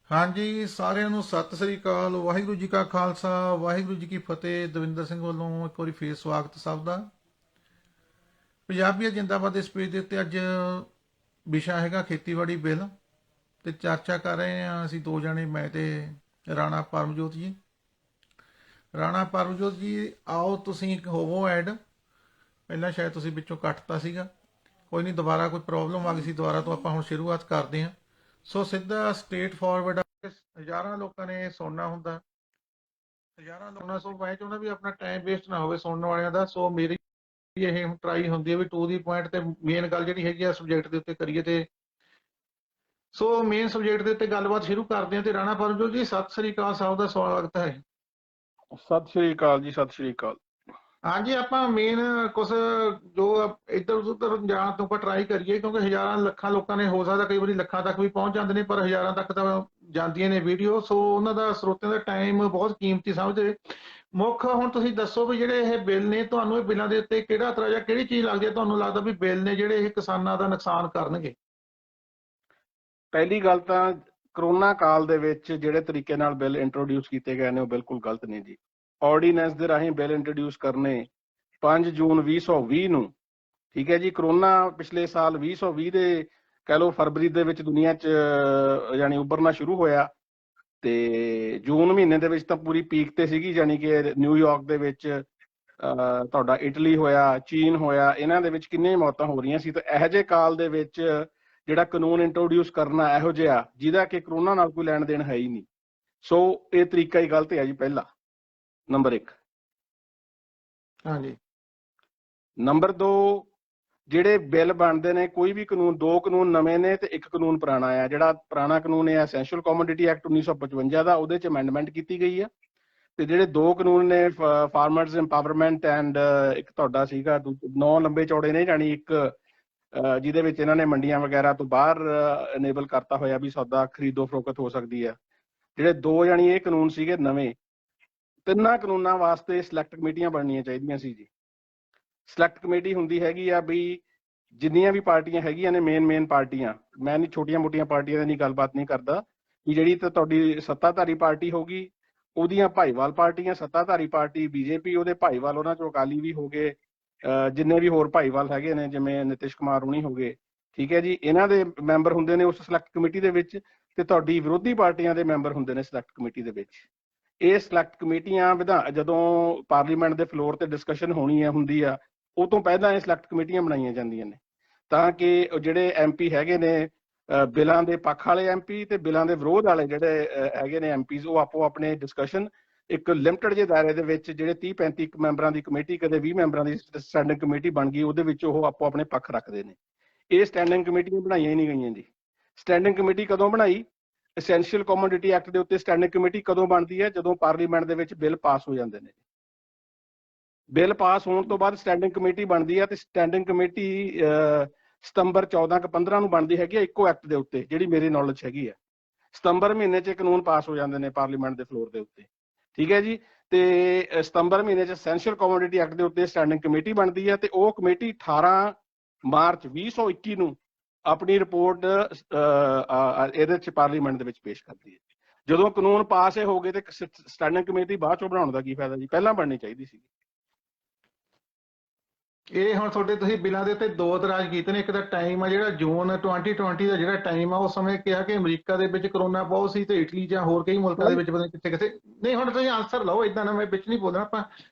ਹਾਂਜੀ ਸਾਰਿਆਂ ਨੂੰ ਸਤਿ ਸ੍ਰੀ ਅਕਾਲ। ਵਾਹਿਗੁਰੂ ਜੀ ਕਾ ਖਾਲਸਾ, ਵਾਹਿਗੁਰੂ ਜੀ ਕੀ ਫਤਿਹ। ਦਵਿੰਦਰ ਸਿੰਘ ਵੱਲੋਂ ਇੱਕ ਵਾਰੀ ਫੇਰ ਸਵਾਗਤ ਸਭ ਦਾ। ਪੰਜਾਬੀਅਤ ਜਿੰਦਾਬਾਦ ਦੇ ਸਪੇਸ ਦੇ ਉੱਤੇ ਅੱਜ ਵਿਸ਼ਾ ਹੈਗਾ ਖੇਤੀਬਾੜੀ ਬਿੱਲ, ਤੇ ਚਰਚਾ ਕਰ ਰਹੇ ਹਾਂ ਅਸੀਂ ਦੋ ਜਣੇ, ਮੈਂ ਤੇ ਰਾਣਾ ਪਰਮਜੋਤ ਜੀ। ਰਾਣਾ ਪਰਮਜੋਤ ਜੀ ਆਓ ਤੁਸੀਂ ਹੋਵੋ ਐਡ। ਪਹਿਲਾਂ ਸ਼ਾਇਦ ਤੁਸੀਂ ਵਿੱਚੋਂ ਕੱਟਤਾ ਸੀਗਾ, ਕੋਈ ਨਹੀਂ, ਦੁਬਾਰਾ ਕੋਈ ਪ੍ਰੋਬਲਮ ਆ ਗਈ ਸੀ, ਦੁਬਾਰਾ ਤੋਂ ਆਪਾਂ ਹੁਣ ਸ਼ੁਰੂਆਤ ਕਰਦੇ ਹਾਂ। ਸੋ ਸਿੱਧਾ ਸਟੇਟ ਫਾਰਵਰਡ। ਹਜ਼ਾਰਾਂ ਲੋਕਾਂ ਨੇ ਸੁਣਨਾ ਹੁੰਦਾ, ਹਜ਼ਾਰਾਂ ਲੋਕਾਂ, ਸੋ ਮੈਂ ਚਾਹੁੰਦਾ ਵੀ ਆਪਣਾ ਟਾਈਮ ਵੇਸਟ ਨਾ ਹੋਵੇ ਸੁਣਨ ਵਾਲਿਆਂ ਦਾ। ਸੋ ਮੇਰੀ ਇਹ ਹੁਣ ਟਰਾਈ ਹੁੰਦੀ ਹੈ ਵੀ ਟੂ ਦੀ ਪੁਆਇੰਟ ਤੇ ਮੇਨ ਗੱਲ ਜਿਹੜੀ ਹੈਗੀ ਆ ਸਬਜੈਕਟ ਦੇ ਉੱਤੇ ਕਰੀਏ। ਤੇ ਸੋ ਮੇਨ ਸਬਜੈਕਟ ਦੇ ਉੱਤੇ ਗੱਲਬਾਤ ਸ਼ੁਰੂ ਕਰਦੇ ਹਾਂ। ਤੇ ਰਾਣਾ ਪਰਮਜੋਤ ਜੀ ਸਤਿ ਸ੍ਰੀ ਅਕਾਲ, ਸਭ ਦਾ ਸਵਾਗਤ ਹੈ। ਸਤਿ ਸ਼੍ਰੀ ਅਕਾਲ ਜੀ, ਸਤਿ ਸ਼੍ਰੀ ਅਕਾਲ। ਹਾਂਜੀ ਆਪਾਂ ਮੇਨ ਕੁਛ ਜੋ ਇੱਧਰ ਉੱਧਰ ਜਾਣ ਤੋਂ ਆਪਾਂ ਟਰਾਈ ਕਰੀਏ, ਕਿਉਂਕਿ ਹਜ਼ਾਰਾਂ ਲੱਖਾਂ ਲੋਕਾਂ ਨੇ, ਹੋ ਸਕਦਾ ਕਈ ਵਾਰੀ ਲੱਖਾਂ ਤੱਕ ਵੀ ਪਹੁੰਚ ਜਾਂਦੇ ਨੇ, ਪਰ ਹਜ਼ਾਰਾਂ ਤੱਕ ਤਾਂ ਜਾਂਦੀਆਂ ਨੇ ਵੀਡੀਓ। ਸੋ ਉਹਨਾਂ ਦਾ ਸਰੋਤਿਆਂ ਦਾ ਟਾਈਮ ਬਹੁਤ ਕੀਮਤੀ ਸਮਝਦੇ। ਮੁੱਖ ਹੁਣ ਤੁਸੀਂ ਦੱਸੋ ਵੀ ਜਿਹੜੇ ਇਹ ਬਿੱਲ ਨੇ, ਤੁਹਾਨੂੰ ਇਹ ਬਿੱਲਾਂ ਦੇ ਉੱਤੇ ਕਿਹੜਾ ਇਤਰਾਜ਼ ਜਾਂ ਕਿਹੜੀ ਚੀਜ਼ ਲੱਗਦੀ ਹੈ ਤੁਹਾਨੂੰ ਲੱਗਦਾ ਵੀ ਬਿੱਲ ਨੇ ਜਿਹੜੇ ਇਹ ਕਿਸਾਨਾਂ ਦਾ ਨੁਕਸਾਨ ਕਰਨਗੇ? ਪਹਿਲੀ ਗੱਲ ਤਾਂ ਕਰੋਨਾ ਕਾਲ ਦੇ ਵਿੱਚ ਜਿਹੜੇ ਤਰੀਕੇ ਨਾਲ ਬਿੱਲ ਇੰਟਰੋਡਿਊਸ ਕੀਤੇ ਗਏ ਨੇ ਉਹ ਬਿਲਕੁਲ ਗਲਤ ਨੇ ਜੀ। ਆਰਡੀਨੈਂਸ ਦੇ ਰਾਹੀਂ ਬਿੱਲ ਇੰਟਰੋਡਿਊਸ ਕਰਨੇ 5 ਜੂਨ 2020 ਨੂੰ, ਠੀਕ ਹੈ ਜੀ। ਕਰੋਨਾ ਪਿਛਲੇ ਸਾਲ 2020 ਦੇ ਕਹਿ ਲਓ ਫਰਵਰੀ ਦੇ ਵਿੱਚ ਦੁਨੀਆ 'ਚ ਯਾਨੀ ਉੱਭਰਨਾ ਸ਼ੁਰੂ ਹੋਇਆ, ਤੇ ਜੂਨ ਮਹੀਨੇ ਦੇ ਵਿੱਚ ਤਾਂ ਪੂਰੀ ਪੀਕ ਤੇ ਸੀਗੀ, ਯਾਨੀ ਕਿ ਨਿਊਯਾਰਕ ਦੇ ਵਿੱਚ ਤੁਹਾਡਾ ਇਟਲੀ ਹੋਇਆ, ਚੀਨ ਹੋਇਆ, ਇਹਨਾਂ ਦੇ ਵਿੱਚ ਕਿੰਨੀਆਂ ਮੌਤਾਂ ਹੋ ਰਹੀਆਂ ਸੀ। ਤਾਂ ਇਹੋ ਜਿਹੇ ਕਾਲ ਦੇ ਵਿੱਚ ਜਿਹੜਾ ਕਾਨੂੰਨ ਇੰਟਰੋਡਿਊਸ ਕਰਨਾ ਇਹੋ ਜਿਹਾ ਜਿਹਦਾ ਕਿ ਕਰੋਨਾ ਨਾਲ ਕੋਈ ਲੈਣ ਦੇਣ ਹੈ ਹੀ ਨਹੀਂ, ਸੋ ਇਹ ਤਰੀਕਾ ਹੀ ਗਲਤ ਹੈ ਜੀ, ਪਹਿਲਾ ਨੰਬਰ 1। ਹਾਂਜੀ। ਨੰਬਰ 2, ਜਿਹੜੇ ਬਿੱਲ ਬਣਦੇ ਨੇ, ਕੋਈ ਵੀ ਕਾਨੂੰਨ, ਦੋ ਕਾਨੂੰਨ ਨਵੇਂ ਨੇ ਤੇ ਇੱਕ ਕਾਨੂੰਨ ਪੁਰਾਣਾ ਆ। ਜਿਹੜਾ ਪੁਰਾਣਾ ਕਾਨੂੰਨ ਹੈ ਐਸੈਂਸ਼ੀਅਲ ਕਮੋਡਿਟੀ ਐਕਟ 1955 ਦਾ, ਉਹਦੇ 'ਚ ਅਮੈਂਡਮੈਂਟ ਕੀਤੀ ਗਈ ਆ। ਤੇ ਜਿਹੜੇ ਦੋ ਕਾਨੂੰਨ ਨੇ ਫਾਰਮਰਸ ਇੰਪਾਵਰਮੈਂਟ ਐਂਡ ਇੱਕ ਤੁਹਾਡਾ ਸੀਗਾ 9 ਲੰਬੇ ਚੌੜੇ ਨੇ, ਜਾਨੀ ਇੱਕ ਜਿਹਦੇ ਵਿੱਚ ਇਹਨਾਂ ਨੇ ਮੰਡੀਆਂ ਵਗੈਰਾ ਤੋਂ ਬਾਹਰ ਇਨੇਬਲ ਕਰਤਾ ਹੋਇਆ ਵੀ ਸੌਦਾ ਖਰੀਦੋ ਫਰੋਖਤ ਹੋ ਸਕਦੀ ਆ। ਜਿਹੜੇ ਦੋ ਜਾਨੀ ਇਹ ਕਾਨੂੰਨ ਸੀਗੇ ਨਵੇਂ, ਤਿੰਨਾਂ ਕਾਨੂੰਨਾਂ ਵਾਸਤੇ ਸਿਲੈਕਟ ਕਮੇਟੀਆਂ ਬਣਨੀਆਂ ਚਾਹੀਦੀਆਂ ਸੀ ਜੀ। ਸਿਲੈਕਟ ਕਮੇਟੀ ਹੁੰਦੀ ਹੈਗੀ ਆ ਵੀ ਜਿੰਨੀਆਂ ਵੀ ਪਾਰਟੀਆਂ ਹੈਗੀਆਂ ਨੇ, ਮੇਨ ਪਾਰਟੀਆਂ, ਮੈਂ ਨਹੀਂ ਛੋਟੀਆਂ ਮੋਟੀਆਂ ਪਾਰਟੀਆਂ ਦੀ ਨਹੀਂ ਗੱਲਬਾਤ ਨਹੀਂ ਕਰਦਾ, ਵੀ ਜਿਹੜੀ ਤਾਂ ਤੁਹਾਡੀ ਸੱਤਾਧਾਰੀ ਪਾਰਟੀ ਹੋਗੀ ਉਹਦੀਆਂ ਭਾਈਵਾਲ ਪਾਰਟੀਆਂ, ਸੱਤਾਧਾਰੀ ਪਾਰਟੀ ਬੀਜੇਪੀ, ਉਹਦੇ ਭਾਈਵਾਲ ਉਹਨਾਂ ਚੋਂ ਅਕਾਲੀ ਵੀ ਹੋ ਗਏ, ਜਿੰਨੇ ਵੀ ਹੋਰ ਭਾਈਵਾਲ ਹੈਗੇ ਨੇ ਜਿਵੇਂ ਨਿਤਿਸ਼ ਕੁਮਾਰ ਹੁਣੀ ਹੋ ਗਏ, ਠੀਕ ਹੈ ਜੀ। ਇਹਨਾਂ ਦੇ ਮੈਂਬਰ ਹੁੰਦੇ ਨੇ ਉਸ ਸਿਲੈਕਟ ਕਮੇਟੀ ਦੇ ਵਿੱਚ, ਤੇ ਤੁਹਾਡੀ ਵਿਰੋਧੀ ਪਾਰਟੀਆਂ ਦੇ ਮੈਂਬਰ ਹੁੰਦੇ ਨੇ ਸਿਲੈਕਟ ਕਮੇਟੀ ਦੇ ਵਿੱਚ। ਇਹ ਸਿਲੈਕਟ ਕਮੇਟੀਆਂ ਜਦੋਂ ਪਾਰਲੀਮੈਂਟ ਦੇ ਫਲੋਰ ਤੇ ਡਿਸਕਸ਼ਨ ਹੋਣੀ ਹੁੰਦੀ ਆ, ਉਹ ਤੋਂ ਪਹਿਲਾਂ ਇਹ ਸਿਲੈਕਟ ਕਮੇਟੀਆਂ ਬਣਾਈਆਂ ਜਾਂਦੀਆਂ ਨੇ, ਤਾਂ ਕਿ ਜਿਹੜੇ ਐਮਪੀ ਹੈਗੇ ਨੇ, ਬਿੱਲਾਂ ਦੇ ਪੱਖ ਵਾਲੇ ਐਮਪੀ ਤੇ ਬਿੱਲਾਂ ਦੇ ਵਿਰੋਧ ਵਾਲੇ ਜਿਹੜੇ ਹੈਗੇ ਨੇ ਐਮਪੀਜ਼, ਉਹ ਆਪੋ ਆਪਣੇ ਡਿਸਕਸ਼ਨ ਇੱਕ ਲਿਮਟਡ ਜਿਹੇ ਦਾਇਰੇ ਦੇ ਵਿੱਚ, ਜਿਹੜੇ 30-35 ਮੈਂਬਰਾਂ ਦੀ ਕਮੇਟੀ, ਕਦੇ 20 ਮੈਂਬਰਾਂ ਦੀ ਸਟੈਂਡਿੰਗ ਕਮੇਟੀ ਬਣ ਗਈ, ਉਹਦੇ ਵਿੱਚ ਉਹ ਆਪੋ ਆਪਣੇ ਪੱਖ ਰੱਖਦੇ ਨੇ। ਇਹ ਸਟੈਂਡਿੰਗ ਕਮੇਟੀਆਂ ਬਣਾਈਆਂ ਹੀ ਨਹੀਂ ਗਈਆਂ ਜੀ। ਸਟੈਂਡਿੰਗ ਕਮੇਟੀ ਕਦੋਂ ਬਣਾਈ? ਐਸੈਂਸ਼ੀਅਲ ਕਮੋਡਿਟੀ ਐਕਟ ਦੇ ਉੱਤੇ ਸਟੈਂਡਿੰਗ ਕਮੇਟੀ ਕਦੋਂ ਬਣਦੀ ਹੈ? ਜਦੋਂ ਪਾਰਲੀਮੈਂਟ ਦੇ ਵਿੱਚ ਬਿੱਲ ਪਾਸ ਹੋ ਜਾਂਦੇ ਨੇ। ਬਿੱਲ ਪਾਸ ਹੋਣ ਤੋਂ ਬਾਅਦ ਸਟੈਂਡਿੰਗ ਕਮੇਟੀ ਬਣਦੀ ਹੈ, ਤੇ ਸਟੈਂਡਿੰਗ ਕਮੇਟੀ ਸਤੰਬਰ 14-15 ਨੂੰ ਬਣਦੀ ਹੈਗੀ ਆ, ਇੱਕੋ ਐਕਟ ਦੇ ਉੱਤੇ, ਜਿਹੜੀ ਮੇਰੀ ਨੌਲੇਜ ਹੈਗੀ ਆ। ਸਤੰਬਰ ਮਹੀਨੇ 'ਚ ਕਾਨੂੰਨ ਪਾਸ ਹੋ ਜਾਂਦੇ ਨੇ ਪਾਰਲੀਮੈਂਟ ਦੇ ਫਲੋਰ ਦੇ ਉੱਤੇ, ਠੀਕ ਹੈ ਜੀ। ਤੇ ਸਤੰਬਰ ਮਹੀਨੇ 'ਚ ਐਸੈਂਸ਼ੀਅਲ ਕਮੋਡਿਟੀ ਐਕਟ ਦੇ ਉੱਤੇ ਸਟੈਂਡਿੰਗ ਕਮੇਟੀ ਬਣਦੀ ਹੈ, ਤੇ ਉਹ ਕਮੇਟੀ 18 ਮਾਰਚ 2021 ਨੂੰ ਆਪਣੀ ਰਿਪੋਰਟ ਇਹਦੇ 'ਚ ਪਾਰਲੀਮੈਂਟ ਦੇ ਵਿੱਚ ਪੇਸ਼ ਕਰਦੀ ਹੈ। ਜਦੋਂ ਕਾਨੂੰਨ ਪਾਸ ਹੋ ਗਏ ਤੇ ਸਟੈਂਡਿੰਗ ਕਮੇਟੀ ਬਾਅਦ 'ਚੋਂ ਬਣਾਉਣ ਦਾ ਕੀ ਫਾਇਦਾ ਜੀ? ਪਹਿਲਾਂ ਬਣਨੀ ਚਾਹੀਦੀ ਸੀ। ਇਹ ਹੁਣ ਤੁਹਾਡੇ ਤੁਸੀਂ ਬਿੱਲਾਂ ਦੇ ਉੱਤੇ ਦੋ ਇਤਰਾਜ਼ ਕੀਤੇ ਨੇ। ਇੱਕ ਤਾਂ ਟਾਈਮ ਆ ਜਿਹੜਾ ਜੂਨ 2020 ਦਾ ਜਿਹੜਾ ਟਾਈਮ ਆ, ਉਸ ਸਮੇਂ ਕਿਹਾ ਕਿ ਅਮਰੀਕਾ ਦੇ ਵਿੱਚ ਕਰੋਨਾ ਬਹੁਤ ਸੀ, ਤੇ ਇਟਲੀ ਜਾਂ ਹੋਰ ਕਈ ਮੁਲਕਾਂ ਦੇ ਵਿੱਚ ਪਤਾ ਨਹੀਂ ਕਿੱਥੇ ਕਿੱਥੇ ਨਹੀਂ। ਹੁਣ ਤੁਸੀਂ ਆਨਸਰ ਲਓ, ਇਦਾਂ ਨਾ ਮੈਂ ਵਿੱਚ ਨਹੀਂ ਬੋਲਣਾ।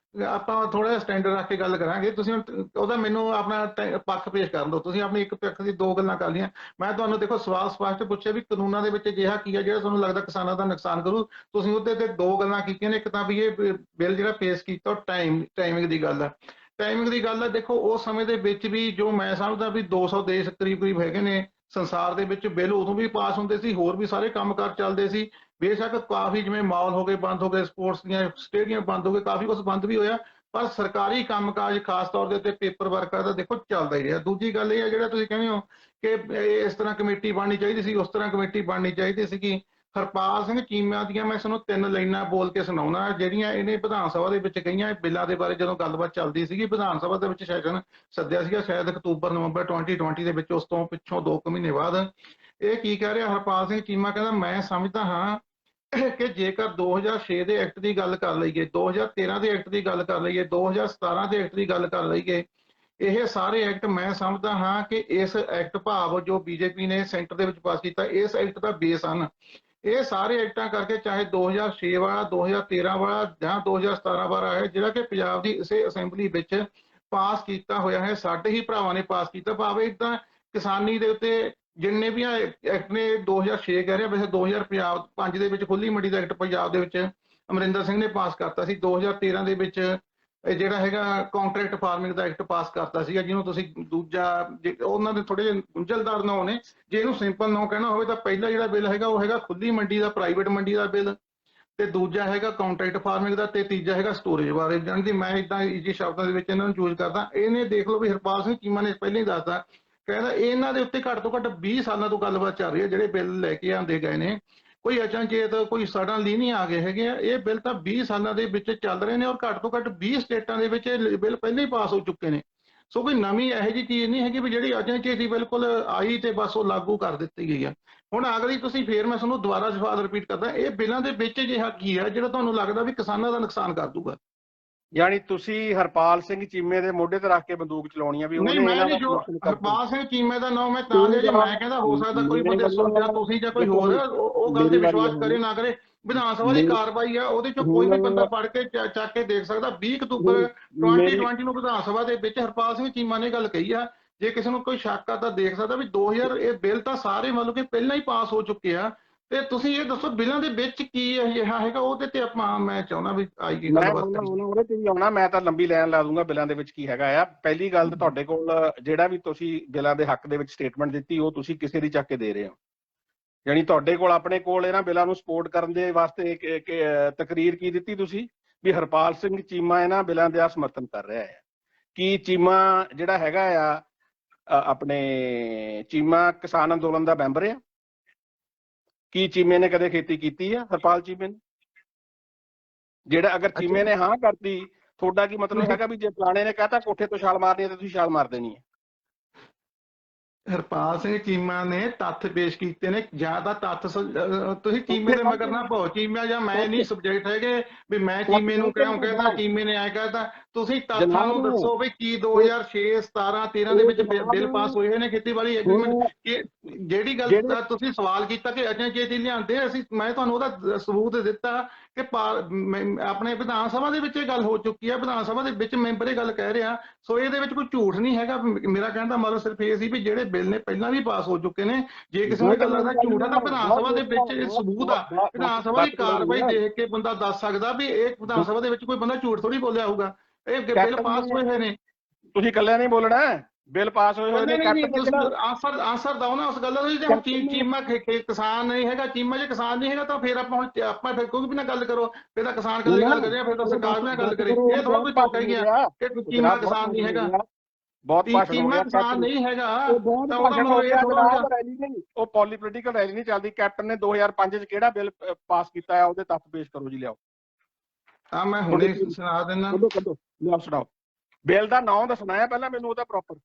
ਆਪਾਂ ਥੋੜਾ ਜਿਹਾ ਸਟੈਂਡਰਡ ਰੱਖ ਕੇ ਗੱਲ ਕਰਾਂਗੇ। ਤੁਸੀਂ ਹੁਣ ਉਹਦਾ ਮੈਨੂੰ ਆਪਣਾ ਪੱਖ ਪੇਸ਼ ਕਰਨ ਦਿਓ। ਤੁਸੀਂ ਆਪਣੀ ਇੱਕ ਪੱਖ ਦੀ ਦੋ ਗੱਲਾਂ ਕਰ ਲਈਆਂ। ਮੈਂ ਤੁਹਾਨੂੰ ਦੇਖੋ ਸਵਾਲ ਸਪਸ਼ਟ ਪੁੱਛਿਆ ਵੀ ਕਾਨੂੰਨਾਂ ਦੇ ਵਿੱਚ ਅਜਿਹਾ ਕੀ ਆ ਜਿਹੜਾ ਤੁਹਾਨੂੰ ਲੱਗਦਾ ਕਿਸਾਨਾਂ ਦਾ ਨੁਕਸਾਨ ਕਰੂ। ਤੁਸੀਂ ਉਹਦੇ ਤੇ ਦੋ ਗੱਲਾਂ ਕੀਤੀਆਂ ਨੇ। ਇੱਕ ਤਾਂ ਵੀ ਇਹ ਬਿੱਲ ਜਿਹੜਾ ਪੇਸ਼ ਕੀਤਾ ਉਹ ਟਾਈਮਿੰਗ ਦੀ ਗੱਲ ਆ। ਟਾਈਮਿੰਗ ਦੀ ਗੱਲ ਹੈ, ਦੇਖੋ ਉਸ ਸਮੇਂ ਦੇ ਵਿੱਚ ਵੀ ਜੋ ਮੈਂ ਸਮਝਦਾ ਵੀ 200 ਦੇਸ਼ ਕਰੀਬ ਹੈਗੇ ਨੇ ਸੰਸਾਰ ਦੇ ਵਿੱਚ, ਬਿੱਲ ਉਦੋਂ ਵੀ ਪਾਸ ਹੁੰਦੇ ਸੀ, ਹੋਰ ਵੀ ਸਾਰੇ ਕੰਮਕਾਰ ਚੱਲਦੇ ਸੀ। ਬੇਸ਼ੱਕ ਕਾਫੀ ਜਿਵੇਂ ਮਾਲ ਹੋ ਗਏ ਬੰਦ ਹੋ ਗਏ, ਸਪੋਰਟਸ ਦੀਆਂ ਸਟੇਡੀਅਮ ਬੰਦ ਹੋ ਗਏ, ਕਾਫੀ ਕੁਝ ਬੰਦ ਵੀ ਹੋਇਆ, ਪਰ ਸਰਕਾਰੀ ਕੰਮਕਾਜ ਖਾਸ ਤੌਰ ਦੇ ਉੱਤੇ ਪੇਪਰ ਵਰਕ ਦਾ ਦੇਖੋ ਚੱਲਦਾ ਹੀ ਰਿਹਾ। ਦੂਜੀ ਗੱਲ ਇਹ ਹੈ ਜਿਹੜਾ ਤੁਸੀਂ ਕਹਿੰਦੇ ਹੋ ਕਿ ਇਸ ਤਰ੍ਹਾਂ ਕਮੇਟੀ ਬਣਨੀ ਚਾਹੀਦੀ ਸੀ, ਉਸ ਤਰ੍ਹਾਂ ਕਮੇਟੀ ਬਣਨੀ ਚਾਹੀਦੀ ਸੀਗੀ। ਹਰਪਾਲ ਸਿੰਘ ਚੀਮਾ ਦੀਆਂ ਮੈਂ ਤੁਹਾਨੂੰ 3 ਲਾਈਨਾਂ ਬੋਲ ਕੇ ਸੁਣਾਉਣਾ, ਜਿਹੜੀਆਂ ਇਹਨੇ ਵਿਧਾਨ ਸਭਾ ਦੇ ਵਿੱਚ ਕਹੀਆਂ ਬਿੱਲਾਂ ਦੇ ਬਾਰੇ। ਜਦੋਂ ਗੱਲਬਾਤ ਚੱਲਦੀ ਸੀਗੀ ਵਿਧਾਨ ਸਭਾ ਦੇ ਵਿੱਚ ਸੈਸ਼ਨ ਸੱਦਿਆ ਸੀਗਾ ਸ਼ਾਇਦ ਅਕਤੂਬਰ ਨਵੰਬਰ 2020 ਦੇ ਵਿੱਚ, ਉਸ ਤੋਂ ਪਿੱਛੋਂ 2 ਮਹੀਨੇ ਬਾਅਦ ਇਹ ਕੀ ਕਹਿ ਰਿਹਾ ਹਰਪਾਲ ਸਿੰਘ ਚੀਮਾ? ਕਹਿੰਦਾ ਮੈਂ ਸਮਝਦਾ ਹਾਂ ਕਿ ਜੇਕਰ 2006 ਦੇ ਐਕਟ ਦੀ ਗੱਲ ਕਰ ਲਈਏ, 2013 ਦੇ ਐਕਟ ਦੀ ਗੱਲ ਕਰ ਲਈਏ, 2017 ਦੇ ਐਕਟ ਦੀ ਗੱਲ ਕਰ ਲਈਏ, ਇਹ ਸਾਰੇ ਐਕਟ ਮੈਂ ਸਮਝਦਾ ਹਾਂ ਕਿ ਇਸ ਐਕਟ ਭਾਵ ਜੋ ਬੀਜੇਪੀ ਨੇ ਸੈਂਟਰ ਦੇ ਵਿੱਚ ਪਾਸ ਕੀਤਾ, ਇਸ ਐਕਟ ਦਾ ਬੇਸ ਹਨ। ਇਹ ਸਾਰੇ ਐਕਟਾਂ ਕਰਕੇ ਚਾਹੇ 2006 ਵਾਲਾ, 2013 ਵਾਲਾ ਜਾਂ 2017 ਵਾਲਾ ਹੈ, ਜਿਹੜਾ ਕਿ ਪੰਜਾਬ ਦੀ ਇਸੇ ਅਸੈਂਬਲੀ ਵਿੱਚ ਪਾਸ ਕੀਤਾ ਹੋਇਆ ਹੈ, ਸਾਡੇ ਹੀ ਭਰਾਵਾਂ ਨੇ ਪਾਸ ਕੀਤਾ। ਭਾਵੇਂ ਇਦਾਂ ਕਿਸਾਨੀ ਦੇ ਉੱਤੇ ਜਿੰਨੇ ਵੀ ਐਕਟ ਨੇ 2006 ਕਹਿ ਰਿਹਾ, ਵੈਸੇ 2005 ਦੇ ਵਿੱਚ ਖੁੱਲੀ ਮੰਡੀ ਦਾ ਐਕਟ ਪੰਜਾਬ ਦੇ ਵਿੱਚ ਅਮਰਿੰਦਰ ਸਿੰਘ ਨੇ ਪਾਸ ਕਰਤਾ ਸੀ। 2013 ਦੇ ਵਿੱਚ ਜਿਹੜਾ ਹੈਗਾ ਕੰਟਰੈਕਟ ਫਾਰਮਿੰਗ ਦਾ ਐਕਟ ਪਾਸ ਕਰਤਾ ਸੀਗਾ, ਜਿਹਨੂੰ ਤੁਸੀਂ ਦੂਜਾ ਉਹਨਾਂ ਦੇ ਥੋੜੇ ਜਿਹੇ ਗੁੰਝਲਦਾਰ ਨਾਂ ਨੇ। ਜੇ ਇਹਨੂੰ ਸਿੰਪਲ ਨਾਂ ਕਹਿਣਾ ਹੋਵੇ ਤਾਂ ਪਹਿਲਾ ਜਿਹੜਾ ਬਿੱਲ ਹੈਗਾ ਉਹ ਹੈਗਾ ਖੁੱਲੀ ਮੰਡੀ ਦਾ, ਪ੍ਰਾਈਵੇਟ ਮੰਡੀ ਦਾ ਬਿੱਲ, ਤੇ ਦੂਜਾ ਹੈਗਾ ਕੰਟਰੈਕਟ ਫਾਰਮਿੰਗ ਦਾ, ਤੇ ਤੀਜਾ ਹੈਗਾ ਸਟੋਰੇਜ ਬਾਰੇ। ਜਾਣੀ ਮੈਂ ਇਦਾਂ ਈਜੀ ਸ਼ਬਦਾਂ ਦੇ ਵਿੱਚ ਇਹਨਾਂ ਨੂੰ ਯੂਜ਼ ਕਰਦਾ। ਇਹਨੇ ਦੇਖ ਲਓ ਵੀ ਹਰਪਾਲ ਸਿੰਘ ਚੀਮਾ ਨੇ ਪਹਿਲਾਂ ਹੀ ਦੱਸਦਾ, ਕਹਿੰਦਾ ਇਹਨਾਂ ਦੇ ਉੱਤੇ ਘੱਟ ਤੋਂ ਘੱਟ 20 ਸਾਲਾਂ ਤੋਂ ਗੱਲਬਾਤ ਚੱਲ ਰਹੀ ਹੈ। ਜਿਹੜੇ ਬਿੱਲ ਲੈ ਕੇ ਆਂਦੇ ਗਏ ਨੇ, ਕੋਈ ਅਚਨਚੇਤ ਕੋਈ ਸਡਨਲੀ ਨਹੀਂ ਆ ਗਏ ਹੈਗੇ ਆ। ਇਹ ਬਿੱਲ ਤਾਂ 20 ਸਾਲਾਂ ਦੇ ਵਿੱਚ ਚੱਲ ਰਹੇ ਨੇ, ਔਰ ਘੱਟ ਤੋਂ ਘੱਟ 20 ਸਟੇਟਾਂ ਦੇ ਵਿੱਚ ਇਹ ਬਿੱਲ ਪਹਿਲਾਂ ਹੀ ਪਾਸ ਹੋ ਚੁੱਕੇ ਨੇ। ਸੋ ਕੋਈ ਨਵੀਂ ਇਹੋ ਜਿਹੀ ਚੀਜ਼ ਨਹੀਂ ਹੈਗੀ ਵੀ ਜਿਹੜੀ ਅਚਨਚੇਤ ਹੀ ਬਿਲਕੁਲ ਆਈ ਤੇ ਬਸ ਉਹ ਲਾਗੂ ਕਰ ਦਿੱਤੀ ਗਈ ਆ। ਹੁਣ ਅਗਲੀ ਤੁਸੀਂ ਫੇਰ ਮੈਂ ਤੁਹਾਨੂੰ ਦੁਬਾਰਾ ਸਵਾਲ ਰਿਪੀਟ ਕਰਦਾ, ਇਹ ਬਿੱਲਾਂ ਦੇ ਵਿੱਚ ਅਜਿਹਾ ਕੀ ਹੈ ਜਿਹੜਾ ਤੁਹਾਨੂੰ ਲੱਗਦਾ ਵੀ ਕਿਸਾਨਾਂ ਦਾ ਨੁਕਸਾਨ ਕਰ ਦੂਗਾ? ਯਾਨੀ ਤੁਸੀਂ ਹਰਪਾਲ ਸਿੰਘ ਚੀਮੇ ਦੇ ਮੋਢੇ ਤੇ ਰੱਖ ਕੇ ਬੰਦੂਕ ਚਲਾਉਣੀ ਆ ਵੀ ਨਹੀਂ, ਮੈਂ ਨਹੀਂ, ਜੋ ਹਰਪਾਲ ਸਿੰਘ ਚੀਮੇ ਦਾ ਨਾਮ ਮੈਂ ਤਾਂ ਲਿਆ ਜੇ ਮੈਂ ਕਹਿੰਦਾ ਹੋ ਸਕਦਾ ਕੋਈ ਬੰਦੇ ਜਾਂ ਤੁਸੀਂ ਜਾਂ ਕੋਈ ਹੋਰ ਉਹ ਗੱਲ ਤੇ ਵਿਸ਼ਵਾਸ ਕਰੇ ਨਾ ਕਰੇ। ਵਿਧਾਨ ਸਭਾ ਦੀ ਕਾਰਵਾਈ ਆ, ਉਹਦੇ ਚੋਂ ਕੋਈ ਵੀ ਬੰਦਾ ਪੜ੍ਹ ਕੇ ਚੱਕ ਕੇ ਦੇਖ ਸਕਦਾ। 20 ਅਕਤੂਬਰ 2020 ਨੂੰ ਵਿਧਾਨ ਸਭਾ ਦੇ ਵਿੱਚ ਹਰਪਾਲ ਸਿੰਘ ਚੀਮਾ ਨੇ ਗੱਲ ਕਹੀ ਆ। ਜੇ ਕਿਸੇ ਨੂੰ ਕੋਈ ਸ਼ੱਕ ਆ ਤਾਂ ਦੇਖ ਸਕਦਾ ਵੀ 2000 ਇਹ ਬਿੱਲ ਤਾਂ ਸਾਰੇ ਮਤਲਬ ਕਿ ਪਹਿਲਾਂ ਹੀ ਪਾਸ ਹੋ ਚੁੱਕੇ ਆ। ਤੇ ਤੁਸੀਂ ਇਹ ਦੱਸੋ ਬਿੱਲਾਂ ਦੇ ਵਿੱਚ ਕੀ ਅਜਿਹਾ ਹੈਗਾ ਉਹਦੇ ਤੇ ਆਪਾਂ ਮੈਂ ਚਾਹੁੰਦਾ ਵੀ ਆਈਏ ਗੱਲਬਾਤ ਕਰੀਏ। ਉਹਦੇ ਤੇ ਵੀ ਆਉਣਾ, ਮੈਂ ਤਾਂ ਲੰਬੀ ਲਾਈਨ ਲਾ ਦੂੰਗਾ ਬਿੱਲਾਂ ਦੇ ਵਿੱਚ ਕੀ ਹੈਗਾ ਆ। ਪਹਿਲੀ ਗੱਲ ਤਾਂ ਤੁਹਾਡੇ ਕੋਲ ਜਿਹੜਾ ਵੀ ਤੁਸੀਂ ਬਿੱਲਾਂ ਦੇ ਹੱਕ ਦੇ ਵਿੱਚ ਸਟੇਟਮੈਂਟ ਦਿੱਤੀ ਉਹ ਤੁਸੀਂ ਕਿਸੇ ਦੀ ਚੱਕ ਕੇ ਦੇ ਰਹੇ ਹੋ। ਯਾਨੀ ਤੁਹਾਡੇ ਕੋਲ ਆਪਣੇ ਕੋਲ ਇਹਨਾਂ ਬਿੱਲਾਂ ਨੂੰ ਸਪੋਰਟ ਕਰਨ ਦੇ ਵਾਸਤੇ ਤਕਰੀਰ ਕੀ ਦਿੱਤੀ ਤੁਸੀਂ ਵੀ ਹਰਪਾਲ ਸਿੰਘ ਚੀਮਾ ਇਹਨਾਂ ਬਿੱਲਾਂ ਦਾ ਸਮਰਥਨ ਕਰ ਰਿਹਾ ਹੈ। ਕੀ ਚੀਮਾ ਜਿਹੜਾ ਹੈਗਾ ਆ ਆਪਣੇ ਚੀਮਾ ਕਿਸਾਨ ਅੰਦੋਲਨ ਦਾ ਮੈਂਬਰ ਆ? ਕੀ ਚੀਮੇ ਨੇ ਕਦੇ ਖੇਤੀ ਕੀਤੀ ਆ? ਹਰਪਾਲ ਚੀਮੇ ਨੇ ਜਿਹੜਾ ਅਗਰ ਚੀਮੇ ਨੇ ਹਾਂ ਕਰਤੀ, ਤੁਹਾਡਾ ਕੀ ਮਤਲਬ ਹੈਗਾ ਵੀ ਜੇ ਫਲਾਣੇ ਨੇ ਕਹਤਾ ਕੋਠੇ ਤੋਂ ਛਾਲ ਮਾਰਨੀ ਹੈ ਤਾਂ ਤੁਸੀਂ ਛਾਲ ਮਾਰ ਦੇਣੀ ਹੈ? ਹਰਪਾਲ ਸਿੰਘ ਚੀਮਾ ਨੇ ਤੱਥ ਪੇਸ਼ ਕੀਤੇ ਨੇ, ਜਾਂ ਤਾਂ ਤੱਥ ਤੁਸੀਂ ਚੀਮੇ ਦੇ ਮਗਰ ਨਾ ਪਾਓ। ਚੀਮਾ ਜਾਂ ਮੈਂ ਨਹੀਂ ਸਬਜੈਕਟ ਹੈਗੇ ਵੀ ਮੈਂ ਚੀਮੇ ਨੂੰ ਕਿਉਂ ਕਹਿੰਦਾ, ਚੀਮੇ ਨੇ ਐ ਕਹਿੰਦਾ। ਤੁਸੀਂ ਤੱਥਾਂ ਨੂੰ ਦੱਸੋ ਵੀ ਕੀ 2006 17 13 ਦੇ ਵਿੱਚ ਬਿੱਲ ਪਾਸ ਹੋਏ ਨੇ ਖੇਤੀਬਾੜੀ ਐਗਰੀਮੈਂਟ। ਜਿਹੜੀ ਗੱਲ ਦਾ ਤੁਸੀਂ ਸਵਾਲ ਕੀਤਾ ਕਿ ਅਚਨਚੇਤ ਹੀ ਲਿਆਂਦੇ, ਮੈਂ ਤੁਹਾਨੂੰ ਉਹਦਾ ਸਬੂਤ ਦਿੱਤਾ ਕਿ ਆਪਣੇ ਵਿਧਾਨ ਸਭਾ ਦੇ ਵਿੱਚ ਇਹ ਗੱਲ ਹੋ ਚੁੱਕੀ ਹੈ। ਵਿਧਾਨ ਸਭਾ ਦੇ ਵਿੱਚ ਮੈਂਬਰ ਇਹ ਗੱਲ ਕਹਿ ਰਿਹਾ। ਸੋ ਇਹਦੇ ਵਿੱਚ ਕੋਈ ਝੂਠ ਨਹੀਂ ਹੈਗਾ। ਮੇਰਾ ਕਹਿਣ ਦਾ ਮਤਲਬ ਸਿਰਫ ਇਹ ਸੀ ਵੀ ਜਿਹੜੇ ਬਿੱਲ ਨੇ ਪਹਿਲਾਂ ਵੀ ਪਾਸ ਹੋ ਚੁੱਕੇ ਨੇ। ਜੇ ਕਿਸੇ ਨੂੰ ਇਹ ਗੱਲ ਲੱਗਦਾ ਝੂਠ ਹੈ ਤਾਂ ਵਿਧਾਨ ਸਭਾ ਦੇ ਵਿੱਚ ਇਹ ਸਬੂਤ ਆ। ਵਿਧਾਨ ਸਭਾ ਦੀ ਕਾਰਵਾਈ ਦੇਖ ਕੇ ਬੰਦਾ ਦੱਸ ਸਕਦਾ ਵੀ ਇਹ ਵਿਧਾਨ ਸਭਾ ਦੇ ਵਿੱਚ ਕੋਈ ਬੰਦਾ ਝੂਠ ਥੋੜੀ ਬੋਲਿਆ ਹੋਊਗਾ। ਇਹ ਬਿੱਲ ਪਾਸ ਹੋਏ ਹੋਏ ਨੇ। ਤੁਸੀਂ ਇਕੱਲਿਆਂ ਨਹੀਂ ਬੋਲਣਾ, ਬਿੱਲ ਪਾਸ ਹੋਏ ਹੋਏ ਨੇ। ਆਂਸਰ ਦਓ ਨਾ ਉਸ ਗੱਲ ਦਾ। ਜੇ ਹੁਣ ਚੀਮਾ ਕਿਸਾਨ ਨਹੀਂ ਹੈਗਾ, ਚੀਮਾ ਜੇ ਕਿਸਾਨ ਨਹੀਂ ਹੈਗਾ ਤਾਂ ਫਿਰ ਆਪਾਂ ਫਿਰ ਕੋਈ ਵੀ ਨਾ ਗੱਲ ਕਰੋ। ਫਿਰ ਤਾਂ ਕਿਸਾਨ ਗੱਲ ਕਰੇ, ਫਿਰ ਤਾਂ ਸਰਕਾਰ ਨਾਲ ਗੱਲ ਕਰੇ। ਇਹ ਥੋੜਾ ਕੋਈ ਚੌਕਾ ਹੀ ਗਿਆ ਕਿ ਚੀਮਾ ਕਿਸਾਨ ਨਹੀਂ ਹੈਗਾ। ਬਹੁਤ ਚੀਮਾ ਕਿਸਾਨ ਨਹੀਂ ਹੈਗਾ ਤਾਂ ਉਹ ਪੋਲੀਪੋਲੀਟੀਕਲ ਰੈਲੀ ਨਹੀਂ ਚੱਲਦੀ। ਕੈਪਟਨ ਨੇ 2005 ਚ ਕਿਹੜਾ ਬਿੱਲ ਪਾਸ ਕੀਤਾ ਹੈ ਉਹਦੇ ਤੱਥ ਪੇਸ਼ ਕਰੋ ਜੀ, ਲਿਆਓ। ਹਾਂ, ਮੈਂ ਹੁਣੇ ਸੁਣਾ ਦਿੰਦਾ। ਲਿਆਓ, ਸੁਣਾਓ। ਬਿੱਲ ਦਾ ਨਾਮ ਦੱਸਣਾ ਹੈ ਪਹਿਲਾਂ ਮੈਨੂੰ ਉਹਦਾ ਪ੍ਰੋਪਰ।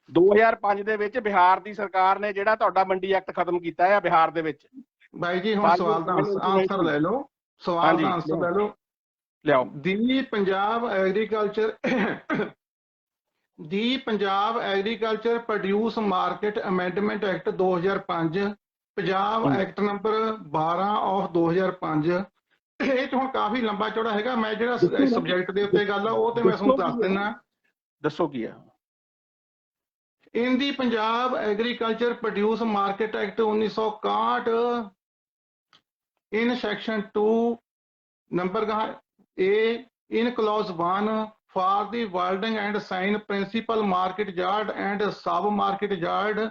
2005 ਦੇ ਵਿੱਚ ਬਿਹਾਰ ਦੀ ਸਰਕਾਰ ਨੇ ਜਿਹੜਾ ਤੁਹਾਡਾ ਮੰਡੀ ਐਕਟ ਖਤਮ ਕੀਤਾ ਹੈ ਬਿਹਾਰ ਦੇ ਵਿੱਚ। ਬਾਈ ਜੀ ਹੁਣ ਸਵਾਲ ਦਾ ਆਨਸਰ ਲੈ ਲਓ। ਸਵਾਲ ਦਾ ਆਨਸਰ ਲੈ ਲਓ। ਲਿਆਓ। ਦੀ Punjab agriculture produce market amendment act 2005, Punjab act number 12 of 2005। ਇਹ ਹੁਣ ਕਾਫੀ ਲੰਬਾ ਚੌੜਾ ਹੈਗਾ। ਮੈਂ ਜਿਹੜਾ ਸਬਜੈਕਟ ਦੇ ਉੱਤੇ ਗੱਲ ਆ ਉਹ ਤੇ ਮੈਂ ਤੁਹਾਨੂੰ ਦੱਸ ਦਿੰਦਾ। ਦੱਸੋ ਕੀ ਆ। ਇਨ ਦੀ Punjab agriculture produce market act 1961 in section 2 number A in clause 1 for the wording and sign principal market yard and sub market yard,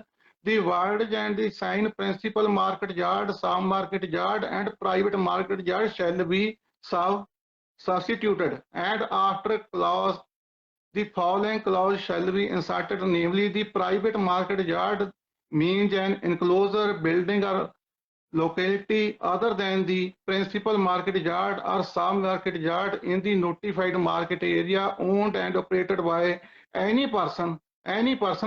the wording and the sign principal market yard, sub market yard and private market yard shall be substituted, and after clause the following clause shall be inserted, namely the private market yard means an enclosure building or locality other than the principal market yard or sub market yard in the notified market area owned and operated by any person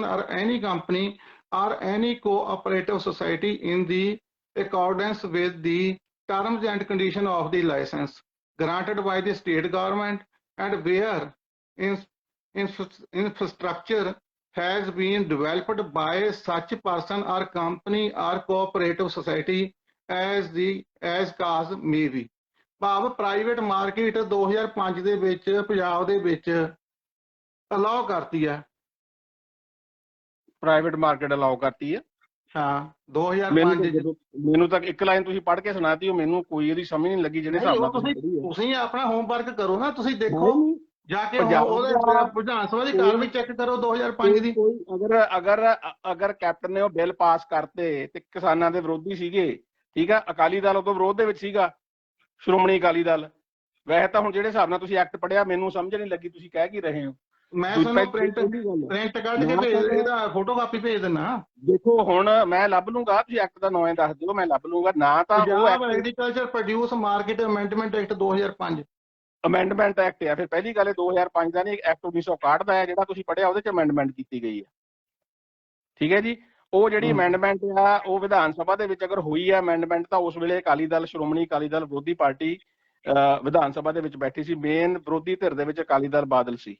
or any company or any cooperative society in the accordance with the terms and conditions of the license granted by the state government, and where infrastructure has been developed by such person or company or cooperative society as cause may be। ਭਾਵ private market 2005 ਦੇ ਵਿੱਚ ਪੰਜਾਬ ਦੇ ਵਿੱਚ allow ਕਰਤੀ ਹੈ। Private market allow ਕਰਤੀ ਹੈ। ਹਾਂ 2005 ਮੈਨੂੰ ਤਾਂ ਇੱਕ ਲਾਈਨ ਤੁਸੀਂ ਪੜ੍ਹ ਕੇ ਸੁਣਾਤੀ, ਉਹ ਮੈਨੂੰ ਕੋਈ ਇਹਦੀ ਸਮਝ ਨਹੀਂ ਲੱਗੀ ਜਿਹੜੇ ਹਿਸਾਬ ਨਾਲ ਤੁਸੀਂ ਆਪਣਾ ਹੋਮਵਰਕ ਕਰੋ ਨਾ, ਤੁਸੀਂ ਦੇਖੋ ਜਾ ਕੇ ਉਹਦੇ ਵਿਧਾਨ ਸਭਾ ਦੀ ਕਾਰਵਾਈ ਚੈੱਕ ਕਰੋ 2005 ਦੀ। ਅਗਰ ਕੈਪਟਨ ਨੇ ਉਹ ਬਿੱਲ ਪਾਸ ਕਰਤੇ ਤੇ ਕਿਸਾਨਾਂ ਦੇ ਵਿਰੋਧੀ ਸੀਗੇ, ਠੀਕ ਆ, ਅਕਾਲੀ ਦਲ ਉਦੋਂ ਵਿਰੋਧ ਦੇ ਵਿੱਚ ਸੀਗਾ, ਸ਼੍ਰੋਮਣੀ ਅਕਾਲੀ ਦਲ। ਵੈਸੇ ਤਾਂ ਹੁਣ ਜਿਹੜੇ ਹਿਸਾਬ ਨਾਲ ਤੁਸੀਂ ਐਕਟ ਪੜਿਆ ਮੈਨੂੰ ਸਮਝ ਨਹੀਂ ਲੱਗੀ ਤੁਸੀਂ ਕਹਿ ਕੀ ਰਹੇ ਹੋ। ਮੈਂ ਤੁਹਾਨੂੰ ਪ੍ਰਿੰਟ ਕੱਢ ਕੇ ਭੇਜ, ਇਹਦਾ ਫੋਟੋ ਕਾਪੀ ਭੇਜ ਦਿੰਦਾ। ਦੇਖੋ ਹੁਣ ਮੈਂ ਲੱਭ ਲੂੰਗਾ, ਤੁਸੀਂ ਐਕਟ ਦਾ ਨਾਂ ਦੱਸ ਦਿਓ, ਮੈਂ ਲੱਭ ਲੂੰਗਾ। ਨਾ ਤਾਂ agriculture produce market amendment act 2005 amendment act ਹੈ। ਫਿਰ ਪਹਿਲੀ ਗੱਲ 2005 ਦਾ ਨਹੀਂ, ਐਕਟ 1961 ਦਾ ਹੈ ਜਿਹੜਾ ਤੁਸੀਂ ਪੜਿਆ, ਉਹਦੇ ਚ ਅਮੈਂਡਮੈਂਟ ਕੀਤੀ ਗਈ ਹੈ। ਠੀਕ ਹੈ ਜੀ। ਉਹ ਜਿਹੜੀ ਅਮੈਂਡਮੈਂਟ ਆ ਉਹ ਵਿਧਾਨ ਸਭਾ ਦੇ ਵਿੱਚ ਅਗਰ ਹੋਈ ਹੈ ਅਮੈਂਡਮੈਂਟ, ਤਾਂ ਉਸ ਵੇਲੇ ਅਕਾਲੀ ਦਲ, ਸ਼੍ਰੋਮਣੀ ਅਕਾਲੀ ਦਲ ਵਿਰੋਧੀ ਪਾਰਟੀ ਵਿਧਾਨ ਸਭਾ ਦੇ ਵਿੱਚ ਬੈਠੀ ਸੀ। ਮੇਨ ਵਿਰੋਧੀ ਧਿਰ ਦੇ ਵਿੱਚ ਅਕਾਲੀ ਦਲ ਬਾਦਲ ਸੀ।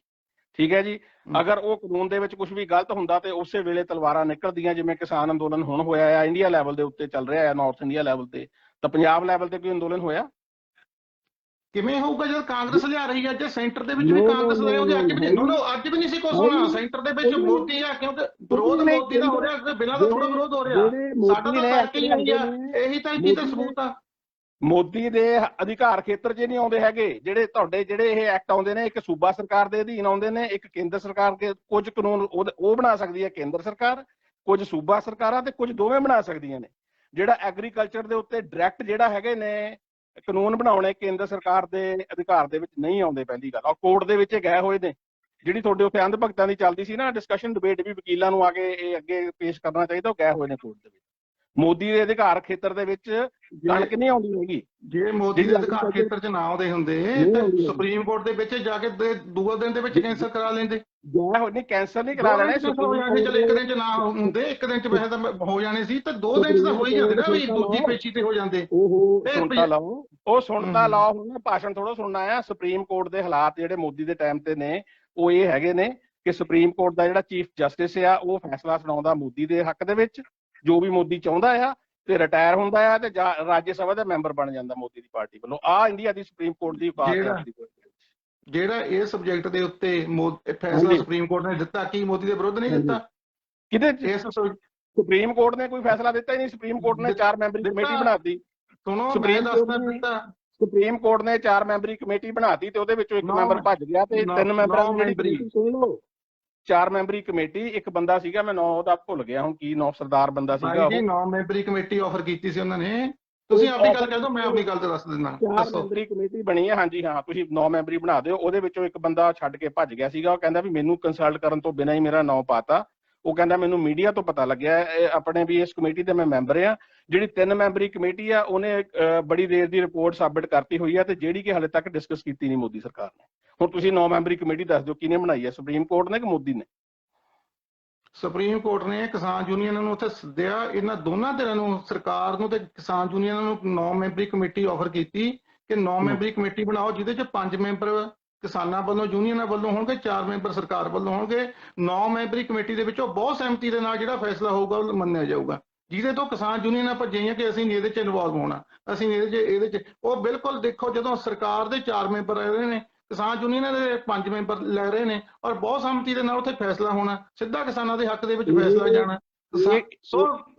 ਠੀਕ ਹੈ ਜੀ। ਅਗਰ ਉਹ ਕਾਨੂੰਨ ਦੇ ਵਿੱਚ ਕੁਝ ਵੀ ਗਲਤ ਹੁੰਦਾ ਤੇ ਉਸੇ ਵੇਲੇ ਤਲਵਾਰਾਂ ਨਿਕਲਦੀਆਂ, ਜਿਵੇਂ ਕਿਸਾਨ ਅੰਦੋਲਨ ਹੁਣ ਹੋਇਆ ਆ ਇੰਡੀਆ ਲੈਵਲ ਦੇ ਉੱਤੇ ਚੱਲ ਰਿਹਾ ਹੈ, ਨਾਰਥ ਇੰਡੀਆ ਲੈਵਲ ਤੇ, ਤਾਂ ਪੰਜਾਬ ਲੈਵਲ ਤੇ ਕੋਈ ਅੰਦੋਲਨ ਹੋਇਆ? ਕਿਵੇਂ ਹੋਊਗਾ ਜਦ ਕਾਂਗਰਸ ਲਿਆ ਰਹੀ ਹੈ? ਜੇ ਸੈਂਟਰ ਦੇ ਵਿੱਚ ਵੀ ਕਾਂਗਰਸ ਲੈ ਉਹਦੇ ਅੱਜ ਵੀ ਨਹੀਂ ਸੀ ਕੁਝ ਹੋਣਾ। ਸੈਂਟਰ ਦੇ ਵਿੱਚ ਮੋਦੀ ਆ, ਕਿਉਂਕਿ ਵਿਰੋਧ ਮੋਦੀ ਦਾ ਹੋ ਰਿਹਾ, ਬਿਨਾਂ ਦਾ ਥੋੜਾ ਵਿਰੋਧ ਹੋ ਰਿਹਾ। ਸਾਡਾ ਤਾਂ ਕਰਕੇ ਹੀ ਆਈ ਆ, ਇਹੀ ਤਾਂ ਇਹਦੀ ਤਾਂ ਸਬੂਤ ਆ। ਮੋਦੀ ਦੇ ਅਧਿਕਾਰ ਖੇਤਰ 'ਚ ਨਹੀਂ ਆਉਂਦੇ ਹੈਗੇ ਜਿਹੜੇ ਤੁਹਾਡੇ, ਜਿਹੜੇ ਇਹ ਐਕਟ ਆਉਂਦੇ ਨੇ, ਇੱਕ ਸੂਬਾ ਸਰਕਾਰ ਦੇ ਅਧੀਨ ਆਉਂਦੇ ਨੇ, ਇੱਕ ਕੇਂਦਰ ਸਰਕਾਰ ਦੇ। ਕੁਝ ਕਾਨੂੰਨ ਉਹ ਬਣਾ ਸਕਦੀ ਹੈ ਕੇਂਦਰ ਸਰਕਾਰ, ਕੁਝ ਸੂਬਾ ਸਰਕਾਰਾਂ, ਤੇ ਕੁਝ ਦੋਵੇਂ ਬਣਾ ਸਕਦੀਆਂ ਨੇ। ਜਿਹੜਾ ਐਗਰੀਕਲਚਰ ਦੇ ਉੱਤੇ ਡਾਇਰੈਕਟ ਜਿਹੜਾ ਹੈਗੇ ਨੇ ਕਾਨੂੰਨ ਬਣਾਉਣੇ, ਕੇਂਦਰ ਸਰਕਾਰ ਦੇ ਅਧਿਕਾਰ ਦੇ ਵਿੱਚ ਨਹੀਂ ਆਉਂਦੇ ਪਹਿਲੀ ਗੱਲ। ਔਰ ਕੋਰਟ ਦੇ ਵਿੱਚ ਗਏ ਹੋਏ ਨੇ। ਜਿਹੜੀ ਤੁਹਾਡੇ ਉੱਥੇ ਅੰਧ ਭਗਤਾਂ ਦੀ ਚੱਲਦੀ ਸੀ ਨਾ ਡਿਸਕਸ਼ਨ ਡਿਬੇਟ, ਵੀ ਵਕੀਲਾਂ ਨੂੰ ਆ ਕੇ ਇਹ ਅੱਗੇ ਪੇਸ਼ ਕਰਨਾ ਚਾਹੀਦਾ, ਉਹ ਗਏ ਹੋਏ ਨੇ ਕੋਰਟ ਦੇ ਵਿੱਚ। ਮੋਦੀ ਦੇ ਅਧਿਕਾਰ ਖੇਤਰ ਦੇ ਵਿੱਚ ਕਣਕ ਨਹੀਂ ਆਉਂਦੀ ਹੈਗੀ। ਜੇ ਮੋਦੀ ਦੇ ਅਧਿਕਾਰ ਖੇਤਰ 'ਚ ਨਾ ਆਉਂਦੇ ਹੁੰਦੇ ਤੇ ਸੁਪਰੀਮ ਕੋਰਟ ਦੇ ਵਿੱਚ ਜਾ ਕੇ ਦੂਜੇ ਦਿਨ ਦੇ ਵਿੱਚ ਕੈਂਸਲ ਕਰਾ ਲੈਂਦੇ। ਨਹੀਂ, ਕੈਂਸਲ ਨਹੀਂ ਕਰਾ ਲੈਣੇ। ਚਲੋ ਇੱਕ ਦਿਨ 'ਚ ਨਾ ਹੁੰਦੇ, ਇੱਕ ਦਿਨ 'ਚ ਵੈਸੇ ਤਾਂ ਹੋ ਜਾਣੇ ਸੀ, ਤੇ 2 ਦਿਨ 'ਚ ਤਾਂ ਹੋ ਹੀ ਜਾਂਦੇ ਨਾ, ਵੀ ਦੂਜੀ ਪੇਸ਼ੀ ਤੇ ਹੋ ਜਾਂਦੇ। ਸੁਣਤਾ ਲਾਓ ਹੁਣ ਭਾਸ਼ਣ ਥੋੜਾ ਸੁਣਨਾ ਆ। ਸੁਪਰੀਮ ਕੋਰਟ ਦੇ ਹਾਲਾਤ ਜਿਹੜੇ ਮੋਦੀ ਦੇ ਟਾਈਮ ਤੇ ਨੇ ਉਹ ਇਹ ਹੈਗੇ ਨੇ ਕਿ ਸੁਪਰੀਮ ਕੋਰਟ ਦਾ ਜਿਹੜਾ ਚੀਫ ਜਸਟਿਸ ਆ ਉਹ ਫੈਸਲਾ ਸੁਣਾਉਂਦਾ ਮੋਦੀ ਦੇ ਹੱਕ ਦੇ ਵਿੱਚ, ਜੋ ਵੀ ਮੋਦੀ ਚਾਹੁੰਦਾ ਆ, ਤੇ ਰਿਟਾਇਰ ਹੁੰਦਾ ਆ ਤੇ ਰਾਜ ਸਭਾ ਦਾ ਮੈਂਬਰ ਬਣ ਜਾਂਦਾ ਮੋਦੀ ਦੀ ਪਾਰਟੀ ਵੱਲੋਂ। ਆ ਇੰਡੀਆ ਦੀ ਸੁਪਰੀਮ ਕੋਰਟ ਦੀ ਜਿਹੜਾ ਇਹ ਸਬਜੈਕਟ ਦੇ ਉੱਤੇ ਫੈਸਲਾ ਸੁਪਰੀਮ ਕੋਰਟ ਨੇ ਦਿੱਤਾ, ਕੀ ਮੋਦੀ ਦੇ ਵਿਰੁੱਧ ਨਹੀਂ ਦਿੱਤਾ? ਕਿਹਦੇ? ਸੁਪਰੀਮ ਕੋਰਟ ਨੇ ਕੋਈ ਫੈਸਲਾ ਦਿੱਤਾ ਹੀ ਨਹੀਂ। ਸੁਪਰੀਮ ਕੋਰਟ ਨੇ 4 ਮੈਂਬਰੀ ਕਮੇਟੀ ਬਣਾਤੀ। ਸੁਪਰੀਮ ਕੋਰਟ ਨੇ 4 ਮੈਂਬਰੀ ਕਮੇਟੀ ਬਣਾਤੀ ਤੇ ਉਹਦੇ ਵਿੱਚੋਂ 1 ਮੈਂਬਰ ਭੱਜ ਗਿਆ ਤੇ 3 ਮੈਂਬਰਾਂ ਦੀ ਜਿਹੜੀ 4 ਮੈਂਬਰੀ ਕਮੇਟੀ, ਇੱਕ ਬੰਦਾ ਸੀਗਾ, ਮੈਂ ਨਾਂ ਉਹਦਾ ਭੁੱਲ ਗਿਆ ਹੁਣ, ਕੀ ਨਾਂ, ਸਰਦਾਰ ਬੰਦਾ ਸੀਗਾ ਉਹ। 9 ਮੈਂਬਰੀ ਕਮੇਟੀ ਆਫਰ ਕੀਤੀ ਸੀ ਉਹਨਾਂ ਨੇ। ਤੁਸੀਂ ਆਪਣੀ ਗੱਲ ਕਹਿ ਦਿਓ, ਮੈਂ ਆਪਣੀ ਗੱਲ ਤੇ ਦੱਸ ਦਿੰਦਾ। 4 ਮੈਂਬਰੀ ਕਮੇਟੀ ਬਣੀ ਹੈ, ਹਾਂਜੀ ਹਾਂ, ਤੁਸੀਂ 9 ਮੈਂਬਰੀ ਬਣਾ ਦਿਓ। ਉਹਦੇ ਵਿੱਚੋਂ ਇੱਕ ਬੰਦਾ ਛੱਡ ਕੇ ਭੱਜ ਗਿਆ ਸੀਗਾ। ਉਹ ਕਹਿੰਦਾ ਵੀ ਮੈਨੂੰ ਕੰਸਲਟ ਕਰਨ ਤੋਂ ਬਿਨਾਂ ਹੀ ਮੇਰਾ ਨਾਂ ਪਾਤਾ। ਉਹ ਕਹਿੰਦਾ ਮੈਨੂੰ ਮੀਡੀਆ ਤੋਂ ਪਤਾ ਲੱਗਿਆ ਆਪਣੇ ਵੀ ਇਸ ਕਮੇਟੀ ਦੇ ਮੈਂ ਮੈਂਬਰ ਆ। ਜਿਹੜੀ 3 ਮੈਂਬਰੀ ਕਮੇਟੀ ਆ ਉਹਨੇ ਬੜੀ ਦੇਰ ਦੀ ਰਿਪੋਰਟ ਸਬਮਿਟ ਕਰਤੀ ਹੋਈ ਆ, ਤੇ ਜਿਹੜੀ ਕਿ ਹਾਲੇ ਤੱਕ ਡਿਸਕਸ ਕੀਤੀ ਨਹੀਂ ਮੋਦੀ ਸਰਕਾਰ ਨੇ। ਹੁਣ ਤੁਸੀਂ 9 ਮੈਂਬਰੀ ਕਮੇਟੀ ਦੱਸ ਦਿਓ ਕਿਹਨੇ ਬਣਾਈ ਹੈ, ਸੁਪਰੀਮ ਕੋਰਟ ਨੇ ਕਿ ਮੋਦੀ ਨੇ? ਸੁਪਰੀਮ ਕੋਰਟ ਨੇ ਕਿਸਾਨ ਯੂਨੀਅਨਾਂ ਨੂੰ ਉੱਥੇ ਸੱਦਿਆ, ਇਹਨਾਂ ਦੋਨਾਂ ਧਿਰਾਂ ਨੂੰ, ਸਰਕਾਰ ਨੂੰ ਤੇ ਕਿਸਾਨ ਯੂਨੀਅਨਾਂ ਨੂੰ, 9 ਮੈਂਬਰੀ ਕਮੇਟੀ ਆਫਰ ਕੀਤੀ ਕਿ 9 ਮੈਂਬਰੀ ਕਮੇਟੀ ਬਣਾਓ, ਜਿਹਦੇ 'ਚ 5 ਮੈਂਬਰ ਕਿਸਾਨਾਂ ਵੱਲੋਂ, ਯੂਨੀਅਨਾਂ ਵੱਲੋਂ ਹੋਣਗੇ, 4 ਮੈਂਬਰ ਸਰਕਾਰ ਵੱਲੋਂ ਹੋਣਗੇ। 9 ਮੈਂਬਰੀ ਕਮੇਟੀ ਦੇ ਵਿੱਚੋਂ ਬਹੁਤ ਸਹਿਮਤੀ ਦੇ ਨਾਲ ਜਿਹੜਾ ਫੈਸਲਾ ਹੋਊਗਾ ਉਹ ਮੰਨਿਆ ਜਾਊਗਾ। ਜਿਹਦੇ ਤੋਂ ਕਿਸਾਨ ਯੂਨੀਅਨਾਂ ਭੱਜੀਆਂ ਕਿ ਅਸੀਂ ਇਹਦੇ 'ਚ ਇਨਵੋਲਵ ਹੋਣਾ, ਅਸੀਂ ਇਹਦੇ 'ਚ ਉਹ ਬਿਲਕੁਲ ਦੇਖੋ, ਜਦੋਂ ਸਰਕਾਰ ਦੇ 4 ਮੈਂਬਰ ਰਹਿ ਰਹੇ ਨੇ, ਕਿਸਾਨ ਯੂਨੀਅਨਾਂ ਦੇ 5 ਮੈਂਬਰ ਲੈ ਰਹੇ ਨੇ, ਔਰ ਬਹੁਤ ਸਹਿਮਤੀ ਦੇ ਨਾਲ ਉੱਥੇ ਫੈਸਲਾ ਹੋਣਾ, ਸਿੱਧਾ ਕਿਸਾਨਾਂ ਦੇ ਹੱਕ ਦੇ ਵਿੱਚ ਫੈਸਲਾ ਜਾਣਾ। ਸੋ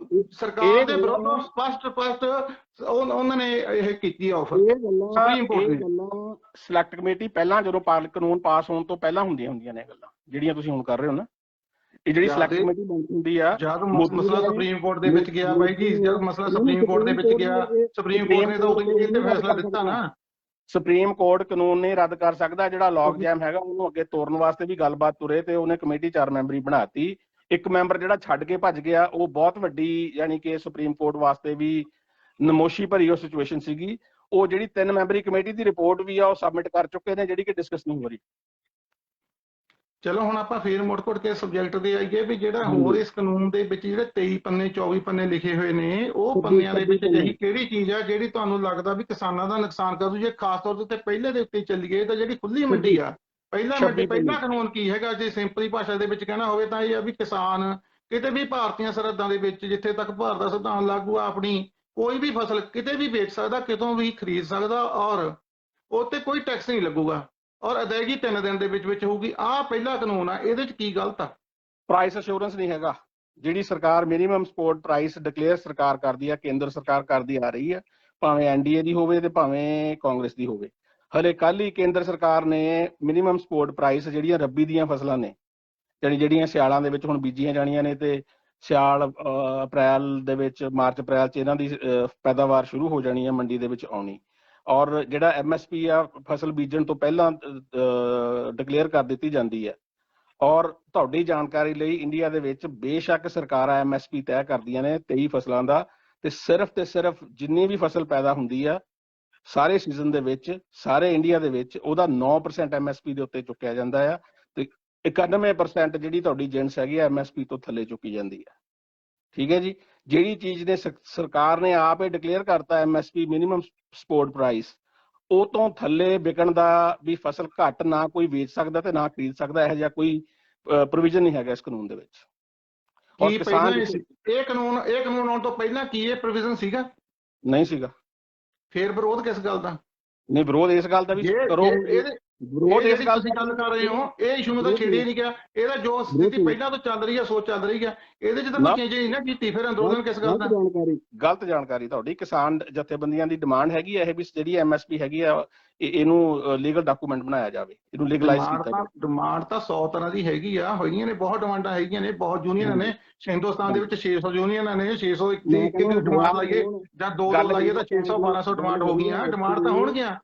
ਸਰਕਾਰ ਦੇ ਵਿਰੋਧੋਂ ਸਪਸ਼ਟ ਉਹਨਾਂ ਨੇ ਇਹ ਕੀਤੀ ਆਫਰ। ਸੁਪਰੀਮ ਕੋਰਟ ਨੇ ਸਿਲੈਕਟ ਕਮੇਟੀ ਪਹਿਲਾਂ ਜਦੋਂ ਕਾਨੂੰਨ ਪਾਸ ਹੋਣ ਤੋਂ ਪਹਿਲਾਂ ਹੁੰਦੀਆਂ ਨੇ ਗੱਲਾਂ ਜਿਹੜੀਆਂ ਤੁਸੀਂ ਹੁਣ ਕਰ ਰਹੇ ਹੋ ਨਾ। ਇਹ ਜਿਹੜੀ ਸਿਲੈਕਟ ਕਮੇਟੀ ਹੁੰਦੀ ਆ, ਜਦ ਮਸਲਾ ਸੁਪਰੀਮ ਕੋਰਟ ਦੇ ਵਿੱਚ ਗਿਆ ਬਾਈ ਜੀ, ਜਦ ਮਸਲਾ ਸੁਪਰੀਮ ਕੋਰਟ ਦੇ ਵਿੱਚ ਗਿਆ, ਸੁਪਰੀਮ ਕੋਰਟ ਨੇ ਤਾਂ ਉਦੋਂ ਇਹ ਤੇ ਫੈਸਲਾ ਦਿੱਤਾ ਨਾ। ਸੁਪਰੀਮ ਕੋਰਟ ਕਾਨੂੰਨ ਨਹੀਂ ਰੱਦ ਕਰ ਸਕਦਾ। ਜਿਹੜਾ ਲੌਗ ਜੈਮ ਹੈਗਾ ਉਹਨੂੰ ਅੱਗੇ ਤੋਰਨ ਵਾਸਤੇ ਵੀ ਗੱਲਬਾਤ ਤੁਰੇ ਤੇ ਉਹਨੇ ਕਮੇਟੀ 4 ਮੈਂਬਰੀ ਬਣਾਤੀ। 1 ਮੈਂਬਰ ਜਿਹੜਾ ਛੱਡ ਕੇ ਭੱਜ ਗਿਆ ਉਹ ਬਹੁਤ ਵੱਡੀ, ਯਾਨੀ ਕਿ ਸੁਪਰੀਮ ਕੋਰਟ ਵਾਸਤੇ ਵੀ ਨਮੋਸ਼ੀ ਭਰੀ ਉਹ ਸਿਚੁਏਸ਼ਨ ਸੀਗੀ। ਉਹ ਜਿਹੜੀ 3 ਮੈਂਬਰੀ ਕਮੇਟੀ ਦੀ ਰਿਪੋਰਟ ਵੀ ਆ ਉਹ ਸਬਮਿਟ ਕਰ ਚੁੱਕੇ ਨੇ, ਜਿਹੜੀ ਕਿ ਡਿਸਕਸ ਨਹੀਂ ਹੋ ਰਹੀ। ਚਲੋ ਹੁਣ ਆਪਾਂ ਫੇਰ ਮੁੜ ਕੇ ਸਬਜੈਕਟ ਤੇ ਆਈਏ ਵੀ ਜਿਹੜਾ ਹੋਰ ਇਸ ਕਾਨੂੰਨ ਦੇ ਵਿੱਚ ਜਿਹੜੇ 23 ਪੰਨੇ 24 ਪੰਨੇ ਲਿਖੇ ਹੋਏ ਨੇ, ਉਹ ਪੰਨਿਆਂ ਦੇ ਵਿੱਚ ਅਜਿਹੀ ਕਿਹੜੀ ਚੀਜ਼ ਆ ਜਿਹੜੀ ਤੁਹਾਨੂੰ ਲੱਗਦਾ ਵੀ ਕਿਸਾਨਾਂ ਦਾ ਨੁਕਸਾਨ ਕਰੂ? ਜੇ ਖਾਸ ਤੌਰ ਤੇ ਪਹਿਲੇ ਦੇ ਉੱਤੇ ਚੱਲੀਏ ਤਾਂ ਜਿਹੜੀ ਖੁੱਲੀ ਮੰਡੀ ਆ, ਪਹਿਲਾ ਕਾਨੂੰਨ ਕੀ ਹੈਗਾ? ਜੇ ਸਿੰਪਲੀ ਭਾਸ਼ਾ ਦੇ ਵਿੱਚ ਕਹਿਣਾ ਹੋਵੇ ਤਾਂ ਇਹ ਆ ਵੀ ਕਿਸਾਨ ਕਿਤੇ ਵੀ ਭਾਰਤੀਆਂ ਸਰਹੱਦਾਂ ਦੇ ਵਿੱਚ, ਜਿੱਥੇ ਤੱਕ ਭਾਰਤ ਦਾ ਸੰਵਿਧਾਨ ਲਾਗੂ ਆ, ਆਪਣੀ ਕੋਈ ਵੀ ਫਸਲ ਕਿਤੇ ਵੀ ਵੇਚ ਸਕਦਾ, ਕਿਤੋਂ ਵੀ ਖਰੀਦ ਸਕਦਾ, ਔਰ ਉਹ ਤੇ ਕੋਈ ਟੈਕਸ ਨਹੀਂ ਲੱਗੂਗਾ, ਔਰ ਅਦਾਇਗੀ 3 ਦਿਨ ਦੇ ਵਿੱਚ ਹੋਊਗੀ। ਆਹ ਪਹਿਲਾ ਕਾਨੂੰਨ ਆ, ਇਹਦੇ ਚ ਕੀ ਗਲਤ ਆ? ਪ੍ਰਾਈਸ ਅਸ਼ੋਰੈਂਸ ਨਹੀਂ ਹੈਗਾ। ਜਿਹੜੀ ਸਰਕਾਰ ਮਿਨੀਮਮ ਸਪੋਰਟ ਪ੍ਰਾਈਸ ਡਿਕਲੇਅਰ ਸਰਕਾਰ ਕਰਦੀ ਆ, ਕੇਂਦਰ ਸਰਕਾਰ ਕਰਦੀ ਆ ਰਹੀ ਆ, ਭਾਵੇਂ ਐਨਡੀਏ ਦੀ ਹੋਵੇ ਤੇ ਭਾਵੇਂ ਕਾਂਗਰਸ ਦੀ ਹੋਵੇ। ਹਲੇ ਕੱਲ ਹੀ ਕੇਂਦਰ ਸਰਕਾਰ ਨੇ ਮਿਨੀਮਮ ਸਪੋਰਟ ਪ੍ਰਾਈਸ ਜਿਹੜੀਆਂ ਰੱਬੀ ਦੀਆਂ ਫਸਲਾਂ ਨੇ, ਜਿਹੜੀਆਂ ਸਿਆਲਾਂ ਦੇ ਵਿੱਚ ਹੁਣ ਬੀਜੀਆਂ ਜਾਣੀਆਂ ਨੇ ਤੇ ਸਿਆਲ ਅਪ੍ਰੈਲ ਦੇ ਵਿੱਚ, ਮਾਰਚ ਅਪ੍ਰੈਲ ਚ ਇਹਨਾਂ ਦੀ ਪੈਦਾਵਾਰ ਸ਼ੁਰੂ ਹੋ ਜਾਣੀ ਹੈ, ਮੰਡੀ ਦੇ ਵਿੱਚ ਆਉਣੀ। ਔਰ ਜਿਹੜਾ ਐਮਐਸਪੀ ਆ ਫਸਲ ਬੀਜਣ ਤੋਂ ਪਹਿਲਾਂ ਡਿਕਲੇਅਰ ਕਰ ਦਿੱਤੀ ਜਾਂਦੀ ਹੈ। ਔਰ ਤੁਹਾਡੀ ਜਾਣਕਾਰੀ ਲਈ ਇੰਡੀਆ ਦੇ ਵਿੱਚ ਬੇਸ਼ੱਕ ਸਰਕਾਰਾਂ ਐਮਐਸਪੀ ਤੈਅ ਕਰਦੀਆਂ ਨੇ 23 ਫਸਲਾਂ ਦਾ, ਤੇ ਸਿਰਫ ਜਿੰਨੀ ਵੀ ਫਸਲ ਪੈਦਾ ਹੁੰਦੀ ਆ ਸਾਰੇ ਸੀਜ਼ਨ ਦੇ ਵਿੱਚ, ਸਾਰੇ ਇੰਡੀਆ ਦੇ ਵਿੱਚ ਉਹਦਾ 9% ਐਮਐਸਪੀ ਦੇ ਉੱਤੇ ਚੁੱਕਿਆ ਜਾਂਦਾ ਆ, ਤੇ 91% ਜਿਹੜੀ ਤੁਹਾਡੀ ਜਿਣਸ ਹੈਗੀ ਆ ਐਮਐਸਪੀ ਤੋਂ ਥੱਲੇ ਚੁੱਕੀ ਜਾਂਦੀ ਹੈ। ਠੀਕ ਹੈ ਜੀ। ਜਿਹੜੀ ਚੀਜ਼ ਨੇ ਸਰਕਾਰ ਨੇ ਆਪ ਹੀ ਡਿਕਲੇਅਰ ਕਰਤਾ ਐਮਐਸਪੀ ਮਿਨੀਮਮ ਸਪੋਰਟ ਪ੍ਰਾਈਸ, ਉਹ ਤੋਂ ਥੱਲੇ ਵਿਕਣ ਦਾ ਵੀ ਫਸਲ ਘੱਟ ਨਾ ਕੋਈ ਵੇਚ ਸਕਦਾ ਤੇ ਨਾ ਖਰੀਦ ਸਕਦਾ, ਇਹੋ ਜਿਹਾ ਕੋਈ ਪ੍ਰੋਵੀਜ਼ਨ ਨਹੀਂ ਹੈਗਾ ਇਸ ਕਾਨੂੰਨ ਦੇ ਵਿੱਚ। ਔਰ ਕਿਸਾਨ ਇਹ ਕਾਨੂੰਨ ਆਉਣ ਤੋਂ ਪਹਿਲਾਂ ਕੀ ਇਹ ਪ੍ਰੋਵੀਜ਼ਨ ਸੀਗਾ? ਨਹੀਂ ਸੀਗਾ। ਫਿਰ ਵਿਰੋਧ ਕਿਸ ਗੱਲ ਦਾ? ਨਹੀਂ, ਵਿਰੋਧ ਇਸ ਗੱਲ ਦਾ ਵੀ ਕਰੋ। ਵਿਰੋਧ ਇਸ ਗੱਲ ਤੁਸੀਂ ਗੱਲ ਕਰ ਰਹੇ ਹੋ, ਇਹ ਇਸ਼ੂ ਨੂੰ ਤਾਂ ਛੇੜਿਆ ਨਹੀਂ ਗਿਆ। ਇਹਦਾ ਜੋ ਸਥਿਤੀ ਪਹਿਲਾਂ ਤੋਂ ਚੱਲ ਰਹੀ ਹੈ, ਸੋਚ ਚੱਲ ਰਹੀ ਹੈ, ਇਹਦੇ ਚ ਤਾਂ ਕੋਈ ਚੇਂਜ ਨਹੀਂ ਨਾ ਕੀਤੀ। ਫਿਰ ਅੰਦੋਲਨ ਕਿਸ ਗੱਲ ਦਾ? ਗਲਤ ਜਾਣਕਾਰੀ ਤੁਹਾਡੀ। ਕਿਸਾਨ ਜਥੇਬੰਦੀਆਂ ਦੀ ਡਿਮਾਂਡ ਹੈਗੀ ਹੈ ਇਹ ਵੀ ਜਿਹੜੀ ਐਮਐਸਪੀ ਹੈਗੀ ਆ ਇਹਨੂੰ ਲੀਗਲ ਡਾਕੂਮੈਂਟ ਬਣਾਇਆ ਜਾਵੇ, ਇਹਨੂੰ ਲੀਗਲਾਈਜ਼ ਕੀਤਾ ਜਾਵੇ। ਡਿਮਾਂਡ ਤਾਂ 100 ਤਰ੍ਹਾਂ ਦੀ ਹੈਗੀ ਆ, ਹੋਈਆਂ ਨੇ ਬਹੁਤ ਡਿਮਾਂਡਾਂ ਹੈਗੀਆਂ ਨੇ, ਬਹੁਤ ਯੂਨੀਅਨ ਨੇ। ਹਿੰਦੁਸਤਾਨ ਦੇ ਵਿੱਚ 600 ਯੂਨੀਅਨ ਨੇ, 601 ਡਿਮਾਂਡ ਲਾਈਏ ਜਾਂ 2 ਲਾਈਏ ਤਾਂ 600 1200 ਡਿਮਾਂਡ ਹੋ ਗਈਆਂ। ਡਿਮਾਂਡ ਤਾਂ ਹੋਣਗੀਆਂ।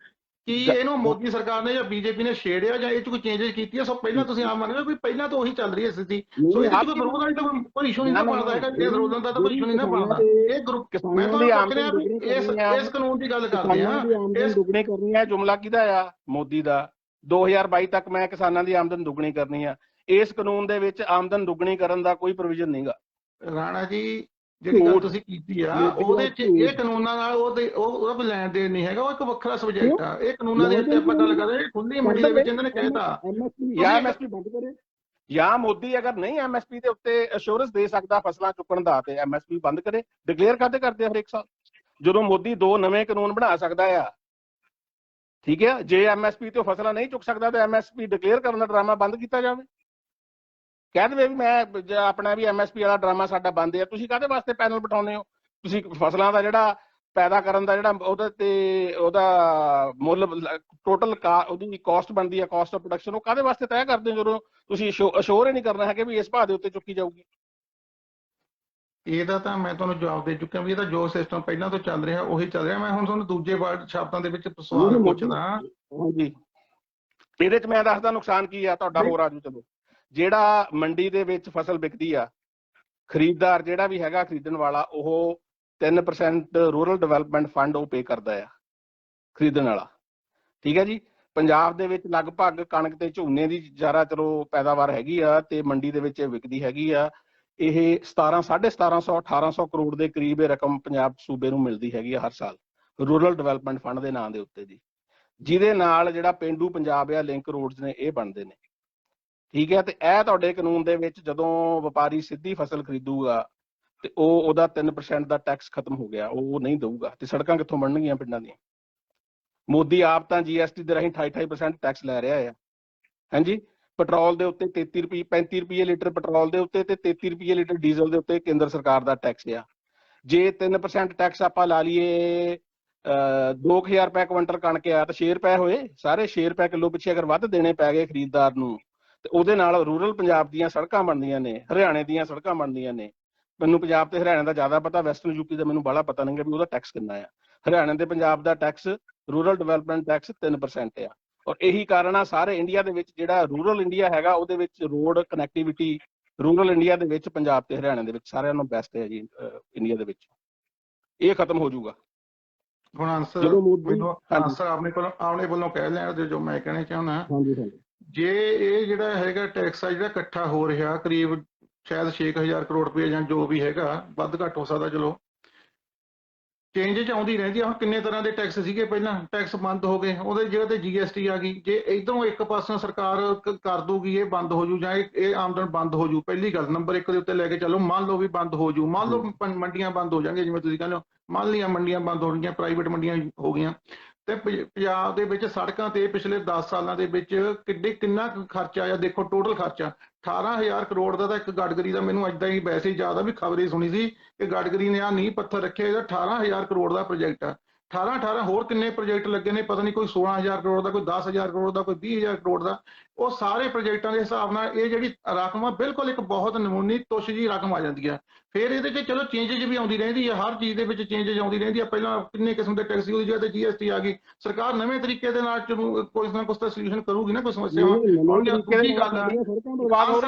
ਕੀ ਇਹਨੂੰ ਮੋਦੀ ਸਰਕਾਰ ਨੇ ਜਾਂ ਬੀਜੇਪੀ ਨੇ ਛੇੜਿਆ ਜਾਂ ਇਹ ਚ ਕੋਈ ਚੇਂਜਸ ਕੀਤੀ ਹੈ? ਸੋ ਪਹਿਲਾਂ ਤੁਸੀਂ ਆਪ ਮੰਨਦੇ ਹੋ ਵੀ ਪਹਿਲਾਂ ਤਾਂ ਉਹੀ ਚੱਲ ਰਹੀ ਹੈ ਸਥਿਤੀ, ਸੋ ਇਹਦੇ ਚ ਕੋਈ ਵਿਰੋਧ ਵਾਲੀ ਤਾਂ ਕੋਈ ਇਸ਼ੂ ਨਹੀਂ ਨਾ ਬਣਦਾ ਹੈਗਾ। ਇਹ ਵਿਰੋਧਨ ਦਾ ਤਾਂ ਕੋਈ ਇਸ਼ੂ ਨਹੀਂ ਨਾ ਬਣਦਾ। ਇਹ ਗਰੁੱਪ ਮੈਂ ਤੁਹਾਨੂੰ ਪੁੱਛ ਰਿਹਾ ਵੀ ਇਸ ਕਾਨੂੰਨ ਦੀ ਗੱਲ ਕਰਦੇ ਆ। ਇਸ ਦੁੱਗਣੀ ਕਰਨੀ ਹੈ, ਜੁਮਲਾ ਕਿਹਦਾ ਆ? ਮੋਦੀ ਦਾ। 2022 ਤੱਕ ਮੈਂ ਕਿਸਾਨਾਂ ਦੀ ਆਮਦਨ ਦੁੱਗਣੀ ਕਰਨੀ ਆ। ਇਸ ਕਾਨੂੰਨ ਦੇ ਵਿੱਚ ਆਮਦਨ ਦੁੱਗਣੀ ਕਰਨ ਦਾ ਕੋਈ ਪ੍ਰੋਵੀਜ਼ਨ ਨਹੀਂਗਾ। ਰਾਣਾ ਜੀ, ਜਿਹੜੀ ਗੱਲ ਤੁਸੀਂ ਕੀਤੀ ਆ ਉਹਦੇ ਚ ਇਹ ਕਾਨੂੰਨਾਂ ਨਾਲ ਉਹਦਾ ਕੋਈ ਲੈਣ ਦੇਣ ਨਹੀਂ ਹੈਗਾ, ਉਹ ਇੱਕ ਵੱਖਰਾ ਸਬਜੈਕਟ ਆ। ਇਹ ਕਾਨੂੰਨਾਂ ਦੇ ਉੱਤੇ ਆਪਾਂ ਗੱਲ ਕਰ ਰਹੇ, ਖੁੱਲੀ ਮੰਡੀ ਦੇ ਵਿੱਚ ਇਹਨਾਂ ਨੇ ਕਹਿਤਾ ਐਮਐਸਪੀ ਬੰਦ ਕਰੇ, ਜਾਂ ਮੋਦੀ ਅਗਰ ਨਹੀਂ ਐਮਐਸਪੀ ਦੇ ਉੱਤੇ ਅਸ਼ੋਰੈਂਸ ਦੇ ਸਕਦਾ ਫਸਲਾਂ ਚੁੱਕਣ ਦਾ ਤੇ ਐਮਐਸਪੀ ਬੰਦ ਕਰੇ। ਡਿਕਲੇਅਰ ਕਰਦੇ ਹਰੇਕ ਸਾਲ, ਜਦੋਂ ਮੋਦੀ 2 ਨਵੇਂ ਕਾਨੂੰਨ ਬਣਾ ਸਕਦਾ ਆ। ਠੀਕ ਹੈ, ਜੇ ਐਮਐਸਪੀ ਤੋਂ ਫਸਲਾਂ ਨਹੀਂ ਚੁੱਕ ਸਕਦਾ ਤਾਂ ਐਮਐਸਪੀ ਡਿਕਲੇਅਰ ਕਰਨ ਦਾ ਡਰਾਮਾ ਬੰਦ ਕੀਤਾ ਜਾਵੇ। ਕਹਿ ਦੇਵੇ ਵੀ ਮੈਂ ਆਪਣਾ ਵੀ ਐਮਐਸਪੀ ਵਾਲਾ ਡਰਾਮਾ ਸਾਡਾ ਬੰਦ ਹੈ। ਤੁਸੀਂ ਕਾਹਦੇ ਵਾਸਤੇ ਪੈਨਲ ਬਿਠਾਉਂਦੇ ਹੋ? ਤੁਸੀਂ ਫਸਲਾਂ ਦਾ ਜਿਹੜਾ ਪੈਦਾ ਕਰਨ ਦਾ ਜਿਹੜਾ ਉਹਦੇ ਤੇ ਉਹਦਾ ਮੁੱਲ ਟੋਟਲ ਉਹਦੀ ਕਾਸਟ ਬਣਦੀ ਹੈ, ਕਾਸਟ ਆਫ ਪ੍ਰੋਡਕਸ਼ਨ, ਉਹ ਕਾਹਦੇ ਵਾਸਤੇ ਤੈਅ ਕਰਦੇ ਹੋ ਜਦੋਂ ਤੁਸੀਂ ਅਸ਼ੋਰ ਹੀ ਨਹੀਂ ਕਰਨਾ ਹੈ ਕਿ ਵੀ ਇਸ ਭਾਅ ਦੇ ਉੱਤੇ ਚੁੱਕੀ ਜਾਊਗੀ? ਇਹਦਾ ਤਾਂ ਮੈਂ ਤੁਹਾਨੂੰ ਜਵਾਬ ਦੇ ਚੁੱਕਿਆ ਵੀ ਇਹਦਾ ਜੋ ਸਿਸਟਮ ਪਹਿਲਾਂ ਤੋਂ ਚੱਲ ਰਿਹਾ ਉਹੀ ਚੱਲ ਰਿਹਾ। ਮੈਂ ਹੁਣ ਤੁਹਾਨੂੰ ਦੂਜੇ ਵਰਡ ਸ਼ਬਦਾਂ ਦੇ ਵਿੱਚ ਸਵਾਲ ਪੁੱਛਦਾ। ਹਾਂਜੀ, ਇਹਦੇ ਚ ਮੈਂ ਦੱਸਦਾ ਨੁਕਸਾਨ ਕੀ ਆ ਤੁਹਾਡਾ। ਹੋਰ ਆਜੂ ਚਲੋ। ਜਿਹੜਾ ਮੰਡੀ ਦੇ ਵਿੱਚ ਫਸਲ ਵਿਕਦੀ ਆ, ਖਰੀਦਦਾਰ ਜਿਹੜਾ ਵੀ ਹੈਗਾ ਖਰੀਦਣ ਵਾਲਾ, ਉਹ 3% ਰੂਰਲ ਡਿਵੈਲਪਮੈਂਟ ਫੰਡ ਉਹ ਪੇ ਕਰਦਾ ਆ ਖਰੀਦਣ ਵਾਲਾ। ਠੀਕ ਹੈ ਜੀ। ਪੰਜਾਬ ਦੇ ਵਿੱਚ ਲਗਭਗ ਕਣਕ ਤੇ ਝੋਨੇ ਦੀ ਜ਼ਿਆਦਾ ਚਲੋ ਪੈਦਾਵਾਰ ਹੈਗੀ ਆ ਤੇ ਮੰਡੀ ਦੇ ਵਿੱਚ ਵਿਕਦੀ ਹੈਗੀ ਆ। ਇਹ 1750 1800 ਕਰੋੜ ਦੇ ਕਰੀਬ ਇਹ ਰਕਮ ਪੰਜਾਬ ਸੂਬੇ ਨੂੰ ਮਿਲਦੀ ਹੈਗੀ ਆ ਹਰ ਸਾਲ ਰੂਰਲ ਡਿਵੈਲਪਮੈਂਟ ਫੰਡ ਦੇ ਨਾਂ ਦੇ ਉੱਤੇ ਜੀ, ਜਿਹਦੇ ਨਾਲ ਜਿਹੜਾ ਪੇਂਡੂ ਪੰਜਾਬ ਆ ਲਿੰਕ ਰੋਡਸ ਨੇ ਇਹ ਬਣਦੇ ਨੇ। ਠੀਕ ਹੈ। ਤੇ ਇਹ ਤੁਹਾਡੇ ਕਾਨੂੰਨ ਦੇ ਵਿੱਚ ਜਦੋਂ ਵਪਾਰੀ ਸਿੱਧੀ ਫਸਲ ਖਰੀਦੂਗਾ ਤੇ ਉਹਦਾ 3% ਦਾ ਟੈਕਸ ਖਤਮ ਹੋ ਗਿਆ, ਉਹ ਨਹੀਂ ਦਊਗਾ ਤੇ ਸੜਕਾਂ ਕਿੱਥੋਂ ਬਣਨਗੀਆਂ ਪਿੰਡਾਂ ਦੀਆਂ? ਮੋਦੀ ਆਪ ਤਾਂ GST ਦੇ ਰਾਹੀਂ 28% ਟੈਕਸ ਲੈ ਰਿਹਾ ਆ। ਹਾਂਜੀ, ਪੈਟਰੋਲ ਦੇ ਉੱਤੇ 33 ਰੁਪਏ 35 ਰੁਪਏ ਲੀਟਰ ਪੈਟਰੋਲ ਦੇ ਉੱਤੇ ਤੇ 33 ਰੁਪਏ ਲੀਟਰ ਡੀਜ਼ਲ ਦੇ ਉੱਤੇ ਕੇਂਦਰ ਸਰਕਾਰ ਦਾ ਟੈਕਸ ਆ। ਜੇ 3% ਟੈਕਸ ਆਪਾਂ ਲਾ ਲਈਏ, 2000 ਰੁਪਏ ਕੁਇੰਟਲ ਕਣਕ ਆ ਤਾਂ 6 ਰੁਪਏ ਹੋਏ। ਸਾਰੇ 6 ਰੁਪਏ ਕਿਲੋ ਪਿੱਛੇ ਅਗਰ ਵੱਧ ਦੇਣੇ ਪੈ ਗਏ ਖਰੀਦਦਾਰ ਨੂੰ ਤੇ ਉਹਦੇ ਨਾਲ ਰੂਰਲ ਪੰਜਾਬ ਦੀਆਂ ਸੜਕਾਂ ਬਣਦੀਆਂ ਨੇ, ਹਰਿਆਣੇ ਦੀਆਂ ਸੜਕਾਂ ਬਣਦੀਆਂ ਨੇ। ਮੈਨੂੰ ਪੰਜਾਬ ਤੇ ਹਰਿਆਣੇ ਦਾ ਜ਼ਿਆਦਾ ਪਤਾ, ਵੈਸਟਰਨ ਯੂਪੀ ਦਾ ਮੈਨੂੰ ਬਾਹਲਾ ਪਤਾ ਨਹੀਂ ਵੀ ਉਹਦਾ ਟੈਕਸ ਕਿੰਨਾ ਆ। ਹਰਿਆਣੇ ਤੇ ਪੰਜਾਬ ਦਾ ਟੈਕਸ ਰੂਰਲ ਡਿਵੈਲਪਮੈਂਟ ਟੈਕਸ 3% ਆ। ਔਰ ਇਹੀ ਕਾਰਨ ਆ ਸਾਰੇ ਇੰਡੀਆ ਦੇ ਵਿੱਚ ਜਿਹੜਾ ਰੂਰਲ ਇੰਡੀਆ ਹੈਗਾ ਉਹਦੇ ਵਿੱਚ ਰੋਡ ਕਨੈਕਟੀਵਿਟੀ ਰੂਰਲ ਇੰਡੀਆ ਦੇ ਵਿੱਚ ਪੰਜਾਬ ਤੇ ਹਰਿਆਣੇ ਦੇ ਵਿੱਚ ਸਾਰਿਆਂ ਨਾਲੋਂ ਬੈਸਟ ਹੈ ਜੀ ਇੰਡੀਆ ਦੇ ਵਿੱਚ। ਇਹ ਖਤਮ ਹੋ ਜਾਊਗਾ ਹੁਣ ਆਨਸਰ ਜਦੋਂ ਮੋਦੀ। ਮੈਨੂੰ ਹਾਂਜੀ ਆਨਸਰ ਆਪਣੇ ਵੱਲੋਂ ਕਹਿ ਲੈਣ ਦਿਓ ਜੋ ਮੈਂ ਕਹਿਣਾ ਚਾਹੁੰਦਾ। ਹਾਂਜੀ ਹਾਂਜੀ ਜੇ ਇਹ ਜਿਹੜਾ ਹੈਗਾ ਟੈਕਸ ਆ ਜਿਹੜਾ ਇਕੱਠਾ ਹੋ ਰਿਹਾ ਕਰੀਬ ਸ਼ਾਇਦ 6000 ਕਰੋੜ ਰੁਪਏ ਜਾਂ ਜੋ ਵੀ ਹੈਗਾ, ਵੱਧ ਘੱਟ ਹੋ ਸਕਦਾ, ਚਲੋ ਚੇਂਜ ਆਉਂਦੀ ਰਹਿੰਦੀ ਆ। ਹੁਣ ਕਿੰਨੇ ਤਰ੍ਹਾਂ ਦੇ ਟੈਕਸ ਸੀਗੇ, ਪਹਿਲਾਂ ਟੈਕਸ ਬੰਦ ਹੋ ਗਏ, ਉਹਦੇ ਜਗ੍ਹਾ ਤੇ GST ਆ ਗਈ। ਜੇ ਇਧਰੋਂ ਇੱਕ ਪਾਸੋਂ ਸਰਕਾਰ ਕਰ ਦੂਗੀ ਇਹ ਬੰਦ ਹੋ ਜੂ ਜਾਂ ਇਹ ਆਮਦਨ ਬੰਦ ਹੋ ਜੂ, ਪਹਿਲੀ ਗੱਲ ਨੰਬਰ 1 ਦੇ ਉੱਤੇ ਲੈ ਕੇ ਚੱਲੋ। ਮੰਨ ਲਓ ਵੀ ਬੰਦ ਹੋ ਜੂ, ਮੰਨ ਲਓ ਮੰਡੀਆਂ ਬੰਦ ਹੋ ਜਾਣਗੀਆਂ, ਜਿਵੇਂ ਤੁਸੀਂ ਕਹਿੰਦੇ ਹੋ, ਮੰਨ ਲਈਆਂ ਮੰਡੀਆਂ ਬੰਦ ਹੋ ਗਈਆਂ, ਪ੍ਰਾਈਵੇਟ ਮੰਡੀਆਂ ਹੋ ਗਈਆਂ, ਤੇ ਪੰਜਾਬ ਦੇ ਵਿੱਚ ਸੜਕਾਂ ਤੇ ਪਿਛਲੇ 10 ਸਾਲਾਂ ਦੇ ਵਿੱਚ ਕਿੰਨਾ ਖਰਚਾ ਆਇਆ ਦੇਖੋ। ਟੋਟਲ ਖਰਚਾ 18000 ਕਰੋੜ ਦਾ ਤਾਂ ਇੱਕ ਗਡਕਰੀ ਦਾ, ਮੈਨੂੰ ਏਦਾਂ ਹੀ ਵੈਸੇ ਹੀ ਯਾਦ ਆ ਵੀ ਖਬਰ ਸੁਣੀ ਸੀ ਕਿ ਗਡਕਰੀ ਨੇ ਨੀਂਹ ਪੱਥਰ ਰੱਖਿਆ, ਇਹਦਾ 18000 ਕਰੋੜ ਦਾ ਪ੍ਰੋਜੈਕਟ ਆ। 18 ਹੋਰ ਕਿੰਨੇ ਪ੍ਰੋਜੈਕਟ ਲੱਗੇ ਨੇ ਪਤਾ ਨਹੀਂ, ਕੋਈ 16000 ਕਰੋੜ ਦਾ, ਕੋਈ 10000 ਕਰੋੜ ਦਾ, ਕੋਈ 20000 ਕਰੋੜ ਦਾ। ਉਹ ਸਾਰੇ ਪ੍ਰੋਜੈਕਟਾਂ ਦੇ ਹਿਸਾਬ ਨਾਲ ਇਹ ਜਿਹੜੀ ਰਕਮ ਆ ਬਿਲਕੁਲ ਇੱਕ ਬਹੁਤ ਨਮੂਨੀ ਤੁੱਛ ਜੀ ਰਕਮ ਆ ਜਾਂਦੀ ਆ। ਫਿਰ ਇਹਦੇ 'ਚ ਚਲੋ ਚੇਂਜਿਸ ਵੀ ਆਉਂਦੀ ਰਹਿੰਦੀ ਆ, ਹਰ ਚੀਜ਼ ਦੇ ਵਿੱਚ ਚੇਂਜਿਸ ਆਉਂਦੀ ਰਹਿੰਦੀ ਆ। ਪਹਿਲਾਂ ਕਿੰਨੇ ਕਿਸਮ ਦੇ ਟੈਕਸ ਉਹਦੀ ਜਗ੍ਹਾ ਤੇ GST ਆ ਗਈ। ਸਰਕਾਰ ਨਵੇਂ ਤਰੀਕੇ ਦੇ ਨਾਲ ਕੁਝ ਨਾ ਕੁਝ ਤਾਂ ਸੋਲੂਸ਼ਨ ਕਰੂਗੀ ਨਾ ਕੋਈ ਸਮੱਸਿਆਵਾਂ। ਦੂਜੀ ਗੱਲ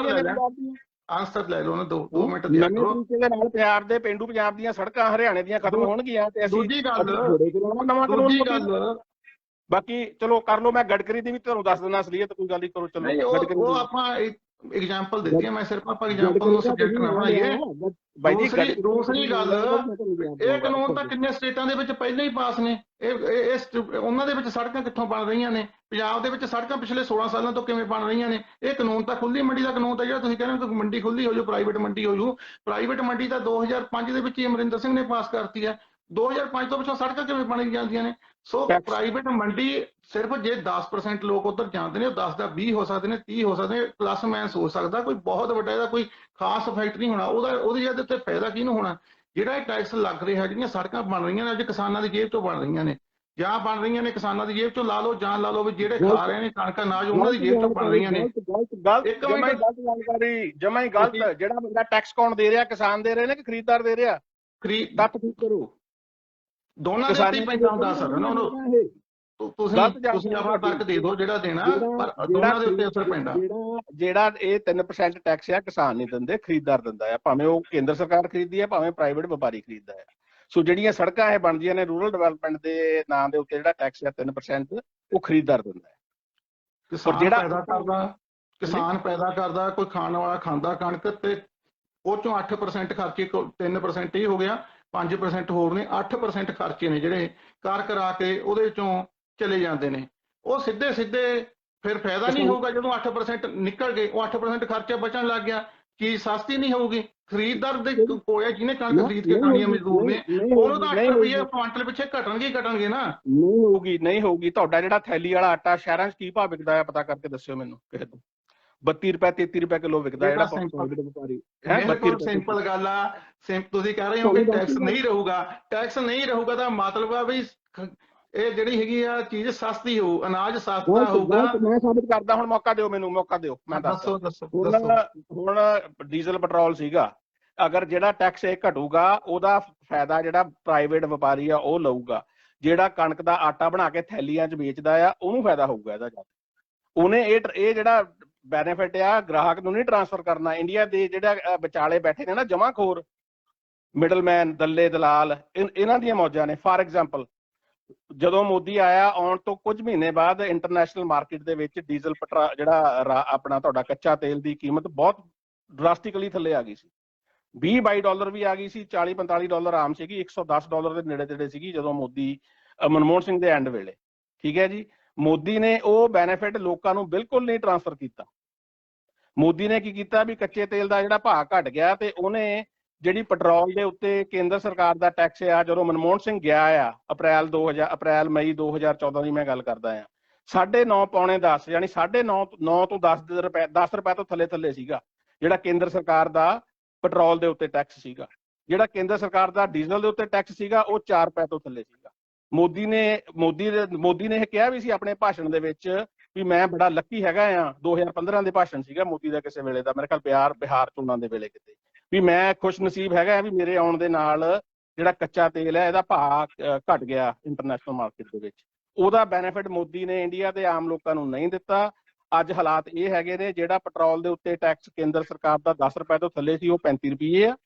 ਆਨਸਰ ਲੈ ਲਓ ਨਾ, 2 ਮਿੰਟ ਦਿਆ ਨਵੇਂ ਕਰੋ। ਤਰੀਕੇ ਦੇ ਨਾਲ ਪੰਜਾਬ ਦੇ ਪਿੰਡੂ ਪੰਜਾਬ ਦੀਆਂ ਸੜਕਾਂ ਹਰਿਆਣੇ ਦੀਆਂ ਖਤਮ ਹੋਣਗੀਆਂ ਤੇ ਅਸੀਂ ਦੂਜੀ ਗੱਲ ਬਾਕੀ ਚਲੋ ਕਰ ਲਓ। ਮੈਂ ਗਡਕਰੀ ਦੀ ਵੀ ਤੁਹਾਨੂੰ ਦੱਸ ਦਿੰਦਾ ਅਸਲੀਅਤ, ਕੋਈ ਗੱਲ ਨਹੀਂ ਕਰੋ। ਚਲੋ ਉਹ ਆਪਾਂ ਐਗਜ਼ਾਮਪਲ ਦਿੱਤੀ ਹੈ, ਮੈਂ ਸਿਰਫ ਆਪਾਂ ਐਗਜ਼ਾਮਪਲ ਨੂੰ ਸਬਜੈਕਟ ਨਾ ਬਣਾਈਏ। ਦੂਸਰੀ ਗੱਲ, ਇਹ ਕਾਨੂੰਨ ਤਾਂ ਕਿੰਨੇ ਸਟੇਟਾਂ ਦੇ ਵਿੱਚ ਪਹਿਲਾਂ ਹੀ ਪਾਸ ਨੇ। ਉਹਨਾਂ ਦੇ ਵਿੱਚ ਸੜਕਾਂ ਕਿੱਥੋਂ ਬਣ ਰਹੀਆਂ ਨੇ? ਪੰਜਾਬ ਦੇ ਵਿੱਚ ਸੜਕਾਂ ਪਿਛਲੇ 16 ਸਾਲਾਂ ਤੋਂ ਕਿਵੇਂ ਬਣ ਰਹੀਆਂ ਨੇ? ਇਹ ਕਾਨੂੰਨ ਤਾਂ ਖੁੱਲੀ ਮੰਡੀ ਦਾ ਕਾਨੂੰਨ ਤਾਂ ਜਿਹੜਾ ਤੁਸੀਂ ਕਹਿੰਦੇ ਹੋ ਮੰਡੀ ਖੁੱਲੀ ਹੋ ਜੂ, ਪ੍ਰਾਈਵੇਟ ਮੰਡੀ ਹੋ ਜੂ। ਪ੍ਰਾਈਵੇਟ ਮੰਡੀ ਤਾਂ 2005 ਦੇ ਵਿੱਚ ਹੀ ਅਮਰਿੰਦਰ ਸਿੰਘ ਨੇ ਪਾਸ ਕਰਤੀ ਹੈ। 2005 ਤੋਂ ਪਿੱਛੋਂ ਸੜਕਾਂ ਕਿਵੇਂ ਬਣ ਜਾਂਦੀਆਂ ਨੇ? ਸੋ ਪ੍ਰਾਈਵੇਟ ਮੰਡੀ ਸਿਰਫ ਜੇ 10% ਲੋਕ ਉੱਧਰ ਜਾਂਦੇ ਨੇ, ਉਹ 10 ਦਾ 20 ਹੋ ਸਕਦੇ ਨੇ, 30 ਹੋ ਸਕਦੇ ਨੇ, ਪਲੱਸ ਮਾਈਨਸ ਹੋ ਸਕਦਾ। ਕੋਈ ਬਹੁਤ ਵੱਡਾ ਇਹਦਾ ਕੋਈ ਖਾਸ ਇਫੈਕਟ ਨਹੀਂ ਹੋਣਾ ਉਹਦੀ ਜਗ੍ਹਾ ਤੇ ਫਾਇਦਾ ਕਿਹਨੂੰ ਹੋਣਾ? ਜਿਹੜਾ ਇਹ ਟੈਕਸ ਲੱਗ ਰਿਹਾ, ਜਿਹੜੀਆਂ ਸੜਕਾਂ ਬਣ ਰਹੀਆਂ ਨੇ ਅੱਜ ਕਿਸਾਨਾਂ ਦੀ ਜੇਬ ਤੋਂ ਬਣ ਰਹੀਆਂ ਨੇ, ਜਾਂ ਬਣ ਰਹੀਆਂ ਨੇ ਕਿਸਾਨਾਂ ਦੀ ਜੇਬ ਚੋਂ ਲਾ ਲਓ, ਜਾਂ ਲਾ ਲਓ ਵੀ ਜਿਹੜੇ ਖਾ ਰਹੇ ਨੇ ਕਣਕ ਅਨਾਜ ਉਹਨਾਂ ਦੀ ਜੇਬ ਤੋਂ ਬਣ ਰਹੀਆਂ ਨੇ। ਗਲਤ ਜਾਣਕਾਰੀ, ਜਮਾ ਹੀ ਗਲਤ। ਜਿਹੜਾ ਬੰਦਾ ਟੈਕਸ ਕੌਣ ਦੇ ਰਿਹਾ? ਕਿਸਾਨ ਦੇ ਰਹੇ ਨੇ ਕਿ ਖਰੀਦਦਾਰ ਦੇ ਰਿਹਾ? ਤੱਕ ਠੀਕ ਕਰੋ, ਦੋਨਾਂ ਦੇ ਉੱਤੇ ਪੈਂਦਾ ਹੁੰਦਾ ਸਰ। ਤੁਸੀਂ ਆਪਣਾ ਤਰਕ ਦੇ ਦਿਓ ਜਿਹੜਾ ਦੇਣਾ, ਪਰ ਦੋਨਾਂ ਦੇ ਉੱਤੇ ਅਸਰ ਪੈਂਦਾ। ਜਿਹੜਾ ਇਹ 3% ਟੈਕਸ ਆ ਕਿਸਾਨ ਨਹੀਂ ਦਿੰਦੇ, ਖਰੀਦਦਾਰ ਦਿੰਦਾ ਆ, ਭਾਵੇਂ ਉਹ ਕੇਂਦਰ ਸਰਕਾਰ ਖਰੀਦਦੀ ਆ, ਭਾਵੇਂ ਪ੍ਰਾਈਵੇਟ ਵਪਾਰੀ ਖਰੀਦਦਾ ਆ। ਸੋ ਜਿਹੜੀਆਂ ਸੜਕਾਂ ਇਹ ਬਣਦੀਆਂ ਨੇ ਰੂਰਲ ਡਿਵੈਲਪਮੈਂਟ ਦੇ ਨਾਂ ਦੇ ਉੱਤੇ, ਜਿਹੜਾ ਟੈਕਸ ਆ 3% ਉਹ ਖਰੀਦਦਾਰ ਦਿੰਦਾ ਹੈ। ਕਿਸਾਨ ਪੈਦਾ ਕਰਦਾ, ਕੋਈ ਖਾਣ ਵਾਲਾ ਖਾਂਦਾ ਕਣਕ, ਤੇ ਉਹ ਚੋਂ 8% ਖਰਚੇ, 3% ਹੀ ਹੋ ਗਿਆ, 5% ਹੋਰ ਨੇ, 8% ਖਰਚੇ ਨੇ ਜਿਹੜੇ ਕਰਾ ਕੇ ਉਹਦੇ ਚੋਂ ਚਲੇ ਜਾਂਦੇ ਨੇ। ਉਹ ਸਿੱਧੇ ਫਿਰ ਫਾਇਦਾ ਨਹੀਂ ਹੋਊਗਾ ਜਦੋਂ 8% ਨਿਕਲ ਗਏ। ਉਹ 8% ਖਰਚਾ ਬਚਣ ਲੱਗ ਗਿਆ, ਚੀਜ਼ ਸਸਤੀ ਨਹੀਂ ਹੋਊਗੀ। ਖਰੀਦਦਾਰ ਦੇ ਕੋਲ ਜਿਹਨੇ ਕਣਕ ਖਰੀਦ ਕੇ ਖਾਣੀ ਹੈ, ਮਜ਼ਦੂਰ ਨੇ, ਉਹਨੂੰ ਤਾਂ 8 ਰੁਪਏ ਕੁਆਂਟਲ ਪਿੱਛੇ ਘਟਣਗੇ ਨਾ। ਨਹੀਂ ਹੋਊਗੀ। ਤੁਹਾਡਾ ਜਿਹੜਾ ਥੈਲੀ ਵਾਲਾ ਆਟਾ ਸ਼ਹਿਰਾਂ 'ਚ ਕੀ ਭਾਅ ਵਿਕਦਾ ਹੈ ਪਤਾ ਕਰਕੇ ਦੱਸਿਓ ਮੈਨੂੰ ਕਿਸੇ ਤੋਂ। 32 ਰੁਪਏ 33 ਰੁਪਏ ਕਿਲੋ ਵਿਕਦਾ ਜਿਹੜਾ ਸਿੰਪਲ ਗੱਲ ਆ। ਤੁਸੀਂ ਕਹਿ ਰਹੇ ਹੋ ਕਿ ਟੈਕਸ ਨਹੀਂ ਰਹੂਗਾ। ਟੈਕਸ ਨਹੀਂ ਰਹੂਗਾ ਤਾਂ ਮਤਲਬ ਆ ਵੀ ਇਹ ਜਿਹੜੀ ਹੈਗੀ ਆ ਚੀਜ਼ ਸਸਤੀ ਹੋਊ, ਅਨਾਜ ਸਸਤਾ ਹੋਊਗਾ। ਮੈਂ ਸਾਬਿਤ ਕਰਦਾ, ਹੁਣ ਮੌਕਾ ਦਿਓ ਮੈਨੂੰ, ਮੌਕਾ ਦਿਓ, ਮੈਂ ਦੱਸੋ। ਹੁਣ ਡੀਜ਼ਲ ਪੈਟਰੋਲ ਸੀਗਾ, ਅਗਰ ਜਿਹੜਾ ਟੈਕਸ ਇਹ ਘਟੂਗਾ ਉਹਦਾ ਫਾਇਦਾ ਜਿਹੜਾ ਪ੍ਰਾਈਵੇਟ ਵਪਾਰੀ ਆ ਉਹ ਲਊਗਾ। ਜਿਹੜਾ ਕਣਕ ਦਾ ਆਟਾ ਬਣਾ ਕੇ ਥੈਲੀਆਂ 'ਚ ਵੇਚਦਾ ਆ ਉਹਨੂੰ ਫਾਇਦਾ ਹੋਊਗਾ ਇਹਦਾ ਜ਼ਿਆਦਾ। ਉਹਨੇ ਇਹ ਜਿਹੜਾ ਬੈਨੀਫਿਟ ਆ ਗ੍ਰਾਹਕ ਨੂੰ ਨਹੀਂ ਟ੍ਰਾਂਸਫਰ ਕਰਨਾ। ਇੰਡੀਆ ਦੇ ਜਿਹੜਾ ਵਿਚਾਲੇ ਬੈਠੇ ਨੇ ਨਾ ਜਮਾਖੋਰ, ਮਿਡਲਮੈਨ, ਦੱਲੇ ਦਲਾਲ, ਇਹਨਾਂ ਦੀਆਂ ਮੌਜਾਂ ਨੇ। ਫਾਰ ਐਗਜ਼ਾਮਪਲ, ਜਦੋਂ ਮੋਦੀ ਆਇਆ, ਆਉਣ ਤੋਂ ਕੁਝ ਮਹੀਨੇ ਬਾਅਦ ਇੰਟਰਨੈਸ਼ਨਲ ਮਾਰਕੀਟ ਦੇ ਵਿੱਚ ਡੀਜ਼ਲ ਜਿਹੜਾ ਆਪਣਾ ਤੁਹਾਡਾ ਕੱਚਾ ਤੇਲ ਦੀ ਕੀਮਤ ਬਹੁਤ ਡਰਾਸਟਿਕਲੀ ਥੱਲੇ ਆ ਗਈ ਸੀ। $20-22 ਵੀ ਆ ਗਈ ਸੀ, $40-45 ਆਮ ਸੀਗੀ, $110 ਦੇ ਨੇੜੇ ਤੇੜੇ ਸੀਗੀ ਜਦੋਂ ਮਨਮੋਹਨ ਸਿੰਘ ਦੇ ਐਂਡ ਵੇਲੇ। ਠੀਕ ਹੈ ਜੀ। ਮੋਦੀ ਨੇ ਉਹ ਬੈਨੀਫਿਟ ਲੋਕਾਂ ਨੂੰ ਬਿਲਕੁਲ ਨਹੀਂ ਟ੍ਰਾਂਸਫਰ ਕੀਤਾ। ਮੋਦੀ ਨੇ ਕੀ ਕੀਤਾ ਵੀ ਕੱਚੇ ਤੇਲ ਦਾ ਜਿਹੜਾ ਭਾਅ ਘਟ ਗਿਆ ਤੇ ਉਹਨੇ ਜਿਹੜੀ ਪੈਟਰੋਲ ਦੇ ਉੱਤੇ ਕੇਂਦਰ ਸਰਕਾਰ ਦਾ ਟੈਕਸ ਆ, ਜਦੋਂ ਮਨਮੋਹਨ ਸਿੰਘ ਗਿਆ ਆ ਮਈ 2014 ਦੀ ਮੈਂ ਗੱਲ ਕਰਦਾ ਆ, 9.5 ਪੌਣੇ 10 ਯਾਨੀ 9.5 ਤੋਂ 10 ਰੁਪਏ ਤੋਂ ਥੱਲੇ ਸੀਗਾ ਜਿਹੜਾ ਕੇਂਦਰ ਸਰਕਾਰ ਦਾ ਪੈਟਰੋਲ ਦੇ ਉੱਤੇ ਟੈਕਸ ਸੀਗਾ। ਜਿਹੜਾ ਕੇਂਦਰ ਸਰਕਾਰ ਦਾ ਡੀਜ਼ਲ ਦੇ ਉੱਤੇ ਟੈਕਸ ਸੀਗਾ ਉਹ 4 ਰੁਪਏ ਤੋਂ ਥੱਲੇ ਸੀਗਾ। ਮੋਦੀ ਨੇ ਇਹ ਕਿਹਾ ਵੀ ਸੀ ਆਪਣੇ ਭਾਸ਼ਣ ਦੇ ਵਿੱਚ ਵੀ ਮੈਂ ਬੜਾ ਲੱਕੀ ਹੈਗਾ ਆ। 2015 ਦੇ ਭਾਸ਼ਣ ਸੀਗਾ ਮੋਦੀ ਦਾ ਕਿਸੇ ਵੇਲੇ ਦਾ, ਮੇਰੇ ਖਿਆਲ ਬਿਹਾਰ ਚੋਣਾਂ ਦੇ ਵੇਲੇ ਕਿਤੇ, ਵੀ ਮੈਂ ਖੁਸ਼ ਨਸੀਬ ਹੈਗਾ ਵੀ ਮੇਰੇ ਆਉਣ ਦੇ ਨਾਲ ਜਿਹੜਾ ਕੱਚਾ ਤੇਲ ਹੈ ਇਹਦਾ ਭਾਅ ਘਟ ਗਿਆ ਇੰਟਰਨੈਸ਼ਨਲ ਮਾਰਕੀਟ ਦੇ ਵਿੱਚ। ਉਹਦਾ ਬੈਨੀਫਿਟ ਮੋਦੀ ਨੇ ਇੰਡੀਆ ਦੇ ਆਮ ਲੋਕਾਂ ਨੂੰ ਨਹੀਂ ਦਿੱਤਾ। ਅੱਜ ਹਾਲਾਤ ਇਹ ਹੈਗੇ ਨੇ, ਜਿਹੜਾ ਪੈਟਰੋਲ ਦੇ ਉੱਤੇ ਟੈਕਸ ਕੇਂਦਰ ਸਰਕਾਰ ਦਾ 10 ਰੁਪਏ ਤੋਂ ਥੱਲੇ ਸੀ ਉਹ 35 ਰੁਪਏ ਆ,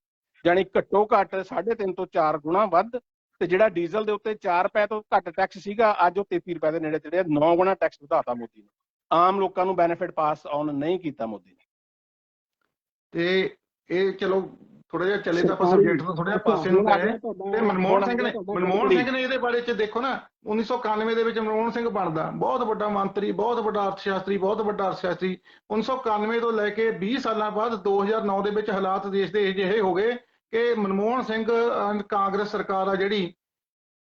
ਜਾਨੀ ਘੱਟੋ ਘੱਟ 3.5 ਤੋਂ 4 ਗੁਣਾ ਵੱਧ। ਤੇ ਜਿਹੜਾ ਡੀਜ਼ਲ ਦੇ ਉੱਤੇ 4 ਰੁਪਏ ਤੋਂ ਘੱਟ ਟੈਕਸ ਸੀਗਾ ਅੱਜ ਉਹ 33 ਰੁਪਏ ਦੇ ਨੇੜੇ ਤੇੜੇ 9 ਗੁਣਾ ਟੈਕਸ ਵਧਾਤਾ ਮੋਦੀ ਨੇ। ਆਮ ਲੋਕਾਂ ਨੂੰ ਬੈਨੀਫਿਟ ਪਾਸ ਆਨ ਨਹੀਂ ਕੀਤਾ ਮੋਦੀ ਨੇ। ਤੇ ਇਹ ਚਲੋ ਥੋੜਾ ਜਿਹਾ ਚੱਲੇ ਤਾਂ ਆਪਾਂ ਸਬਜੈਕਟ ਤੋਂ ਥੋੜਾ ਜਿਹਾ ਪਾਸੇ ਨੂੰ ਗਏ ਤੇ ਮਨਮੋਹਨ ਸਿੰਘ ਨੇ ਇਹਦੇ ਬਾਰੇ ਚ ਦੇਖੋ ਨਾ 1991 ਦੇ ਵਿੱਚ ਮਨਮੋਹਨ ਸਿੰਘ ਬਣਦਾ, ਬਹੁਤ ਵੱਡਾ ਮੰਤਰੀ, ਬਹੁਤ ਵੱਡਾ ਅਰਥ ਸ਼ਾਸਤਰੀ 1991 ਤੋਂ ਲੈ ਕੇ 20 ਸਾਲਾਂ ਬਾਅਦ 2009 ਦੇ ਵਿੱਚ ਹਾਲਾਤ ਦੇਸ਼ ਦੇ ਅਜਿਹੇ ਹੋ ਗਏ ਕਿ ਮਨਮੋਹਨ ਸਿੰਘ ਕਾਂਗਰਸ ਸਰਕਾਰ ਆ ਜਿਹੜੀ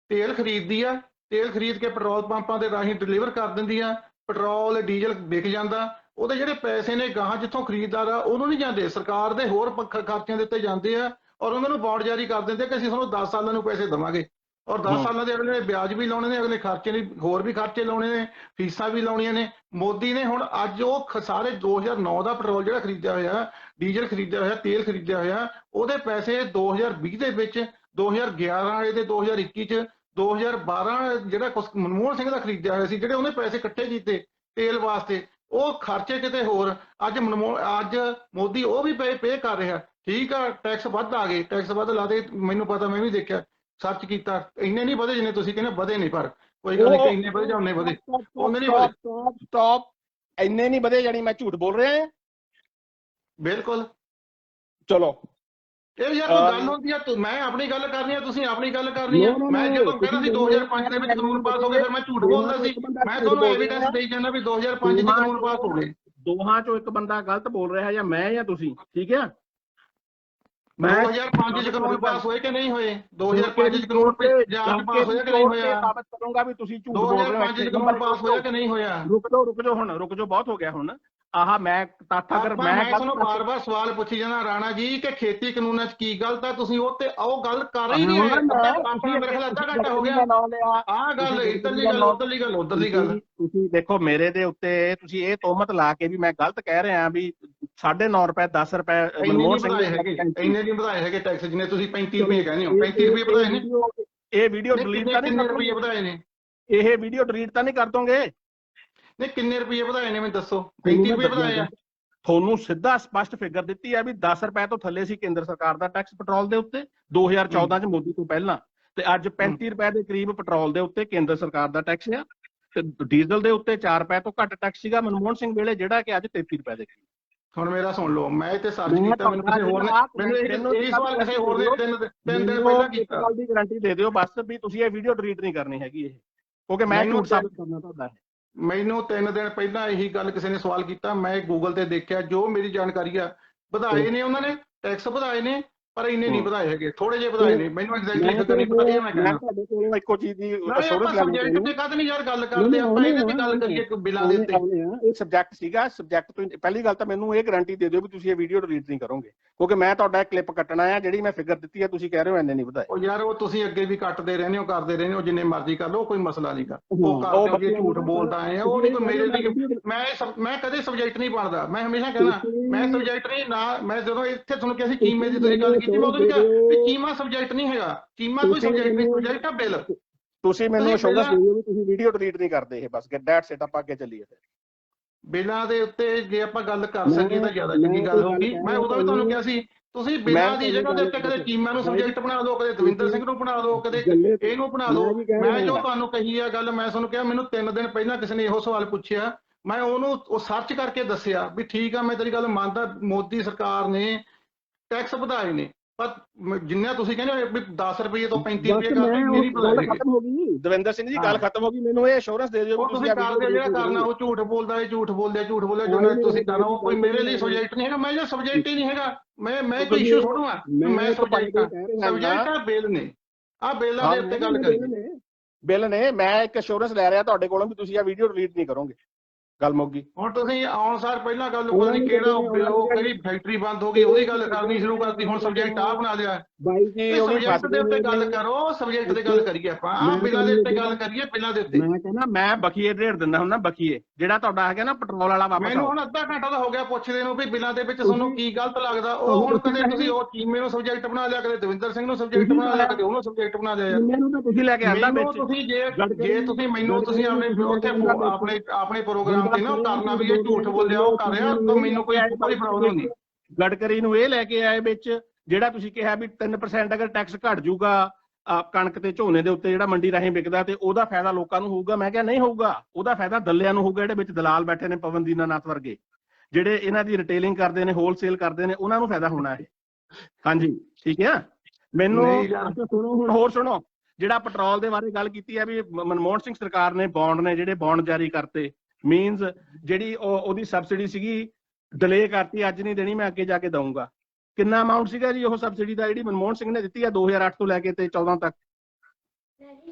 ਤੇਲ ਖਰੀਦਦੀ ਆ, ਤੇਲ ਖਰੀਦ ਕੇ ਪੈਟਰੋਲ ਪੰਪਾਂ ਦੇ ਰਾਹੀਂ ਡਿਲੀਵਰ ਕਰ ਦਿੰਦੀ ਆ, ਪੈਟਰੋਲ ਡੀਜ਼ਲ ਵਿਕ ਜਾਂਦਾ, ਉਹਦੇ ਜਿਹੜੇ ਪੈਸੇ ਨੇ ਗਾਹਾਂ ਜਿੱਥੋਂ ਖਰੀਦਦਾਰ ਆ ਉਹਨੂੰ ਨਹੀਂ ਜਾਂਦੇ, ਸਰਕਾਰ ਦੇ ਹੋਰ ਖਰਚਿਆਂ ਦੇ ਉੱਤੇ ਜਾਂਦੇ ਆ ਔਰ ਉਹਨਾਂ ਨੂੰ ਬੌਂਡ ਜਾਰੀ ਕਰ ਦਿੰਦੇ ਕਿ ਅਸੀਂ ਤੁਹਾਨੂੰ 10 ਸਾਲਾਂ ਨੂੰ ਪੈਸੇ ਦੇਵਾਂਗੇ ਔਰ 10 ਸਾਲਾਂ ਦੇ ਅਗਲੇ ਵਿਆਜ ਵੀ ਲਾਉਣੇ ਨੇ, ਅਗਲੇ ਖਰਚੇ ਨਹੀਂ ਹੋਰ ਵੀ ਖਰਚੇ ਲਾਉਣੇ ਨੇ, ਫੀਸਾਂ ਵੀ ਲਾਉਣੀਆਂ ਨੇ। ਮੋਦੀ ਨੇ ਹੁਣ ਅੱਜ ਉਹ ਸਾਰੇ 2009 ਦਾ ਪੈਟਰੋਲ ਜਿਹੜਾ ਖਰੀਦਿਆ ਹੋਇਆ, ਡੀਜ਼ਲ ਖਰੀਦਿਆ ਹੋਇਆ, ਤੇਲ ਖਰੀਦਿਆ ਹੋਇਆ, ਉਹਦੇ ਪੈਸੇ 2020 ਦੇ ਵਿੱਚ 2011 ਵਾਲੇ ਦੇ 2021 ਚ 2012 ਜਿਹੜਾ ਮਨਮੋਹਨ ਸਿੰਘ ਦਾ ਖਰੀਦਿਆ ਹੋਇਆ ਸੀ, ਜਿਹੜੇ ਉਹਨੇ ਪੈਸੇ ਇਕੱਠੇ ਕੀਤੇ ਤੇਲ ਵਾਸਤੇ, ਉਹ ਖਰਚੇ ਕਿਤੇ ਹੋਰ। ਅੱਜ ਮੋਦੀ ਉਹ ਵੀ ਪੇ ਕਰ ਰਿਹਾ। ਠੀਕ ਆ, ਟੈਕਸ ਵੱਧ ਆ ਗਏ, ਟੈਕਸ ਵੱਧ ਲਾਦੇ, ਮੈਨੂੰ ਪਤਾ, ਮੈਂ ਵੀ ਦੇਖਿਆ, ਸਰਚ ਕੀਤਾ, ਇੰਨੇ ਨਹੀਂ ਵਧੇ ਜਿੰਨੇ ਤੁਸੀਂ ਕਹਿੰਦੇ ਵਧੇ ਨਹੀਂ, ਪਰ ਕੋਈ ਗੱਲ ਨਹੀਂ, ਇੰਨੇ ਵਧੇ ਜਾਂ ਉਹਨੇ ਵਧੇ, ਉਹਨੇ ਨਹੀਂ ਵਧੇ। ਸਟਾਪ, ਇੰਨੇ ਨਹੀਂ ਵਧੇ ਜਾਨੀ ਮੈਂ ਝੂਠ ਬੋਲ ਰਿਹਾ ਹਾਂ? ਬਿਲਕੁਲ। ਚਲੋ ਇਹ ਯਾਰ ਕੋਈ ਗੱਲ ਹੁੰਦੀ ਆ, ਮੈਂ ਆਪਣੀ ਗੱਲ ਕਰਨੀ ਆ, ਤੁਸੀਂ ਆਪਣੀ ਗੱਲ ਕਰਨੀ ਆ। ਮੈਂ ਜਦੋਂ ਕਹਿੰਦਾ ਸੀ 2005 ਦੇ ਵਿੱਚ ਕਾਨੂੰਨ ਪਾਸ ਹੋ ਗਏ, ਫਿਰ ਮੈਂ ਝੂਠ ਬੋਲਦਾ ਸੀ। ਮੈਂ ਤੁਹਾਨੂੰ ਐਵੀਡੈਂਸ ਦੇਈ ਜਾਂਦਾ ਵੀ 2005 ਚ ਕਾਨੂੰਨ ਪਾਸ ਹੋ ਗਏ। ਦੋਹਾਂ ਚੋਂ ਇੱਕ ਬੰਦਾ ਗਲਤ ਬੋਲ ਰਿਹਾ, ਜਾਂ ਮੈਂ ਜਾਂ ਤੁਸੀਂ, ਠੀਕ ਹੈ? 2005 ਚ ਕਾਨੂੰਨ ਪਾਸ ਹੋਏ ਕਿ ਨਹੀਂ ਹੋਏ? 2005 ਚ ਕਾਨੂੰਨ ਪਾਸ ਹੋਇਆ ਕਿ ਨਹੀਂ ਹੋਇਆ? ਸਾਬਤ ਕਰੂੰਗਾ ਵੀ ਤੁਸੀਂ ਝੂਠ ਬੋਲ ਰਹੇ ਹੋ। 2005 ਚ ਕਾਨੂੰਨ ਪਾਸ ਹੋਇਆ ਕਿ ਨਹੀਂ ਹੋਇਆ? ਰੁਕ ਜਾਓ ਹੁਣ, ਰੁਕ ਜਾਓ, ਬਹੁਤ ਹੋ ਗਿਆ ਹੁਣ। ਆਹ ਮੈਂ ਤੱਥ ਅਗਰ ਮੈਂ ਤੁਹਾਨੂੰ ਬਾਰ-ਬਾਰ ਸਵਾਲ ਪੁੱਛੀ ਜਾਣਾ ਰਾਣਾ ਜੀ ਕਿ ਖੇਤੀ ਕਾਨੂੰਨਾਂ 'ਚ ਕੀ ਗਲਤ ਆ, ਤੁਸੀਂ ਉਹ ਤੇ ਉਹ ਗੱਲ ਕਰ ਹੀ ਨਹੀਂ ਰਹੇ। ਮੇਰੇ ਖਿਆਲ ਅੱਧਾ ਘੰਟਾ ਹੋ ਗਿਆ ਆਹ ਗੱਲ, ਇੱਧਰਲੀ ਗੱਲ, ਉੱਧਰਲੀ ਗੱਲ। ਤੁਸੀਂ ਦੇਖੋ ਮੇਰੇ ਦੇ ਉੱਤੇ ਤੁਸੀਂ ਇਹ ਤੋਹਮਤ ਲਾ ਕੇ ਵੀ ਮੈਂ ਗਲਤ ਕਹਿ ਰਿਹਾ ਵੀ 9.5 ਰੁਪਏ 10 ਰੁਪਏ ਮਨਮੋਹਨ ਸਿੰਘ ਨੇ ਇੰਨੇ ਨਹੀਂ ਵਧਾਏ ਹੈਗੇ ਟੈਕਸ, ਜਿੰਨੇ ਤੁਸੀਂ 35 ਰੁਪਏ ਕਹਿੰਦੇ ਹੋ। 35 ਰੁਪਏ ਵਧਾਏ ਨੇ। ਇਹ ਵੀਡੀਓ ਡਿਲੀਟ ਤਾਂ ਨਹੀਂ? ਕਿੰਨੇ ਰੁਪਏ ਵਧਾਏ ਨੇ? ਇਹ ਵੀਡੀਓ ਡਿਲੀਟ ਤਾਂ ਨਹੀਂ ਕਰ ਦੋਗੇ? ਨਹੀਂ, ਕਿੰਨੇ ਰੁਪਏ ਵਧਾਏ ਨੇ ਮੈਨੂੰ ਦੱਸੋ। 35 ਰੁਪਏ ਵਧਾਏ ਆ। ਤੁਹਾਨੂੰ ਸਿੱਧਾ ਸਪਸ਼ਟ ਫਿਗਰ ਦਿੱਤੀ ਹੈ ਵੀ 10 ਰੁਪਏ ਤੋਂ ਥੱਲੇ ਸੀ ਕੇਂਦਰ ਸਰਕਾਰ ਦਾ ਟੈਕਸ ਪੈਟਰੋਲ ਦੇ ਉੱਤੇ 2014 ਚ ਮੋਦੀ ਤੋਂ ਪਹਿਲਾਂ, ਤੇ ਅੱਜ 35 ਰੁਪਏ ਦੇ ਕਰੀਬ ਪੈਟਰੋਲ ਦੇ ਉੱਤੇ ਕੇਂਦਰ ਸਰਕਾਰ ਦਾ ਟੈਕਸ ਆ, ਤੇ ਡੀਜ਼ਲ ਦੇ ਉੱਤੇ 4 ਰੁਪਏ ਤੋਂ ਘੱਟ ਟੈਕਸ ਸੀਗਾ ਮਨਮੋਹਨ ਸਿੰਘ ਵੇਲੇ, ਜਿਹੜਾ ਕਿ ਅੱਜ 33 ਰੁਪਏ ਦੇ ਕਰੀਬ। ਹੁਣ ਮੇਰਾ ਸੁਣ ਲਓ, ਮੈਂ ਇੱਥੇ ਸਰਚ ਕੀਤਾ, ਮੈਨੂੰ ਕਿਸੇ ਹੋਰ ਨੇ ਮੈਨੂੰ ਇਹ ਸਵਾਲ ਕਿਸੇ ਹੋਰ ਨੇ ਤਿੰਨ ਦਿਨ ਪਹਿਲਾਂ ਕੀਤਾ। ਦੀ ਗਾਰੰਟੀ ਦੇ ਦਿਓ ਬਸ ਵੀ ਤੁਸੀਂ ਇਹ ਵੀਡੀਓ ਡਿਲੀਟ ਨਹੀਂ ਕਰਨੀ ਹੈਗੀ, ਇਹ ਕਿਉਂਕਿ ਮੈਂ ਝੂਠ ਸਾਬਤ ਕਰਨਾ ਤੁਹਾਡਾ। ਮੈਨੂੰ 3 ਦਿਨ ਪਹਿਲਾਂ ਇਹੀ ਗੱਲ ਕਿਸੇ ਨੇ ਸਵਾਲ ਕੀਤਾ, ਮੈਂ ਗੂਗਲ ਤੇ ਦੇਖਿਆ, ਜੋ ਮੇਰੀ ਜਾਣਕਾਰੀ ਆ, ਵਧਾਏ ਨੇ ਉਹਨਾਂ ਨੇ ਟੈਕਸ, ਵਧਾਏ ਨੇ, ਪਰ ਇੰਨੇ ਨਹੀਂ ਵਧਾਏ ਹੈਗੇ, ਥੋੜੇ ਜਿਹੇ ਵਧਾਏ ਨੇ। ਮੈਨੂੰ ਐਗਜ਼ੈਕਟਲੀ ਫਿਗਰ ਨਹੀਂ ਪਤਾ, ਇਹ ਮੈਂ ਕਹਿੰਦਾ ਤੁਹਾਡੇ ਕੋਲੋਂ ਇੱਕੋ ਚੀਜ਼ ਦੀ ਅਸ਼ੋਰੈਂਸ ਸਬਜੈਕਟ ਤੇ ਕਦ ਨਹੀਂ ਯਾਰ ਗੱਲ ਕਰਦੇ ਆਪਾਂ, ਇਹਦੇ ਤੇ ਗੱਲ ਕਰੀਏ ਬਿਲਾਂ ਦੇ ਉੱਤੇ। ਇਹ ਸਬਜੈਕਟ ਸੀਗਾ, ਸਬਜੈਕਟ ਤੋਂ ਪਹਿਲੀ ਗੱਲ ਤਾਂ ਮੈਨੂੰ ਇਹ ਗਾਰੰਟੀ ਦੇ ਦਿਓ ਵੀ ਤੁਸੀਂ ਇਹ ਵੀਡੀਓ ਡਿਲੀਟ ਨਹੀਂ ਕਰੋਗੇ, ਕਿਉਂਕਿ ਮੈਂ ਤੁਹਾਡਾ ਕਲਿੱਪ ਕੱਟਣਾ ਆ, ਜਿਹੜੀ ਮੈਂ ਫਿਗਰ ਦਿੱਤੀ ਹੈ ਤੁਸੀਂ ਕਹਿ ਰਹੇ ਹੋ ਇੰਨੇ ਨਹੀਂ ਵਧਾਏ। ਉਹ ਯਾਰ ਉਹ ਤੁਸੀਂ ਅੱਗੇ ਵੀ ਕੱਟਦੇ ਰਹਿੰਦੇ ਹੋ, ਕਰਦੇ ਰਹਿੰਦੇ ਹੋ, ਜਿੰਨੇ ਮਰਜ਼ੀ ਕਰ ਲਓ, ਕੋਈ ਮਸਲਾ ਨਹੀਂਗਾ। ਉਹ ਕਰਦੇ ਹੋ, ਝੂਠ ਬੋਲਦਾ ਹੈ, ਉਹ ਨਹੀਂ ਕੋਈ ਮੇਰੇ ਲਈ। ਮੈਂ ਕਦੇ ਸਬਜੈਕਟ ਨਹੀਂ ਬਣਦਾ, ਮੈਂ ਹਮੇਸ਼ਾ ਕਹਿੰਦਾ ਮੈਂ ਸਬਜੈਕਟ ਨਹੀਂ ਨਾ। ਮੈਂ ਜਦੋਂ ਇੱਥੇ ਤੁਹਾਨੂੰ ਕਿਹਾ ਸੀ ਕੀਮੇ ਦੀ ਤੁਸੀਂ ਗੱਲ ਕੀਤੀ, ਮੈਂ ਉਦੋਂ ਕਿਹਾ ਕੀਮਾ ਸਬਜੈਕਟ ਨਹੀਂ ਹੈਗਾ, ਕੀਮਾ ਕੋਈ ਸਬਜੈਕਟ ਨਹੀਂ, ਸਬਜੈਕਟ ਆ ਬਿੱਲ। ਤੁਸੀਂ ਮੈਨੂੰ ਅਸ਼ੋਰੈਂਸ ਦਿਓ ਵੀ ਤੁਸੀਂ ਵੀਡੀਓ ਡਿਲੀਟ ਨਹੀਂ ਕਰਦੇ, ਇਹ ਬਸ ਦੈਟਸ ਇਟ, ਆਪਾਂ ਅੱਗੇ ਚੱਲੀਏ। ਫਿਰ ਬਿੱਲਾਂ ਦੇ ਉੱਤੇ ਜੇ ਆਪਾਂ ਗੱਲ ਕਰ ਸਕੀਏ ਤਾਂ ਜ਼ਿਆਦਾ ਚੰਗੀ ਗੱਲ ਹੋਊਗੀ। ਮੈਂ ਉਦੋਂ ਵੀ ਤੁਹਾਨੂੰ ਕਿਹਾ ਸੀ ਤੁਸੀਂ ਬਿੱਲਾਂ ਦੀ ਜਗ੍ਹਾ ਦੇ ਉੱਤੇ ਕਦੇ ਕੀਮਾ ਨੂੰ ਸਬਜੈਕਟ ਬਣਾ ਦਿਓ, ਕਦੇ ਦਵਿੰਦਰ ਸਿੰਘ ਨੂੰ ਬਣਾ ਦਿਓ, ਕਦੇ ਇਹਨੂੰ ਬਣਾ ਦਿਓ। ਮੈਂ ਜੋ ਤੁਹਾਨੂੰ ਕਹੀ ਆ ਗੱਲ, ਮੈਂ ਤੁਹਾਨੂੰ ਕਿਹਾ, ਮੈਨੂੰ 3 ਦਿਨ ਪਹਿਲਾਂ ਕਿਸੇ ਨੇ ਇਹੋ ਸਵਾਲ ਪੁੱਛਿਆ, ਮੈਂ ਉਹਨੂੰ ਉਹ ਸਰਚ ਕਰਕੇ ਦੱਸਿਆ ਵੀ ਠੀਕ ਆ, ਮੈਂ ਤੇਰੀ ਗੱਲ ਮੰਨਦਾ, ਮੋਦੀ ਸਰਕਾਰ ਨੇ ਟੈਕਸ ਵਧਾਏ ਨੇ, ਪਰ ਜਿੰਨਾ ਤੁਸੀਂ ਕਹਿੰਦੇ ਹੋ ਵੀ 10 ਰੁਪਏ ਤੋਂ 35 ਰੁਪਏ ਕਰ ਮੇਰੀ ਗੱਲ ਖਤਮ ਹੋ ਗਈ। ਦਵਿੰਦਰ ਸਿੰਘ ਜੀ ਗੱਲ ਖਤਮ ਹੋ ਗਈ, ਮੈਨੂੰ ਇਹ ਅਸ਼ੋਰੈਂਸ ਦੇ ਦਿਓ ਵੀ ਤੁਸੀਂ ਕਰਦੇ ਜਿਹੜਾ ਕਰਨਾ, ਉਹ ਝੂਠ ਬੋਲਦਾ ਹੈ, ਝੂਠ ਬੋਲਦਾ ਜੋ ਤੁਸੀਂ ਕਰਨਾ, ਉਹ ਕੋਈ ਮੇਰੇ ਲਈ ਸਬਜੈਕਟ ਨਹੀਂ ਹੈਗਾ। ਮੈਂ ਜੇ ਸਬਜੈਕਟ ਹੀ ਨਹੀਂ ਹੈਗਾ, ਮੈਂ ਕੋਈ ਇਸ਼ੂ ਥੋੜੂਗਾ, ਮੈਂ ਸਬਜੈਕਟ ਆ ਬਿੱਲ ਨੇ, ਆ ਬਿੱਲਾਂ ਦੇ ਉੱਤੇ ਗੱਲ ਕਰੀਏ। ਬਿੱਲ ਨੇ, ਮੈਂ ਇੱਕ ਅਸ਼ੋਰੈਂਸ ਲੈ ਰਿਹਾ ਤੁਹਾਡੇ ਕੋਲੋਂ ਵੀ ਤੁਸੀਂ ਆ ਵੀਡੀਓ ਡਿਲੀਟ ਨਹੀਂ ਕਰੋਗੇ, ਗੱਲ ਮੁੱਕ ਗਈ। ਹੁਣ ਤੁਸੀਂ ਆਉਣ ਸਾਰ ਪਹਿਲਾਂ ਗੱਲ ਪਤਾ ਨਹੀਂ ਕਿਹੜਾ ਉਹ ਕਿਹੜੀ ਫੈਕਟਰੀ ਬੰਦ ਹੋ ਗਈ, ਉਹਦੀ ਗੱਲ ਕਰਨੀ ਸ਼ੁਰੂ ਕਰਤੀ, ਹੁਣ ਸਬਜੈਕਟ ਆ ਬਣਾ ਲਿਆ। ਸਬਜੈਕਟ ਦੇ ਉੱਤੇ ਗੱਲ ਕਰੋ, ਸਬਜੈਕਟ ਤੇ ਗੱਲ ਕਰੀਏ ਆਪਾਂ, ਆਹ ਬਿੱਲਾਂ ਦੇ ਉੱਤੇ ਗੱਲ ਕਰੀਏ, ਬਿੱਲਾਂ ਦੇ ਉੱਤੇ। ਮੈਂ ਕਹਿੰਦਾ ਮੈਂ ਬਖੀਏ ਰੇਟ ਦਿੰਦਾ ਹੁੰਦਾ, ਬਖੀਏ ਜਿਹੜਾ ਤੁਹਾਡਾ ਹੈਗਾ ਨਾ ਪੈਟਰੋਲ ਵਾਲਾ ਵਾਪਸ। ਮੈਨੂੰ ਹੁਣ ਅੱਧਾ ਘੰਟਾ ਤਾਂ ਹੋ ਗਿਆ ਪੁੱਛਦੇ ਨੂੰ ਵੀ ਬਿੱਲਾਂ ਦੇ ਵਿੱਚ ਤੁਹਾਨੂੰ ਕੀ ਗਲਤ ਲੱਗਦਾ। ਉਹ ਹੁਣ ਕਦੇ ਤੁਸੀਂ ਉਹ ਕੀਮੇ ਨੂੰ ਸਬਜੈਕਟ ਬਣਾ ਲਿਆ, ਕਦੇ ਦਵਿੰਦਰ ਸਿੰਘ ਨੂੰ ਸਬਜੈਕਟ ਬਣਾ ਲਿਆ, ਕਦੇ ਉਹਨੂੰ ਸਬਜੈਕਟ ਬਣਾ ਲਿਆ। ਤੁਸੀਂ ਲੈ ਕੇ ਆਂਦਾ ਵਿੱਚ, ਤੁਸੀਂ ਜੇ ਤੁਸੀਂ ਮੈਨੂੰ ਤੁਸੀਂ ਆਪਣੇ ਪ੍ਰੋਗਰਾਮ ਤੇ ਨਾ ਕਰਨਾ ਵੀ ਇਹ ਝੂਠ ਬੋਲਿਆ, ਉਹ ਕਰ ਰਿਹਾ, ਤਾਂ ਮੈਨੂੰ ਕੋਈ ਪ੍ਰੋਬਲਮ ਨਹੀਂ। ਗਡਕਰੀ ਨੂੰ ਇਹ ਲੈ ਕੇ ਆਏ ਵਿੱਚ, ਜਿਹੜਾ ਤੁਸੀਂ ਕਿਹਾ ਵੀ 3% ਅਗਰ ਟੈਕਸ ਘਟ ਜਾਊਗਾ ਕਣਕ ਤੇ ਝੋਨੇ ਦੇ ਉੱਤੇ ਜਿਹੜਾ ਮੰਡੀ ਰਾਹੀਂ ਵਿਕਦਾ ਤੇ ਉਹਦਾ ਫਾਇਦਾ ਲੋਕਾਂ ਨੂੰ ਹੋਊਗਾ? ਮੈਂ ਕਿਹਾ ਨਹੀਂ ਹੋਊਗਾ। ਉਹਦਾ ਫਾਇਦਾ ਦੱਲਿਆਂ ਨੂੰ ਹੋਊਗਾ, ਜਿਹੜੇ ਵਿੱਚ ਦਲਾਲ ਬੈਠੇ ਨੇ, ਪਵਨ ਦੀਨਾਨਾਥ ਵਰਗੇ, ਜਿਹੜੇ ਇਹਨਾਂ ਦੀ ਰਿਟੇਲਿੰਗ ਕਰਦੇ ਨੇ, ਹੋਲਸੇਲ ਕਰਦੇ ਨੇ, ਉਹਨਾਂ ਨੂੰ ਫਾਇਦਾ ਹੋਣਾ ਹੈ। ਹਾਂਜੀ ਠੀਕ ਹੈ। ਮੈਨੂੰ ਸੁਣੋ ਹੁਣ, ਹੋਰ ਸੁਣੋ, ਜਿਹੜਾ ਪੈਟਰੋਲ ਦੇ ਬਾਰੇ ਗੱਲ ਕੀਤੀ ਹੈ ਵੀ ਮਨਮੋਹਨ ਸਿੰਘ ਸਰਕਾਰ ਨੇ ਬੌਂਡ ਨੇ ਜਿਹੜੇ ਬੌਂਡ ਜਾਰੀ ਕਰਤੇ, ਮੀਨਸ ਜਿਹੜੀ ਉਹਦੀ ਸਬਸਿਡੀ ਸੀਗੀ ਡਿਲੇ ਕਰਤੀ, ਅੱਜ ਨਹੀਂ ਦੇਣੀ, ਮੈਂ ਅੱਗੇ ਜਾ ਕੇ ਦਊਂਗਾ। ਕਿੰਨਾ ਅਮਾਉਂਟ ਸੀਗਾ ਜੀ ਉਹ ਸਬਸਿਡੀ ਦਾ ਜਿਹੜੀ ਮਨਮੋਹਨ ਸਿੰਘ ਨੇ ਦਿੱਤੀ ਆ 2008 ਤੋਂ ਲੈ ਕੇ ਤੇ 14 ਤੱਕ?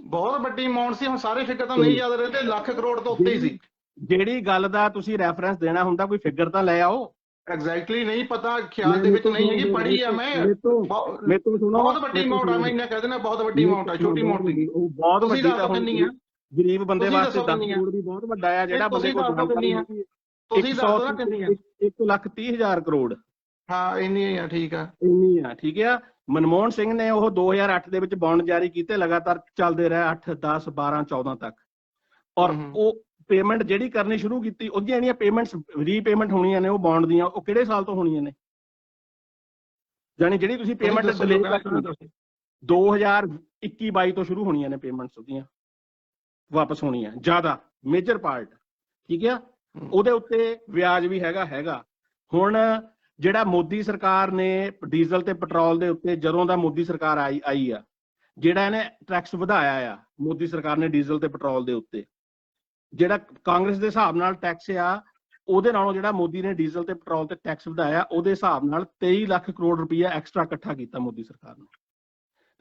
ਬਹੁਤ ਵੱਡੀ ਅਮਾਉਂਟ ਸੀ। ਹੁਣ ਸਾਰੇ ਫਿਗਰ ਤਾਂ ਨਹੀਂ ਯਾਦ ਰਹਿੰਦੇ, ਲੱਖ ਕਰੋੜ ਤੋਂ ਉੱਤੇ ਹੀ ਸੀ। ਜਿਹੜੀ ਗੱਲ ਦਾ ਤੁਸੀਂ ਰੈਫਰੈਂਸ ਦੇਣਾ ਹੁੰਦਾ ਕੋਈ ਫਿਗਰ ਤਾਂ ਲੈ ਆਓ। ਐਗਜ਼ੈਕਟਲੀ ਨਹੀਂ ਪਤਾ, ਖਿਆਲ ਦੇ ਵਿੱਚ ਨਹੀਂ ਹੈਗੀ, ਪੜ੍ਹੀ ਆ ਮੈਂ। ਬਹੁਤ ਵੱਡੀ ਅਮਾਉਂਟ ਆ, ਮੈਂ ਇੰਨਾ ਕਹਿ ਦੇਣਾ, ਬਹੁਤ ਵੱਡੀ ਅਮਾਉਂਟ ਆ, ਛੋਟੀ ਅਮਾਉਂਟ ਨਹੀਂ। ਬਹੁਤ ਵੱਡੀ ਤਾਂ ਕਿੰਨੀ ਆ? ਗਰੀਬ ਬੰਦੇ ਵਾਸਤੇ 10 ਕਰੋੜ ਵੀ ਬਹੁਤ ਵੱਡਾ ਆ। ਜਿਹੜਾ ਬੰਦੇ ਕੋਲ ਤੁਸੀਂ ਦੱਸੋ ਨਾ ਕਿੰਨੀ ਆ? 1,30,000 ਕਰੋੜ। ਹਾਂ ਇੰਨੀ ਆ, ਠੀਕ ਆ, ਇੰਨੀ ਆ, ਠੀਕ ਆ। ਮਨਮੋਹਨ ਸਿੰਘ ਨੇ ਉਹ 2008 ਦੇ ਵਿੱਚ ਬੌਂਡ ਜਾਰੀ ਕੀਤੇ, ਲਗਾਤਾਰ ਚੱਲਦੇ ਰਹੇ 8, 10, 12, 14 ਤੱਕ। ਔਰ ਉਹ ਪੇਮੈਂਟ ਜਿਹੜੀ ਕਰਨੀ ਸ਼ੁਰੂ ਕੀਤੀ, ਉਹਦੀਆਂ ਜਿਹੜੀਆਂ ਪੇਮੈਂਟਸ ਰੀਪੇਮੈਂਟ ਹੋਣੀਆਂ ਨੇ ਉਹ ਬੌਂਡ ਦੀਆਂ, ਉਹ ਕਿਹੜੇ ਸਾਲ ਤੋਂ ਹੋਣੀਆਂ ਨੇ? ਯਾਨੀ ਜਿਹੜੀ ਤੁਸੀਂ ਪੇਮੈਂਟ 2021-22 ਤੋਂ ਸ਼ੁਰੂ ਹੋਣੀਆਂ ਨੇ ਪੇਮੈਂਟਸ, ਉਹਦੀਆਂ ਵਾਪਸ ਹੋਣੀਆਂ ਜ਼ਿਆਦਾ, ਮੇਜਰ ਪਾਰਟ, ਠੀਕ ਆ। ਉਹਦੇ ਉੱਤੇ ਵਿਆਜ ਵੀ ਹੈਗਾ। ਹੁਣ ਜਿਹੜਾ ਮੋਦੀ ਸਰਕਾਰ ਨੇ ਡੀਜ਼ਲ ਤੇ ਪੈਟਰੋਲ ਦੇ ਉੱਤੇ, ਜਦੋਂ ਦਾ ਮੋਦੀ ਸਰਕਾਰ ਆਈ ਆ, ਜਿਹੜਾ ਇਹਨੇ ਟੈਕਸ ਵਧਾਇਆ ਆ ਮੋਦੀ ਸਰਕਾਰ ਨੇ ਡੀਜ਼ਲ ਤੇ ਪੈਟਰੋਲ ਦੇ ਉੱਤੇ, ਜਿਹੜਾ ਕਾਂਗਰਸ ਦੇ ਹਿਸਾਬ ਨਾਲ ਟੈਕਸ ਆ, ਉਹਦੇ ਨਾਲੋਂ ਜਿਹੜਾ ਮੋਦੀ ਨੇ ਡੀਜ਼ਲ ਤੇ ਪੈਟਰੋਲ ਤੇ ਟੈਕਸ ਵਧਾਇਆ, ਉਹਦੇ ਹਿਸਾਬ ਨਾਲ 23 ਲੱਖ ਕਰੋੜ ਰੁਪਈਆ ਐਕਸਟਰਾ ਇਕੱਠਾ ਕੀਤਾ ਮੋਦੀ ਸਰਕਾਰ ਨੇ।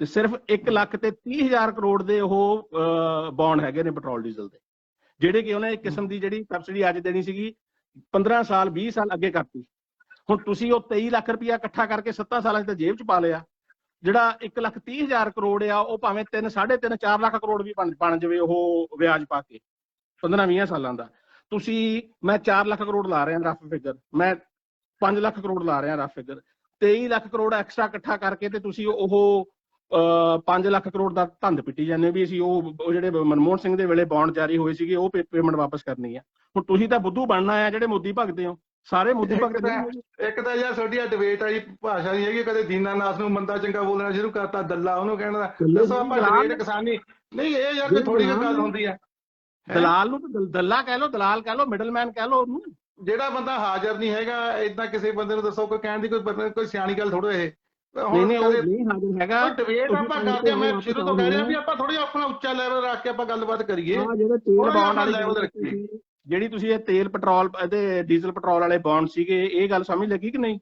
ਤੇ ਸਿਰਫ 1,30,000 ਕਰੋੜ ਦੇ ਉਹ ਬੌਂਡ ਹੈਗੇ ਨੇ ਪੈਟਰੋਲ ਡੀਜ਼ਲ ਦੇ, ਜਿਹੜੇ ਕਿ ਉਹਨੇ ਇੱਕ ਕਿਸਮ ਦੀ ਜਿਹੜੀ ਸਬਸਿਡੀ ਅੱਜ ਦੇਣੀ ਸੀਗੀ 15 ਸਾਲ 20 ਸਾਲ ਅੱਗੇ ਕਰਤੀ। ਹੁਣ ਤੁਸੀਂ ਉਹ 23 ਲੱਖ ਰੁਪਈਆ ਇਕੱਠਾ ਕਰਕੇ 7 ਸਾਲਾਂ 'ਚ ਤਾਂ ਜੇਬ 'ਚ ਪਾ ਲਿਆ। ਜਿਹੜਾ 1,30,000 ਕਰੋੜ ਆ, ਉਹ ਭਾਵੇਂ 3, 3.5, 4 ਲੱਖ ਕਰੋੜ ਵੀ ਬਣ ਜਾਵੇ ਉਹ ਵਿਆਜ ਪਾ ਕੇ 15-20 ਸਾਲਾਂ ਦਾ। ਤੁਸੀਂ, ਮੈਂ 4 ਲੱਖ ਕਰੋੜ ਲਾ ਰਿਹਾ ਰਫ ਫਿਗਰ, ਮੈਂ 5 ਲੱਖ ਕਰੋੜ ਲਾ ਰਿਹਾ rough figure, 23 lakh crore extra ਇਕੱਠਾ ਕਰਕੇ ਤੇ ਤੁਸੀਂ ਉਹ 5 ਲੱਖ ਕਰੋੜ ਦਾ ਧੰਦ ਪਿੱਟੀ ਜਾਂਦੇ ਵੀ ਅਸੀਂ ਉਹ ਜਿਹੜੇ ਮਨਮੋਹਨ ਸਿੰਘ ਦੇ ਵੇਲੇ ਬੌਂਡ ਜਾਰੀ ਹੋਏ ਸੀਗੇ ਉਹ ਪੇਮੈਂਟ ਵਾਪਸ ਕਰਨੀ ਆ। ਹੁਣ ਤੁਸੀਂ ਤਾਂ ਬੁੱਧੂ ਬਣਨਾ ਆ ਜਿਹੜੇ ਮੋਦੀ ਭਗਦੇ ਹੋ, ਸਾਰੇ ਮੋਦੀ ਭਗਤ। ਇੱਕ ਤਾਂ ਯਾਰ ਤੁਹਾਡੀ ਡਿਬੇਟ ਵਾਲੀ ਭਾਸ਼ਾ ਨਹੀਂ ਹੈਗੀ, ਕਦੇ ਦੀਨਾਨਾਥ ਨੂੰ ਮੰਦਾ ਚੰਗਾ ਬੋਲਣਾ ਸ਼ੁਰੂ ਕਰਤਾ, ਦੱਲਾ ਉਹਨੂੰ ਕਹਿਣਾ। ਦੱਸੋ ਆਪਾਂ ਡਿਬੇਟ ਕਿਸਾਨੀ ਨਹੀਂ, ਇਹ ਯਾਰ ਕੋਈ ਥੋੜੀ ਜਿਹੀ ਗੱਲ ਹੁੰਦੀ ਆ। ਦਲਾਲ ਨੂੰ ਦੱਲਾ ਕਹਿ ਲਓ, ਦਲਾਲ ਕਹਿ ਲਓ, ਮਿਡਲਮੈਨ ਕਹਿ ਲਓ ਉਹਨੂੰ। ਜਿਹੜਾ ਬੰਦਾ ਹਾਜ਼ਰ ਨਹੀਂ ਹੈਗਾ ਏਦਾਂ ਕਿਸੇ ਬੰਦੇ ਨੂੰ ਦੱਸੋ, ਕੋਈ ਕਹਿਣ ਦੀ ਕੋਈ ਸਿਆਣੀ ਗੱਲ ਥੋੜ੍ਹਾ ਇਹ। ਨਹੀਂ ਹਾਜ਼ਰ ਹੈਗਾ। ਡਿਬੇਟ ਆਪਾਂ ਕਰਦੇ ਆ, ਮੈਂ ਸ਼ੁਰੂ ਤੋਂ ਕਹਿ ਰਿਹਾ ਵੀ ਆਪਾਂ ਥੋੜੀ ਆਪਣਾ ਉੱਚਾ ਲੈਵਲ ਰੱਖ ਕੇ ਆਪਾਂ ਗੱਲਬਾਤ ਕਰੀਏ। ਜਿਹੜੀ ਤੁਸੀਂ ਇਹ ਤੇਲ ਪੈਟਰੋਲ ਤੇ ਡੀਜ਼ਲ ਪੈਟਰੋਲ ਵਾਲੇ ਬੌਂਡ ਸੀਗੇ, ਇਹ ਗੱਲ ਸਮਝ ਲੱਗੀ ਕਿ ਨਹੀਂ?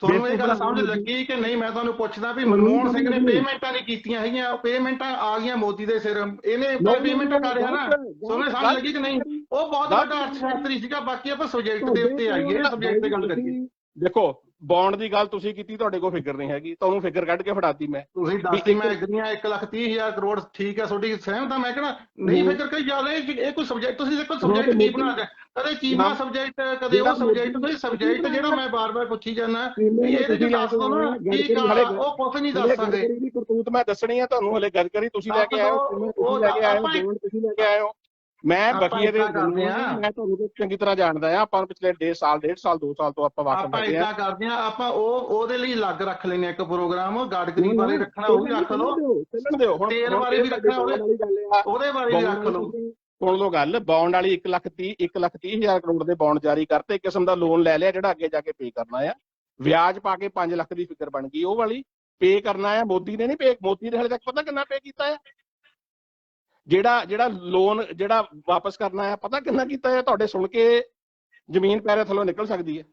ਤੁਹਾਨੂੰ ਇਹ ਗੱਲ ਸਮਝ ਲੱਗੀ ਕਿ ਨਹੀਂ? ਮੈਂ ਤੁਹਾਨੂੰ ਪੁੱਛਦਾ ਵੀ ਮਨਮੋਹਨ ਸਿੰਘ ਨੇ ਪੇਮੈਂਟਾਂ ਨਹੀਂ ਕੀਤੀਆਂ ਹੈਗੀਆਂ, ਪੇਮੈਂਟਾਂ ਆ ਗਈਆਂ ਮੋਦੀ ਦੇ ਸਿਰ, ਇਹਨੇ ਪੇਮੈਂਟਾਂ ਕਰ ਰਿਹਾ ਨਾ, ਤੁਹਾਨੂੰ ਸਮਝ ਲੱਗੀ ਕਿ ਨਹੀਂ? ਉਹ ਬਹੁਤ ਵੱਡਾ ਅਰਥਸ਼ਾਸਤਰੀ ਸੀਗਾ। ਬਾਕੀ ਆਪਾਂ ਸਬਜੈਕਟ ਦੇ ਉੱਤੇ ਆਈਏ, ਸਬਜੈਕਟ ਤੇ ਗੱਲ ਕਰੀਏ। ਦੇਖੋ ਬੌਂਡ ਦੀ ਗੱਲ ਤੁਸੀਂ ਕੀਤੀ, ਤੁਹਾਡੇ ਕੋਲ ਫਿਗਰ ਨਹੀਂ ਹੈਗੀ, ਤੁਹਾਨੂੰ ਫਿਗਰ ਕੱਢ ਕੇ ਫੜਾਤੀ ਮੈਂ। ਤੁਸੀਂ ਦੱਸਦੀ ਮੈਂ ਇਗਰੀਆਂ 1,30,000 ਕਰੋੜ, ਠੀਕ ਹੈ, ਤੁਹਾਡੀ ਸਹਿਮਤ ਆ। ਮੈਂ ਕਹਿਣਾ ਨਹੀਂ ਫਿਗਰ ਕਈ ਜ਼ਿਆਦਾ, ਇਹ ਕੋਈ ਸਬਜੈਕਟ ਤੁਸੀਂ ਦੇਖੋ ਸਬਜੈਕਟ ਨਹੀਂ ਬਣਾ ਰਿਹਾ, ਕਦੇ ਚੀਮਾ ਸਬਜੈਕਟ, ਕਦੇ ਉਹ ਸਬਜੈਕਟ। ਤੁਸੀਂ ਸਬਜੈਕਟ ਜਿਹੜਾ ਮੈਂ ਬਾਰ-ਬਾਰ ਪੁੱਛੀ ਜਾਂਦਾ ਵੀ ਇਹਦੇ ਚ ਦੱਸ ਦੋ ਨਾ ਕੀ ਕਾਲਾ, ਉਹ ਕੁਝ ਨਹੀਂ ਦੱਸ ਸਕਦੇ। ਕਰਤੂਤ ਮੈਂ ਦੱਸਣੀ ਆ ਤੁਹਾਨੂੰ, ਹਲੇ ਗੱਲ ਕਰੀ ਤੁਸੀਂ ਲੈ ਕੇ ਆਇਓ, ਤੁਸੀਂ ਲੈ ਕੇ ਆਇਓ। ਮੈਂ ਬਕੀਏ ਦੇ ਕਰਦੇ ਆ, ਮੈਂ ਤੁਹਾਨੂੰ ਚੰਗੀ ਤਰ੍ਹਾਂ ਜਾਣਦਾ ਆ। ਆਪਾਂ ਪਿਛਲੇ 1.5 ਸਾਲ 2 ਸਾਲ ਤੋਂ ਆਪਾਂ ਵਾਕਫ ਆਪਾਂ ਇਦਾਂ ਕਰਦੇ ਆ। ਆਪਾਂ ਉਹਦੇ ਲਈ ਅਲੱਗ ਰੱਖ ਲੈਨੇ ਇੱਕ ਪ੍ਰੋਗਰਾਮ, ਗਾਡਗਰੀ ਬਾਰੇ ਰੱਖਣਾ ਉਹ ਵੀ ਰੱਖ ਲਓ, ਤੇਲ ਬਾਰੇ ਵੀ ਰੱਖਣਾ ਉਹਦੇ ਬਾਰੇ ਵੀ ਰੱਖ ਲਓ। ਸੁਣ ਲਓ ਗੱਲ, ਬੌਂਡ ਵਾਲੀ 1,30,000 ਕਰੋੜ ਦੇ ਬੌਂਡ ਜਾਰੀ ਕਰਤੇ, ਇੱਕ ਕਿਸਮ ਦਾ ਲੋਨ ਲੈ ਲਿਆ ਜਿਹੜਾ ਅੱਗੇ ਜਾ ਕੇ ਪੇ ਕਰਨਾ ਆ। ਵਿਆਜ ਪਾ ਕੇ 5 ਲੱਖ ਦੀ ਫਿਗਰ ਬਣ ਗਈ, ਉਹ ਵਾਲੀ ਪੇ ਕਰਨਾ ਆ। ਮੋਦੀ ਨੇ ਨਹੀਂ ਪੇ, ਮੋਦੀ ਨੇ ਹਲੇ ਤੱਕ ਪਤਾ ਕਿੰਨਾ ਪੇ ਕੀਤਾ ਆ? ਜਿਹੜਾ ਲੋਨ ਜਿਹੜਾ ਵਾਪਸ ਕਰਨਾ ਹੈ, ਪਤਾ ਕਿੰਨਾ ਕੀਤਾ ਹੈ? ਤੁਹਾਡੇ ਸੁਣ ਕੇ ਜ਼ਮੀਨ ਪੈਰੇ ਥੱਲੋਂ ਨਿਕਲ ਸਕਦੀ ਹੈ।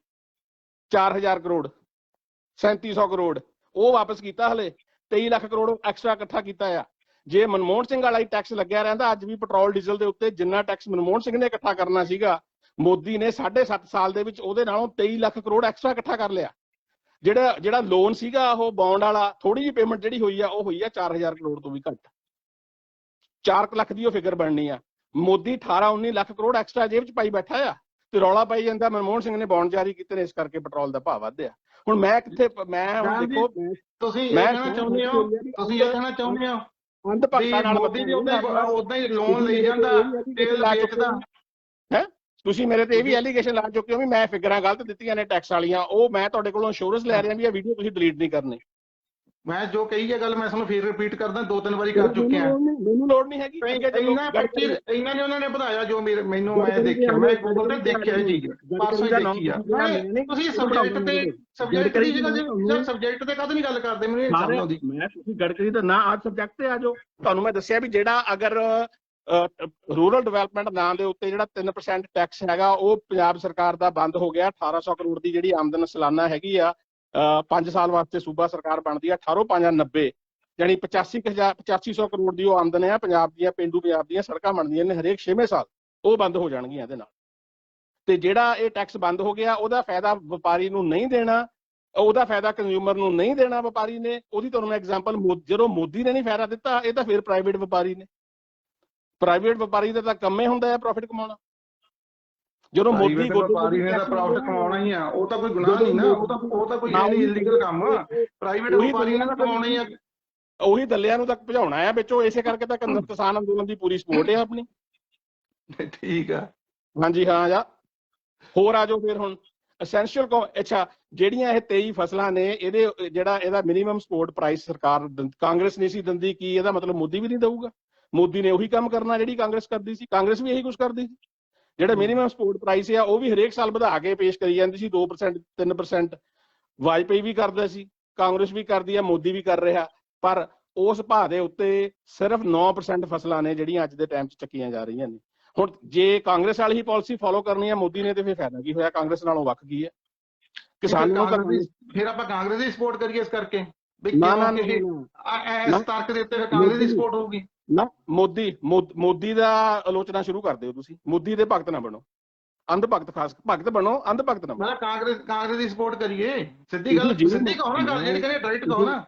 4,000 ਕਰੋੜ, 3,700 ਕਰੋੜ ਉਹ ਵਾਪਸ ਕੀਤਾ। ਹਲੇ 23 ਲੱਖ ਕਰੋੜ ਐਕਸਟਰਾ ਇਕੱਠਾ ਕੀਤਾ ਆ। ਜੇ ਮਨਮੋਹਨ ਸਿੰਘ ਵਾਲਾ ਹੀ ਟੈਕਸ ਲੱਗਿਆ ਰਹਿੰਦਾ, ਅੱਜ ਵੀ ਪੈਟਰੋਲ ਡੀਜ਼ਲ ਦੇ ਉੱਤੇ ਜਿੰਨਾ ਟੈਕਸ ਮਨਮੋਹਨ ਸਿੰਘ ਨੇ ਇਕੱਠਾ ਕਰਨਾ ਸੀਗਾ, ਮੋਦੀ ਨੇ 7.5 ਸਾਲ ਦੇ ਵਿੱਚ ਉਹਦੇ ਨਾਲੋਂ 23 ਲੱਖ ਕਰੋੜ ਐਕਸਟਰਾ ਇਕੱਠਾ ਕਰ ਲਿਆ। ਜਿਹੜਾ ਲੋਨ ਸੀਗਾ ਉਹ ਬੌਂਡ ਵਾਲਾ, ਥੋੜੀ ਜਿਹੀ ਪੇਮੈਂਟ ਜਿਹੜੀ ਹੋਈ ਆ ਉਹ ਹੋਈ ਆ 4,000 ਕਰੋੜ ਤੋਂ ਵੀ ਘੱਟ। 4 ਲੱਖ ਦੀ ਉਹ ਫਿਗਰ ਬਣਨੀ ਆ। ਮੋਦੀ 18-19 ਲੱਖ ਕਰੋੜ ਐਕਸਟਰਾ ਜੇਬ 'ਚ ਪਾਈ ਬੈਠਾ ਆ ਤੇ ਰੌਲਾ ਪਾਈ ਜਾਂਦਾ ਮਨਮੋਹਨ ਸਿੰਘ ਨੇ ਬੌਂਡ ਜਾਰੀ ਕੀਤੇ ਨੇ, ਇਸ ਕਰਕੇ ਪੈਟਰੋਲ ਦਾ ਭਾਅ ਵਧਿਆ। ਹੁਣ ਮੈਂ ਕਿੱਥੇ, ਮੈਂ ਹੁਣ ਦੇਖੋ, ਤੁਸੀਂ ਇਹ ਕਹਿਣਾ ਚਾਹੁੰਦੇ ਹੋ ਅੰਧ ਭਗਤਾਂ ਨਾਲ ਮੋਦੀ ਉਦਾਂ ਹੀ ਲੋਨ ਲਈ ਜਾਂਦਾ, ਤੇਲ ਵੇਚਦਾ ਹੈ। ਤੁਸੀਂ ਮੇਰੇ ਤੇ ਇਹ ਵੀ ਐਲੀਗੇਸ਼ਨ ਲਾ ਚੁੱਕੇ ਹੋ ਵੀ ਮੈਂ ਫਿਗਰਾਂ ਗਲਤ ਦਿੱਤੀਆਂ ਨੇ ਟੈਕਸ ਵਾਲੀਆਂ। ਉਹ ਮੈਂ ਤੁਹਾਡੇ ਕੋਲੋਂ ਇੰਸ਼ੋਰੈਂਸ ਲੈ ਰਿਹਾ ਵੀ ਇਹ ਵੀਡੀਓ ਤੁਸੀਂ ਡਿਲੀਟ ਨਹੀਂ ਕਰਨੀ। ਮੈਂ ਜੋ ਕਹੀ ਹੈ ਗੱਲ ਮੈਂ ਤੁਹਾਨੂੰ ਫਿਰ ਰਿਪੀਟ ਕਰਦਾ, 2-3 ਵਾਰੀ ਕਰ ਚੁੱਕੇ ਆ। ਮੈਨੂੰ ਲੋੜ ਨਹੀਂ ਹੈਗੀ। ਇੰਨਾ ਨੇ ਉਹਨਾਂ ਨੇ ਵਧਾਇਆ ਜੋ ਮੈਨੂੰ ਮੈਂ ਦੇਖਿਆ, ਮੈਂ ਗੂਗਲ ਤੇ ਦੇਖਿਆ ਇਹ ਚੀਜ਼, ਪਰਸੋਂ ਹੀ ਦੇਖੀ ਆ। ਤੁਸੀਂ ਸਬਜੈਕਟ ਦੀ ਜਗ੍ਹਾ ਸਬਜੈਕਟ ਤੇ ਕਦ ਨਹੀਂ ਗੱਲ ਕਰਦੇ, ਮੈਨੂੰ ਇਹ ਸਮਝ ਆਉਂਦੀ। ਮੈਂ ਤੁਸੀਂ ਗਡਕਰੀ ਦਾ ਨਾ ਅੱਜ ਸਬਜੈਕਟ ਤੇ ਆ ਜਾਓ। ਤੁਹਾਨੂੰ ਮੈਂ ਦੱਸਿਆ ਵੀ ਜਿਹੜਾ ਅਗਰ ਰੂਰਲ ਡਿਵੈਲਪਮੈਂਟ ਨਾਂ ਦੇ ਉੱਤੇ ਜਿਹੜਾ 3% ਟੈਕਸ ਹੈਗਾ ਉਹ ਪੰਜਾਬ ਸਰਕਾਰ ਦਾ ਬੰਦ ਹੋ ਗਿਆ। 1800 ਕਰੋੜ ਦੀ ਜਿਹੜੀ ਆਮਦਨ ਸਾਲਾਨਾ ਹੈਗੀ ਆ 5 ਸਾਲ ਵਾਸਤੇ ਸੂਬਾ ਸਰਕਾਰ ਬਣਦੀ ਆ, 18×5=90 ਯਾਨੀ 8500 ਕਰੋੜ ਦੀ ਉਹ ਆਮਦਨ ਆ ਪੰਜਾਬ ਦੀਆਂ, ਪਿੰਡੂ ਪੰਜਾਬ ਦੀਆਂ ਸੜਕਾਂ ਬਣਦੀਆਂ ਨੇ ਹਰੇਕ 6ਵੇਂ ਸਾਲ, ਉਹ ਬੰਦ ਹੋ ਜਾਣਗੀਆਂ ਇਹਦੇ ਨਾਲ। ਤੇ ਜਿਹੜਾ ਇਹ ਟੈਕਸ ਬੰਦ ਹੋ ਗਿਆ ਉਹਦਾ ਫਾਇਦਾ ਵਪਾਰੀ ਨੂੰ ਨਹੀਂ ਦੇਣਾ, ਉਹਦਾ ਫਾਇਦਾ ਕੰਜ਼ਿਊਮਰ ਨੂੰ ਨਹੀਂ ਦੇਣਾ ਵਪਾਰੀ ਨੇ। ਉਹਦੀ ਤੁਹਾਨੂੰ ਮੈਂ ਐਗਜ਼ਾਮਪਲ, ਜਦੋਂ ਮੋਦੀ ਨੇ ਨਹੀਂ ਫਾਇਦਾ ਦਿੱਤਾ, ਇਹ ਤਾਂ ਫਿਰ ਪ੍ਰਾਈਵੇਟ ਵਪਾਰੀ ਨੇ। ਪ੍ਰਾਈਵੇਟ ਵਪਾਰੀ ਦਾ ਤਾਂ ਕੰਮ ਹੀ ਹੁੰਦਾ ਹੈ ਪ੍ਰੋਫਿਟ ਕਮਾਉਣਾ। ਜਦੋਂ ਮੋਦੀ ਵਪਾਰੀ ਨੇ ਤਾਂ ਪ੍ਰੋਫਿਟ ਕਮਾਉਣਾ ਹੀ ਆ, ਉਹ ਤਾਂ ਕੋਈ ਗੁਨਾਹ ਨਹੀਂ ਨਾ, ਉਹ ਤਾਂ ਕੋਈ ਇਲੀਗਲ ਕੰਮ ਆ, ਪ੍ਰਾਈਵੇਟ ਵਪਾਰੀ ਨੇ ਤਾਂ ਕਮਾਉਣਾ ਹੀ ਆ। ਉਹੀ ਦੱਲਿਆਂ ਨੂੰ ਤੱਕ ਭਜਾਉਣਾ ਆ ਵਿੱਚੋਂ, ਇਸੇ ਕਰਕੇ ਤਾਂ ਕਿਸਾਨ ਅੰਦੋਲਨ ਦੀ ਪੂਰੀ ਸਪੋਰਟ ਹੈ ਆਪਣੀ। ਠੀਕ ਆ, ਹਾਂਜੀ ਹਾਂ। ਜਾਂ ਹੋਰ ਆ ਜਾਓ ਫਿਰ ਹੁਣ ਐਸੈਂਸ਼ੀਅਲ। ਅੱਛਾ, ਜਿਹੜੀਆਂ ਇਹ 23 ਫਸਲਾਂ ਨੇ, ਇਹਦਾ ਮਿਨੀਮਮ ਸਪੋਰਟ ਪ੍ਰਾਈਸ ਸਰਕਾਰ ਕਾਂਗਰਸ ਨਹੀਂ ਸੀ ਦਿੰਦੀ, ਕੀ ਇਹਦਾ ਮਤਲਬ ਮੋਦੀ ਵੀ ਨਹੀਂ ਦਊਗਾ? ਮੋਦੀ ਨੇ ਉਹੀ ਕੰਮ ਕਰਨਾ ਜਿਹੜੀ ਕਾਂਗਰਸ ਕਰਦੀ ਸੀ। ਕਾਂਗਰਸ ਵੀ ਇਹੀ ਕੁਝ ਕਰਦੀ ਸੀ। ਜਿਹੜਾ ਮਿਨੀਮਮ ਸਪੋਰਟ ਪ੍ਰਾਈਸ ਆ ਉਹ ਵੀ ਹਰੇਕ ਸਾਲ ਵਧਾ ਕੇ ਪੇਸ਼ ਕਰੀ ਜਾਂਦੀ ਸੀ, 2% 3%। ਵਾਜਪੇਈ ਵੀ ਕਰਦਾ ਸੀ, ਕਾਂਗਰਸ ਵੀ ਕਰਦੀ ਆ, ਮੋਦੀ ਵੀ ਕਰ ਰਿਹਾ। ਪਰ ਉਸ ਭਾਅ ਦੇ ਉੱਤੇ ਸਿਰਫ 9% ਫਸਲਾਂ ਨੇ ਜਿਹੜੀਆਂ ਅੱਜ ਦੇ ਟਾਈਮ 'ਚ ਚੱਕੀਆਂ ਜਾ ਰਹੀਆਂ ਨੇ। ਹੁਣ ਜੇ ਕਾਂਗਰਸ ਵਾਲੀ ਹੀ ਪਾਲਿਸੀ ਫੋਲੋ ਕਰਨੀ ਹੈ ਮੋਦੀ ਨੇ, ਤੇ ਫਿਰ ਫਾਇਦਾ ਕੀ ਹੋਇਆ? ਕਾਂਗਰਸ ਨਾਲੋਂ ਵੱਖ ਕੀ ਹੈ? ਕਿਸਾਨਾਂ ਨੂੰ ਫਿਰ ਆਪਾਂ ਕਾਂਗਰਸ ਦੀ ਸਪੋਰਟ ਕਰੀਏ ਇਸ ਕਰਕੇ? ਇਸ ਤਰਕ ਦੇ ਉੱਤੇ ਕਾਂਗਰਸ ਦੀ ਸਪੋਰਟ ਹੋਊਗੀ ਨਾ? ਮੋਦੀ ਦਾ ਆਲੋਚਨਾ ਸ਼ੁਰੂ ਕਰ ਦਿਓ ਤੁਸੀਂ। ਮੋਦੀ ਦੇ ਭਗਤ ਨਾ ਬਣੋ, ਅੰਧ ਭਗਤ ਬਣੋ, ਅੰਧ ਭਗਤ ਨਾ ਬਣੋ। ਕਾਂਗਰਸ ਦੀ ਸਪੋਰਟ ਕਰੀਏ, ਸਿੱਧੀ ਗੱਲ, ਸਿੱਧੀ ਕਹੋ ਨਾ ਗੱਲ, ਜਿਹੜੀ ਕਹਿੰਦੇ ਡਾਇਰੈਕਟ ਕਹੋ ਨਾ।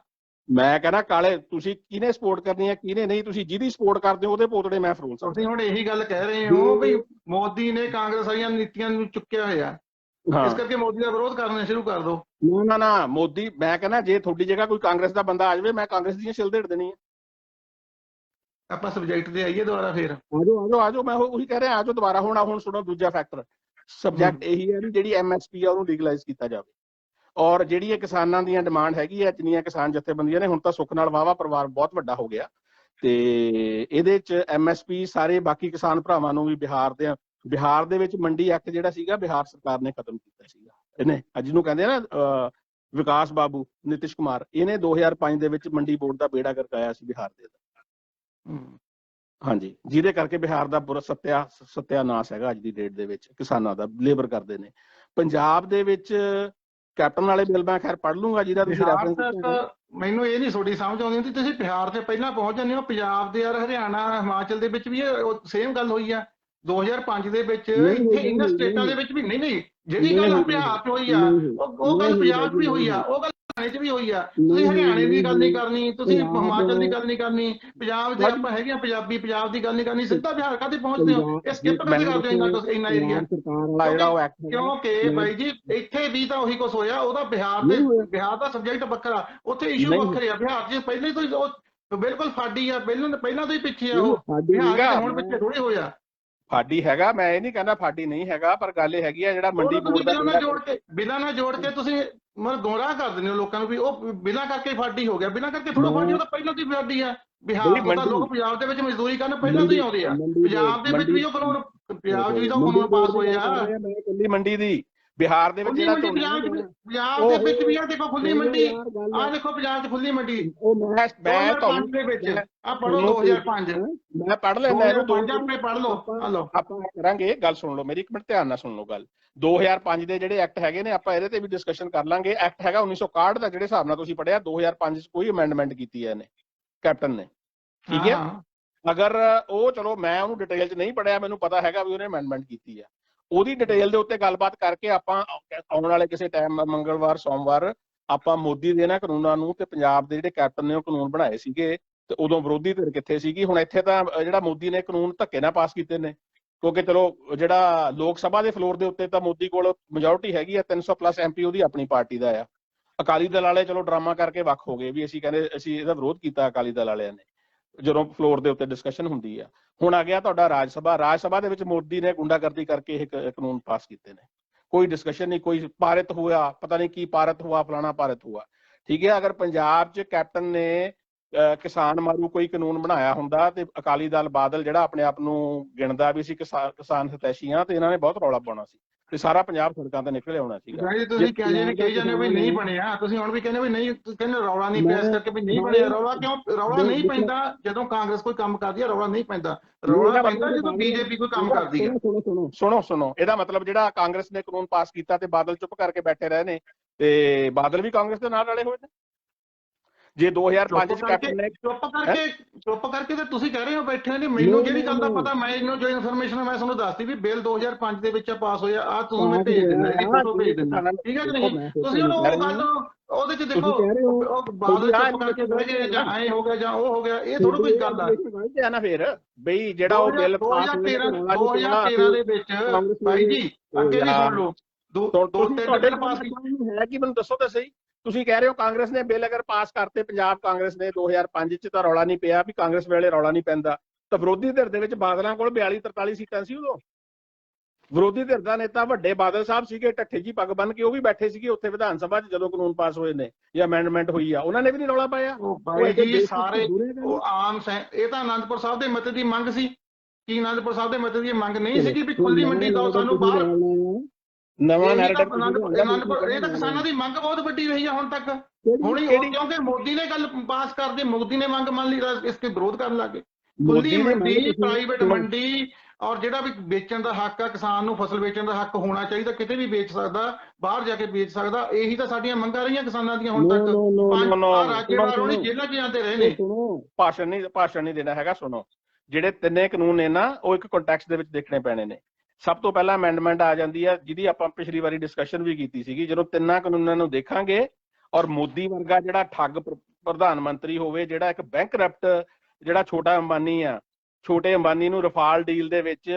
ਮੈਂ ਕਹਿੰਦਾ ਕਾਲੇ, ਤੁਸੀਂ ਕਿਹਨੇ ਸਪੋਰਟ ਕਰਨੀ ਹੈ ਕਿਹਨੇ ਨਹੀਂ, ਤੁਸੀਂ ਜਿਹਦੀ ਸਪੋਰਟ ਕਰਦੇ ਹੋ ਉਹਦੇ ਪੋਤੜੇ ਮੈਂ ਫਰੋਲ ਸਕਦਾ। ਤੁਸੀਂ ਹੁਣ ਇਹੀ ਗੱਲ ਕਹਿ ਰਹੇ ਹੋ ਵੀ ਮੋਦੀ ਨੇ ਕਾਂਗਰਸ ਵਾਲੀਆਂ ਨੀਤੀਆਂ ਨੂੰ ਚੁੱਕਿਆ ਹੋਇਆ, ਇਸ ਕਰਕੇ ਮੋਦੀ ਦਾ ਵਿਰੋਧ ਕਰਨਾ ਸ਼ੁਰੂ ਕਰ ਦਿਓ। ਨਾ ਮੋਦੀ, ਮੈਂ ਕਹਿੰਦਾ ਜੇ ਤੁਹਾਡੀ ਜਗ੍ਹਾ ਕੋਈ ਕਾਂਗਰਸ ਦਾ ਬੰਦਾ ਆ ਜਾਵੇ, ਮੈਂ ਕਾਂਗਰਸ ਦੀਆਂ ਛਿਲ ਦੇੜ ਦੇਣੀ ਹੈ। ਆਪਾਂ ਸਬਜੈਕਟ ਤੇ ਆਈਏ ਦੁਬਾਰਾ ਫਿਰ। ਆਜੋ ਮੈਂ ਉਹੀ ਕਹਿ ਰਿਹਾ, ਆਜੋ ਦੁਬਾਰਾ। ਹੁਣ ਸੁਣੋ ਦੂਜਾ ਫੈਕਟਰ। ਸਬਜੈਕਟ ਇਹੀ ਹੈ ਵੀ ਜਿਹੜੀ MSP ਆ ਉਹਨੂੰ ਲੀਗਲਾਈਜ਼ ਕੀਤਾ ਜਾਵੇ। ਔਰ ਜਿਹੜੀ ਇਹ ਕਿਸਾਨਾਂ ਦੀਆਂ ਡਿਮਾਂਡ ਹੈਗੀ ਹੈ, ਜਿੰਨੀਆਂ ਕਿਸਾਨ ਜਥੇਬੰਦੀਆਂ ਨੇ, ਹੁਣ ਤਾਂ ਸੁੱਖ ਨਾਲ ਵਾਹਵਾ ਪਰਿਵਾਰ ਬਹੁਤ ਵੱਡਾ ਹੋ ਗਿਆ, ਤੇ ਇਹਦੇ 'ਚ MSP ਸਾਰੇ ਬਾਕੀ ਕਿਸਾਨ ਭਰਾਵਾਂ ਨੂੰ ਵੀ ਬਿਹਾਰ ਦੇ ਵਿੱਚ ਮੰਡੀ ਐਕਟ ਜਿਹੜਾ ਸੀਗਾ ਬਿਹਾਰ ਸਰਕਾਰ ਨੇ ਖਤਮ ਕੀਤਾ ਸੀਗਾ। ਇਹਨੇ ਜਿਹਨੂੰ ਕਹਿੰਦੇ ਆ ਨਾ ਵਿਕਾਸ ਬਾਬੂ ਨਿਤਿਸ਼ ਕੁਮਾਰ, ਇਹਨੇ 2005 ਦੇ ਵਿੱਚ ਮੰਡੀ ਬੋਰਡ ਦਾ ਬੇੜਾ ਗਰਕਾਇਆ ਸੀ ਬਿਹਾਰ ਦੇ। ਹਾਂਜੀ, ਜਿਹਦੇ ਕਰਕੇ ਬਿਹਾਰ ਦਾ ਪੂਰਾ ਸੱਤਿਆਨਾਸ਼ ਹੈਗਾ ਅੱਜ ਦੀ ਡੇਟ ਦੇ ਵਿੱਚ ਕਿਸਾਨਾਂ ਦਾ। ਲੇਬਰ ਕਰਦੇ ਨੇ ਪੰਜਾਬ ਦੇ ਵਿੱਚ। ਕੈਪਟਨ ਵਾਲੇ ਬਿੱਲ ਮੈਂ ਖੈਰ ਪੜ੍ਹ ਲੂੰਗਾ ਜਿਹਦਾ ਤੁਸੀਂ ਰੈਫਰੈਂਸ। ਮੈਨੂੰ ਇਹ ਨਹੀਂ ਤੁਹਾਡੀ ਸਮਝ ਆਉਂਦੀ, ਤੁਸੀਂ ਬਿਹਾਰ ਤੇ ਪਹਿਲਾਂ ਪਹੁੰਚ ਜਾਂਦੇ ਹੋ, ਪੰਜਾਬ ਦੇ ਯਾਰ ਹਰਿਆਣਾ ਹਿਮਾਚਲ ਦੇ ਵਿੱਚ ਵੀ ਸੇਮ ਗੱਲ ਹੋਈ ਆ 2005 ਦੇ ਵਿੱਚ। ਇੱਥੇ ਇਹਨਾਂ ਸਟੇਟਾਂ ਦੇ ਵਿੱਚ ਵੀ ਨਹੀਂ ਜਿਹੜੀ ਗੱਲ ਬਿਹਾਰ 'ਚ ਹੋਈ ਆ ਉਹ ਗੱਲ ਪੰਜਾਬ 'ਚ ਵੀ ਹੋਈ ਆ, ਉਹ ਗੱਲ ਹਰਿਆਣੇ 'ਚ ਵੀ ਹੋਈ ਆ। ਤੁਸੀਂ ਹਰਿਆਣੇ ਦੀ ਗੱਲ ਨਹੀਂ ਕਰਨੀ, ਤੁਸੀਂ ਹਿਮਾਚਲ ਦੀ ਗੱਲ ਨਹੀਂ ਕਰਨੀ, ਪੰਜਾਬ ਦੇ ਆਪਾਂ ਹੈਗੇ ਆ ਪੰਜਾਬੀ, ਪੰਜਾਬ ਦੀ ਗੱਲ ਨਹੀਂ ਕਰਨੀ, ਸਿੱਧਾ ਬਿਹਾਰ ਕਾਹਦੇ ਪਹੁੰਚਦੇ ਹੋ? ਇਹ ਸਕਿਪ ਕਦੇ ਕਰਦੇ ਹੋ ਇੰਨਾ ਏਰੀਆ? ਕਿਉਂਕਿ ਬਾਈ ਜੀ ਇੱਥੇ ਵੀ ਤਾਂ ਉਹੀ ਕੁਛ ਹੋਇਆ। ਉਹਦਾ ਬਿਹਾਰ ਦਾ ਸਬਜੈਕਟ ਵੱਖਰਾ, ਉੱਥੇ ਇਸ਼ੂ ਵੱਖਰੇ ਆ। ਬਿਹਾਰ 'ਚ ਪਹਿਲੇ ਤੋਂ ਹੀ ਬਿਲਕੁਲ ਫਾਡੀ ਆ, ਪਹਿਲਾਂ ਤੋਂ ਹੀ ਪਿੱਛੇ ਆ ਉਹ। ਬਿਹਾਰ ਹੁਣ ਪਿੱਛੇ ਥੋੜੇ ਹੋਇਆ। ਫਾਡੀ ਹੈਗਾ, ਮੈਂ ਇਹ ਨਹੀਂ ਕਹਿੰਦਾ ਫਾਡੀ ਨਹੀਂ ਹੈਗਾ, ਪਰ ਗੱਲ ਇਹ ਹੈਗੀ ਆ ਜਿਹੜਾ ਮੰਡੀ ਬੋਰਡ ਦਾ ਬਿਲਾਂ ਨਾਲ ਜੋੜ ਕੇ ਤੁਸੀਂ ਮਤਲਬ ਗੁੰਮਰਾਹ ਕਰ ਦਿੰਦੇ ਹੋ ਲੋਕਾਂ ਨੂੰ ਵੀ ਉਹ ਬਿਲਾਂ ਕਰਕੇ ਫਾਡੀ ਹੋ ਗਿਆ। ਬਿਲਾਂ ਕਰਕੇ ਥੋੜਾ ਫਾਡੀ, ਉਹ ਤਾਂ ਪਹਿਲਾਂ ਤੋਂ ਹੀ ਫਾਡੀ ਆ। ਬਿਹਾਰ ਤੋਂ ਤਾਂ ਲੋਕ ਪੰਜਾਬ ਦੇ ਵਿੱਚ ਮਜ਼ਦੂਰੀ ਕਰਨ ਪਹਿਲਾਂ ਤੋਂ ਹੀ ਆਉਂਦੇ ਆ। ਪੰਜਾਬ ਦੇ ਵਿੱਚ ਵੀ ਉਹ ਕਾਨੂੰਨ, ਪੰਜਾਬ 'ਚ ਵੀ ਤਾਂ ਕਾਨੂੰਨ ਪਾਸ ਹੋਏ ਆ। ਖੁੱਲੀ ਮੰਡੀ ਦੀ ਬਿਹਾਰ ਦੇ ਵਿੱਚ ਪੰਜਾਬ ਦੇ ਵਿੱਚ ਵੀ ਆ, ਦੇਖੋ ਖੁੱਲੀ ਮੰਡੀ, ਆਹ ਦੇਖੋ ਪੰਜਾਬ 'ਚ ਖੁੱਲੀ ਮੰਡੀ। ਮੈਂ ਤੁਹਾਨੂੰ ਦੇ ਵਿੱਚ ਆ ਪੜ੍ਹੋ 2005, ਮੈਂ ਪੜ੍ਹ ਲੈਂਦਾ ਇਹਨੂੰ, 2005 ਆਪਣੇ ਪੜ੍ਹ ਲਓ। ਆਪਾਂ ਕਰਾਂਗੇ ਗੱਲ, ਸੁਣ ਲਓ ਮੇਰੀ ਇੱਕ ਮਿੰਟ ਧਿਆਨ ਨਾਲ ਸੁਣ ਲਓ ਗੱਲ। 2005 ਦੇ ਜਿਹੜੇ ਐਕਟ ਹੈਗੇ ਨੇ ਆਪਾਂ ਇਹਦੇ ਤੇ ਵੀ ਡਿਸਕਸ਼ਨ ਕਰ ਲਾਂਗੇ। ਐਕਟ ਹੈਗਾ 1961 ਦਾ, ਜਿਹੜੇ ਹਿਸਾਬ ਨਾਲ ਤੁਸੀਂ ਪੜ੍ਹਿਆ 2005 'ਚ ਕੋਈ ਅਮੈਂਡਮੈਂਟ ਕੀਤੀ ਹੈ ਇਹਨੇ, ਕੈਪਟਨ ਨੇ, ਠੀਕ ਹੈ। ਅਗਰ ਉਹ, ਚਲੋ ਮੈਂ ਉਹਨੂੰ ਡਿਟੇਲ 'ਚ ਨਹੀਂ ਪੜ੍ਹਿਆ, ਮੈਨੂੰ ਪਤਾ ਹੈਗਾ ਵੀ ਉਹਨੇ ਅਮੈਂਡਮੈਂਟ ਕੀਤੀ ਹੈ। ਉਹਦੀ ਡਿਟੇਲ ਦੇ ਉੱਤੇ ਗੱਲਬਾਤ ਕਰਕੇ ਆਪਾਂ ਆਉਣ ਵਾਲੇ ਕਿਸੇ ਟਾਈਮ ਮੰਗਲਵਾਰ ਸੋਮਵਾਰ ਆਪਾਂ ਮੋਦੀ ਦੇ ਇਹਨਾਂ ਕਾਨੂੰਨਾਂ ਨੂੰ ਤੇ ਪੰਜਾਬ ਦੇ ਜਿਹੜੇ ਕੈਪਟਨ ਨੇ ਉਹ ਕਾਨੂੰਨ ਬਣਾਏ ਸੀਗੇ ਤੇ ਉਦੋਂ ਵਿਰੋਧੀ ਧਿਰ ਕਿੱਥੇ ਸੀਗੀ। ਹੁਣ ਇੱਥੇ ਤਾਂ ਜਿਹੜਾ ਮੋਦੀ ਨੇ ਕਾਨੂੰਨ ਧੱਕੇ ਨਾਲ ਪਾਸ ਕੀਤੇ ਨੇ, ਕਿਉਂਕਿ ਚਲੋ ਜਿਹੜਾ ਲੋਕ ਸਭਾ ਦੇ ਫਲੋਰ ਦੇ ਉੱਤੇ ਤਾਂ ਮੋਦੀ ਕੋਲ ਮੈਜੋਰਟੀ ਹੈਗੀ ਆ, 300+ MP ਉਹਦੀ ਆਪਣੀ ਪਾਰਟੀ ਦਾ ਆ। ਅਕਾਲੀ ਦਲ ਵਾਲੇ ਚਲੋ ਡਰਾਮਾ ਕਰਕੇ ਵੱਖ ਹੋ ਗਏ ਵੀ ਅਸੀਂ ਕਹਿੰਦੇ ਅਸੀਂ ਇਹਦਾ ਵਿਰੋਧ ਕੀਤਾ ਅਕਾਲੀ ਦਲ ਵਾਲਿਆਂ ਨੇ, ਜਦੋਂ ਫਲੋਰ ਦੇ ਉੱਤੇ ਡਿਸਕਸ਼ਨ ਹੁੰਦੀ ਆ। ਹੁਣ ਆ ਗਿਆ ਤੁਹਾਡਾ ਰਾਜ ਸਭਾ ਦੇ ਵਿੱਚ ਮੋਦੀ ਨੇ ਗੁੰਡਾਗਰਦੀ ਕਰਕੇ ਇਹ ਕਾਨੂੰਨ ਪਾਸ ਕੀਤੇ ਨੇ। ਕੋਈ ਡਿਸਕਸ਼ਨ ਨਹੀਂ, ਕੋਈ ਪਾਰਿਤ ਹੋਇਆ, ਪਤਾ ਨਹੀਂ ਕੀ ਪਾਰਿਤ ਹੁਆ, ਫਲਾਣਾ ਪਾਰਿਤ ਹੁਆ, ਠੀਕ ਹੈ। ਅਗਰ ਪੰਜਾਬ 'ਚ ਕੈਪਟਨ ਨੇ ਕਿਸਾਨ ਮਾਰੂ ਕੋਈ ਕਾਨੂੰਨ ਬਣਾਇਆ ਹੁੰਦਾ ਤੇ ਅਕਾਲੀ ਦਲ ਬਾਦਲ ਜਿਹੜਾ ਆਪਣੇ ਆਪ ਨੂੰ ਗਿਣਦਾ ਵੀ ਸੀ ਕਿਸਾਨ ਹਿਤੈਸ਼ੀ ਆ, ਤੇ ਇਹਨਾਂ ਨੇ ਬਹੁਤ ਰੌਲਾ ਪਾਉਣਾ ਸੀ ਤੇ ਸਾਰਾ ਪੰਜਾਬ ਸੜਕਾਂ ਤੇ ਨਿਕਲ ਆਉਣਾ ਸੀਗਾ। ਤੁਸੀਂ ਕਹੀ ਜਾਂਦੇ ਵੀ ਨਹੀਂ ਬਣਿਆ, ਤੁਸੀਂ ਹੁਣ ਵੀ ਕਹਿੰਦੇ ਵੀ ਨਹੀਂ, ਕਹਿੰਦੇ ਰੌਲਾ ਨਹੀਂ ਪਿਆ ਇਸ ਕਰਕੇ ਵੀ ਨਹੀਂ ਬਣਿਆ। ਰੌਲਾ ਕਿਉਂ? ਰੌਲਾ ਨਹੀਂ ਪੈਂਦਾ ਜਦੋਂ ਕਾਂਗਰਸ ਕੋਈ ਕੰਮ ਕਰਦੀ ਹੈ, ਰੌਲਾ ਨਹੀਂ ਪੈਂਦਾ। ਰੌਲਾ ਪੈਂਦਾ ਜਦੋਂ ਬੀਜੇਪੀ ਕੋਈ ਕੰਮ ਕਰਦੀ ਹੈ। ਸੁਣੋ, ਇਹਦਾ ਮਤਲਬ ਜਿਹੜਾ ਕਾਂਗਰਸ ਨੇ ਕਾਨੂੰਨ ਪਾਸ ਕੀਤਾ ਤੇ ਬਾਦਲ ਚੁੱਪ ਕਰਕੇ ਬੈਠੇ ਰਹੇ ਨੇ, ਤੇ ਬਾਦਲ ਵੀ ਕਾਂਗਰਸ ਦੇ ਨਾਲ ਰਲੇ ਹੋਏ ਨੇ। ਜੇ 2005 ਚ ਕੈਪਟਨ ਨੇ ਚੁੱਪ ਕਰਕੇ ਤੇ ਤੁਸੀਂ ਕਹਿ ਰਹੇ ਹੋ ਬੈਠੇ ਨੇ। ਮੈਨੂੰ ਜਿਹੜੀ ਗੱਲ ਦਾ ਪਤਾ, ਮੈਨੂੰ ਜੋ ਇਨਫੋਰਮੇਸ਼ਨ ਮੈਂ ਤੁਹਾਨੂੰ ਦੱਸਤੀ ਵੀ ਬਿੱਲ 2005 ਦੇ ਵਿੱਚ ਪਾਸ ਹੋਇਆ। ਆ ਤੁਹਾਨੂੰ ਮੈਂ ਭੇਜ ਦਿੰਦਾ, ਇਹਦੀ ਫੋਟੋ ਭੇਜ ਦਿੰਦਾ, ਠੀਕ ਹੈ ਕਿ ਨਹੀਂ? ਤੁਸੀਂ ਉਹ ਗੱਲ ਉਹਦੇ ਚ ਦੇਖੋ, ਉਹ ਬਾਦਲ ਚੁੱਪ ਕਰਕੇ ਬਹਿ ਗਏ ਜਾਂ ਐ ਹੋ ਗਿਆ ਜਾਂ ਉਹ ਹੋ ਗਿਆ, ਇਹ ਥੋੜੀ ਕੋਈ ਗੱਲ ਆ ਨਾ। ਫਿਰ ਬਈ ਜਿਹੜਾ ਉਹ ਬਿੱਲ 2013 ਦੇ ਵਿੱਚ ਭਾਈ ਜੀ ਅੱਗੇ ਵੀ ਸੁਣ ਲਓ, ਦੋ ਤਿੰਨ ਬਿੱਲ ਪਾਸ ਹੈ ਕਿ ਮੈਨੂੰ ਦੱਸੋ ਤਾਂ ਸਹੀ। ਤੁਸੀਂ ਕਹਿ ਰਹੇ ਹੋ ਕਾਂਗਰਸ ਨੇ ਬਿੱਲ ਅਗਰ ਪਾਸ ਕਰਤੇ ਪੰਜਾਬ ਕਾਂਗਰਸ ਨੇ 2005 ਚ, ਤਾਂ ਰੌਲਾ ਨਹੀਂ ਪਿਆ ਵੀ ਕਾਂਗਰਸ ਵੇਲੇ ਰੌਲਾ ਨਹੀਂ ਪੈਂਦਾ। ਤਾਂ ਵਿਰੋਧੀ ਧਿਰ ਦੇ ਵਿੱਚ ਬਾਦਲਾਂ ਕੋਲ 42-43 ਸੀਟਾਂ ਸੀ ਉਦੋਂ। ਵਿਰੋਧੀ ਧਿਰ ਦਾ ਨੇਤਾ ਵੱਡੇ ਬਾਦਲ ਸਾਹਿਬ ਸੀਗੇ, ਢੱਠੇ ਜੀ ਪੱਗ ਬੰਨ ਕੇ ਉਹ ਵੀ ਬੈਠੇ ਸੀਗੇ ਉੱਥੇ ਵਿਧਾਨ ਸਭਾ 'ਚ ਜਦੋਂ ਕਾਨੂੰਨ ਪਾਸ ਹੋਏ ਨੇ ਜਾਂ ਅਮੈਂਡਮੈਂਟ ਹੋਈ ਆ, ਉਹਨਾਂ ਨੇ ਵੀ ਨਹੀਂ ਰੌਲਾ ਪਾਇਆ। ਜੀ ਸਾਰੇ ਉਹ ਆਮ ਇਹ ਤਾਂ ਆਨੰਦਪੁਰ ਸਾਹਿਬ ਦੇ ਮਤੇ ਦੀ ਮੰਗ ਸੀ। ਕੀ ਆਨੰਦਪੁਰ ਸਾਹਿਬ ਦੇ ਮਤੇ ਦੀ ਮੰਗ ਨਹੀਂ ਸੀਗੀ ਵੀ ਖੁੱਲੀ ਮੰਡੀ ਦਿਓ ਸਾਨੂੰ ਬਾਹਰ? ਨਵਾਂ ਨੈਰੇਟਿਵ ਇਹ ਤਾਂ ਕਿਸਾਨਾਂ ਦੀ ਮੰਗ ਬਹੁਤ ਵੱਡੀ ਰਹੀ ਆ ਹੁਣ ਤੱਕ। ਹੁਣ ਕਿਉਂਕਿ ਮੋਦੀ ਨੇ ਗੱਲ ਪਾਸ ਕਰਦੇ, ਮੋਦੀ ਨੇ ਮੰਗ ਮੰਨ ਲਈ, ਇਸ ਕੇ ਵਿਰੋਧ ਕਰਨ ਲੱਗੇ। ਖੁੱਲੀ ਮੰਡੀ, ਪ੍ਰਾਈਵੇਟ ਮੰਡੀ, ਔਰ ਜਿਹੜਾ ਵੀ ਵੇਚਣ ਦਾ ਹੱਕ ਆ ਕਿਸਾਨ ਨੂੰ, ਫਸਲ ਵੇਚਣ ਦਾ ਹੱਕ ਹੋਣਾ ਚਾਹੀਦਾ, ਕਿਤੇ ਵੀ ਵੇਚ ਸਕਦਾ, ਬਾਹਰ ਜਾ ਕੇ ਵੇਚ ਸਕਦਾ। ਇਹੀ ਤਾਂ ਸਾਡੀਆਂ ਮੰਗਾਂ ਰਹੀਆਂ ਕਿਸਾਨਾਂ ਦੀਆਂ ਹੁਣ ਤੱਕ। ਰਾਜੇਵਾਰ ਉਹਨੇ ਜੇਲ੍ਹਾਂ 'ਚ ਜਾਂਦੇ ਰਹੇ ਨੇ। ਭਾਸ਼ਣ ਨਹੀਂ ਦੇਣਾ ਹੈਗਾ। ਸੁਣੋ, ਜਿਹੜੇ ਤਿੰਨੇ ਕਾਨੂੰਨ ਨੇ ਨਾ, ਉਹ ਇੱਕ ਕੰਟੈਕਸਟ ਦੇ ਵਿੱਚ ਦੇਖਣੇ ਪੈਣੇ ਨੇ। ਸਭ ਤੋਂ ਪਹਿਲਾਂ ਅਮੈਂਡਮੈਂਟ ਆ ਜਾਂਦੀ ਹੈ, ਜਿਹਦੀ ਆਪਾਂ ਪਿਛਲੀ ਵਾਰੀ ਡਿਸਕਸ਼ਨ ਵੀ ਕੀਤੀ ਸੀਗੀ। ਜਦੋਂ ਤਿੰਨਾਂ ਕਾਨੂੰਨਾਂ ਨੂੰ ਦੇਖਾਂਗੇ ਔਰ ਮੋਦੀ ਵਰਗਾ ਜਿਹੜਾ ਠੱਗ ਪ੍ਰਧਾਨ ਮੰਤਰੀ ਹੋਵੇ, ਜਿਹੜਾ ਇੱਕ ਬੈਂਕਰਪਟ, ਜਿਹੜਾ ਛੋਟਾ ਅੰਬਾਨੀ ਆ, ਛੋਟੇ ਅੰਬਾਨੀ ਨੂੰ ਰਫਾਲ ਡੀਲ ਦੇ ਵਿੱਚ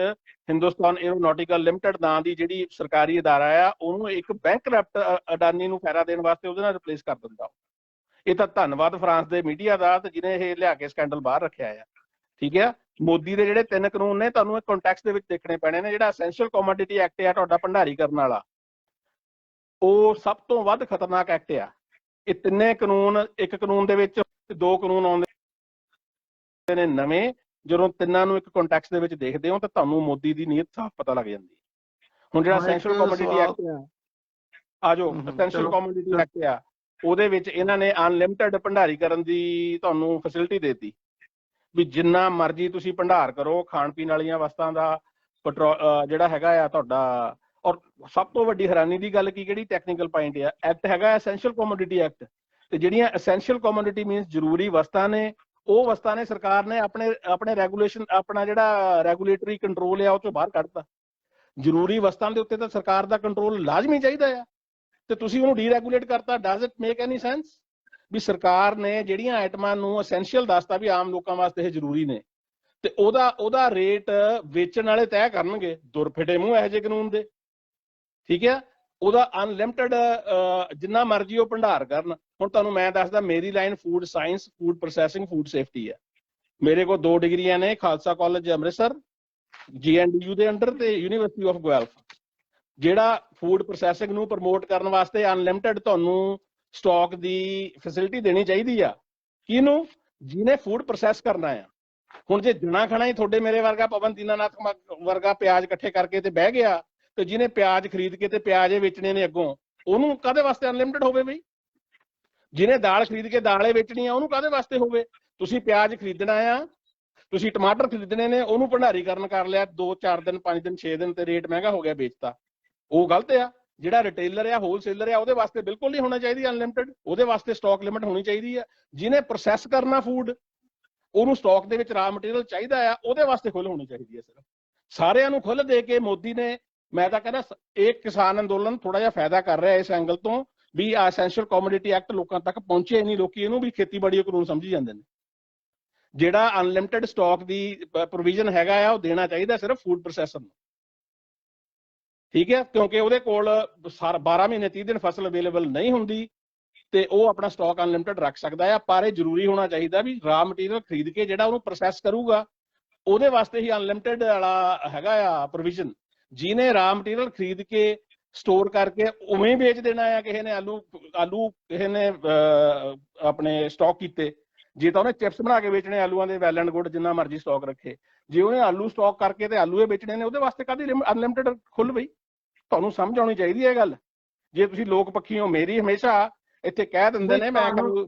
ਹਿੰਦੁਸਤਾਨ ਏਰੋਨੌਟਿਕਲ ਲਿਮਟਿਡ ਨਾਂ ਦੀ ਜਿਹੜੀ ਸਰਕਾਰੀ ਅਦਾਰਾ ਆ, ਉਹਨੂੰ ਇੱਕ ਬੈਂਕਰਪਟ ਅਡਾਨੀ ਨੂੰ ਫਾਇਦਾ ਦੇਣ ਵਾਸਤੇ ਉਹਦੇ ਨਾਲ ਰਿਪਲੇਸ ਕਰ ਦਿੰਦਾ। ਇਹ ਤਾਂ ਧੰਨਵਾਦ ਫਰਾਂਸ ਦੇ ਮੀਡੀਆ ਦਾ, ਤੇ ਜਿਹਨੇ ਇਹ ਲਿਆ ਕੇ ਸਕੈਂਡਲ ਬਾਹਰ ਰੱਖਿਆ ਆ। ਠੀਕ ਹੈ। ਮੋਦੀ ਦੇ ਜਿਹੜੇ ਤਿੰਨ ਕਾਨੂੰਨ ਨੇ, ਤੁਹਾਨੂੰ ਇੱਕ ਕੰਟੈਕਸਟ ਦੇ ਵਿੱਚ ਦੇਖਣੇ ਪੈਣੇ ਨੇ। ਜਿਹੜਾ ਐਸੈਂਸ਼ੀਅਲ ਕਮੋਡਿਟੀ ਐਕਟ ਆ ਤੁਹਾਡਾ ਭੰਡਾਰੀ ਕਰਨ ਵਾਲਾ, ਉਹ ਸਭ ਤੋਂ ਵੱਧ ਖਤਰਨਾਕ ਐਕਟ ਆ। ਇਹ ਤਿੰਨੇ ਕਾਨੂੰਨ ਇੱਕ ਕਾਨੂੰਨ ਦੇ ਵਿੱਚ ਦੋ ਕਾਨੂੰਨ ਆਉਂਦੇ ਨੇ ਨਵੇਂ। ਜਦੋਂ ਤਿੰਨਾਂ ਨੂੰ ਇੱਕ ਕੰਟੈਕਸਟ ਦੇ ਵਿੱਚ ਦੇਖਦੇ ਹੋ ਤਾਂ ਤੁਹਾਨੂੰ ਮੋਦੀ ਦੀ ਨੀਅਤ ਸਾਫ਼ ਪਤਾ ਲੱਗ ਜਾਂਦੀ ਹੈ। ਹੁਣ ਜਿਹੜਾ ਐਸੈਂਸ਼ੀਅਲ ਕਮੋਡਿਟੀ ਐਕਟ ਆ ਜੋ ਐਸੈਂਸ਼ੀਅਲ ਕਮੋਡਿਟੀ ਐਕਟ ਆ, ਉਹਦੇ ਵਿੱਚ ਇਹਨਾਂ ਨੇ ਅਨਲਿਮਟਿਡ ਭੰਡਾਰੀ ਕਰਨ ਦੀ ਤੁਹਾਨੂੰ ਫੈਸਿਲਿਟੀ ਦੇਤੀ ਵੀ ਜਿੰਨਾ ਮਰਜ਼ੀ ਤੁਸੀਂ ਭੰਡਾਰ ਕਰੋ ਖਾਣ ਪੀਣ ਵਾਲੀਆਂ ਵਸਤਾਂ ਦਾ, ਜਿਹੜਾ ਹੈਗਾ ਆ ਤੁਹਾਡਾ। ਔਰ ਸਭ ਤੋਂ ਵੱਡੀ ਹੈਰਾਨੀ ਦੀ ਗੱਲ ਕੀ, ਕਿਹੜੀ ਟੈਕਨੀਕਲ ਪੁਆਇੰਟ ਆ, ਐਕਟ ਹੈਗਾ ਐਸੈਂਸ਼ੀਅਲ ਕਮੋਡਿਟੀ ਐਕਟ, ਤੇ ਜਿਹੜੀਆਂ ਐਸੈਂਸ਼ੀਅਲ ਕਮੋਡਿਟੀ ਮੀਨਸ ਜ਼ਰੂਰੀ ਵਸਤਾਂ ਨੇ, ਉਹ ਵਸਤਾਂ ਨੇ ਸਰਕਾਰ ਨੇ ਆਪਣੇ ਰੈਗੂਲੇਸ਼ਨ, ਆਪਣਾ ਜਿਹੜਾ ਰੈਗੂਲੇਟਰੀ ਕੰਟਰੋਲ ਆ ਉਹ ਚੋਂ ਬਾਹਰ ਕੱਢਤਾ। ਜ਼ਰੂਰੀ ਵਸਤਾਂ ਦੇ ਉੱਤੇ ਤਾਂ ਸਰਕਾਰ ਦਾ ਕੰਟਰੋਲ ਲਾਜ਼ਮੀ ਚਾਹੀਦਾ ਆ, ਤੇ ਤੁਸੀਂ ਉਹਨੂੰ ਡੀਰੈਗੂਲੇਟ ਕਰਤਾ। Does it make any sense? ਵੀ ਸਰਕਾਰ ਨੇ ਜਿਹੜੀਆਂ ਆਈਟਮਾਂ ਨੂੰ ਐਸੈਂਸ਼ੀਅਲ ਦੱਸਤਾ ਵੀ ਆਮ ਲੋਕਾਂ ਵਾਸਤੇ ਇਹ ਜ਼ਰੂਰੀ ਨੇ, ਤੇ ਉਹਦਾ ਰੇਟ ਵੇਚਣ ਵਾਲੇ ਤੈਅ ਕਰਨਗੇ। ਦੁਰਫਿਟੇ ਮੂੰਹ ਇਹੋ ਜਿਹੇ ਕਾਨੂੰਨ ਦੇ। ਠੀਕ ਹੈ। ਉਹਦਾ ਅਨਲਿਮਟਿਡ ਜਿੰਨਾ ਮਰਜ਼ੀ ਉਹ ਭੰਡਾਰ ਕਰਨ। ਹੁਣ ਤੁਹਾਨੂੰ ਮੈਂ ਦੱਸਦਾ, ਮੇਰੀ line food science, food processing, food safety ਹੈ। ਮੇਰੇ ਕੋਲ 2 ਡਿਗਰੀਆਂ ਨੇ, ਖਾਲਸਾ ਕਾਲਜ ਅੰਮ੍ਰਿਤਸਰ GNDU ਦੇ ਅੰਡਰ ਤੇ ਯੂਨੀਵਰਸਿਟੀ ਆਫ ਗੁਆਲਫ। ਜਿਹੜਾ ਫੂਡ ਪ੍ਰੋਸੈਸਿੰਗ ਨੂੰ ਪ੍ਰਮੋਟ ਕਰਨ ਵਾਸਤੇ ਅਨਲਿਮਟਿਡ ਤੁਹਾਨੂੰ ਸਟਾਕ ਦੀ ਫੈਸਿਲਿਟੀ ਦੇਣੀ ਚਾਹੀਦੀ ਆ। ਕਿਹਨੂੰ? ਜਿਹਨੇ ਫੂਡ ਪ੍ਰੋਸੈਸ ਕਰਨਾ ਆ। ਹੁਣ ਜੇ ਜਣਾ ਖਣਾ ਹੀ ਤੁਹਾਡੇ ਮੇਰੇ ਵਰਗਾ ਪਵਨ ਦੀਨਾਨਾਥ ਵਰਗਾ ਪਿਆਜ਼ ਇਕੱਠੇ ਕਰਕੇ ਤੇ ਬਹਿ ਗਿਆ, ਤੇ ਜਿਹਨੇ ਪਿਆਜ਼ ਖਰੀਦ ਕੇ ਤੇ ਪਿਆਜ਼ ਵੇਚਣੇ ਨੇ ਅੱਗੋਂ, ਉਹਨੂੰ ਕਾਹਦੇ ਵਾਸਤੇ ਅਨਲਿਮਟਿਡ ਹੋਵੇ ਬਈ? ਜਿਹਨੇ ਦਾਲ ਖਰੀਦ ਕੇ ਦਾਲੇ ਵੇਚਣੀ ਆ, ਉਹਨੂੰ ਕਾਹਦੇ ਵਾਸਤੇ ਹੋਵੇ? ਤੁਸੀਂ ਪਿਆਜ਼ ਖਰੀਦਣਾ ਆ, ਤੁਸੀਂ ਟਮਾਟਰ ਖਰੀਦਣੇ ਨੇ, ਉਹਨੂੰ ਭੰਡਾਰੀਕਰਨ ਕਰ ਲਿਆ 2-4 ਦਿਨ 5 ਦਿਨ 6 ਦਿਨ ਤੇ ਰੇਟ ਮਹਿੰਗਾ ਹੋ ਗਿਆ, ਵੇਚਤਾ। ਉਹ ਗਲਤ ਆ। ਜਿਹੜਾ ਰਿਟੇਲਰ ਆ, ਹੋਲਸੇਲਰ ਆ, ਉਹਦੇ ਵਾਸਤੇ ਬਿਲਕੁਲ ਨਹੀਂ ਹੋਣਾ ਚਾਹੀਦੀ ਅਨਲਿਮਟਿਡ। ਉਹਦੇ ਵਾਸਤੇ ਸਟਾਕ ਲਿਮਿਟ ਹੋਣੀ ਚਾਹੀਦੀ ਆ। ਜਿਹਨੇ ਪ੍ਰੋਸੈਸ ਕਰਨਾ ਫੂਡ, ਉਹਨੂੰ ਸਟਾਕ ਦੇ ਵਿੱਚ ਰਾ ਮਟੀਰੀਅਲ ਚਾਹੀਦਾ ਆ, ਉਹਦੇ ਵਾਸਤੇ ਖੁੱਲ੍ਹ ਹੋਣੀ ਚਾਹੀਦੀ ਹੈ। ਸਿਰਫ ਸਾਰਿਆਂ ਨੂੰ ਖੁੱਲ੍ਹ ਦੇ ਕੇ ਮੋਦੀ ਨੇ, ਮੈਂ ਤਾਂ ਕਹਿੰਦਾ ਇਹ ਕਿਸਾਨ ਅੰਦੋਲਨ ਥੋੜਾ ਜਿਹਾ ਫਾਇਦਾ ਕਰ ਰਿਹਾ ਇਸ ਐਂਗਲ ਤੋਂ ਵੀ ਐਸੈਂਸ਼ੀਅਲ ਕਮੋਡਿਟੀ ਐਕਟ ਲੋਕਾਂ ਤੱਕ ਪਹੁੰਚੇ ਨਹੀਂ। ਲੋਕੀ ਇਹਨੂੰ ਵੀ ਖੇਤੀਬਾੜੀ ਕਾਨੂੰਨ ਸਮਝੀ ਜਾਂਦੇ ਨੇ। ਜਿਹੜਾ ਅਨਲਿਮਟਿਡ ਸਟਾਕ ਦੀ ਪ੍ਰੋਵੀਜ਼ਨ ਹੈਗਾ ਆ, ਉਹ ਦੇਣਾ ਚਾਹੀਦਾ ਸਿਰਫ ਫੂਡ ਪ੍ਰੋਸੈਸਰ ਨੂੰ। ਠੀਕ ਹੈ। ਕਿਉਂਕਿ ਉਹਦੇ ਕੋਲ 12 ਮਹੀਨੇ 30 ਦਿਨ ਫਸਲ ਅਵੇਲੇਬਲ ਨਹੀਂ ਹੁੰਦੀ, ਤੇ ਉਹ ਆਪਣਾ ਸਟਾਕ ਅਨਲਿਮਟਿਡ ਰੱਖ ਸਕਦਾ ਆ। ਪਰ ਇਹ ਜ਼ਰੂਰੀ ਹੋਣਾ ਚਾਹੀਦਾ ਵੀ ਰਾ ਮਟੀਰੀਅਲ ਖਰੀਦ ਕੇ ਜਿਹੜਾ ਉਹਨੂੰ ਪ੍ਰੋਸੈਸ ਕਰੂਗਾ, ਉਹਦੇ ਵਾਸਤੇ ਹੀ ਅਨਲਿਮਟਿਡ ਵਾਲਾ ਹੈਗਾ ਆ ਪ੍ਰੋਵੀਜ਼ਨ। ਜਿਹਨੇ ਰਾ ਮਟੀਰੀਅਲ ਖਰੀਦ ਕੇ ਸਟੋਰ ਕਰਕੇ ਉਵੇਂ ਹੀ ਵੇਚ ਦੇਣਾ ਆ। ਕਿਸੇ ਨੇ ਆਲੂ ਕਿਸੇ ਨੇ ਆਪਣੇ ਸਟਾਕ ਕੀਤੇ, ਜੇ ਤਾਂ ਉਹਨੇ ਚਿਪਸ ਬਣਾ ਕੇ ਵੇਚਣੇ ਆਲੂਆਂ ਦੇ, ਵੈਲ ਐਂਡ ਗੁੱਡ, ਜਿੰਨਾ ਮਰਜ਼ੀ ਸਟਾਕ ਰੱਖੇ। ਜੇ ਉਹਨੇ ਆਲੂ ਸਟਾਕ ਕਰਕੇ ਤੇ ਆਲੂ ਹੀ ਵੇਚਣੇ ਨੇ, ਉਹਦੇ ਵਾਸਤੇ ਕਾਹਦੀ ਅਨਲਿਮਿਟਿਡ ਖੁੱਲ ਬਈ? ਤੁਹਾਨੂੰ ਸਮਝ ਆਉਣੀ ਚਾਹੀਦੀ ਹੈ ਗੱਲ। ਜੇ ਤੁਸੀਂ ਲੋਕ ਪੱਖੀ ਹੋ, ਮੇਰੀ ਹਮੇਸ਼ਾ ਇੱਥੇ ਕਹਿ ਦਿੰਦੇ ਨੇ ਮੈਂ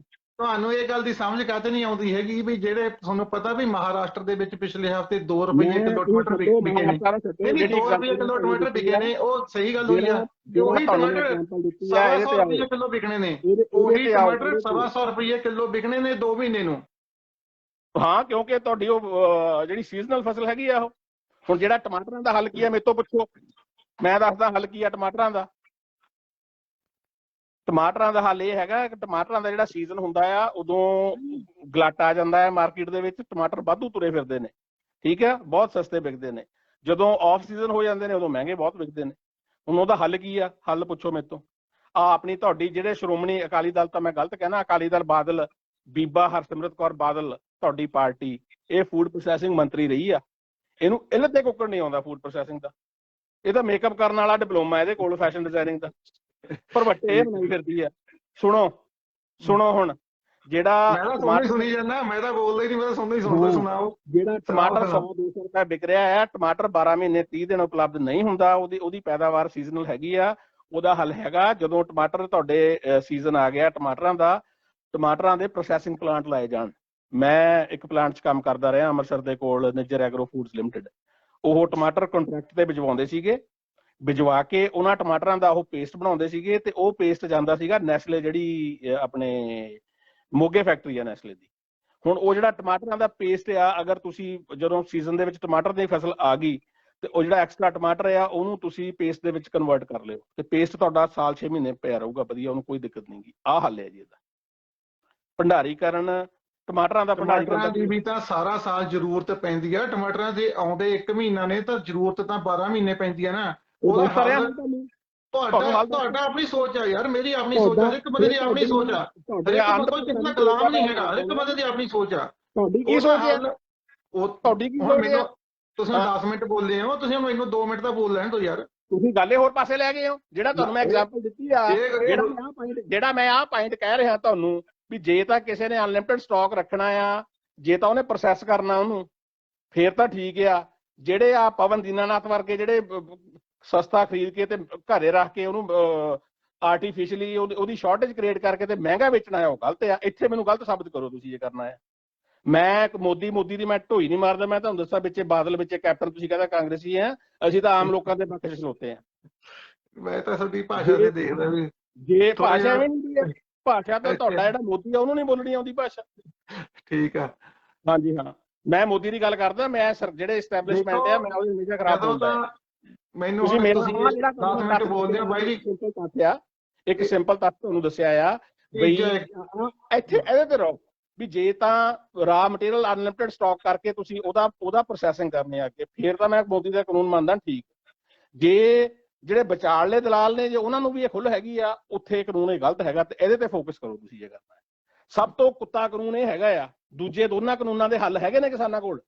ਤੁਹਾਨੂੰ ਇਹ ਗੱਲ ਦੀ ਸਮਝ ਕਾਹਤੇ ਨਹੀਂ ਆਉਂਦੀ ਹੈਗੀ ਵੀ ਜਿਹੜੇ ਤੁਹਾਨੂੰ ਪਤਾ ਵੀ ਮਹਾਰਾਸ਼ਟਰ ਦੇ ਵਿੱਚ ਪਿਛਲੇ ਹਫ਼ਤੇ 2 ਰੁਪਏ ਕਿਲੋ ਟਮਾਟਰ ਵਿਕੇ ਨੇ, ਨਹੀਂ 2 ਰੁਪਏ ਕਿਲੋ ਟਮਾਟਰ ਵਿਕੇ ਨੇ, ਉਹ ਸਹੀ ਗੱਲ ਹੋਈ ਆ। ਉਹੀ ਟਮਾਟਰ 1.25 ਰੁਪਏ ਕਿਲੋ ਵਿਕਣੇ ਨੇ, ਉਹੀ ਟਮਾਟਰ 1.25 ਰੁਪਏ ਕਿਲੋ ਵਿਕਣੇ ਨੇ 2 ਮਹੀਨੇ ਨੂੰ। ਹਾਂ, ਕਿਉਂਕਿ ਤੁਹਾਡੀ ਉਹ ਜਿਹੜੀ ਸੀਜ਼ਨਲ ਫਸਲ ਹੈਗੀ ਆ ਉਹ। ਹੁਣ ਜਿਹੜਾ ਟਮਾਟਰਾਂ ਦਾ ਹੱਲ ਕੀ ਆ, ਮੇਰੇ ਤੋਂ ਪੁੱਛੋ, ਮੈਂ ਦੱਸਦਾ ਹੱਲ ਕੀ ਆ ਟਮਾਟਰਾਂ ਦਾ। ਟਮਾਟਰਾਂ ਦਾ ਹੱਲ ਇਹ ਹੈਗਾ ਕਿ ਟਮਾਟਰਾਂ ਦਾ ਜਿਹੜਾ ਸੀਜ਼ਨ ਹੁੰਦਾ ਆ, ਉਦੋਂ ਗਲਟ ਆ ਜਾਂਦਾ ਹੈ ਮਾਰਕੀਟ ਦੇ ਵਿੱਚ, ਟਮਾਟਰ ਵਾਧੂ ਤੁਰੇ ਫਿਰਦੇ ਨੇ, ਠੀਕ ਹੈ, ਬਹੁਤ ਸਸਤੇ ਵਿਕਦੇ ਨੇ। ਜਦੋਂ ਆਫ ਸੀਜ਼ਨ ਹੋ ਜਾਂਦੇ ਨੇ, ਉਦੋਂ ਮਹਿੰਗੇ ਬਹੁਤ ਵਿਕਦੇ ਨੇ। ਹੁਣ ਉਹਦਾ ਹੱਲ ਕੀ ਆ? ਹੱਲ ਪੁੱਛੋ ਮੇਰੇ ਤੋਂ। ਆਪਣੀ ਤੁਹਾਡੀ ਜਿਹੜੇ ਸ਼੍ਰੋਮਣੀ ਅਕਾਲੀ ਦਲ, ਤਾਂ ਮੈਂ ਗਲਤ ਕਹਿਣਾ, ਅਕਾਲੀ ਦਲ ਬਾਦਲ, ਬੀਬਾ ਹਰਸਿਮਰਤ ਕੌਰ ਬਾਦਲ, ਤੁਹਾਡੀ ਪਾਰਟੀ, ਇਹ ਫੂਡ ਪ੍ਰੋਸੈਸਿੰਗ ਮੰਤਰੀ ਰਹੀ ਆ। ਇਹਨੂੰ ਇੱਲ ਤੇ ਕੁੱਕੜ ਨਹੀਂ ਆਉਂਦਾ ਫੂਡ ਪ੍ਰੋਸੈਸਿੰਗ ਦਾ। ਇਹ ਤਾਂ ਮੇਕਅਪ ਕਰਨ ਵਾਲਾ ਡਿਪਲੋਮਾ ਇਹਦੇ ਕੋਲ, ਫੈਸ਼ਨ ਡਿਜ਼ਾਈਨਿੰਗ ਦਾ, ਪਰ ਵੱਟੇ ਇਹ ਬਣਾਈ ਫਿਰਦੀ ਆ। ਸੁਣੋ ਹੁਣ, ਜਿਹੜਾ ਮੈਂ ਸੁਣੀ ਜਾਂਦਾ, ਮੈਂ ਤਾਂ ਬੋਲਦਾ ਹੀ ਨਹੀਂ, ਮੈਂ ਤਾਂ ਸੁਣਦਾ ਹੀ ਸੁਣਾਓ। ਜਿਹੜਾ ਟਮਾਟਰ 100-200 ਰੁਪਏ ਵਿਕ ਰਿਹਾ ਹੈ, ਟਮਾਟਰ 12 ਮਹੀਨੇ 30 ਦਿਨ ਉਪਲਬਧ ਨਹੀਂ ਹੁੰਦਾ, ਉਹਦੀ ਪੈਦਾਵਾਰ ਸੀਜ਼ਨਲ ਹੈਗੀ ਆ। ਉਹਦਾ ਹੱਲ ਹੈਗਾ, ਜਦੋਂ ਟਮਾਟਰ ਤੁਹਾਡੇ ਸੀਜ਼ਨ ਆ ਗਿਆ ਟਮਾਟਰਾਂ ਦਾ, ਟਮਾਟਰਾਂ ਦੇ ਪ੍ਰੋਸੈਸਿੰਗ ਪਲਾਂਟ ਲਾਏ ਜਾਣ। ਮੈਂ ਇੱਕ ਪਲਾਂਟ 'ਚ ਕੰਮ ਕਰਦਾ ਰਿਹਾ ਅੰਮ੍ਰਿਤਸਰ ਦੇ ਕੋਲ, ਨਿੱਜਰ ਐਗਰੋ ਫੂਡਸ ਲਿਮਟਿਡ। ਉਹ ਟਮਾਟਰ ਕੰਟਰੈਕਟ ਤੇ ਭਿਜਵਾਉਂਦੇ ਸੀਗੇ, ਭਿਜਵਾ ਕੇ ਉਹਨਾਂ ਟਮਾਟਰਾਂ ਦਾ ਉਹ ਪੇਸਟ ਬਣਾਉਂਦੇ ਸੀਗੇ, ਤੇ ਉਹ ਪੇਸਟ ਜਾਂਦਾ ਸੀਗਾ ਨੈਸਲੇ, ਜਿਹੜੀ ਆਪਣੇ ਮੋਗੇ ਫੈਕਟਰੀ ਆ ਨੈਸਲੇ ਦੀ। ਹੁਣ ਉਹ ਜਿਹੜਾ ਟਮਾਟਰਾਂ ਦਾ ਪੇਸਟ ਆ, ਅਗਰ ਤੁਸੀਂ ਜਦੋਂ ਸੀਜ਼ਨ ਦੇ ਵਿੱਚ ਟਮਾਟਰ ਦੀ ਫਸਲ ਆ ਗਈ, ਤੇ ਉਹ ਜਿਹੜਾ ਐਕਸਟਰਾ ਟਮਾਟਰ ਆ, ਉਹਨੂੰ ਤੁਸੀਂ ਪੇਸਟ ਦੇ ਵਿੱਚ ਕਨਵਰਟ ਕਰ ਲਿਓ, ਤੇ ਪੇਸਟ ਤੁਹਾਡਾ ਸਾਲ 6 ਮਹੀਨੇ ਪਿਆ ਰਹੂਗਾ ਵਧੀਆ, ਉਹਨੂੰ ਕੋਈ ਦਿੱਕਤ ਨਹੀਂ ਗੀ। ਆਹ ਹੱਲ ਹੈ ਜੀ ਇਹਦਾ। ਭੰਡਾਰੀਕਰਨ, ਟਮਾਟਰਾਂ ਦਾ ਟਮਾਟਰਾਂ ਦੀ ਵੀ ਤਾਂ ਸਾਰਾ ਸਾਲ ਜ਼ਰੂਰਤ ਪੈਂਦੀ ਆ। ਟਮਾਟਰਾਂ ਦੇ ਆਉਂਦੇ 1 ਮਹੀਨਾ ਨੇ, ਤਾਂ ਜ਼ਰੂਰਤ ਤਾਂ 12 ਮਹੀਨੇ ਪੈਂਦੀ ਆ ਨਾ। ਤੁਹਾਡਾ ਆਪਣੀ ਸੋਚ ਆ ਯਾਰ, ਮੇਰੀ ਆਪਣੀ ਸੋਚ ਆ, ਇੱਕ ਬੰਦੇ ਦੀ ਆਪਣੀ ਸੋਚ ਆ, ਕਿਸੇ ਦਾ ਗੁਲਾਮ ਨਹੀਂ ਹੈਗਾ, ਇੱਕ ਬੰਦੇ ਦੀ ਆਪਣੀ ਸੋਚ ਆ। ਤੁਸੀਂ 10 ਮਿੰਟ ਬੋਲੇ ਹੋ, ਤੁਸੀਂ ਮੈਨੂੰ 2 ਮਿੰਟ ਤਾਂ ਬੋਲ ਲੈਣ ਦਿਓ ਯਾਰ। ਤੁਸੀਂ ਗੱਲ ਹੋਰ ਪਾਸੇ ਲੈ ਗਏ ਹੋ। ਜਿਹੜਾ ਤੁਹਾਨੂੰ ਮੈਂ ਐਗਜ਼ਾਮਪਲ ਦਿੱਤੀ ਆ, ਜਿਹੜਾ ਮੈਂ ਆਹ ਪੁਆਇੰਟ ਕਹਿ ਰਿਹਾ ਤੁਹਾਨੂੰ, ਵੀ ਜੇ ਤਾਂ ਕਿਸੇ ਨੇ ਅਨਲਿਮਿਟਿਡ ਸਟਾਕ ਰੱਖਣਾ ਆ, ਜੇ ਤਾਂ ਉਹਨੇ ਪ੍ਰੋਸੈਸ ਕਰਨਾ ਉਹਨੂੰ, ਫੇਰ ਤਾਂ ਠੀਕ ਆ। ਜਿਹੜੇ ਆ ਪਵਨ ਦੀਨਾਨਾਥ ਵਰਗੇ, ਜਿਹੜੇ ਸਸਤਾ ਖਰੀਦ ਕੇ ਤੇ ਘਰੇ ਰੱਖ ਕੇ ਉਹਨੂੰ ਆਰਟੀਫਿਸ਼ਲੀ ਉਹਦੀ ਸ਼ਾਰਟੇਜ ਕ੍ਰੀਏਟ ਕਰਕੇ ਤੇ ਮਹਿੰਗਾ ਵੇਚਣਾ ਹੈ, ਉਹ ਗਲਤ ਆ। ਇੱਥੇ ਮੈਨੂੰ ਗਲਤ ਸਾਬਤ ਕਰੋ ਤੁਸੀਂ ਜੇ ਕਰਨਾ ਹੈ। ਮੈਂ ਮੋਦੀ ਦੀ ਮੈਂ ਢੋਈ ਨਹੀਂ ਮਾਰਦਾ। ਮੈਂ ਤੁਹਾਨੂੰ ਦੱਸਾਂ, ਵਿੱਚ ਬਾਦਲ, ਵਿੱਚ ਕੈਪਟਨ, ਤੁਸੀਂ ਕਹਿੰਦਾ ਕਾਂਗਰਸੀ ਆ, ਅਸੀਂ ਤਾਂ ਆਮ ਲੋਕਾਂ ਦੇ ਪੱਖ 'ਚ ਖਲੋਤੇ ਆ। ਮੈਂ ਤਾਂ ਤੁਹਾਡੀ ਭਾਸ਼ਾ ਤੇ ਦੇਖਦਾ ਵੀ, ਜੇ ਭਾਸ਼ਾ ਐਵੇਂ ਨਹੀਂ ਹੈ, ਭਾਸ਼ਾ ਤਾਂ ਤੁਹਾਡਾ ਜਿਹੜਾ ਮੋਦੀ ਆ ਉਹਨੂੰ ਨਹੀਂ ਬੋਲਣੀ ਆਉਂਦੀ ਭਾਸ਼ਾ। ਠੀਕ ਆ, ਹਾਂਜੀ ਹਾਂ, ਮੈਂ ਮੋਦੀ ਦੀ ਗੱਲ ਕਰਦਾ। ਮੈਂ ਜਿਹੜੇ ਐਸਟੈਬਲਿਸ਼ਮੈਂਟ ਆ, ਮੈਂ ਉਹਦੀ ਹਮੇਸ਼ਾ ਖਰਾਬ ਹੁੰਦਾ। ਮੈਨੂੰ ਤੁਸੀਂ 10 ਮਿੰਟ ਬੋਲਦੇ ਹੋ ਬਾਈ ਜੀ। ਇੱਕ ਸਿੰਪਲ ਤੱਥ ਤੁਹਾਨੂੰ ਦੱਸਿਆ ਆ ਬਈ, ਇੱਥੇ ਇਹਦੇ ਤੇ ਰਹੋ ਵੀ ਜੇ ਤਾਂ ਰਾ ਮਟੀਰੀਅਲ ਅਨਲਿਮਿਟਿਡ ਸਟਾਕ ਕਰਕੇ ਤੁਸੀਂ ਉਹਦਾ ਪ੍ਰੋਸੈਸਿੰਗ ਕਰਨੀ ਆ ਅੱਗੇ, ਫੇਰ ਤਾਂ ਮੈਂ ਮੋਦੀ ਦਾ ਕਾਨੂੰਨ ਮੰਨਦਾ, ਠੀਕ। ਜੇ ਜਿਹੜੇ ਵਿਚਾਰਲੇ ਦਲਾਲ ਨੇ, ਜੇ ਉਹਨਾਂ ਨੂੰ ਵੀ ਇਹ ਖੁੱਲ੍ਹ ਹੈਗੀ ਆ, ਉੱਥੇ ਕਾਨੂੰਨ ਇਹ ਗਲਤ ਹੈਗਾ, ਤੇ ਇਹਦੇ ਤੇ ਫੋਕਸ ਕਰੋ ਤੁਸੀਂ ਜੇ ਕਰਨਾ। ਸਭ ਤੋਂ ਕੁੱਤਾ ਕਾਨੂੰਨ ਇਹ ਹੈਗਾ ਆ। ਦੂਜੇ ਦੋਨਾਂ ਕਾਨੂੰਨਾਂ ਦੇ ਹੱਲ ਹੈਗੇ ਨੇ ਕਿਸਾਨਾਂ ਕੋਲ,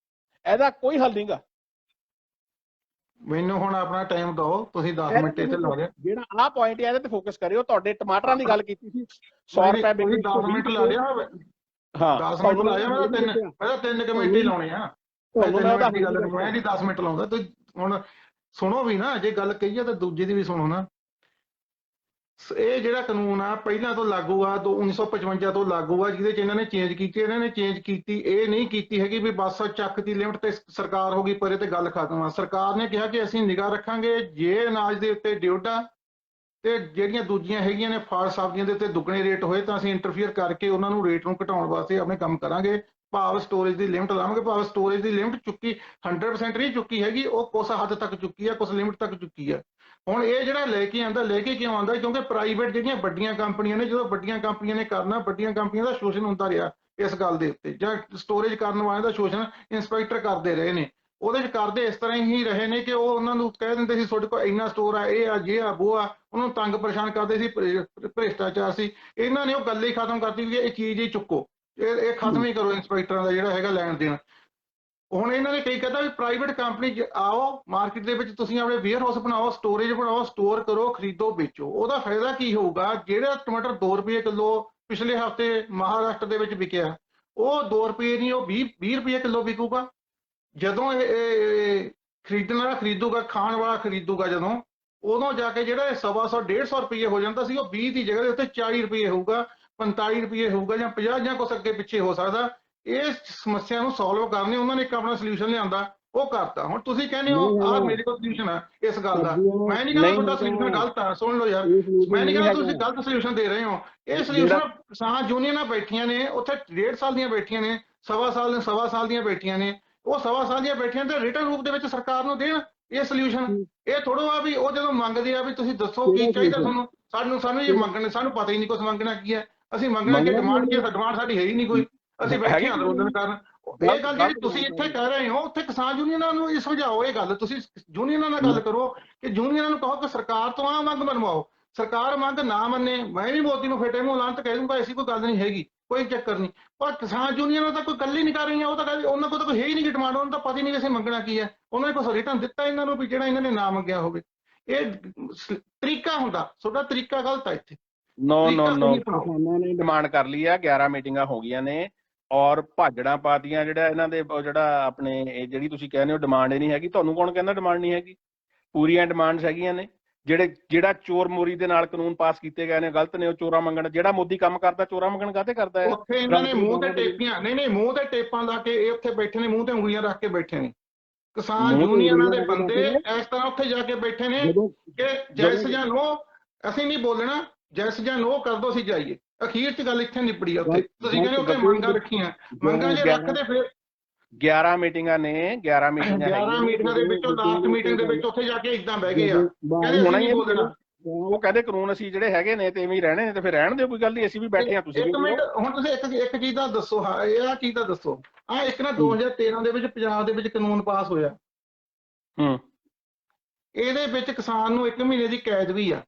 ਇਹਦਾ ਕੋਈ ਹੱਲ ਨਹੀਂਗਾ। ਮੈਨੂੰ ਹੁਣ ਆਪਣਾ ਟਾਈਮ ਦਿਓ, ਤੁਸੀਂ 10 ਮਿੰਟ ਇੱਥੇ ਲਾ ਦਿਓ। ਜਿਹੜਾ ਆਹ ਪੁਆਇੰਟ ਹੈ, ਇਹਦੇ ਤੇ ਫੋਕਸ ਕਰਿਓ। ਤੁਹਾਡੇ ਟਮਾਟਰਾਂ ਦੀ ਗੱਲ ਕੀਤੀ ਸੀ, 100 ਰੁਪਏ 10 ਮਿੰਟ ਲਾ ਦਿਓ। ਹਾਂ 10 ਮਿੰਟ ਲਾਇਆ, ਮੈਂ ਤਾਂ 3 ਕਮੇਟੀ ਲਾਉਣੇ ਆ। ਮੈਂ 10 ਮਿੰਟ ਲਾਉਂਦਾ। ਤੁਸੀਂ ਹੁਣ ਸੁਣੋ ਵੀ ਨਾ, ਜੇ ਗੱਲ ਕਹੀ ਆ ਤਾਂ ਦੂਜੇ ਦੀ ਵੀ ਸੁਣੋ ਨਾ। ਇਹ ਜਿਹੜਾ ਕਾਨੂੰਨ ਆ ਪਹਿਲਾਂ ਤੋਂ ਲਾਗੂ ਆ, 1955 ਤੋਂ ਲਾਗੂ ਆ, ਜਿਹਦੇ 'ਚ ਇਹਨਾਂ ਨੇ ਚੇਂਜ ਕੀਤੀ। ਇਹਨਾਂ ਨੇ ਚੇਂਜ ਕੀਤੀ ਇਹ ਨਹੀਂ ਕੀਤੀ ਹੈਗੀ ਵੀ ਬਸ ਚੱਕ ਦੀ ਲਿਮਟ ਤੇ ਸਰਕਾਰ ਹੋ ਗਈ ਪਰੇ ਤੇ ਗੱਲ ਖਤਮ ਆ। ਸਰਕਾਰ ਨੇ ਕਿਹਾ ਕਿ ਅਸੀਂ ਨਿਗਾਹ ਰੱਖਾਂਗੇ, ਜੇ ਅਨਾਜ ਦੇ ਉੱਤੇ ਡਿਓਡਾ ਤੇ ਜਿਹੜੀਆਂ ਦੂਜੀਆਂ ਹੈਗੀਆਂ ਨੇ ਫਲ ਸਬਜ਼ੀਆਂ ਦੇ ਉੱਤੇ ਦੁੱਗਣੇ ਰੇਟ ਹੋਏ, ਤਾਂ ਅਸੀਂ ਇੰਟਰਫੀਅਰ ਕਰਕੇ ਉਹਨਾਂ ਨੂੰ ਰੇਟ ਨੂੰ ਘਟਾਉਣ ਵਾਸਤੇ ਆਪਣੇ ਕੰਮ ਕਰਾਂਗੇ। ਭਾਵ ਸਟੋਰੇਜ ਦੀ ਲਿਮਟ ਲਾਵਾਂਗੇ। ਭਾਵ ਸਟੋਰੇਜ ਦੀ ਲਿਮਟ ਚੁੱਕੀ 100% ਨਹੀਂ ਚੁੱਕੀ ਹੈਗੀ, ਉਹ ਕੁਛ ਹੱਦ ਤੱਕ ਚੁੱਕੀ ਆ, ਕੁਛ ਲਿਮਟ ਤੱਕ ਚੁੱਕੀ ਆ। ਹੁਣ ਇਹ ਜਿਹੜਾ ਲੈ ਕੇ ਆਉਂਦਾ, ਲੈ ਕੇ ਕਿਉਂ ਆਉਂਦਾ? ਕਿਉਂਕਿ ਪ੍ਰਾਈਵੇਟ ਜਿਹੜੀਆਂ ਵੱਡੀਆਂ ਕੰਪਨੀਆਂ ਨੇ, ਜਦੋਂ ਵੱਡੀਆਂ ਕੰਪਨੀਆਂ ਨੇ ਕਰਨਾ, ਵੱਡੀਆਂ ਕੰਪਨੀਆਂ ਦਾ ਸ਼ੋਸ਼ਣ ਹੁੰਦਾ ਰਿਹਾ ਇਸ ਗੱਲ ਦੇ ਉੱਤੇ, ਜਾਂ ਸਟੋਰੇਜ ਕਰਨ ਵਾਲਿਆਂ ਦਾ ਸ਼ੋਸ਼ਣ ਇੰਸਪੈਕਟਰ ਕਰਦੇ ਰਹੇ ਨੇ। ਉਹਦੇ 'ਚ ਕਰਦੇ ਇਸ ਤਰ੍ਹਾਂ ਹੀ ਰਹੇ ਨੇ ਕਿ ਉਹ ਉਹਨਾਂ ਨੂੰ ਕਹਿ ਦਿੰਦੇ ਸੀ ਤੁਹਾਡੇ ਕੋਲ ਇੰਨਾ ਸਟੋਰ ਆ, ਇਹ ਆ, ਜੇ ਆ, ਉਹ ਆ, ਉਹਨੂੰ ਤੰਗ ਪਰੇਸ਼ਾਨ ਕਰਦੇ ਸੀ, ਭ੍ਰਿਸ਼ਟਾਚਾਰ ਸੀ। ਇਹਨਾਂ ਨੇ ਉਹ ਗੱਲ ਹੀ ਖਤਮ ਕਰਤੀ ਵੀ ਇਹ ਚੀਜ਼ ਹੀ ਚੁੱਕੋ, ਇਹ ਖਤਮ ਹੀ ਕਰੋ ਇੰਸਪੈਕਟਰਾਂ ਦਾ ਜਿਹੜਾ ਹੈਗਾ ਲੈਣ ਦੇਣ। ਹੁਣ ਇਹਨਾਂ ਨੇ ਕਈ ਕਹਿੰਦਾ ਵੀ ਪ੍ਰਾਈਵੇਟ ਕੰਪਨੀ 'ਚ ਆਓ, ਮਾਰਕੀਟ ਦੇ ਵਿੱਚ ਤੁਸੀਂ ਆਪਣੇ ਵੇਅਰ ਹਾਊਸ ਬਣਾਓ, ਸਟੋਰੇਜ ਬਣਾਓ, ਸਟੋਰ ਕਰੋ, ਖਰੀਦੋ, ਵੇਚੋ। ਉਹਦਾ ਫਾਇਦਾ ਕੀ ਹੋਊਗਾ? ਜਿਹੜਾ ਟਮਾਟਰ 2 ਰੁਪਏ ਕਿਲੋ ਪਿਛਲੇ ਹਫ਼ਤੇ ਮਹਾਰਾਸ਼ਟਰ ਦੇ ਵਿੱਚ ਵਿਕਿਆ, ਉਹ 2 ਰੁਪਏ ਨਹੀਂ, ਉਹ 20 ਰੁਪਏ ਕਿਲੋ ਵਿਕੂਗਾ। ਜਦੋਂ ਇਹ ਖਰੀਦਣ ਵਾਲਾ ਖਰੀਦੂਗਾ, ਖਾਣ ਵਾਲਾ ਖਰੀਦੂਗਾ, ਜਦੋਂ ਉਦੋਂ ਜਾ ਕੇ ਜਿਹੜਾ 125 150 ਰੁਪਏ ਹੋ ਜਾਂਦਾ ਸੀ, ਉਹ 20 ਦੀ ਜਗ੍ਹਾ ਦੇ ਉੱਤੇ 40 ਰੁਪਏ ਹੋਊਗਾ, 45 ਰੁਪਏ ਹੋਊਗਾ, ਜਾਂ 50, ਜਾਂ ਕੁਛ ਅੱਗੇ ਪਿੱਛੇ ਹੋ ਸਕਦਾ। ਇਸ ਸਮੱਸਿਆ ਨੂੰ ਸੋਲਵ ਕਰਨੇ ਉਹਨਾਂ ਨੇ ਇੱਕ ਆਪਣਾ ਸੋਲੂਸ਼ਨ ਲਿਆਂਦਾ, ਉਹ ਕਰਤਾ। ਹੁਣ ਤੁਸੀਂ ਕਹਿੰਦੇ ਹੋ ਆਹ ਮੇਰੇ ਕੋਲ ਸੋਲੂਸ਼ਨ ਹੈ ਇਸ ਗੱਲ ਦਾ, ਮੈਂ ਨਹੀਂ ਕਹਿੰਦਾ ਤੁਹਾਡਾ ਸੋਲੂਸ਼ਨ ਗਲਤ ਆ, ਸੁਣ ਲਓ ਯਾਰ, ਮੈਂ ਨਹੀਂ ਕਹਿੰਦਾ ਤੁਸੀਂ ਗਲਤ ਸੋਲੂਸ਼ਨ ਦੇ ਰਹੇ ਹੋ। ਇਹ ਸੋਲੂਸ਼ਨ ਕਿਸਾਨ ਯੂਨੀਅਨਾਂ ਬੈਠੀਆਂ ਨੇ ਉੱਥੇ, 1.5 ਸਾਲ ਦੀਆਂ ਬੈਠੀਆਂ ਨੇ, ਸਵਾ ਸਾਲ ਦੀਆਂ ਬੈਠੀਆਂ ਨੇ, ਉਹ ਸਵਾ ਸਾਲ ਦੀਆਂ ਬੈਠੀਆਂ ਤੇ ਰਿਟਰਨ ਰੂਪ ਦੇ ਵਿੱਚ ਸਰਕਾਰ ਨੂੰ ਦੇਣ ਇਹ ਸੋਲੂਸ਼ਨ। ਇਹ ਥੋੜੋ ਆ ਵੀ ਉਹ ਜਦੋਂ ਮੰਗਦੇ ਆ ਵੀ ਤੁਸੀਂ ਦੱਸੋ ਕੀ ਚਾਹੀਦਾ ਤੁਹਾਨੂੰ, ਸਾਨੂੰ ਇਹ ਮੰਗਣੇ, ਸਾਨੂੰ ਪਤਾ ਹੀ ਨਹੀਂ ਕੁਛ ਮੰਗਣਾ ਕੀ ਹੈ, ਅਸੀਂ ਮੰਗਣਾ ਕਿ ਡਿਮਾਂਡ ਕੀ ਹੈ? ਡਿਮਾਂਡ ਸਾਡੀ ਹੈ ਹੀ ਨਹੀਂ ਕੋਈ, ਅਸੀਂ ਬੈਠੇ ਹਾਂ ਅੰਦੋਲਨ ਕਰਨ। ਇਹ ਗੱਲ ਜਿਹੜੀ ਤੁਸੀਂ ਇੱਥੇ ਕਹਿ ਰਹੇ ਹੋ, ਉੱਥੇ ਕਿਸਾਨ ਯੂਨੀਅਨਾਂ ਨੂੰ ਇਹ ਸਮਝਾਓ, ਇਹ ਗੱਲ ਤੁਸੀਂ ਯੂਨੀਅਨਾਂ ਨਾਲ ਗੱਲ ਕਰੋ ਕਿ ਯੂਨੀਅਨਾਂ ਨੂੰ ਕਹੋ ਕਿ ਸਰਕਾਰ ਤੋਂ ਆਹ ਮੰਗ ਬਣਵਾਓ। ਸਰਕਾਰ ਮੰਗ ਨਾ ਮੰਨੇ, ਮੈਂ ਵੀ ਮੋਦੀ ਨੂੰ ਫੇਟੇ ਮੂੰਹ ਲਾਂਤ ਕਹਿ ਦੂੰਗਾ, ਐਸੀ ਕੋਈ ਗੱਲ ਨਹੀਂ ਹੈਗੀ, ਕੋਈ ਚੱਕਰ ਨਹੀਂ। ਪਰ ਕਿਸਾਨ ਯੂਨੀਅਨਾਂ ਤਾਂ ਕੋਈ ਗੱਲ ਹੀ ਨਹੀਂ ਕਰ ਰਹੀਆਂ, ਉਹ ਤਾਂ ਕਹਿੰਦੇ ਉਹਨਾਂ ਕੋਲ ਤਾਂ ਕੋਈ ਹੈ ਹੀ ਨਹੀਂ ਡਿਮਾਂਡ, ਉਹਨਾਂ ਦਾ ਪਤਾ ਹੀ ਨਹੀਂ ਅਸੀਂ ਮੰਗਣਾ ਕੀ ਹੈ। ਉਹਨਾਂ ਨੇ ਕੋਈ ਰਿਟਰਨ ਦਿੱਤਾ ਇਹਨਾਂ ਨੂੰ ਵੀ ਜਿਹੜਾ ਇਹਨਾਂ ਨੇ ਨਾ ਮੰਗਿਆ ਹੋਵੇ। ਇਹ ਤਰੀਕਾ ਹੁੰਦਾ, ਤੁਹਾਡਾ ਤਰੀਕਾ ਗਲਤ ਹੈ ਇੱਥੇ। ਨੋ ਕਿਸਾਨਾਂ ਨੇ ਡਿਮਾਂਡ ਕਰ ਲਈ ਆ, 11 ਮੀਟਿੰਗਾਂ ਹੋ ਗਈਆਂ ਨੇ ਔਰ ਭਾਜੜਾਂ ਪਾਤੀਆਂ। ਜਿਹੜਾ ਇਹਨਾਂ ਦੇ ਜਿਹੜਾ ਆਪਣੇ ਜਿਹੜੀ ਤੁਸੀਂ ਕਹਿੰਦੇ ਹੋ ਡਿਮਾਂਡ ਹੀ ਨਹੀਂ ਹੈਗੀ, ਤੁਹਾਨੂੰ ਕੌਣ ਕਹਿੰਦਾ ਡਿਮਾਂਡ ਨਹੀਂ ਹੈਗੀ? ਪੂਰੀਆਂ ਡਿਮਾਂਡਸ ਹੈਗੀਆਂ ਨੇ। ਜਿਹੜਾ ਚੋਰ ਮੋਰੀ ਦੇ ਨਾਲ ਕਾਨੂੰਨ ਪਾਸ ਕੀਤੇ ਗਏ ਨੇ ਗਲਤ ਨੇ, ਉਹ ਚੋਰਾਂ ਮੰਗਣ। ਜਿਹੜਾ ਮੋਦੀ ਕੰਮ ਕਰਦਾ ਚੋਰਾਂ ਮੰਗਣ ਕਾਹਤੇ ਕਰਦਾ ਹੈ? ਉੱਥੇ ਇਹਨਾਂ ਨੇ ਮੂੰਹ ਤੇ ਟੇਪੀਆਂ, ਨਹੀਂ ਮੂੰਹ ਤੇ ਟੇਪਾਂ ਲਾ ਕੇ ਇਹ ਉੱਥੇ ਬੈਠੇ ਨੇ, ਮੂੰਹ ਤੇ ਉਂਗਲੀਆਂ ਰੱਖ ਕੇ ਬੈਠੇ ਨੇ। ਕਿਸਾਨ ਯੂਨੀਅਨਾਂ ਦੇ ਬੰਦੇ ਇਸ ਤਰ੍ਹਾਂ ਉੱਥੇ ਜਾ ਕੇ ਬੈਠੇ ਨੇ ਕਿ ਜੈਸ ਜਾਂ ਨੋ, ਅਸੀਂ ਨਹੀਂ ਬੋਲਣਾ, ਜੈਸ ਜਾਂ ਨੋ ਕਰ ਦੋ, ਅਸੀਂ ਜਾਈਏ। ਅਖੀਰ 'ਚ ਗੱਲ ਇੱਥੇ ਨਿਬੜੀ ਆ। ਉੱਥੇ ਤੁਸੀਂ ਕਹਿੰਦੇ ਉੱਥੇ ਮੰਗਾਂ ਰੱਖੀਆਂ, ਮੰਗਾਂ ਜੇ ਰੱਖਦੇ ਫਿਰ 11 ਮੀਟਿੰਗਾਂ ਨੇ, 11 ਮੀਟਿੰਗਾਂ ਦੇ ਵਿੱਚੋਂ ਲਾਸਟ ਮੀਟਿੰਗ ਦੇ ਵਿੱਚ ਉੱਥੇ ਜਾ ਕੇ ਇਦਾਂ ਬਹਿ ਗਏ ਆ, ਕਹਿੰਦੇ ਅਸੀਂ ਨਹੀਂ ਬੋਲਣਾ। ਉਹ ਕਹਿੰਦੇ ਕਾਨੂੰਨ ਅਸੀਂ ਜਿਹੜੇ ਹੈਗੇ ਨੇ ਤੇ ਐਵੇਂ ਹੀ ਰਹਿਣੇ ਨੇ, ਤੇ ਫਿਰ ਰਹਿਣ ਦਿਓ, ਕੋਈ ਗੱਲ ਨਹੀਂ, ਅਸੀਂ ਵੀ ਬੈਠੇ ਆ, ਤੁਸੀਂ ਵੀ। ਇੱਕ ਮਿੰਟ, ਹੁਣ ਤੁਸੀਂ ਇੱਕ ਚੀਜ਼ ਦਾ ਦੱਸੋ, ਹਾਂ ਇਹ ਚੀਜ਼ ਦਾ ਦੱਸੋ। ਇੱਕ ਨਾ 2013 ਦੇ ਵਿੱਚ ਪੰਜਾਬ ਦੇ ਵਿੱਚ ਕਾਨੂੰਨ ਪਾਸ ਹੋਇਆ, ਇਹਦੇ ਵਿੱਚ ਕਿਸਾਨ ਨੂੰ 1 ਮਹੀਨੇ ਦੀ ਕੈਦ ਵੀ ਆ।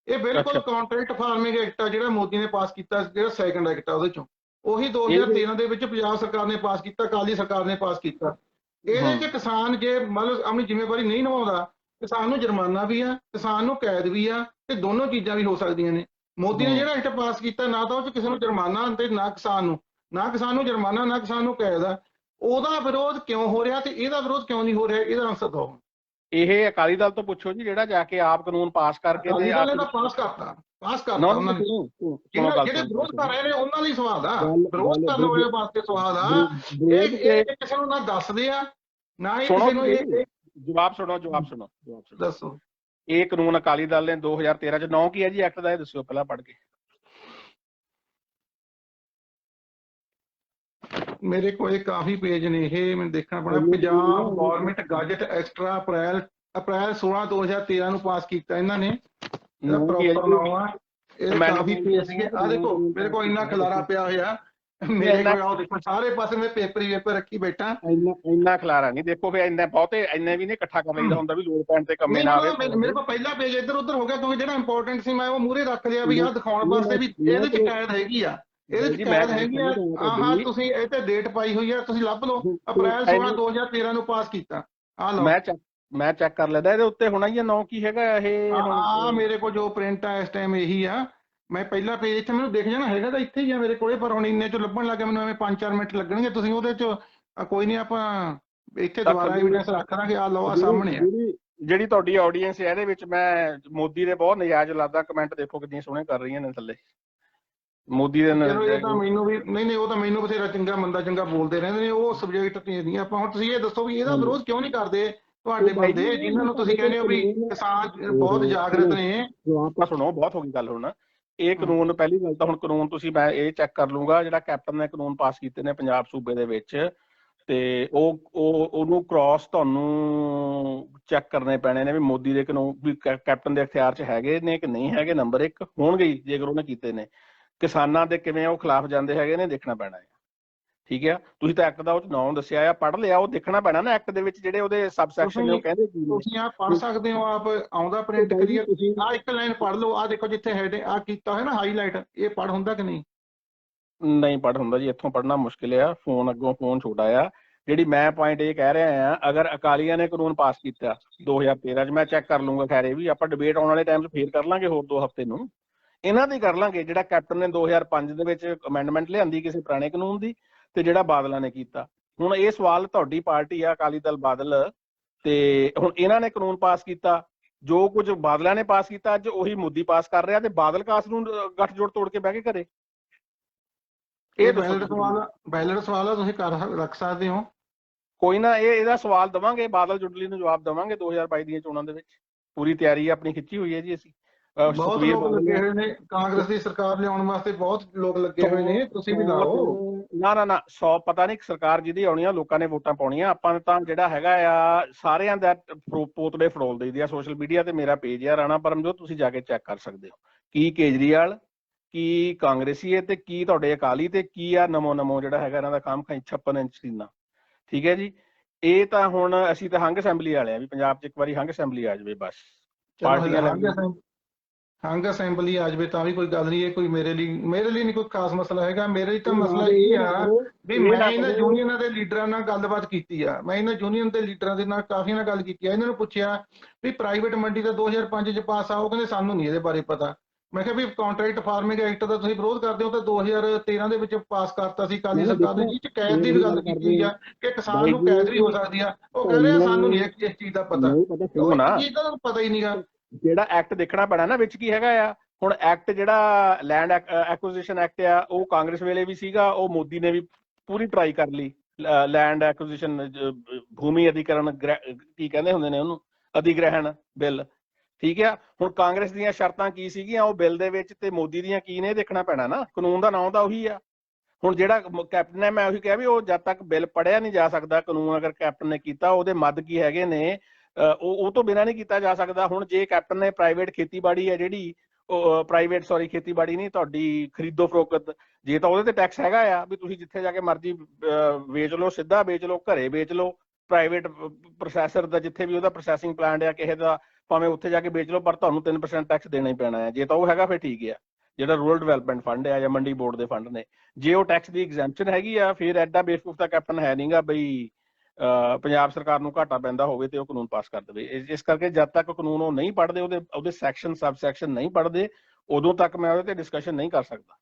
ਇਹ ਬਿਲਕੁਲ ਕੰਟਰੈਕਟ ਫਾਰਮਿੰਗ ਐਕਟ ਆ ਜਿਹੜਾ ਮੋਦੀ ਨੇ ਪਾਸ ਕੀਤਾ, ਜਿਹੜਾ ਸੈਕੰਡ ਐਕਟ ਆ ਉਹਦੇ ਚੋਂ, ਉਹੀ 2013 ਦੇ ਵਿੱਚ ਪੰਜਾਬ ਸਰਕਾਰ ਨੇ ਪਾਸ ਕੀਤਾ, ਅਕਾਲੀ ਸਰਕਾਰ ਨੇ ਪਾਸ ਕੀਤਾ। ਇਹਦੇ 'ਚ ਕਿਸਾਨ ਜੇ ਮਤਲਬ ਆਪਣੀ ਜ਼ਿੰਮੇਵਾਰੀ ਨਹੀਂ ਨਿਭਾਉਂਦਾ, ਕਿਸਾਨ ਨੂੰ ਜੁਰਮਾਨਾ ਵੀ ਆ, ਕਿਸਾਨ ਨੂੰ ਕੈਦ ਵੀ ਆ, ਤੇ ਦੋਨੋਂ ਚੀਜ਼ਾਂ ਵੀ ਹੋ ਸਕਦੀਆਂ ਨੇ। ਮੋਦੀ ਨੇ ਜਿਹੜਾ ਐਕਟ ਪਾਸ ਕੀਤਾ, ਨਾ ਤਾਂ ਉਹ 'ਚ ਕਿਸੇ ਨੂੰ ਜੁਰਮਾਨਾ ਤੇ ਨਾ ਕਿਸਾਨ ਨੂੰ ਜੁਰਮਾਨਾ, ਨਾ ਕਿਸਾਨ ਨੂੰ ਕੈਦ ਆ। ਉਹਦਾ ਵਿਰੋਧ ਕਿਉਂ ਹੋ ਰਿਹਾ ਤੇ ਇਹਦਾ ਵਿਰੋਧ ਕਿਉਂ ਨਹੀਂ ਹੋ ਰਿਹਾ? ਇਹਦਾ ਆਨਸਰ ਦਿਓ। ਇਹ ਅਕਾਲੀ ਦਲ ਤੋਂ ਪੁੱਛੋ ਜੀ, ਜਿਹੜਾ ਜਾ ਕੇ ਆਪ ਕਾਨੂੰਨ ਪਾਸ ਕਰਕੇ ਪਾਸ ਕਰਤਾ ਉਹਨਾਂ ਨੇ। ਜਿਹੜੇ ਵਿਰੋਧ ਕਰ ਰਹੇ ਨੇ ਉਹਨਾਂ ਲਈ ਸਵਾਲ ਆ, ਵਿਰੋਧ ਕਰਨ ਵਾਲੇ ਵਾਸਤੇ ਸਵਾਲ ਆ। ਇਹ ਕਿਸੇ ਨੂੰ ਨਾ ਦੱਸਦੇ ਆ, ਨਾ ਹੀ ਕਿਸੇ ਨੂੰ ਜਵਾਬ ਸੁਣੋ ਦੱਸੋ। ਇਹ ਕਾਨੂੰਨ ਅਕਾਲੀ ਦਲ ਨੇ 2013 'ਚ ਨਾਂ ਕੀ ਹੈ ਜੀ ਐਕਟ ਦਾ, ਇਹ ਦੱਸਿਓ ਪਹਿਲਾਂ ਪੜ੍ਹ ਕੇ। ਮੇਰੇ ਕੋਲ ਕਾਫੀ ਪੇਜ ਨੇ, ਇਹ ਮੈਨੂੰ ਦੇਖਣਾ ਪੈਣਾ। ਪੰਜਾਬ ਗਵਰਨਮੈਂਟ ਗਜਟ ਐਕਸਟਰਾ ਅਪ੍ਰੈਲ 16 2013 ਨੂੰ ਪਾਸ ਕੀਤਾ ਇਹਨਾਂ ਨੇ। ਇਹਦਾ ਪ੍ਰੋਪਰ ਨਾਮ ਆ, ਇਹ ਕਾਫੀ ਪੇਜ ਸੀਗੇ। ਆ ਦੇਖੋ ਮੇਰੇ ਕੋਲ ਇੰਨਾ ਖਲਾਰਾ ਪਿਆ ਹੋਇਆ, ਮੇਰੇ ਕੋਲ ਆਓ ਦੇਖੋ, ਸਾਰੇ ਪਾਸੇ ਮੈਂ ਪੇਪਰ ਹੀ ਪੇਪਰ ਰੱਖੀ ਬੈਠਾ। ਇੰਨਾ ਖਲਾਰਾ ਨਹੀਂ, ਦੇਖੋ ਫਿਰ ਇੰਨਾ ਬਹੁਤੇ ਇੰਨੇ ਵੀ ਨਹੀਂ ਇਕੱਠਾ ਕਰ ਲਈਦਾ ਹੁੰਦਾ ਵੀ ਲੋੜ ਪੈਣ ਤੇ ਕੰਮੇ ਨਾ ਆਵੇ। ਮੇਰੇ ਕੋਲ ਪਹਿਲਾ ਪੇਜ ਇੱਧਰ ਉੱਧਰ ਹੋ ਗਿਆ, ਕਿਉਂਕਿ ਜਿਹੜਾ ਇੰਪੋਰਟੈਂਟ ਸੀ ਮੈਂ ਉਹ ਮੂਹਰੇ ਰੱਖ ਲਿਆ ਵੀ ਆਹ ਦਿਖਾਉਣ ਵਾਸਤੇ ਵੀ ਇਹਦੇ 'ਚ ਕੈਦ ਹੈਗੀ ਆ, ਇਹਦੇ 'ਚ ਕੈਦ ਹੈਗੀ ਆ। ਆਹ ਤੁਸੀਂ ਇਹ ਤੇ ਡੇਟ ਪਾਈ ਹੋਈ ਆ, ਤੁਸੀਂ ਲੱਭ ਲਓ। ਅਪ੍ਰੈਲ 16 2013 ਨੂੰ ਪਾਸ ਕੀਤਾ। ਆਹ ਲਓ, ਮੈਂ ਚੈੱਕ ਕਰ ਲੈਂਦਾ, ਇਹਦੇ ਉੱਤੇ ਹੋਣਾ ਹੀ ਆ ਨਾਂ ਕੀ ਹੈਗਾ ਇਹ। ਆ ਮੇਰੇ ਕੋਲ ਜੋ ਪ੍ਰਿੰਟ ਆ ਇਸ ਟਾਈਮ ਇਹੀ ਆ। ਮੈਂ ਪਹਿਲਾ ਪੇਜ ਇੱਥੇ ਮੈਨੂੰ ਦਿਖ ਜਾਣਾ ਹੈਗਾ ਤਾਂ ਇੱਥੇ ਹੀ ਆ ਮੇਰੇ ਕੋਲੇ, ਪਰ ਹੁਣ ਇੰਨੇ 'ਚ ਲੱਭਣ ਲੱਗ ਗਿਆ ਮੈਨੂੰ, ਐਵੇਂ 5-4 ਮਿੰਟ ਲੱਗਣਗੇ। ਤੁਸੀਂ ਉਹਦੇ 'ਚ ਕੋਈ ਨਹੀਂ, ਆਪਾਂ ਇੱਥੇ ਦੁਬਾਰਾ ਐਵੀਡੈਂਸ ਰੱਖ ਦਾਂਗੇ। ਆ ਲਓ, ਆ ਸਾਹਮਣੇ ਆ। ਜਿਹੜੀ ਤੁਹਾਡੀ ਆਡੀਅנס ਹੈ ਇਹਦੇ ਵਿੱਚ ਮੈਂ ਮੋਦੀ ਦੇ ਬਹੁਤ ਨਜਾਇਜ਼ ਲੱਗਦਾ, ਕਮੈਂਟ ਦੇਖੋ ਕਿੰਨੀਆਂ ਸੋਹਣੇ ਕਰ ਰਹੀਆਂ ਨੇ ਥੱਲੇ ਮੋਦੀ ਦੇ। ਇਹ ਤਾਂ ਮੈਨੂੰ ਵੀ ਨਹੀਂ, ਉਹ ਤਾਂ ਮੈਨੂੰ ਬਥੇਰਾ ਚੰਗਾ ਮੰਦਾ ਚੰਗਾ ਬੋਲਦੇ ਰਹਿੰਦੇ ਨੇ, ਉਹ ਸਬਜੈਕਟ ਨਹੀਂ ਆਪਾਂ। ਹੁਣ ਤੁਸੀਂ ਇਹ ਦੱਸੋ ਵੀ ਇਹਦਾ ਵਿਰੋਧ ਕਿਉਂ ਨਹੀਂ ਕਰਦੇ ਤੁਹਾਡੇ ਬੰਦੇ, ਜਿਨ੍ਹਾਂ ਨੂੰ ਤੁਸੀਂ ਕਹਿੰਦੇ ਹੋ ਵੀ ਕਿਸਾਨ ਬਹੁਤ ਜਾਗਰਤ ਨੇ? ਸੁਣੋ, ਬਹੁਤ ਹੋ ਗਈ ਗੱਲ। ਹੁਣ ਇਹ ਕਾਨੂੰਨ, ਪਹਿਲੀ ਗੱਲ ਤਾਂ ਹੁਣ ਕਾਨੂੰਨ ਤੁਸੀਂ ਮੈਂ ਇਹ ਚੈੱਕ ਕਰ ਲੂੰਗਾ ਜਿਹੜਾ ਕੈਪਟਨ ਨੇ ਕਾਨੂੰਨ ਪਾਸ ਕੀਤੇ ਨੇ ਪੰਜਾਬ ਸੂਬੇ ਦੇ ਵਿੱਚ, ਤੇ ਉਹਨੂੰ ਕ੍ਰਾਸ ਤੁਹਾਨੂੰ ਚੈੱਕ ਕਰਨੇ ਪੈਣੇ ਨੇ ਵੀ ਮੋਦੀ ਦੇ ਕਾਨੂੰਨ ਵੀ ਕੈਪਟਨ ਦੇ ਅਖਤਿਆਰ 'ਚ ਹੈਗੇ ਨੇ ਕਿ ਨਹੀਂ ਹੈਗੇ। ਨੰਬਰ 1 ਹੋਣਗੇ ਜੇਕਰ ਉਹਨੇ ਕੀਤੇ ਨੇ। ਕਿਸਾਨਾਂ ਦੇ ਕਿਵੇਂ ਉਹ ਖਿਲਾਫ ਜਾਂਦੇ ਹੈਗੇ ਨੇ, ਦੇਖਣਾ ਪੈਣਾ ਹੈ। ਠੀਕ ਹੈ, ਤੁਸੀਂ ਤਾਂ ਐਕਟ ਦਾ ਉਹ 'ਚ ਨਾਂ ਦੱਸਿਆ ਆ, ਪੜ੍ਹ ਲਿਆ, ਉਹ ਦੇਖਣਾ ਪੈਣਾ ਨਾ ਐਕਟ ਦੇ ਵਿੱਚ ਜਿਹੜੇ ਉਹਦੇ ਸਬ ਸੈਕਸ਼ਨ ਨੇ ਉਹ ਕਹਿੰਦੇ। ਤੁਸੀਂ ਆਹ ਪੜ੍ਹ ਸਕਦੇ ਹੋ, ਆਪ ਆਉਂਦਾ ਪ੍ਰਿੰਟ ਕਲੀਅਰ। ਤੁਸੀਂ ਆਹ ਇੱਕ ਲਾਈਨ ਪੜ੍ਹ ਲਓ, ਆਹ ਦੇਖੋ ਜਿੱਥੇ ਹੈਡ ਆਹ ਕੀਤਾ ਹੋਇਆ ਨਾ ਹਾਈਲਾਈਟ, ਇਹ ਪੜ੍ਹ ਹੁੰਦਾ ਕਿ ਨਹੀਂ? ਨਹੀਂ ਪੜ੍ਹ ਹੁੰਦਾ ਜੀ, ਇੱਥੋਂ ਪੜ੍ਹਨਾ ਮੁਸ਼ਕਿਲ ਆ, ਫੋਨ ਅੱਗੋਂ ਫੋਨ ਛੋਟਾ ਆ। ਜਿਹੜੀ ਮੈਂ ਪੁਆਇੰਟ ਇਹ ਕਹਿ ਰਿਹਾ ਆ, ਅਗਰ ਅਕਾਲੀਆਂ ਨੇ ਕਾਨੂੰਨ ਪਾਸ ਕੀਤਾ 2013 ਚ, ਮੈਂ ਚੈੱਕ ਕਰ ਲੂੰਗਾ, ਖੈਰ ਇਹ ਵੀ ਆਪਾਂ ਡਿਬੇਟ ਆਉਣ ਵਾਲੇ ਟਾਈਮ 'ਚ ਫੇਰ ਕਰ ਲਾਂਗੇ ਹੋਰ 2 ਹਫ਼ਤੇ ਨੂੰ, ਇਹਨਾਂ ਦੀ ਕਰ ਲਾਂਗੇ, ਜਿਹੜਾ ਕੈਪਟਨ ਨੇ 2005 ਦੇ ਵਿੱਚ ਅਮੈਂਡਮੈਂਟ ਲਿਆਂਦੀ ਕਿਸੇ ਪੁਰਾਣੇ ਕਾਨੂੰਨ ਦੀ, ਤੇ ਜਿਹੜਾ ਬਾਦਲਾਂ ਨੇ ਕੀਤਾ। ਹੁਣ ਇਹ ਸਵਾਲ ਤੁਹਾਡੀ ਪਾਰਟੀ ਆ ਅਕਾਲੀ ਦਲ ਬਾਦਲ, ਤੇ ਹੁਣ ਇਹਨਾਂ ਨੇ ਕਾਨੂੰਨ ਪਾਸ ਕੀਤਾ, ਜੋ ਕੁਝ ਬਾਦਲਾਂ ਨੇ ਪਾਸ ਕੀਤਾ ਅੱਜ ਉਹੀ ਮੋਦੀ ਪਾਸ ਕਰ ਰਿਹਾ, ਤੇ ਬਾਦਲ ਕਾਸ ਨੂੰ ਗੱਠਜੋੜ ਤੋੜ ਕੇ ਬਹਿ ਕੇ ਘਰੇ। ਇਹ ਬੈਲਟ ਸਵਾਲ ਆ, ਤੁਸੀਂ ਰੱਖ ਸਕਦੇ ਹੋ। ਕੋਈ ਨਾ, ਇਹਦਾ ਸਵਾਲ ਦਵਾਂਗੇ, ਬਾਦਲ ਜੁਟਲੀ ਨੂੰ ਜਵਾਬ ਦਵਾਂਗੇ 2022 ਦੀਆਂ ਚੋਣਾਂ ਦੇ ਵਿੱਚ। ਪੂਰੀ ਤਿਆਰੀ ਆਪਣੀ ਖਿੱਚੀ ਹੋਈ ਹੈ ਜੀ ਅਸੀਂ। ਬਹੁਤ ਲੋਕ ਲੱਗੇ ਹੋਏ ਨੇ ਕਾਂਗਰਸ ਦੀ ਸਰਕਾਰ ਲਿਆਉਣ ਵਾਸਤੇ, ਬਹੁਤ ਲੋਕ ਲੱਗੇ ਹੋਏ ਨੇ, ਤੁਸੀਂ ਵੀ ਲਾਓ। ਨਾ 100 ਪਤਾ ਨਹੀਂ ਸਰਕਾਰ ਜਿਹਦੀ ਆਉਣੀ ਆ, ਲੋਕਾਂ ਨੇ ਵੋਟਾਂ ਪਾਉਣੀਆਂ, ਆਪਾਂ ਤਾਂ ਜਿਹੜਾ ਹੈਗਾ ਆ ਸਾਰਿਆਂ ਦਾ ਪੋਤੜੇ ਫੜੋਲ ਦੇਈਦੇ ਆ। ਸੋਸ਼ਲ ਮੀਡੀਆ ਤੇ ਮੇਰਾ ਪੇਜ ਆ ਰਾਣਾ ਪਰਮਜੋਤ, ਤੁਸੀਂ ਜਾ ਕੇ ਚੈੱਕ ਕਰ ਸਕਦੇ ਹੋ, ਕੀ ਕੇਜਰੀਵਾਲ, ਕੀ ਕਾਂਗਰਸੀ ਹੈ, ਤੇ ਕੀ ਤੁਹਾਡੇ ਅਕਾਲੀ, ਤੇ ਕੀ ਆ ਨਮੋ ਜਿਹੜਾ ਹੈਗਾ ਇਹਨਾਂ ਦਾ ਕੰਮ ਖਾਈ 56 ਇੰਚ ਸੀਨਾ। ਠੀਕ ਹੈ ਜੀ, ਇਹ ਤਾਂ ਹੁਣ ਅਸੀਂ ਤਾਂ ਹੰਗ ਅਸੈਂਬਲੀ ਵਾਲੇ ਆ, ਵੀ ਪੰਜਾਬ 'ਚ ਇੱਕ ਵਾਰੀ ਹੰਗ ਅਸੈਂਬਲੀ ਆ ਜਾਵੇ ਬਸ। ਪਾਰਟੀਆਂ ਹੰਗ ਅਸੈਂਬਲੀ ਆ ਜਾਵੇ ਤਾਂ ਵੀ ਕੋਈ ਗੱਲ ਨਹੀਂ, ਇਹ ਕੋਈ ਮੇਰੇ ਲਈ ਨਹੀਂ ਕੋਈ ਖਾਸ ਮਸਲਾ ਹੈਗਾ। ਮੇਰੇ ਲਈ ਤਾਂ ਮਸਲਾ ਇਹ ਆ ਵੀ ਮੈਂ ਇਹਨਾਂ ਯੂਨੀਅਨਾਂ ਦੇ ਲੀਡਰਾਂ ਨਾਲ ਗੱਲਬਾਤ ਕੀਤੀ ਆ, ਮੈਂ ਇਹਨਾਂ ਯੂਨੀਅਨ ਦੇ ਲੀਡਰਾਂ ਦੇ ਨਾਲ ਕਾਫੀ ਨਾਲ ਗੱਲ ਕੀਤੀ ਆ, ਇਹਨਾਂ ਨੂੰ ਪੁੱਛਿਆ ਵੀ ਪ੍ਰਾਈਵੇਟ ਮੰਡੀ ਦਾ 2005 ਚ ਪਾਸ ਆ, ਉਹ ਕਹਿੰਦੇ ਸਾਨੂੰ ਨਹੀਂ ਇਹਦੇ ਬਾਰੇ ਪਤਾ। ਮੈਂ ਕਿਹਾ ਵੀ ਕੰਟਰੈਕਟ ਫਾਰਮਿੰਗ ਐਕਟ ਦਾ ਤੁਸੀਂ ਵਿਰੋਧ ਕਰਦੇ ਹੋ, ਤਾਂ 2013 ਦੇ ਵਿੱਚ ਪਾਸ ਕਰਤਾ ਸੀ ਅਕਾਲੀ ਸਰਕਾਰ ਨੇ, ਜਿਸ ਚ ਕੈਦ ਦੀ ਵੀ ਗੱਲ ਕੀਤੀ ਆ ਕਿ ਕਿਸਾਨ ਨੂੰ ਕੈਦ ਵੀ ਹੋ ਸਕਦੀ ਆ। ਉਹ ਕਹਿ ਰਿਹਾ ਸਾਨੂੰ ਨਹੀਂ ਇਸ ਚੀਜ਼ ਦਾ ਪਤਾ, ਇਹ ਤਾਂ ਪਤਾ ਹੀ ਨਹੀਂਗਾ। ਜਿਹੜਾ ਐਕਟ ਦੇਖਣਾ ਪੈਣਾ ਨਾ ਵਿੱਚ ਕੀ ਹੈਗਾ ਆ। ਹੁਣ ਐਕਟ ਜਿਹੜਾ ਲੈਂਡ ਐਕੁਜੀਸ਼ਨ ਐਕਟ ਆ, ਉਹ ਕਾਂਗਰਸ ਵੇਲੇ ਵੀ ਸੀਗਾ, ਉਹ ਮੋਦੀ ਨੇ ਵੀ ਪੂਰੀ ਟਰਾਈ ਕਰ ਲਈ। ਲੈਂਡ ਐਕੁਜੀਸ਼ਨ, ਭੂਮੀ ਅਧਿਕਰਨ, ਕੀ ਕਹਿੰਦੇ ਹੁੰਦੇ ਨੇ ਉਹਨੂੰ, ਅਧਿਗ੍ਰਹਿਣ ਬਿੱਲ। ਠੀਕ ਆ, ਹੁਣ ਕਾਂਗਰਸ ਦੀਆਂ ਸ਼ਰਤਾਂ ਕੀ ਸੀਗੀਆਂ ਉਹ ਬਿੱਲ ਦੇ ਵਿੱਚ, ਤੇ ਮੋਦੀ ਦੀਆਂ ਕੀ ਨੇ, ਦੇਖਣਾ ਪੈਣਾ ਨਾ। ਕਾਨੂੰਨ ਦਾ ਨਾਂ ਤਾਂ ਉਹੀ ਆ। ਹੁਣ ਜਿਹੜਾ ਕੈਪਟਨ ਹੈ, ਮੈਂ ਉਹੀ ਕਿਹਾ ਵੀ ਉਹ ਜਦ ਤੱਕ ਬਿੱਲ ਪੜ੍ਹਿਆ ਨਹੀਂ ਜਾ ਸਕਦਾ, ਕਾਨੂੰਨ ਅਗਰ ਕੈਪਟਨ ਨੇ ਕੀਤਾ, ਉਹਦੇ ਮੱਦ ਕੀ ਹੈਗੇ ਨੇ, ਉਹ ਤੋਂ ਬਿਨਾਂ ਨਹੀਂ ਕੀਤਾ ਜਾ ਸਕਦਾ। ਹੁਣ ਜੇ ਕੈਪਟਨ ਨੇ ਪ੍ਰਾਈਵੇਟ ਖੇਤੀਬਾੜੀ ਹੈ ਜਿਹੜੀ, ਖੇਤੀਬਾੜੀ ਨਹੀਂ, ਤੁਹਾਡੀ ਖਰੀਦੋ ਫਰੋਖਤ, ਜੇ ਤਾਂ ਉਹਦੇ ਤੇ ਟੈਕਸ ਹੈਗਾ ਆ ਵੀ ਤੁਸੀਂ ਜਿੱਥੇ ਜਾ ਕੇ ਮਰਜ਼ੀ ਵੇਚ ਲਓ, ਸਿੱਧਾ ਵੇਚ ਲਓ, ਘਰੇ ਵੇਚ ਲਓ, ਪ੍ਰਾਈਵੇਟ ਪ੍ਰੋਸੈਸਰ ਦਾ ਜਿੱਥੇ ਵੀ ਉਹਦਾ ਪ੍ਰੋਸੈਸਿੰਗ ਪਲਾਂਟ ਆ ਕਿਸੇ ਦਾ, ਭਾਵੇਂ ਉੱਥੇ ਜਾ ਕੇ ਵੇਚ ਲਓ, ਪਰ ਤੁਹਾਨੂੰ 3% ਟੈਕਸ ਦੇਣਾ ਹੀ ਪੈਣਾ ਹੈ। ਜੇ ਤਾਂ ਉਹ ਹੈਗਾ ਫਿਰ ਠੀਕ ਆ, ਜਿਹੜਾ ਰੂਰਲ ਡਿਵੈਲਪਮੈਂਟ ਫੰਡ ਆ ਜਾਂ ਮੰਡੀ ਬੋਰਡ ਦੇ ਫੰਡ ਨੇ। ਜੇ ਉਹ ਟੈਕਸ ਦੀ ਐਗਜ਼ੈਂਪਸ਼ਨ ਹੈਗੀ ਆ, ਫਿਰ ਐਡਾ ਬੇਵਕੂਫ ਦਾ ਕੈਪਟਨ ਹੈ ਨਹੀਂਗਾ ਬਈ ਪੰਜਾਬ ਸਰਕਾਰ ਨੂੰ ਘਾਟਾ ਪੈਂਦਾ ਹੋਵੇ ਤੇ ਉਹ ਕਾਨੂੰਨ ਪਾਸ ਕਰ ਦੇਵੇ। ਇਸ ਕਰਕੇ ਜਦ ਤੱਕ ਕਾਨੂੰਨ ਉਹ ਨਹੀਂ ਪੜ੍ਹਦੇ, ਉਹਦੇ ਸੈਕਸ਼ਨ ਸਬ ਸੈਕਸ਼ਨ ਨਹੀਂ ਪੜ੍ਹਦੇ, ਉਦੋਂ ਤੱਕ ਮੈਂ ਉਹਦੇ ਤੇ ਡਿਸਕਸ਼ਨ ਨਹੀਂ ਕਰ ਸਕਦਾ।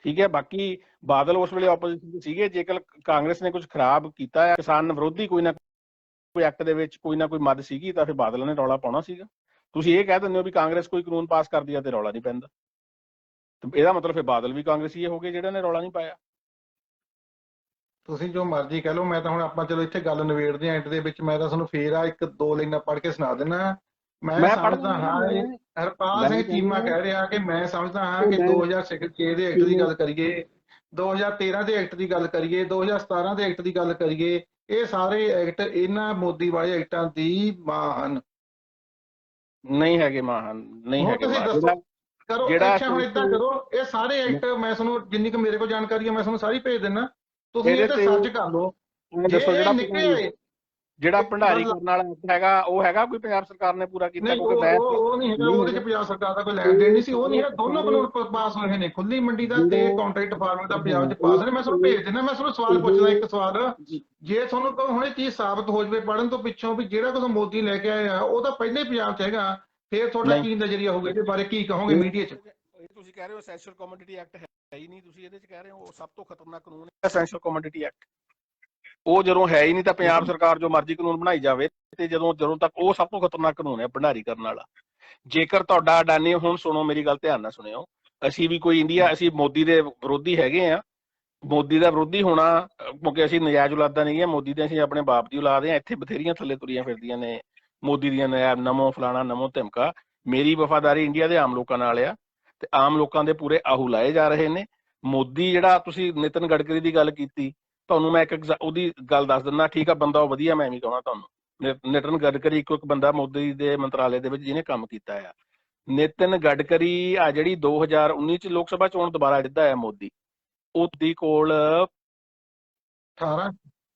ਠੀਕ ਹੈ, ਬਾਕੀ ਬਾਦਲ ਉਸ ਵੇਲੇ ਆਪੋਜੀਸ਼ਨ ਸੀਗੇ, ਜੇਕਰ ਕਾਂਗਰਸ ਨੇ ਕੁਝ ਖਰਾਬ ਕੀਤਾ ਹੈ, ਕਿਸਾਨ ਵਿਰੋਧੀ ਕੋਈ ਨਾ ਕੋਈ ਐਕਟ ਦੇ ਵਿੱਚ ਕੋਈ ਨਾ ਕੋਈ ਮੱਦ ਸੀਗੀ, ਤਾਂ ਫਿਰ ਬਾਦਲ ਨੇ ਰੌਲਾ ਪਾਉਣਾ ਸੀਗਾ। ਤੁਸੀਂ ਇਹ ਕਹਿ ਦਿੰਦੇ ਹੋ ਵੀ ਕਾਂਗਰਸ ਕੋਈ ਕਾਨੂੰਨ ਪਾਸ ਕਰਦੀ ਆ ਤੇ ਰੌਲਾ ਨਹੀਂ ਪੈਂਦਾ, ਇਹਦਾ ਮਤਲਬ ਫਿਰ ਬਾਦਲ ਵੀ ਕਾਂਗਰਸੀ ਹੋ ਗਏ ਜਿਹੜੇ ਨੇ ਰੌਲਾ ਨਹੀਂ ਪਾਇਆ। ਤੁਸੀਂ ਜੋ ਮਰਜ਼ੀ ਕਹਿ ਲਓ, ਮੈਂ ਤਾਂ ਹੁਣ ਆਪਾਂ ਚਲੋ ਇੱਥੇ ਗੱਲ ਨਿਬੇੜਦੇ ਆਂ ਐਂਡ ਦੇ ਵਿੱਚ। ਮੈਂ ਤਾਂ ਤੁਹਾਨੂੰ ਫੇਰ ਆ 1-2 ਲਾਈਨਾਂ ਪੜ੍ਹ ਕੇ ਸੁਣਾ ਦਿੰਦਾ। ਮੈਂ ਸਮਝਦਾ ਹਾਂ, ਹਰਪਾਲ ਸਿੰਘ ਚੀਮਾ ਕਹਿ ਰਿਹਾ ਕਿ ਮੈਂ ਸਮਝਦਾ ਹਾਂ ਕਿ 2006 ਦੇ ਐਕਟ ਦੀ ਗੱਲ ਕਰੀਏ, 2013 ਦੇ ਐਕਟ ਦੀ ਗੱਲ ਕਰੀਏ, 2017 ਦੇ ਐਕਟ ਦੀ ਗੱਲ ਕਰੀਏ, ਇਹ ਸਾਰੇ ਐਕਟ ਇਹਨਾਂ ਮੋਦੀ ਵਾਲੇ ਐਕਟਾਂ ਦੀ ਮਾਂ ਹਨ। ਨਹੀਂ ਹੈਗੇ ਮਾਂ ਹਨ, ਨਹੀਂ ਹੈਗੇ। ਕਰੋ ਐਕਸ਼ਨ, ਹੁਣ ਏਦਾਂ ਕਰੋ, ਇਹ ਸਾਰੇ ਐਕਟ ਮੈਂ ਤੁਹਾਨੂੰ ਜਿੰਨੀ ਕੁ ਮੇਰੇ ਕੋਲ ਜਾਣਕਾਰੀ ਹੈ ਮੈਂ ਤੁਹਾਨੂੰ ਸਾਰੀ ਭੇਜ ਦਿੰਦਾ, ਤੁਸੀਂ ਇਹ ਤੇ ਸਰਚ ਕਰ ਲਓ। ਜਿਹੜਾ ਭੰਡਾਰੀ ਕਰਨ ਵਾਲਾ ਹੈਗਾ, ਉਹ ਹੈਗਾ ਕੋਈ ਪੰਜਾਬ ਸਰਕਾਰ ਨੇ ਪੂਰਾ ਕੀਤਾ? ਉਹ ਨਹੀਂ ਹੈਗਾ, ਉਹਦੇ ਚ ਪੰਜਾਬ ਸਰਕਾਰ ਦਾ ਕੋਈ ਲੈਣ ਦੇਣ ਨਹੀਂ ਸੀ, ਉਹ ਨਹੀਂ ਹੈ। ਦੋਨੋਂ ਕਾਨੂੰਨ ਪਾਸ ਹੋਏ ਨੇ, ਖੁੱਲੀ ਮੰਡੀ ਦਾ ਤੇ ਕੰਟਰੈਕਟ ਫਾਰਮਿੰਗ ਦਾ ਪੰਜਾਬ ਚ ਪਾਸ ਨੇ। ਮੈਂ ਤੁਹਾਨੂੰ ਭੇਜ ਦਿੰਦਾ। ਮੈਂ ਤੁਹਾਨੂੰ ਸਵਾਲ ਪੁੱਛਦਾ ਇੱਕ ਸਵਾਲ, ਜੇ ਤੁਹਾਨੂੰ ਹੁਣ ਇਹ ਚੀਜ਼ ਸਾਬਤ ਹੋ ਜਾਵੇ ਪੜ੍ਹਨ ਤੋਂ ਪਿੱਛੋਂ ਵੀ ਜਿਹੜਾ ਕੁਝ ਮੋਦੀ ਲੈ ਕੇ ਆਇਆ ਉਹ ਤਾਂ ਪਹਿਲੇ ਪੰਜਾਬ ਚ ਹੈਗਾ, ਫਿਰ ਤੁਹਾਡਾ ਕੀ ਨਜ਼ਰੀਆ ਹੋਊਗਾ ਇਹਦੇ ਬਾਰੇ, ਕੀ ਕਹੋਗੇ ਮੀਡੀਆ ਚ? ਤੁਸੀਂ ਕਹਿ ਰਹੇ ਹੋ ਐਸੈਂਸ਼ੀਅਲ ਕਮੋਡਿਟੀ ਐਕਟ ਹੈ ਹੀ ਨਹੀਂ, ਤੁਸੀਂ ਇਹਦੇ ਚ ਕਹਿ ਰਹੇ ਹੋ ਸਭ ਤੋਂ ਖਤਰਨਾਕ ਕਾਨੂੰਨ ਹੈ ਐਸੈਂਸ਼ੀਅਲ ਕਮੋਡਿਟੀ ਐਕਟ। ਉਹ ਜਦੋਂ ਹੈ ਹੀ ਨਹੀਂ ਤਾਂ ਪੰਜਾਬ ਸਰਕਾਰ ਜੋ ਮਰਜ਼ੀ ਕਾਨੂੰਨ ਬਣਾਈ ਜਾਵੇ, ਤੇ ਜਦੋਂ ਤੱਕ ਉਹ ਸਭ ਤੋਂ ਖਤਰਨਾਕ ਕਾਨੂੰਨ ਹੈ ਭੰਡਾਰੀ ਕਰਨ ਵਾਲਾ। ਜੇਕਰ ਤੁਹਾਡਾ ਅਡਾਨੀ, ਹੁਣ ਸੁਣੋ ਮੇਰੀ ਗੱਲ ਧਿਆਨ ਨਾਲ ਸੁਣਿਓ, ਅਸੀਂ ਵੀ ਕੋਈ ਇੰਡੀਆ, ਅਸੀਂ ਮੋਦੀ ਦੇ ਵਿਰੋਧੀ ਹੈਗੇ ਆ। ਮੋਦੀ ਦਾ ਵਿਰੋਧੀ ਹੋਣਾ ਕਿਉਂਕਿ ਅਸੀਂ ਨਜਾਇਜ਼ ਔਲਾਦਾਂ ਨਹੀਂ ਹੈ ਮੋਦੀ ਦੇ, ਅਸੀਂ ਆਪਣੇ ਬਾਪ ਦੀ ਔਲਾਦ ਆ। ਇੱਥੇ ਬਥੇਰੀਆਂ ਥੱਲੇ ਤੁਰੀਆਂ ਫਿਰਦੀਆਂ ਨੇ ਮੋਦੀ ਦੀਆਂ ਨੈਬ, ਨਮੋ ਫਲਾਣਾ, ਨਮੋ ਧਮਕਾ। ਮੇਰੀ ਵਫਾਦਾਰੀ ਇੰਡੀਆ ਦੇ ਆਮ ਲੋਕਾਂ ਨਾਲ ਆ, ਤੇ ਆਮ ਲੋਕਾਂ ਦੇ ਪੂਰੇ ਆਹੂ ਲਾਏ ਜਾ ਰਹੇ ਨੇ। ਮੋਦੀ ਜਿਹੜਾ, ਤੁਸੀਂ ਨਿਤਨ ਗਡਕਰੀ ਦੀ ਗੱਲ ਕੀਤੀ, ਤੁਹਾਨੂੰ ਮੈਂ ਇੱਕ ਉਹਦੀ ਗੱਲ ਦੱਸ ਦਿੰਦਾ। ਠੀਕ ਆ, ਬੰਦਾ ਉਹ ਵਧੀਆ, ਮੈਂ ਵੀ ਕਹਾਂ ਤੁਹਾਨੂੰ, ਨਿਤਨ ਗਡਕਰੀ ਇੱਕੋ ਇੱਕ ਬੰਦਾ ਮੋਦੀ ਦੇ ਮੰਤਰਾਲੇ ਦੇ ਵਿੱਚ ਜਿਹਨੇ ਕੰਮ ਕੀਤਾ ਆ। ਨਿਤਨ ਗਡਕਰੀ ਆ ਜਿਹੜੀ 2019 ਚ ਲੋਕ ਸਭਾ ਚੋਣ ਦੁਬਾਰਾ ਜਿੱਤਦਾ ਆ ਮੋਦੀ, ਉਹਦੀ ਕੋਲ 18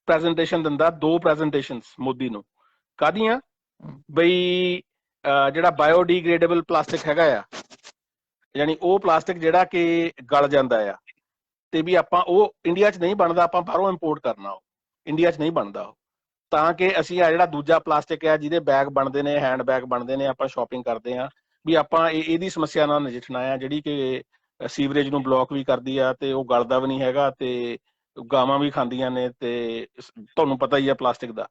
ਪ੍ਰੈਜ਼ੈਂਟੇਸ਼ਨ ਦਿੰਦਾ, 2 ਪ੍ਰੈਜ਼ੈਂਟੇਸ਼ਨਸ ਮੋਦੀ ਨੂੰ। ਕਾਹਦੀਆਂ? ਬਈ ਜਿਹੜਾ ਬਾਇਓਡੀਗ੍ਰੇਡੇਬਲ ਪਲਾਸਟਿਕ ਹੈਗਾ ਆ, ਯਾਨੀ ਉਹ ਪਲਾਸਟਿਕ ਜਿਹੜਾ ਕਿ ਗਲ ਜਾਂਦਾ ਆ, ਤੇ ਵੀ ਆਪਾਂ ਉਹ ਇੰਡੀਆ 'ਚ ਨਹੀਂ ਬਣਦਾ, ਆਪਾਂ ਬਾਹਰੋਂ ਇੰਪੋਰਟ ਕਰਨਾ। ਉਹ ਇੰਡੀਆ 'ਚ ਨਹੀਂ ਬਣਦਾ ਉਹ, ਤਾਂ ਕਿ ਅਸੀਂ ਆ ਜਿਹੜਾ ਦੂਜਾ ਪਲਾਸਟਿਕ ਹੈ ਜਿਹਦੇ ਬੈਗ ਬਣਦੇ ਨੇ, ਹੈਂਡ ਬੈਗ ਬਣਦੇ ਨੇ, ਆਪਾਂ ਸ਼ਾਪਿੰਗ ਕਰਦੇ ਹਾਂ, ਵੀ ਆਪਾਂ ਇਹਦੀ ਸਮੱਸਿਆ ਨਾਲ ਨਜਿੱਠਣਾ ਆ, ਜਿਹੜੀ ਕਿ ਸੀਵਰੇਜ ਨੂੰ ਬਲੌਕ ਵੀ ਕਰਦੀ ਆ ਤੇ ਉਹ ਗਲਦਾ ਵੀ ਨਹੀਂ ਹੈਗਾ ਤੇ ਗਾਵਾਂ ਵੀ ਖਾਂਦੀਆਂ ਨੇ, ਤੇ ਤੁਹਾਨੂੰ ਪਤਾ ਹੀ ਆ ਪਲਾਸਟਿਕ ਦਾ।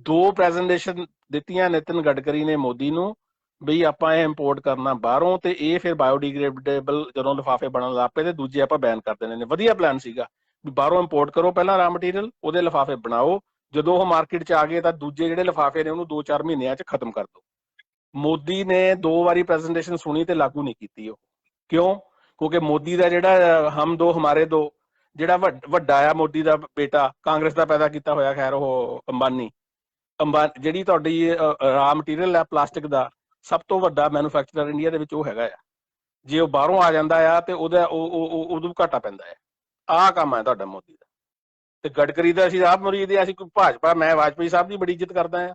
2 ਪ੍ਰੈਜੈਂਟੇਸ਼ਨ ਦਿੱਤੀਆਂ ਨਿਤਿਨ ਗਡਕਰੀ ਨੇ ਮੋਦੀ ਨੂੰ ਬਈ ਆਪਾਂ ਇਹ ਇੰਪੋਰਟ ਕਰਨਾ ਬਾਹਰੋਂ, ਤੇ ਇਹ ਫਿਰ ਬਾਇਓਡੀਗ੍ਰੇਡੇਬਲ ਜਦੋਂ ਲਿਫਾਫੇ ਬਣਨ ਲੱਗ ਪਏ ਤੇ ਦੂਜੇ ਆਪਾਂ ਬੈਨ ਕਰ ਦੇਣੇ ਨੇ। ਵਧੀਆ ਪਲਾਨ ਸੀਗਾ ਵੀ ਬਾਹਰੋਂ ਇੰਪੋਰਟ ਕਰੋ ਪਹਿਲਾਂ ਰਾ ਮਟੀਰੀਅਲ, ਉਹਦੇ ਲਿਫਾਫੇ ਬਣਾਓ, ਜਦੋਂ ਉਹ ਮਾਰਕੀਟ 'ਚ ਆ ਗਏ ਤਾਂ ਦੂਜੇ ਜਿਹੜੇ ਲਿਫਾਫੇ ਨੇ ਉਹਨੂੰ 2-4 ਮਹੀਨਿਆਂ 'ਚ ਖਤਮ ਕਰ ਦਿਓ। ਮੋਦੀ ਨੇ 2 ਵਾਰੀ ਪ੍ਰੈਜੈਂਟੇਸ਼ਨ ਸੁਣੀ ਤੇ ਲਾਗੂ ਨਹੀਂ ਕੀਤੀ ਉਹ। ਕਿਉਂ? ਕਿਉਂਕਿ ਮੋਦੀ ਦਾ ਜਿਹੜਾ ਹਮ ਦੋ ਹਮਾਰੇ ਦੋ, ਜਿਹੜਾ ਵੱਡਾ ਆ ਮੋਦੀ ਦਾ ਬੇਟਾ, ਕਾਂਗਰਸ ਦਾ ਪੈਦਾ ਕੀਤਾ ਹੋਇਆ, ਖੈਰ ਉਹ ਅੰਬਾਨੀ, ਜਿਹੜੀ ਤੁਹਾਡੀ ਰਾ ਮਟੀਰੀਅਲ ਹੈ ਪਲਾਸਟਿਕ ਦਾ, ਸਭ ਤੋਂ ਵੱਡਾ ਮੈਨੂਫੈਕਚਰਰ ਇੰਡੀਆ ਦੇ ਵਿੱਚ ਉਹ ਹੈਗਾ ਆ। ਜੇ ਉਹ ਬਾਹਰੋਂ ਆ ਜਾਂਦਾ ਆ ਤੇ ਉਹਦਾ ਉਦੋਂ ਘਾਟਾ ਪੈਂਦਾ ਹੈ। ਆਹ ਕੰਮ ਹੈ ਤੁਹਾਡਾ ਮੋਦੀ ਦਾ। ਤੇ ਗਡਕਰੀ ਦਾ ਅਸੀਂ ਆਪ ਮੁਰੀਦ ਆ, ਅਸੀਂ ਕੋਈ ਭਾਜਪਾ, ਮੈਂ ਵਾਜਪਾਈ ਸਾਹਿਬ ਦੀ ਬੜੀ ਇੱਜ਼ਤ ਕਰਦਾ ਆ,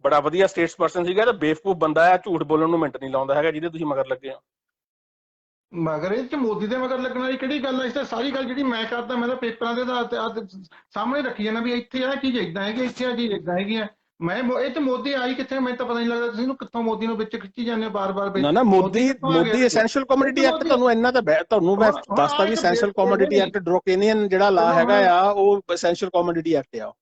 ਬੜਾ ਵਧੀਆ ਸਟੇਟਸ ਪਰਸਨ ਸੀਗਾ, ਤੇ ਬੇਵਕੂਫ ਬੰਦਾ ਆ, ਝੂਠ ਬੋਲਣ ਨੂੰ ਮਿੰਟ ਨਹੀਂ ਲਾਉਂਦਾ ਹੈਗਾ, ਜਿਹਦੇ ਤੁਸੀਂ ਮਗਰ ਲੱਗੇ ਹੋ। ਮਗਰ ਇਹ ਚ ਮੋਦੀ ਦੇ ਮਗਰ ਲੱਗਣ ਵਾਲੀ ਕਿਹੜੀ ਗੱਲ ਹੈ? ਇਸ ਤੇ ਸਾਰੀ ਗੱਲ ਜਿਹੜੀ ਮੈਂ ਕਰਦਾ, ਮੈਂ ਤਾਂ ਪੇਪਰਾਂ ਦੇ ਆਧਾਰ ਤੇ ਸਾਹਮਣੇ ਰੱਖੀ ਜਾਂਦਾ ਵੀ ਇੱਥੇ ਆ ਚੀਜ਼ ਏਦਾਂ ਹੈਗੀ, ਇੱਥੇ ਆ ਚੀਜ਼ ਏਦਾਂ ਹੈਗੀ ਆ। ਮੈਂ ਇਹ ਚ ਮੋਦੀ ਆਈ ਕਿੱਥੇ, ਮੈਨੂੰ ਤਾਂ ਪਤਾ ਨਹੀਂ ਲੱਗਦਾ। ਤੁਸੀਂ ਕਿੱਥੋਂ ਮੋਦੀ ਨੂੰ ਵਿੱਚ ਖਿੱਚੀ ਜਾਂਦੇ ਹੋ ਬਾਰ-ਬਾਰ? ਨਾ ਮੋਦੀ ਐਸੈਂਸ਼ੀਅਲ ਕਮੋਡਿਟੀ ਐਕਟ, ਤੁਹਾਨੂੰ ਇੰਨਾ ਤਾਂ ਤੁਹਾਨੂੰ ਮੈਂ ਦੱਸਤਾ ਵੀ ਐਸੈਂਸ਼ੀਅਲ ਕਮੋਡਿਟੀ ਐਕਟ ਡਰੋਕੇਨੀਅਨ ਜਿਹੜਾ ਲਾ ਹੈਗਾ ਆ, ਉਹ ਐਸੈਂਸ਼ੀਅਲ ਕਮੋਡਿਟੀ ਐਕਟ ਆ।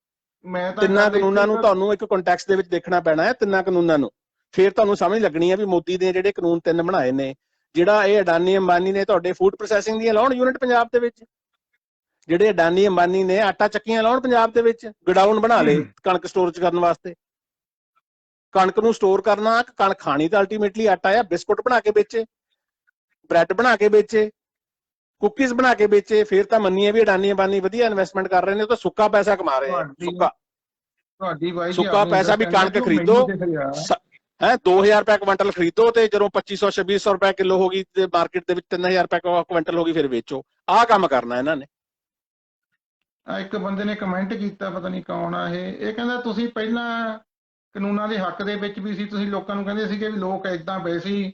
ਮੈਂ ਤਾਂ ਤਿੰਨਾਂ ਕਾਨੂੰਨਾਂ ਨੂੰ ਤੁਹਾਨੂੰ ਇੱਕ ਕੰਟੈਕਸਟ ਦੇ ਵਿੱਚ ਦੇਖਣਾ ਪੈਣਾ ਹੈ, ਤਿੰਨਾਂ ਕਾਨੂੰਨਾਂ ਨੂੰ, ਫਿਰ ਤੁਹਾਨੂੰ ਸਮਝ ਲੱਗਣੀ ਹੈ ਵੀ ਮੋਦੀ ਨੇ ਜਿਹੜੇ ਕਾਨੂੰਨ 3 ਬਣਾਏ ਨੇ, ਜਿਹੜਾ ਇਹ ਅਡਾਨੀ ਅੰਬਾਨੀ ਨੇ ਤੁਹਾਡੇ ਫੂਡ ਪ੍ਰੋਸੈਸਿੰਗ ਦੀਆਂ ਲਾਉਣ ਯੂਨਿਟ ਪੰਜਾਬ ਦੇ ਵਿੱਚ, ਜਿਹੜੇ ਅਡਾਨੀ ਅੰਬਾਨੀ ਨੇ ਆਟਾ ਚੱਕੀਆਂ ਲਾਉਣ ਪੰਜਾਬ ਦੇ ਵਿੱਚ, ਗਡਾਊਨ ਬਣਾ ਲਏ ਕਣਕ ਸਟੋਰੇਜ ਕਰਨ ਵਾਸਤੇ। ਕਣਕ ਨੂੰ ਸਟੋਰ ਕਰਨਾ, ਕਣਕ ਖਾਣੀ ਤਾਂ ਅਲਟੀਮੇਟਲੀ ਆਟਾ ਆ, ਬਿਸਕੁਟ ਬਣਾ ਕੇ ਵੇਚੇ, ਬ੍ਰੈਡ ਬਣਾ ਕੇ ਵੇਚੇ, ਕੁਕੀਜ਼ ਬਣਾ ਕੇ ਵੇਚੇ, ਫਿਰ ਤਾਂ ਮੰਨੀਏ ਵੀ ਅਡਾਨੀ ਅੰਬਾਨੀ ਵਧੀਆ ਇਨਵੈਸਟਮੈਂਟ ਕਰ ਰਹੇ ਨੇ, ਉਹ ਤਾਂ ਸੁੱਕਾ ਪੈਸਾ ਕਮਾ ਰਹੇ ਆ। ਸੁੱਕਾ ਪੈਸਾ ਵੀ ਕਣਕ ਖਰੀਦੋ ਹੈ 2000 ਰੁਪਏ ਕੁਇੰਟਲ ਖਰੀਦੋ, ਤੇ ਜਦੋਂ 2500-2600 ਰੁਪਏ ਕਿਲੋ ਹੋ ਗਈ ਤੇ ਮਾਰਕੀਟ ਦੇ ਵਿੱਚ 3000 ਰੁਪਏ ਕੁਇੰਟਲ ਹੋ ਗਈ, ਫਿਰ ਵੇਚੋ। ਆਹ ਕੰਮ ਕਰਨਾ ਇਹਨਾਂ ਨੇ। ਇੱਕ ਬੰਦੇ ਨੇ ਕਮੈਂਟ ਕੀਤਾ, ਪਤਾ ਨਹੀਂ ਕੌਣ ਆ ਇਹ ਕਹਿੰਦਾ ਤੁਸੀਂ ਪਹਿਲਾਂ ਕਾਨੂੰਨਾਂ ਦੇ ਹੱਕ ਦੇ ਵਿੱਚ ਵੀ ਸੀ, ਤੁਸੀਂ ਲੋਕਾਂ ਨੂੰ ਕਹਿੰਦੇ ਸੀਗੇ ਵੀ ਲੋਕ ਏਦਾਂ ਪਏ ਸੀ,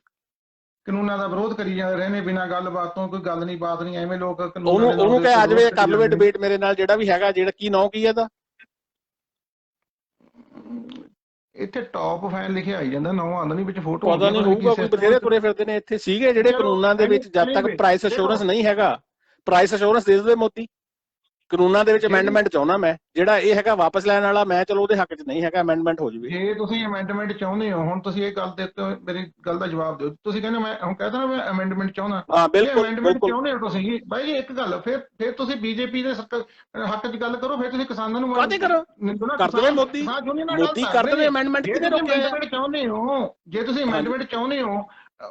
ਕਾਨੂੰਨਾਂ ਦਾ ਵਿਰੋਧ ਕਰੀ ਜਾਂਦੇ ਰਹੇ ਨੇ ਬਿਨਾਂ ਗੱਲਬਾਤ ਤੋਂ, ਕੋਈ ਗੱਲ ਨਹੀਂ ਬਾਤ ਨਹੀਂ, ਐਵੇਂ ਲੋਕ ਉਹਨੂੰ ਕਹਿ ਆ ਜਾਵੇ, ਕਰ ਲਵੇ ਡਿਬੇਟ ਮੇਰੇ ਨਾਲ, ਜਿਹੜਾ ਵੀ ਹੈਗਾ, ਜਿਹੜਾ ਕੀ ਨਾਂ ਕੀ ਇਹਦਾ ਇੱਥੇ ਟੌਪ ਫੈਨ ਲਿਖਿਆ ਆਈ ਜਾਂਦਾ, ਨਾਂ ਆਉਂਦਾ ਨਹੀਂ ਵਿੱਚ, ਫੋਟੋ ਪਤਾ ਨਹੀਂ ਹੋਊਗਾ, ਕੋਈ ਬਥੇਰੇ ਤੁਰੇ ਫਿਰਦੇ ਨੇ ਇੱਥੇ ਸੀਗੇ ਜਿਹੜੇ ਕਾਨੂੰਨਾਂ ਦੇ ਵਿੱਚ, ਜਦ ਤੱਕ ਪ੍ਰਾਈਸ ਅਸ਼ੋਰੈਂਸ ਨਹੀਂ ਹੈਗਾ, ਪ੍ਰਾਈਸ ਅਸ਼ੋਰੈਂਸ ਦੇ ਦੇਵੇ ਮੋਦੀ। ਕਾਨੂੰਨਾਂ ਦੇ ਵਿੱਚ ਅਮੈਂਡਮੈਂਟ ਚਾਹੁੰਦਾ ਮੈਂ, ਜਿਹੜਾ ਇਹ ਹੈਗਾ ਵਾਪਸ ਲੈਣ ਵਾਲਾ, ਮੈਂ ਚਲੋ ਉਹਦੇ ਹੱਕ 'ਚ ਨਹੀਂ ਹੈਗਾ, ਅਮੈਂਡਮੈਂਟ ਹੋ ਜਾਵੇ। ਜੇ ਤੁਸੀਂ ਅਮੈਂਡਮੈਂਟ ਚਾਹੁੰਦੇ ਹੋ, ਹੁਣ ਤੁਸੀਂ ਇਹ ਗੱਲ ਦੇ ਉੱਤੇ ਮੇਰੀ ਗੱਲ ਦਾ ਜਵਾਬ ਦਿਓ। ਤੁਸੀਂ ਕਹਿੰਦੇ ਮੈਂ ਹੁਣ ਕਹਿੰਦਾ ਨਾ ਮੈਂ ਅਮੈਂਡਮੈਂਟ ਚਾਹੁੰਦਾ, ਹਾਂ ਬਿਲਕੁਲ ਅਮੈਂਡਮੈਂਟ ਚਾਹੁੰਦੇ ਹੋ ਤੁਸੀਂ ਬਾਈ ਜੀ, ਇੱਕ ਗੱਲ, ਫਿਰ ਤੁਸੀਂ ਬੀਜੇਪੀ ਦੇ ਹੱਕ 'ਚ ਗੱਲ ਕਰੋ, ਫਿਰ ਤੁਸੀਂ ਕਿਸਾਨਾਂ ਨੂੰ ਕਾਹਦੇ ਕਰੋ, ਕਰ ਦੇਵੇ ਮੋਦੀ, ਮੋਦੀ ਕਰ ਦੇਵੇ ਅਮੈਂਡਮੈਂਟ। ਕਿਹਨੇ ਰੋਕਿਆ? ਅਮੈਂਡਮੈਂਟ ਚਾਹੁੰਦੇ ਹੋ, ਜੇ ਤੁਸੀਂ ਅਮੈਂਡਮੈਂਟ ਚਾਹੁੰਦੇ ਹੋ,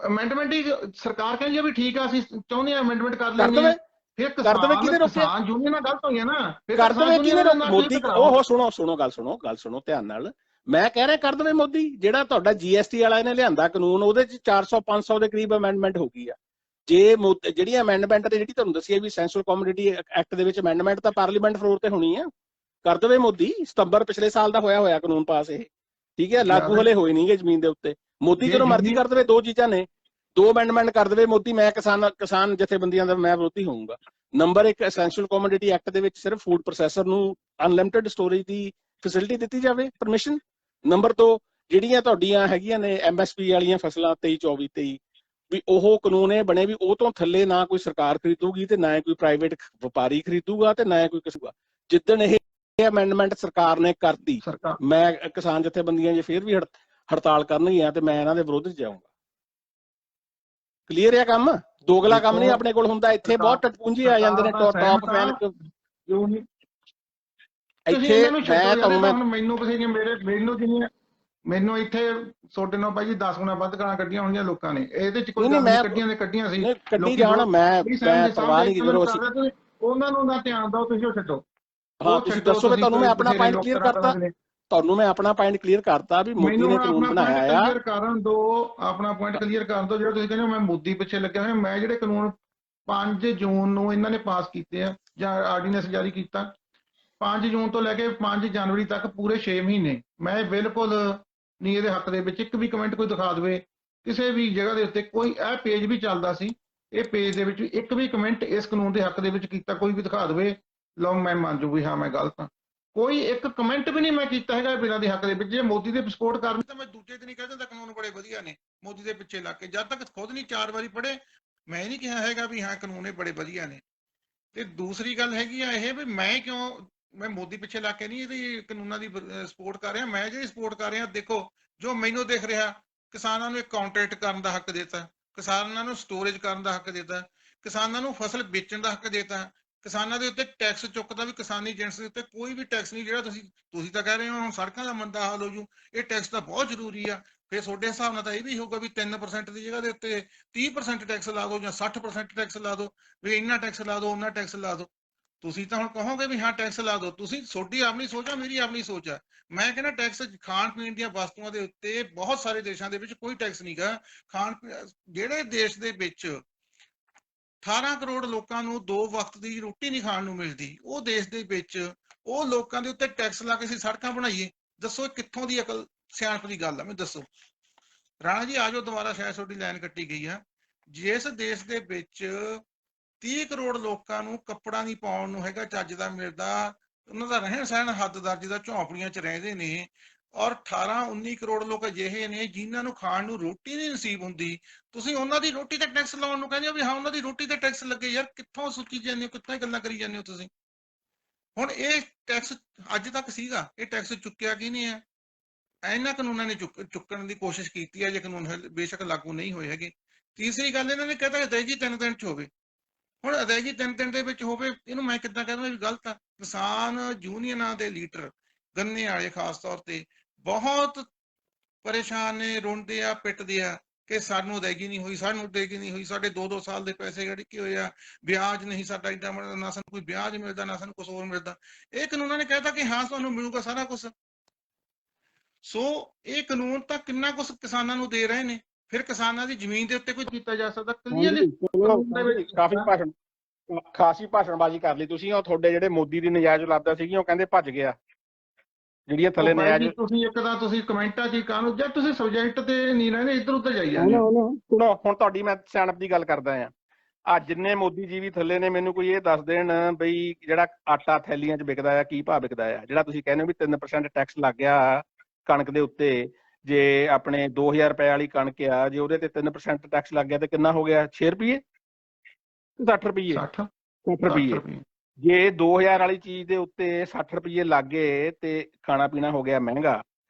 ਅਮੈਂਡਮੈਂਟ ਹੀ ਸਰਕਾਰ ਕਹਿੰਦੀ ਆ ਵੀ ਠੀਕ ਆ, ਅਸੀਂ ਚਾਹੁੰਦੇ ਆ ਅਮੈਂਡਮੈਂਟ ਕਰ ਲੈਂਦੇ ਆ, ਫਿਰ ਕਿਸਾਨ ਯੂਨੀਅਨ ਨਾਲ ਗਲਤ ਹੋਈ ਹੈ ਨਾ, ਫਿਰ ਕਰ ਦੇਵੇ ਕਿਹਨੇ ਮੋਦੀ। ਉਹ ਸੁਣੋ ਗੱਲ ਸੁਣੋ ਧਿਆਨ ਨਾਲ, ਮੈਂ ਕਹਿ ਰਿਹਾ ਕਰ ਦੇਵੇ ਮੋਦੀ। ਜਿਹੜਾ ਤੁਹਾਡਾ GST ਵਾਲਾ ਇਹਨੇ ਲਿਆਂਦਾ ਕਾਨੂੰਨ, ਉਹਦੇ 'ਚ 400-500 ਦੇ ਕਰੀਬ ਅਮੈਂਡਮੈਂਟ ਹੋ ਗਈ ਆ। ਜੇ ਜਿਹੜੀ ਅਮੈਂਡਮੈਂਟ ਤੇ ਜਿਹੜੀ ਤੁਹਾਨੂੰ ਦੱਸੀ ਹੈ ਵੀ ਐਸੈਂਸ਼ੀਅਲ ਕਮੋਡਿਟੀ ਐਕਟ ਦੇ ਵਿੱਚ ਅਮੈਂਡਮੈਂਟ ਤਾਂ ਪਾਰਲੀਮੈਂਟ ਫਲੋਰ ਤੇ ਹੋਣੀ ਆ, ਕਰ ਦੇਵੇ ਮੋਦੀ। ਸਤੰਬਰ ਪਿਛਲੇ ਸਾਲ ਦਾ ਹੋਇਆ ਕਾਨੂੰਨ ਪਾਸ ਇਹ, ਠੀਕ ਹੈ, ਲਾਗੂ ਹਲੇ ਹੋਏ ਨਹੀਂਗੇ ਜ਼ਮੀਨ ਦੇ ਉੱਤੇ। ਮੋਦੀ ਜਦੋਂ ਮਰਜ਼ੀ ਕਰ ਦੇਵੇ, 2 ਚੀਜ਼ਾਂ ਨੇ, 2 ਅਮੈਂਡਮੈਂਟ ਕਰ ਦੇਵੇ ਮੋਦੀ। ਮੈਂ ਕਿਸਾਨ ਜਥੇਬੰਦੀਆਂ ਦਾ ਮੈਂ ਵਿਰੋਧੀ ਹੋਊਂਗਾ। ਨੰਬਰ 1, ਐਸੈਂਸ਼ੀਅਲ ਕਮੋਡਿਟੀ ਐਕਟ ਦੇ ਵਿੱਚ ਸਿਰਫ ਫੂਡ ਪ੍ਰੋਸੈਸਰ ਨੂੰ ਅਨਲਿਮਿਟਿਡ ਸਟੋਰੇਜ ਦੀ ਫੈਸਿਲਿਟੀ ਦਿੱਤੀ ਜਾਵੇ, ਪਰਮਿਸ਼ਨ। ਨੰਬਰ 2, ਜਿਹੜੀਆਂ ਤੁਹਾਡੀਆਂ ਹੈਗੀਆਂ ਨੇ MSP ਵਾਲੀਆਂ ਫਸਲਾਂ 23-24-23, ਵੀ ਉਹ ਕਾਨੂੰਨ ਇਹ ਬਣੇ ਵੀ ਉਹ ਤੋਂ ਥੱਲੇ ਨਾ ਕੋਈ ਸਰਕਾਰ ਖਰੀਦੂਗੀ ਤੇ ਨਾ ਕੋਈ ਪ੍ਰਾਈਵੇਟ ਵਪਾਰੀ ਖਰੀਦੂਗਾ ਤੇ ਨਾ ਕੋਈ ਕਿਸੇ। ਜਿੱਦਣ ਇਹ ਅਮੈਂਡਮੈਂਟ ਸਰਕਾਰ ਨੇ ਕਰਤੀ, ਮੈਂ ਕਿਸਾਨ ਜਥੇਬੰਦੀਆਂ ਜੇ ਫਿਰ ਵੀ ਹੜਤਾਲ ਕਰਨਗੀਆਂ ਤੇ ਮੈਂ ਇਹਨਾਂ ਦੇ ਵਿਰੋਧ 'ਚ ਜਾਊਂਗਾ। ਕਲੀਅਰ ਹੈ ਕੰਮ? ਦੋਗਲਾ ਕੰਮ ਨਹੀਂ ਆਪਣੇ ਕੋਲ ਹੁੰਦਾ। ਇੱਥੇ ਬਹੁਤ ਟਟਪੂੰਜੀ ਆ ਜਾਂਦੇ ਨੇ ਟੌਪ ਫੈਨ। ਇੱਥੇ ਮੈਂ ਤੁਹਾਨੂੰ ਮੈਨੂੰ ਇੱਥੇ ਤੁਹਾਡੇ ਨਾਲ ਭਾਈ ਜੀ 10 ਗੁਣਾ ਵੱਧ ਗਾਲਾਂ ਕੱਢੀਆਂ ਹੋਣਗੀਆਂ ਲੋਕਾਂ ਨੇ, ਇਹਦੇ 'ਚ ਕੋਈ ਕੱਢੀਆਂ ਸੀ, ਕੱਢੀ ਜਾਣ, ਮੈਂ ਪਰਵਾਹ ਨਹੀਂ ਕਰੋ। ਉਹਨਾਂ ਨੂੰ ਨਾ ਧਿਆਨ ਦਿਓ, ਤੁਸੀਂ ਉਹ ਛੱਡੋ। ਹਾਂ ਤੁਸੀਂ ਦੱਸੋ, ਵੀ ਤੁਹਾਨੂੰ ਮੈਂ ਆਪਣਾ ਪੁਆਇੰਟ ਕਲੀਅਰ ਕਰਤਾ, ਤੁਹਾਨੂੰ ਮੈਂ ਆਪਣਾ ਪੁਆਇੰਟ ਕਲੀਅਰ ਕਰਤਾ ਵੀ ਮੋਦੀ ਨੇ ਕਾਨੂੰਨ ਬਣਾਇਆ ਆ। ਕਰਨ ਦੋ, ਆਪਣਾ ਪੁਆਇੰਟ ਕਲੀਅਰ ਕਰਨ ਦੋ। ਜਿਹੜਾ ਤੁਸੀਂ ਕਹਿੰਦੇ ਮੈਂ ਮੋਦੀ ਪਿੱਛੇ ਲੱਗਿਆ ਹੋਇਆ, ਮੈਂ ਜਿਹੜੇ ਕਾਨੂੰਨ 5 ਜੂਨ ਨੂੰ ਇਹਨਾਂ ਨੇ ਪਾਸ ਕੀਤੇ ਆ ਜਾਂ ਆਰਡੀਨੈਂਸ ਜਾਰੀ ਕੀਤਾ, 5 ਜੂਨ ਤੋਂ ਲੈ ਕੇ 5 ਜਨਵਰੀ ਤੱਕ ਪੂਰੇ 6 ਮਹੀਨੇ ਮੈਂ ਬਿਲਕੁਲ ਨਹੀਂ ਇਹਦੇ ਹੱਕ ਦੇ ਵਿੱਚ। ਇੱਕ ਵੀ ਕਮੈਂਟ ਕੋਈ ਦਿਖਾ ਦੇਵੇ ਕਿਸੇ ਵੀ ਜਗ੍ਹਾ ਦੇ ਉੱਤੇ, ਕੋਈ ਇਹ ਪੇਜ ਵੀ ਚੱਲਦਾ ਸੀ, ਇਹ ਪੇਜ ਦੇ ਵਿੱਚ ਇੱਕ ਵੀ ਕਮੈਂਟ ਇਸ ਕਾਨੂੰਨ ਦੇ ਹੱਕ ਦੇ ਵਿੱਚ ਕੀਤਾ ਕੋਈ ਵੀ ਦਿਖਾ ਦੇਵੇ, ਲਓ ਮੈਂ ਮੰਨ ਜੂ ਵੀ ਹਾਂ ਮੈਂ ਗਲਤ ਹਾਂ। ਕੋਈ ਇੱਕ ਕਮੈਂਟ ਵੀ ਨਹੀਂ ਮੈਂ ਕੀਤਾ ਹੈਗਾ ਬਿਨਾਂ ਦੇ ਹੱਕ ਦੇ ਵਿੱਚ। ਜੇ ਮੋਦੀ ਦੇ ਸਪੋਰਟ ਕਰਨੀ ਤਾਂ ਮੈਂ ਦੂਜੇ ਦਿਨ ਹੀ ਕਹਿ ਦਿੰਦਾ ਕਾਨੂੰਨ ਬੜੇ ਵਧੀਆ ਨੇ, ਮੋਦੀ ਦੇ ਪਿੱਛੇ ਲੱਗ ਕੇ। ਜਦ ਤੱਕ ਖੁਦ ਨਹੀਂ 4 ਵਾਰੀ ਪੜ੍ਹੇ ਮੈਂ ਨਹੀਂ ਕਿਹਾ ਹੈਗਾ ਵੀ ਹਾਂ ਕਾਨੂੰਨ ਇਹ ਬੜੇ ਵਧੀਆ ਨੇ। ਤੇ ਦੂਸਰੀ ਗੱਲ ਹੈਗੀ ਆ ਇਹ ਵੀ ਮੈਂ ਮੋਦੀ ਪਿੱਛੇ ਲੱਗ ਕੇ ਨਹੀਂ ਇਹਦੀ ਕਾਨੂੰਨਾਂ ਦੀ ਸਪੋਰਟ ਕਰ ਰਿਹਾ। ਮੈਂ ਜਿਹੜੀ ਸਪੋਰਟ ਕਰ ਰਿਹਾ, ਦੇਖੋ ਜੋ ਮੈਨੂੰ ਦਿਖ ਰਿਹਾ, ਕਿਸਾਨਾਂ ਨੂੰ ਇੱਕ ਕੰਟਰੈਕਟ ਕਰਨ ਦਾ ਹੱਕ ਦਿੱਤਾ, ਕਿਸਾਨਾਂ ਨੂੰ ਸਟੋਰੇਜ ਕਰਨ ਦਾ ਹੱਕ ਦਿੱਤਾ, ਕਿਸਾਨਾਂ ਨੂੰ ਫਸਲ ਵੇਚਣ ਦਾ ਹੱਕ ਦਿੱਤਾ, ਕਿਸਾਨਾਂ ਦੇ ਉੱਤੇ ਟੈਕਸ ਚੁੱਕਦਾ ਵੀ ਕਿਸਾਨੀ ਏਜੰਟਸ ਦੇ ਉੱਤੇ ਕੋਈ ਵੀ ਟੈਕਸ ਨਹੀਂ। ਜਿਹੜਾ ਤੁਸੀਂ ਤਾਂ ਕਹਿ ਰਹੇ ਹੋ ਹੁਣ ਸੜਕਾਂ ਦਾ ਮੰਦਾ ਹਾਲ ਹੋ ਜੂ, ਇਹ ਟੈਕਸ ਤਾਂ ਬਹੁਤ ਜ਼ਰੂਰੀ ਆ। ਫਿਰ ਤੁਹਾਡੇ ਹਿਸਾਬ ਨਾਲ ਤਾਂ ਇਹ ਵੀ ਹੋਊਗਾ ਵੀ 3% ਦੀ ਜਗ੍ਹਾ ਦੇ ਉੱਤੇ 30% ਟੈਕਸ ਲਾ ਦਿਓ ਜਾਂ 60% ਟੈਕਸ ਲਾ ਦਿਓ, ਵੀ ਇੰਨਾ ਟੈਕਸ ਲਾ ਦਿਓ ਉਹਨਾਂ ਟੈਕਸ ਲਾ ਦਿਓ। ਤੁਸੀਂ ਤਾਂ ਹੁਣ ਕਹੋਗੇ ਵੀ ਹਾਂ ਟੈਕਸ ਲਾ ਦਿਓ। ਤੁਸੀਂ ਤੁਹਾਡੀ ਆਪਣੀ ਸੋਚ ਆ, ਮੇਰੀ ਆਪਣੀ ਸੋਚ ਆ। ਮੈਂ ਕਹਿੰਦਾ ਟੈਕਸ ਖਾਣ ਪੀਣ ਦੀਆਂ ਵਸਤੂਆਂ ਦੇ ਉੱਤੇ ਬਹੁਤ ਸਾਰੇ ਦੇਸ਼ਾਂ ਦੇ ਵਿੱਚ ਕੋਈ ਟੈਕਸ ਨਹੀਂ ਗਾ। ਜਿਹੜੇ ਦੇਸ਼ ਦੇ ਵਿੱਚ 18 ਕਰੋੜ ਲੋਕਾਂ ਨੂੰ 2 ਵਕਤ ਦੀ ਰੋਟੀ ਨਹੀਂ ਖਾਣ ਨੂੰ ਮਿਲਦੀ, ਉਹ ਦੇਸ਼ ਦੇ ਵਿੱਚ ਉਹ ਲੋਕਾਂ ਦੇ ਉੱਤੇ ਟੈਕਸ ਲਾ ਕੇ ਅਸੀਂ ਸੜਕਾਂ ਬਣਾਈਏ? ਦੱਸੋ ਕਿੱਥੋਂ ਦੀ ਅਕਲ ਸਿਆਣਪ ਦੀ ਗੱਲ ਆ, ਮੈਨੂੰ ਦੱਸੋ। ਰਾਣਾ ਜੀ ਆਜੋ ਦੁਬਾਰਾ, ਸ਼ਾਇਦ ਤੁਹਾਡੀ ਲਾਈਨ ਕੱਟੀ ਗਈ ਆ। ਜਿਸ ਦੇਸ਼ ਦੇ ਵਿੱਚ 30 ਕਰੋੜ ਲੋਕਾਂ ਨੂੰ ਕੱਪੜਾ ਨਹੀਂ ਪਾਉਣ ਨੂੰ ਹੈਗਾ ਚੱਜ ਦਾ ਮਿਲਦਾ, ਉਹਨਾਂ ਦਾ ਰਹਿਣ ਸਹਿਣ ਹੱਦ ਦਰਜੇ ਦਾ, ਝੌਂਪੜੀਆਂ 'ਚ ਰਹਿੰਦੇ ਨੇ, ਔਰ 18-19 ਕਰੋੜ ਲੋਕ ਅਜਿਹੇ ਨੇ ਜਿਨ੍ਹਾਂ ਨੂੰ ਖਾਣ ਨੂੰ ਰੋਟੀ ਨਹੀਂ ਨਸੀਬ ਹੁੰਦੀ, ਤੁਸੀਂ ਉਹਨਾਂ ਦੀ ਰੋਟੀ ਤੇ ਟੈਕਸ ਲਾਉਣ ਨੂੰ ਕਹਿੰਦੇ ਹੋ ਵੀ ਹਾਂ ਉਹਨਾਂ ਦੀ ਰੋਟੀ ਤੇ ਟੈਕਸ ਲੱਗੇ। ਯਾਰ ਕਿੱਥੋਂ ਸੋਚੀ ਜਾਂਦੇ ਹੋ, ਕਿੱਥੋਂ ਗੱਲਾਂ ਕਰੀ ਜਾਂਦੇ ਹੋ ਤੁਸੀਂ? ਹੁਣ ਇਹ ਟੈਕਸ ਅੱਜ ਤੱਕ ਸੀਗਾ, ਇਹ ਟੈਕਸ ਚੁੱਕਿਆ ਕੀ ਨਹੀਂ ਹੈ? ਇਹਨਾਂ ਕਾਨੂੰਨਾਂ ਨੇ ਚੁੱਕਣ ਦੀ ਕੋਸ਼ਿਸ਼ ਕੀਤੀ ਹੈ, ਜੇ ਕਾਨੂੰਨ ਬੇਸ਼ੱਕ ਲਾਗੂ ਨਹੀਂ ਹੋਏ ਹੈਗੇ। ਤੀਸਰੀ ਗੱਲ ਇਹਨਾਂ ਨੇ ਕਹਿਤਾ ਅਦਾਇਗੀ 3 ਦਿਨ 'ਚ ਹੋਵੇ। ਹੁਣ ਅਦਾਇਗੀ 3 ਦਿਨ ਦੇ ਵਿੱਚ ਹੋਵੇ, ਇਹਨੂੰ ਮੈਂ ਕਿੱਦਾਂ ਕਹਿ ਦਵਾਂ ਵੀ ਗਲਤ ਆ? ਕਿਸਾਨ ਯੂਨੀਅਨਾਂ ਦੇ ਲੀਡਰ, ਗੰਨੇ ਵਾਲੇ ਖਾਸ ਤੌਰ ਤੇ ਬਹੁਤ ਪਰੇਸ਼ਾਨ ਨੇ, ਰੋਂਦੇ ਆ, ਪਿੱਟਦੇ ਆ ਕਿ ਸਾਨੂੰ ਅਦਾਇਗੀ ਨਹੀਂ ਹੋਈ, ਸਾਨੂੰ ਅਦਾਇਗੀ ਨਹੀਂ ਹੋਈ, ਸਾਡੇ 2-2 ਸਾਲ ਦੇ ਪੈਸੇ ਅੜਕੇ ਹੋਏ ਆ, ਵਿਆਜ ਨਹੀਂ ਸਾਡਾ ਏਡਾ ਮਿਲਦਾ, ਨਾ ਸਾਨੂੰ ਕੋਈ ਵਿਆਜ ਮਿਲਦਾ, ਨਾ ਸਾਨੂੰ ਕੁਝ ਹੋਰ ਮਿਲਦਾ। ਇਹ ਕਾਨੂੰਨਾਂ ਨੇ ਕਹਿਤਾ ਕਿ ਹਾਂ ਤੁਹਾਨੂੰ ਮਿਲੂਗਾ ਸਾਰਾ ਕੁਝ। ਸੋ ਇਹ ਕਾਨੂੰਨ ਤਾਂ ਕਿੰਨਾ ਕੁਝ ਕਿਸਾਨਾਂ ਨੂੰ ਦੇ ਰਹੇ ਨੇ, ਫਿਰ ਕਿਸਾਨਾਂ ਦੀ ਜ਼ਮੀਨ ਦੇ ਉੱਤੇ ਕੁਝ ਕੀਤਾ ਜਾ ਸਕਦਾ? ਖਾਸੀ ਭਾਸ਼ਣਬਾਜ਼ੀ ਕਰ ਲਈ ਤੁਸੀਂ। ਉਹ ਤੁਹਾਡੇ ਜਿਹੜੇ ਮੋਦੀ ਦੀ ਨਜਾਇਜ਼ ਔਲਾਦਾਂ ਸੀਗੀਆਂ ਉਹ ਕਹਿੰਦੇ ਭੱਜ ਗਿਆ, ਜਿਹੜੀਆਂ ਥੱਲੇ ਨਜਾਇਜ਼। ਤੁਸੀਂ ਇੱਕ ਤਾਂ ਤੁਸੀਂ ਕਮੈਂਟਾਂ 'ਚ ਕਾਹਨੂੰ, ਜਾਂ ਤੁਸੀਂ ਸਬਜੈਕਟ ਤੇ ਨਹੀਂ ਰਹਿੰਦੇ, ਇੱਧਰ ਉੱਧਰ ਜਾਈ ਜਾਂਦੇ ਹੋ। ਸੁਣੋ ਹੁਣ ਤੁਹਾਡੀ ਮੈਂ ਸਿਆਣਪ ਦੀ ਗੱਲ ਕਰਦਾ ਆ। ਆ ਜਿੰਨੇ ਮੋਦੀ ਜੀ ਵੀ ਥੱਲੇ ਨੇ, ਮੈਨੂੰ ਕੋਈ ਇਹ ਦੱਸ ਦੇਣ ਬਈ ਜਿਹੜਾ ਆਟਾ ਥੈਲੀਆਂ 'ਚ ਵਿਕਦਾ ਆ ਕੀ ਭਾਅ ਵਿਕਦਾ ਆ? ਜਿਹੜਾ ਤੁਸੀਂ ਕਹਿੰਦੇ ਹੋ ਵੀ 3% ਟੈਕਸ ਲੱਗ ਗਿਆ ਕਣਕ ਦੇ ਉੱਤੇ, ਜੇ ਆਪਣੇ 2000 ਰੁਪਏ ਵਾਲੀ ਕਣਕ ਆ, ਜੇ ਉਹਦੇ ਤੇ 3% ਟੈਕਸ ਲੱਗ ਗਿਆ ਤੇ ਕਿੰਨਾ ਹੋ ਗਿਆ? 6 ਰੁਪਏ 60 ਰੁਪਏ 60 ਰੁਪਏ। ਜੇ 2000 ਵਾਲੀ ਚੀਜ਼ ਦੇ ਉੱਤੇ 60 ਰੁਪਏ ਲੱਗ ਗਏ ਤੇ ਖਾਣਾ ਪੀਣਾ ਹੋ ਗਿਆ ਮਹਿੰਗਾ।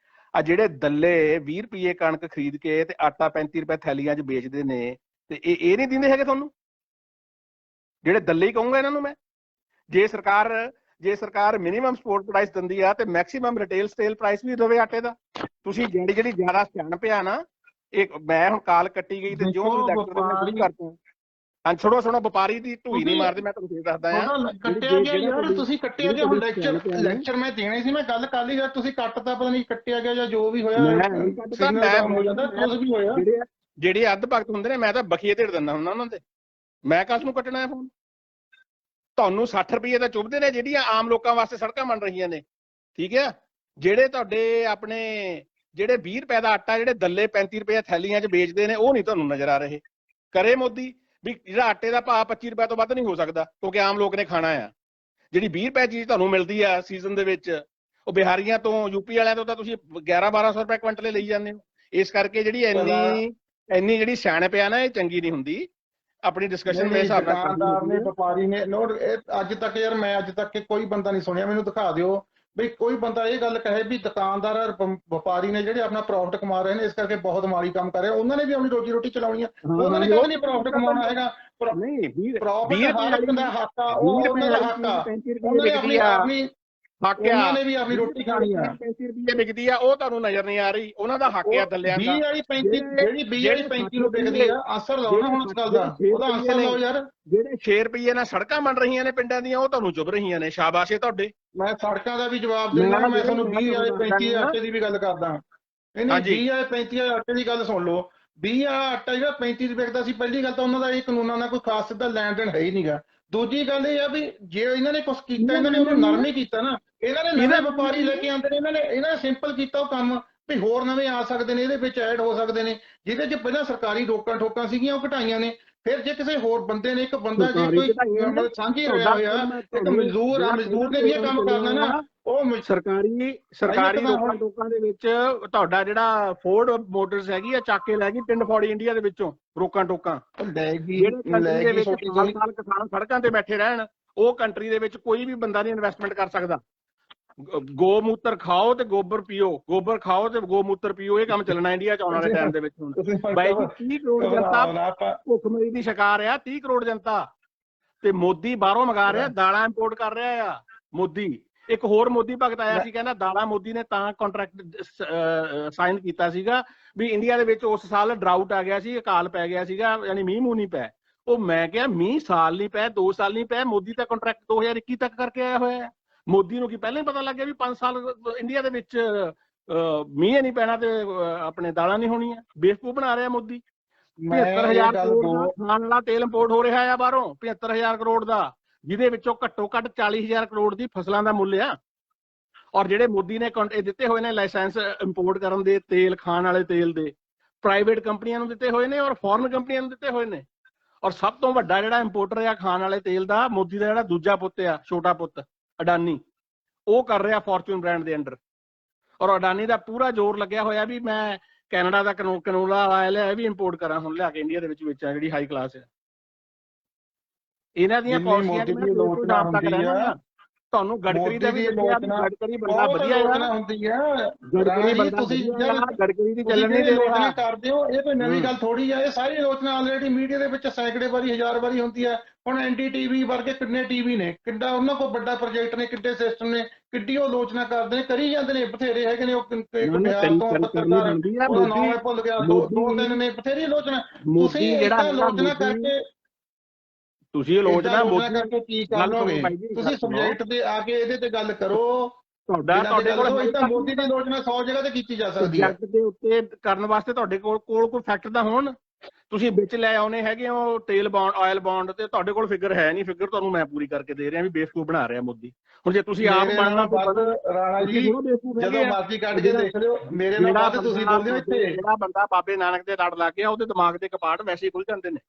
ਆ ਜਿਹੜੇ ਦੱਲੇ 20 ਰੁਪਏ ਕਣਕ ਖਰੀਦ ਕੇ ਤੇ ਆਟਾ 35 ਰੁਪਏ ਥੈਲੀਆਂ 'ਚ ਵੇਚਦੇ ਨੇ, ਤੇ ਇਹ ਨਹੀਂ ਦਿੰਦੇ ਹੈਗੇ ਤੁਹਾਨੂੰ? ਜਿਹੜੇ ਦੱਲੇ ਹੀ ਕਹੂੰਗਾ ਇਹਨਾਂ ਨੂੰ ਮੈਂ। ਜੇ ਸਰਕਾਰ ਮਿਨੀਮਮ ਸਪੋਰਟ ਪ੍ਰਾਈਸ ਦਿੰਦੀ ਆ ਤੇ ਮੈਕਸਿਮਮ ਰਿਟੇਲ ਸੇਲ ਪ੍ਰਾਈਸ ਵੀ ਦੇਵੇ ਆਟੇ ਦਾ। ਤੁਸੀਂ ਜਿਹੜੀ ਜ਼ਿਆਦਾ ਸਿਆਣਪ ਆ ਨਾ, ਇਹ ਮੈਂ ਹੁਣ ਕਾਲ ਕੱਟੀ ਗਈ ਤੇ ਜੋ ਤੁਸੀਂ ਕਰਦੇ ਹਾਂ। ਸੁਣੋ ਵਪਾਰੀ ਦੀ ਢੂਈ ਨਹੀਂ ਮਾਰਦੇ, ਮੈਂ ਤੁਹਾਨੂੰ ਦੱਸਦਾ ਆ। ਕੱਟਿਆ ਗਿਆ ਯਾਰ, ਤੁਸੀਂ ਕੱਟਿਆ ਗਿਆ। ਹੁਣ ਲੈਕਚਰ ਮੈਂ ਦੇਣੇ ਸੀ, ਮੈਂ ਗੱਲ ਕਰ ਲਈ ਯਾਰ, ਤੁਸੀਂ ਕੱਟਤਾ, ਪਤਾ ਨਹੀਂ ਕੱਟਿਆ ਗਿਆ ਜਾਂ ਜੋ ਵੀ ਹੋਇਆ ਹੋ ਜਾਂਦਾ, ਕੁਝ ਵੀ ਹੋਇਆ। ਜਿਹੜੇ ਅੱਧ ਭਗਤ ਹੁੰਦੇ ਨੇ, ਮੈਂ ਤਾਂ ਬਖੀਏ ਢੇੜ ਦਿੰਦਾ ਹੁੰਦਾ ਉਹਨਾਂ ਦੇ। ਮੈਂ ਕਾਸ ਨੂੰ ਕੱਟਣਾ ਹੈ ਫੋਨ? ਤੁਹਾਨੂੰ 60 ਰੁਪਏ ਤਾਂ ਚੁੱਭਦੇ ਨੇ ਜਿਹੜੀਆਂ ਆਮ ਲੋਕਾਂ ਵਾਸਤੇ ਸੜਕਾਂ ਬਣ ਰਹੀਆਂ ਨੇ, ਠੀਕ ਹੈ? ਜਿਹੜੇ ਤੁਹਾਡੇ ਆਪਣੇ ਜਿਹੜੇ 20 ਰੁਪਏ ਦਾ ਆਟਾ ਜਿਹੜੇ ਦੱਲੇ 35 ਰੁਪਏ ਥੈਲੀਆਂ 'ਚ ਵੇਚਦੇ ਨੇ, ਉਹ ਨਹੀਂ ਤੁਹਾਨੂੰ ਨਜ਼ਰ ਆ ਰਹੇ। ਕਰੇ ਮੋਦੀ ਵੀ ਜਿਹੜਾ ਆਟੇ ਦਾ ਭਾਅ 25 ਰੁਪਏ ਤੋਂ ਵੱਧ ਨਹੀਂ ਹੋ ਸਕਦਾ, ਕਿਉਂਕਿ ਆਮ ਲੋਕ ਨੇ ਖਾਣਾ ਆ। ਜਿਹੜੀ 20 ਰੁਪਏ ਚੀਜ਼ ਤੁਹਾਨੂੰ ਮਿਲਦੀ ਆ ਸੀਜ਼ਨ ਦੇ ਵਿੱਚ, ਉਹ ਬਿਹਾਰੀਆਂ ਤੋਂ, ਯੂਪੀ ਵਾਲਿਆਂ ਤੋਂ ਤਾਂ ਤੁਸੀਂ 1100-1200 ਰੁਪਏ ਕੁਇੰਟਲ ਲਈ ਜਾਂਦੇ ਹੋ। ਇਸ ਕਰਕੇ ਜਿਹੜੀ ਇੰਨੀ ਜਿਹੜੀ ਸਿਆਣਪ ਆ ਨਾ, ਇਹ ਚੰਗੀ ਨਹੀਂ ਹੁੰਦੀ। ਆਪਣੀ ਡਿਸਕਸ਼ਨ ਮੇਰੇ ਹਿਸਾਬ ਨਾਲ ਦੁਕਾਨਦਾਰ ਨੇ, ਵਪਾਰੀ ਨੇ, ਨੋਟ ਅੱਜ ਤੱਕ ਯਾਰ ਮੈਂ ਅੱਜ ਤੱਕ ਕੋਈ ਬੰਦਾ ਨਹੀਂ ਸੁਣਿਆ, ਮੈਨੂੰ ਦਿਖਾ ਦਿਓ ਵੀ ਕੋਈ ਬੰਦਾ ਇਹ ਗੱਲ ਕਹੇ ਵੀ ਦੁਕਾਨਦਾਰ ਵਪਾਰੀ ਨੇ ਜਿਹੜੇ ਆਪਣਾ ਪ੍ਰੋਫਿਟ ਕਮਾ ਰਹੇ ਨੇ, ਇਸ ਕਰਕੇ ਬਹੁਤ ਮਾੜੀ ਕੰਮ ਕਰ ਰਹੇ, ਉਹਨਾਂ ਨੇ ਵੀ ਆਪਣੀ ਰੋਜੀ ਰੋਟੀ ਚਲਾਉਣੀ ਆ, ਉਹਨਾਂ ਨੇ ਕਦੇ ਨਹੀਂ ਪ੍ਰੋਫਿਟ ਕਮਾਉਣਾ ਹੈਗਾ। ਪ੍ਰੋਫਿਟ ਹਰ ਇੱਕ ਦਾ ਹੱਕ ਆ, ਉਹਨਾਂ ਦਾ ਹੱਕ ਆ, ਉਹਨਾਂ ਨੇ ਵੀ ਆਪਣੀ ਰੋਟੀ ਖਾਣੀ ਆ। 35 ਰੁਪਏ ਵਿਕਦੀ ਆ, ਉਹ ਤੁਹਾਨੂੰ ਨਜ਼ਰ ਨਹੀਂ ਆ ਰਹੀ, ਉਹਨਾਂ ਦਾ ਹੱਕ ਆ ਦੱਲਿਆਂ ਦਾ। 20 ਵਾਲੀ 35 ਨੂੰ ਵਿਕਦੀ ਆ, ਅਸਰ ਲਾਓ ਨਾ ਹੁਣ ਇਸ ਗੱਲ ਦਾ, ਉਹਦਾ ਅਸਰ ਲਾਓ ਯਾਰ। ਜਿਹੜੇ 6 ਰੁਪਏ ਨਾਲ ਸੜਕਾਂ ਬਣ ਰਹੀਆਂ ਨੇ ਪਿੰਡਾਂ ਦੀਆਂ, ਉਹ ਤੁਹਾਨੂੰ ਚੁੱਭ ਰਹੀਆਂ ਨੇ। ਸ਼ਾਬਾਸ਼ ਏ ਤੁਹਾਡੇ। ਮੈਂ ਸੜਕਾਂ ਦਾ ਵੀ ਜਵਾਬ ਦਿੰਦਾ, ਮੈਂ ਤੁਹਾਨੂੰ 20 ਵਾਲੇ 35 ਆਟੇ ਦੀ ਵੀ ਗੱਲ ਕਰਦਾ। ਨਹੀਂ 20 ਵਾਲੇ 35 ਵਾਲੇ ਆਟੇ ਦੀ ਗੱਲ ਸੁਣ ਲਓ। 20 ਵਾਲਾ ਆਟਾ ਜਿਹੜਾ 35 ਰੁਪਏ ਵਿਕਦਾ ਸੀ, ਪਹਿਲੀ ਗੱਲ ਤਾਂ ਉਹਨਾਂ ਦਾ ਇਹ ਕਾਨੂੰਨਾਂ ਨਾਲ ਕੋਈ ਖਾਸ ਸਿੱਧਾ ਲੈਣ ਦੇਣ ਹੈ ਹੀ ਨਹੀਂਗਾ। ਦੂਜੀ ਗੱਲ ਇਹ ਆ ਵੀ ਜੇ ਇਹਨਾਂ ਨੇ ਕੁਛ ਕੀਤਾ, ਇਹਨਾਂ ਨੇ ਉਹਨੂੰ ਨਰਮ ਹੀ ਕੀਤਾ ਨਾ। ਇਹਨਾਂ ਨੇ ਨਵੇਂ ਵਪਾਰੀ ਲੈ ਕੇ ਆਉਂਦੇ ਨੇ, ਇਹਨਾਂ ਨੇ ਸਿੰਪਲ ਕੀਤਾ ਉਹ ਕੰਮ ਵੀ ਹੋਰ ਨਵੇਂ ਆ ਸਕਦੇ ਨੇ, ਇਹਦੇ ਵਿੱਚ ਐਡ ਹੋ ਸਕਦੇ ਨੇ। ਜਿਹਦੇ 'ਚ ਪਹਿਲਾਂ ਸਰਕਾਰੀ ਰੋਕਾਂ ਠੋਕਾਂ ਸੀਗੀਆਂ ਉਹ ਘਟਾਈਆਂ ਨੇ, ਫਿਰ ਜੇ ਕਿਸੇ ਹੋਰ ਬੰਦੇ ਨੇ, ਇੱਕ ਬੰਦਾ ਜੇ ਸਰਕਾਰੀ ਕੋਈ ਕਢਾਈਆਂ ਮਤਲਬ ਸਾਂਝੀ ਰਿਹਾ ਹੋਇਆ, ਇੱਕ ਮਜ਼ਦੂਰ ਆ, ਮਜ਼ਦੂਰ ਨੇ ਵੀ ਇਹ ਕੰਮ ਕਰਨਾ ਨਾ, ਉਹ ਸਰਕਾਰੀ ਰੋਕਾਂ ਦੇ ਵਿੱਚ ਤੁਹਾਡਾ ਜਿਹੜਾ ਫੋਰਡ ਮੋਟਰਸ ਹੈਗੀ ਆ ਚੱਕ ਕੇ ਲੈ ਗਈ ਪਿੰਡ ਫੌੜੀ ਇੰਡੀਆ ਦੇ ਵਿੱਚੋਂ ਰੋਕਾਂ ਟੋਕਾਂ। ਜਿਹੜੇ ਕਿਸਾਨ ਸੜਕਾਂ ਤੇ ਬੈਠੇ ਰਹਿਣ, ਉਹ ਕੰਟਰੀ ਦੇ ਵਿੱਚ ਕੋਈ ਵੀ ਬੰਦਾ ਨਹੀਂ ਇਨਵੈਸਟਮੈਂਟ ਕਰ ਸਕਦਾ। ਗੋਮੂਤਰ ਖਾਓ ਤੇ ਗੋਬਰ ਪੀਓ, ਗੋਬਰ ਖਾਓ ਤੇ ਗੋਮੂਤਰ ਪੀਓ, ਇਹ ਕੰਮ ਚੱਲਣਾ ਇੰਡੀਆ ਚ ਆਉਣ ਵਾਲੇ ਟਾਈਮ ਦੇ ਵਿੱਚ। ਹੁਣ ਬਾਈ ਜੀ 30 ਕਰੋੜ ਜਨਤਾ ਭੁੱਖਮਰੀ ਦੀ ਸ਼ਿਕਾਰ ਆ, 30 ਕਰੋੜ ਜਨਤਾ, ਤੇ ਮੋਦੀ ਬਾਹਰੋਂ ਮੰਗਾ ਰਿਹਾ, ਦਾਲਾਂ ਇੰਪੋਰਟ ਕਰ ਰਿਹਾ ਆ ਮੋਦੀ। ਇੱਕ ਹੋਰ ਮੋਦੀ ਭਗਤ ਆਇਆ ਸੀ, ਕਹਿੰਦਾ ਦਾਲਾਂ ਮੋਦੀ ਨੇ ਤਾਂ ਕੰਟਰੈਕਟ ਸਾਈਨ ਕੀਤਾ ਸੀਗਾ ਵੀ ਇੰਡੀਆ ਦੇ ਵਿੱਚ ਉਸ ਸਾਲ ਡਰਾਊਟ ਆ ਗਿਆ ਸੀ, ਅਕਾਲ ਪੈ ਗਿਆ ਸੀਗਾ, ਯਾਨੀ ਮੀਂਹ ਮੂੰਹ ਨਹੀਂ ਪੈ। ਉਹ ਮੈਂ ਕਿਹਾ ਮੀਂਹ ਸਾਲ ਨਹੀਂ ਪੈ, 2 ਸਾਲ ਨਹੀਂ ਪੈ, ਮੋਦੀ ਤਾਂ ਕੰਟਰੈਕਟ 2021 ਤੱਕ ਕਰਕੇ ਆਇਆ ਹੋਇਆ ਹੈ। ਮੋਦੀ ਨੂੰ ਕੀ ਪਹਿਲਾਂ ਹੀ ਪਤਾ ਲੱਗ ਗਿਆ ਵੀ 5 ਸਾਲ ਇੰਡੀਆ ਦੇ ਵਿੱਚ ਮੀਂਹ ਨਹੀਂ ਪੈਣਾ ਤੇ ਆਪਣੇ ਦਾਲਾਂ ਨਹੀਂ ਹੋਣੀਆਂ? ਬੇਵਕੂਫ ਬਣਾ ਰਿਹਾ ਮੋਦੀ। 75,000 ਕਰੋੜ ਦਾ ਖਾਣ ਵਾਲਾ ਤੇਲ ਇੰਪੋਰਟ ਹੋ ਰਿਹਾ ਆ ਬਾਹਰੋਂ, 75,000 ਕਰੋੜ ਦਾ, ਜਿਹਦੇ ਵਿੱਚੋਂ ਘੱਟੋ ਘੱਟ 40,000 ਕਰੋੜ ਦੀ ਫਸਲਾਂ ਦਾ ਮੁੱਲ ਆ। ਔਰ ਜਿਹੜੇ ਮੋਦੀ ਨੇ ਦਿੱਤੇ ਹੋਏ ਨੇ ਲਾਇਸੈਂਸ ਇੰਪੋਰਟ ਕਰਨ ਦੇ, ਤੇਲ ਖਾਣ ਵਾਲੇ ਤੇਲ ਦੇ, ਪ੍ਰਾਈਵੇਟ ਕੰਪਨੀਆਂ ਨੂੰ ਦਿੱਤੇ ਹੋਏ ਨੇ ਔਰ ਫੋਰਨ ਕੰਪਨੀਆਂ ਨੂੰ ਦਿੱਤੇ ਹੋਏ ਨੇ। ਔਰ ਸਭ ਤੋਂ ਵੱਡਾ ਜਿਹੜਾ ਇੰਪੋਰਟਰ ਆ ਖਾਣ ਵਾਲੇ ਤੇਲ ਦਾ, ਮੋਦੀ ਦਾ ਜਿਹੜਾ ਦੂਜਾ ਪੁੱਤ ਆ, ਛੋਟਾ ਪੁੱਤ ਅਡਾਨੀ, ਉਹ ਕਰ ਰਿਹਾ ਫੋਰਚੂਨ ਬ੍ਰਾਂਡ ਦੇ ਅੰਡਰ। ਔਰ ਅਡਾਨੀ ਦਾ ਪੂਰਾ ਜ਼ੋਰ ਲੱਗਿਆ ਹੋਇਆ ਵੀ ਮੈਂ ਕੈਨੇਡਾ ਦਾ ਕੈਨੋਲਾ ਆਇਲ ਹੈ ਵੀ ਇੰਪੋਰਟ ਕਰਾਂ ਹੁਣ ਲਿਆ ਕੇ ਇੰਡੀਆ ਦੇ ਵਿੱਚ ਵੇਚਾਂ, ਜਿਹੜੀ ਹਾਈ ਕਲਾਸ ਹੈ। ਇਹਨਾਂ ਦੀਆਂ ਪਾਲਿਸੀਆਂ ਤੁਹਾਨੂੰ ਗਡਕਰੀ ਦਾ ਵੀ ਗਡਕਰੀ ਬੰਦਾ ਵਧੀਆ ਹੁੰਦੀ ਹੈ, ਗਡਕਰੀ ਦੀ ਚੱਲਣ ਨਹੀਂ ਦੇ ਰਿਹਾ ਕਰਦੇ ਹੋ। ਇਹ ਕੋਈ ਨਵੀਂ ਗੱਲ ਥੋੜੀ ਆ, ਇਹ ਸਾਰੀ ਆਲੋਚਨਾ ਆਲਰੇਡੀ ਮੀਡੀਆ ਦੇ ਵਿੱਚ ਸੈਂਕੜੇ ਵਾਰੀ, 1000 ਵਾਰੀ ਹੁੰਦੀ ਹੈ। ਹੁਣ NDTV ਵਰਗੇ ਕਿੰਨੇ ਟੀਵੀ ਨੇ, ਕਿੱਡਾ ਉਹਨਾਂ ਕੋਲ ਵੱਡਾ ਪ੍ਰੋਜੈਕਟ ਨੇ, ਕਿੱਡੇ ਸਿਸਟਮ ਨੇ, ਕਿੱਡੀ ਆਲੋਚਨਾ ਕਰਦੇ ਨੇ, ਕਰੀ ਜਾਂਦੇ ਨੇ, ਬਥੇਰੇ ਹੈਗੇ ਨੇ। ਉਹ ਬਿਹਾਰ ਤੋਂ ਪੱਤਰਕਾਰ, ਉਹਦਾ ਨਾਮ ਮੈਂ ਭੁੱਲ ਗਿਆ, 2-3 ਨੇ, ਬਥੇਰੀ ਆਲੋਚਨਾ। ਤੁਸੀਂ ਜਿਹੜਾ ਆਲੋਚਨਾ ਕਰਕੇ ਤੁਸੀਂ ਆਲੋਚਨਾ ਕਰਕੇ ਕੀ ਕਰ ਲਓਗੇ? ਤੁਸੀਂ ਸਬਜੈਕਟ ਤੇ ਆ ਕੇ ਇਹਦੇ ਤੇ ਗੱਲ ਕਰੋ। ਤੁਹਾਡੇ ਕੋਲ ਤਾਂ ਮੋਦੀ ਦੀ ਆਲੋਚਨਾ 100 ਜਗ੍ਹਾ ਤੇ ਕੀਤੀ ਜਾ ਸਕਦੀ ਹੈ। ਸਬਜੈਕਟ ਦੇ ਉੱਤੇ ਕਰਨ ਵਾਸਤੇ ਤੁਹਾਡੇ ਕੋਲ ਕੋਈ ਫੈਕਟ ਤਾਂ ਹੋਣ। ਤੁਸੀਂ ਵਿੱਚ ਲੈ ਆਉਨੇ ਹੈਗੇ ਹੋ ਤੇਲ ਬੌਂਡ, ਆਇਲ ਬੌਂਡ, ਤੇ ਤੁਹਾਡੇ ਕੋਲ ਫਿਗਰ ਹੈ ਨਹੀਂ। ਫਿਗਰ ਤੁਹਾਨੂੰ ਮੈਂ ਪੂਰੀ ਕਰਕੇ ਦੇ ਰਿਹਾ ਵੀ ਬੇਵਕੂਫ ਬਣਾ ਰਿਹਾ ਮੋਦੀ। ਹੁਣ ਜੇ ਤੁਸੀਂ ਆਪ ਬਣਨਾ ਰਾਣਾ ਜੀ, ਜਦੋਂ ਮਰਜ਼ੀ ਕੱਢ ਕੇ ਦੇਖ ਲਿਓ, ਮੇਰੇ ਨਾਲ ਬਾਅਦ ਤੁਸੀਂ ਬੋਲਦੇ ਹੋ। ਇੱਥੇ ਜਿਹੜਾ ਬੰਦਾ ਬਾਬੇ ਨਾਨਕ ਦੇ ਲੜ ਲੱਗ ਗਿਆ, ਉਹਦੇ ਦਿਮਾਗ ਦੇ ਕਪਾਟ ਵੈਸੇ ਹੀ ਖੁੱਲ ਜਾਂਦੇ ਨੇ।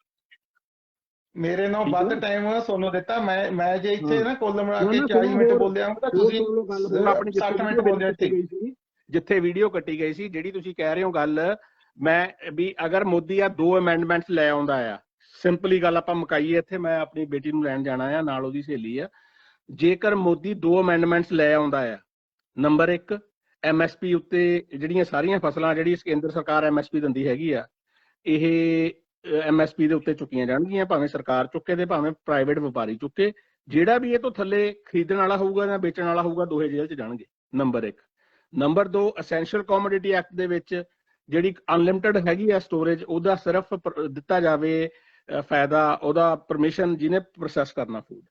ਮੇਰੇ ਨਾਲ ਵੱਧ ਟਾਈਮ ਸੋਨੂੰ ਦਿੱਤਾ। ਮੈਂ ਜੇ ਇੱਥੇ ਨਾ ਕੁੱਲ ਮਿਲਾ ਕੇ 40 ਮਿੰਟ ਬੋਲਿਆ ਤਾਂ ਤੁਸੀਂ ਆਪਣੀ 60 ਮਿੰਟ ਬੋਲਿਆ ਇੱਥੇ। ਜਿੱਥੇ ਵੀਡੀਓ ਕੱਟੀ ਗਈ ਸੀ, ਜਿਹੜੀ ਤੁਸੀਂ ਕਹਿ ਰਹੇ ਹੋ ਗੱਲ, ਮੈਂ ਵੀ ਅਗਰ ਮੋਦੀ ਆ 2 ਅਮੈਂਡਮੈਂਟਸ ਲੈ ਆਉਂਦਾ ਆ, ਸਿੰਪਲੀ ਗੱਲ ਆਪਾਂ ਮੁਕਾਈਏ ਇੱਥੇ। ਮੈਂ ਆਪਣੀ ਬੇਟੀ ਨੂੰ ਲੈਣ ਜਾਣਾ ਆ, ਨਾਲ ਉਹਦੀ ਸਹੇਲੀ ਆ। ਜੇਕਰ ਮੋਦੀ 2 ਅਮੈਂਡਮੈਂਟਸ ਲੈ ਆਉਂਦਾ ਆ, ਨੰਬਰ 1 MSP ਉੱਤੇ ਜਿਹੜੀਆਂ ਸਾਰੀਆਂ ਫਸਲਾਂ ਜਿਹੜੀ ਕੇਂਦਰ ਸਰਕਾਰ MSP ਦਿੰਦੀ ਹੈਗੀ ਆ, ਇਹ MSP ਦੇ ਉੱਤੇ ਚੁੱਕੀਆਂ ਜਾਣਗੀਆਂ, ਭਾਵੇਂ ਸਰਕਾਰ ਚੁੱਕੇ ਤੇ ਭਾਵੇਂ ਪ੍ਰਾਈਵੇਟ ਵਪਾਰੀ ਚੁੱਕੇ। ਜਿਹੜਾ ਵੀ ਇਹ ਤੋਂ ਥੱਲੇ ਖਰੀਦਣ ਵਾਲਾ ਹੋਊਗਾ ਜਾਂ ਵੇਚਣ ਵਾਲਾ ਹੋਊਗਾ, ਦੋਹੇ ਜੇਲ੍ਹ 'ਚ ਜਾਣਗੇ। Number 1। Number 2, essential commodity act ਦੇ ਵਿੱਚ ਜਿਹੜੀ ਅਨਲਿਮਟਿਡ ਹੈਗੀ ਆ ਸਟੋਰੇਜ, ਉਹਦਾ ਸਿਰਫ ਦਿੱਤਾ ਜਾਵੇ ਫਾਇਦਾ, ਉਹਦਾ ਪਰਮਿਸ਼ਨ ਜਿਹਨੇ ਪ੍ਰੋਸੈਸ ਕਰਨਾ ਫੂਡ।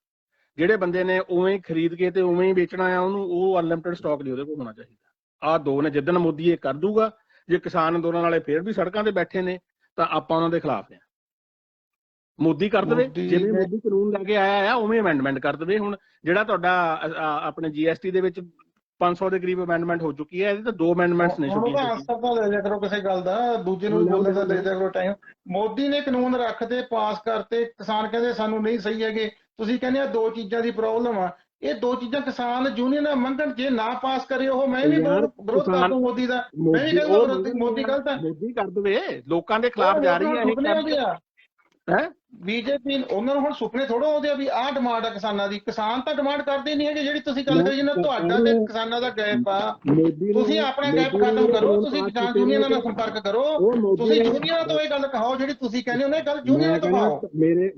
ਜਿਹੜੇ ਬੰਦੇ ਨੇ ਉਵੇਂ ਹੀ ਖਰੀਦ ਕੇ ਤੇ ਉਵੇਂ ਹੀ ਵੇਚਣਾ ਆ ਉਹਨੂੰ, ਉਹ ਅਨਲਿਮਟਿਡ ਸਟਾਕ ਨਹੀਂ ਉਹਦੇ ਕੋਲ ਹੋਣਾ ਚਾਹੀਦਾ। ਆਹ 2 ਨੇ। ਜਿੱਦਣ ਮੋਦੀ ਇਹ ਕਰ ਦੂਗਾ, ਜੇ ਕਿਸਾਨ ਅੰਦੋਲਨ ਵਾਲੇ ਫੇਰ ਵੀ ਸੜਕਾਂ ਤੇ ਬੈਠੇ ਨੇ, ਤਾਂ ਆਪਾਂ ਉਹਨਾਂ ਦੇ ਖਿਲਾਫ ਆ। ਮੋਦੀ ਕਰ ਦੇਵੇ, ਜਿਵੇਂ ਮੋਦੀ ਕਾਨੂੰਨ ਲੈ ਕੇ ਆਇਆ ਆ ਉਵੇਂ ਅਮੈਂਡਮੈਂਟ ਕਰ ਦੇਵੇ। ਹੁਣ ਜਿਹੜਾ ਤੁਹਾਡਾ ਆਪਣੇ GST ਦੇ ਵਿੱਚ 500 ਦੇ ਕਰੀਬ ਅਮੈਂਡਮੈਂਟ ਹੋ ਚੁੱਕੀ ਹੈ, ਇਹਦੇ ਤਾਂ 2 ਅਮੈਂਡਮੈਂਟਸ ਨੇ। ਆਨਸਰ ਤਾਂ ਲੈ ਲਿਆ ਕਰੋ ਕਿਸੇ ਗੱਲ ਦਾ, ਦੂਜੇ ਨੂੰ ਬੋਲਣ ਦਾ ਦੇ ਦਿਆ ਕਰੋ ਟਾਈਮ। ਮੋਦੀ ਨੇ ਕਾਨੂੰਨ ਰੱਖਦੇ, ਪਾਸ ਕਰਤੇ, ਕਿਸਾਨ ਕਹਿੰਦੇ ਸਾਨੂੰ ਨਹੀਂ ਸਹੀ ਹੈਗੇ। ਤੁਸੀਂ ਕਹਿੰਦੇ ਆ 2 ਚੀਜ਼ਾਂ ਦੀ ਪ੍ਰੋਬਲਮ ਆ। ਇਹ 2 ਚੀਜ਼ਾਂ ਕਿਸਾਨ ਯੂਨੀਅਨ ਮੰਗਣ, ਜੇ ਨਾ ਪਾਸ ਕਰੇ ਉਹ, ਮੈਂ ਵੀ ਵਿਰੋਧ ਕਰ ਦੂੰ ਮੋਦੀ ਦਾ। ਮੈਂ ਵੀ ਕਹਿੰਦਾ ਮੋਦੀ ਗਲਤ ਹੈ। ਮੋਦੀ ਕਰ ਦੇਵੇ, ਲੋਕਾਂ ਦੇ ਖਿਲਾਫ ਜਾ ਰਹੀ ਹੈ। BJP ਉਹਨਾਂ ਨੂੰ ਹੁਣ ਸੁਪਨੇ ਥੋੜਾ ਆਉਂਦੇ ਆ ਵੀ ਆਹ ਡਿਮਾਂਡ ਆ ਕਿਸਾਨਾਂ ਦੀ। ਕਿਸਾਨ ਤਾਂ ਡਿਮਾਂਡ ਕਰਦੇ ਨਹੀਂ ਹੈਗੇ ਜਿਹੜੀ ਤੁਸੀਂ ਗੱਲ ਕਰੀ ਜਿੰਨਾ ਤੁਹਾਡਾ ਤੇ ਕਿਸਾਨਾਂ ਦਾ ਗੈਪ ਆ। ਤੁਸੀਂ ਆਪਣਾ ਗੈਪ ਖਤਮ ਕਰੋ, ਤੁਸੀਂ ਕਿਸਾਨ ਯੂਨੀਅਨਾਂ ਨਾਲ ਸੰਪਰਕ ਕਰੋ, ਤੁਸੀਂ ਯੂਨੀਅਨਾਂ ਤੋਂ ਇਹ ਗੱਲ ਕਹੋ ਜਿਹੜੀ ਤੁਸੀਂ ਕਹਿੰਦੇ ਹੋ ਨਾ, ਇਹ ਗੱਲ ਯੂਨੀਅਨਾਂ ਤੋਂ ਕਹੋ।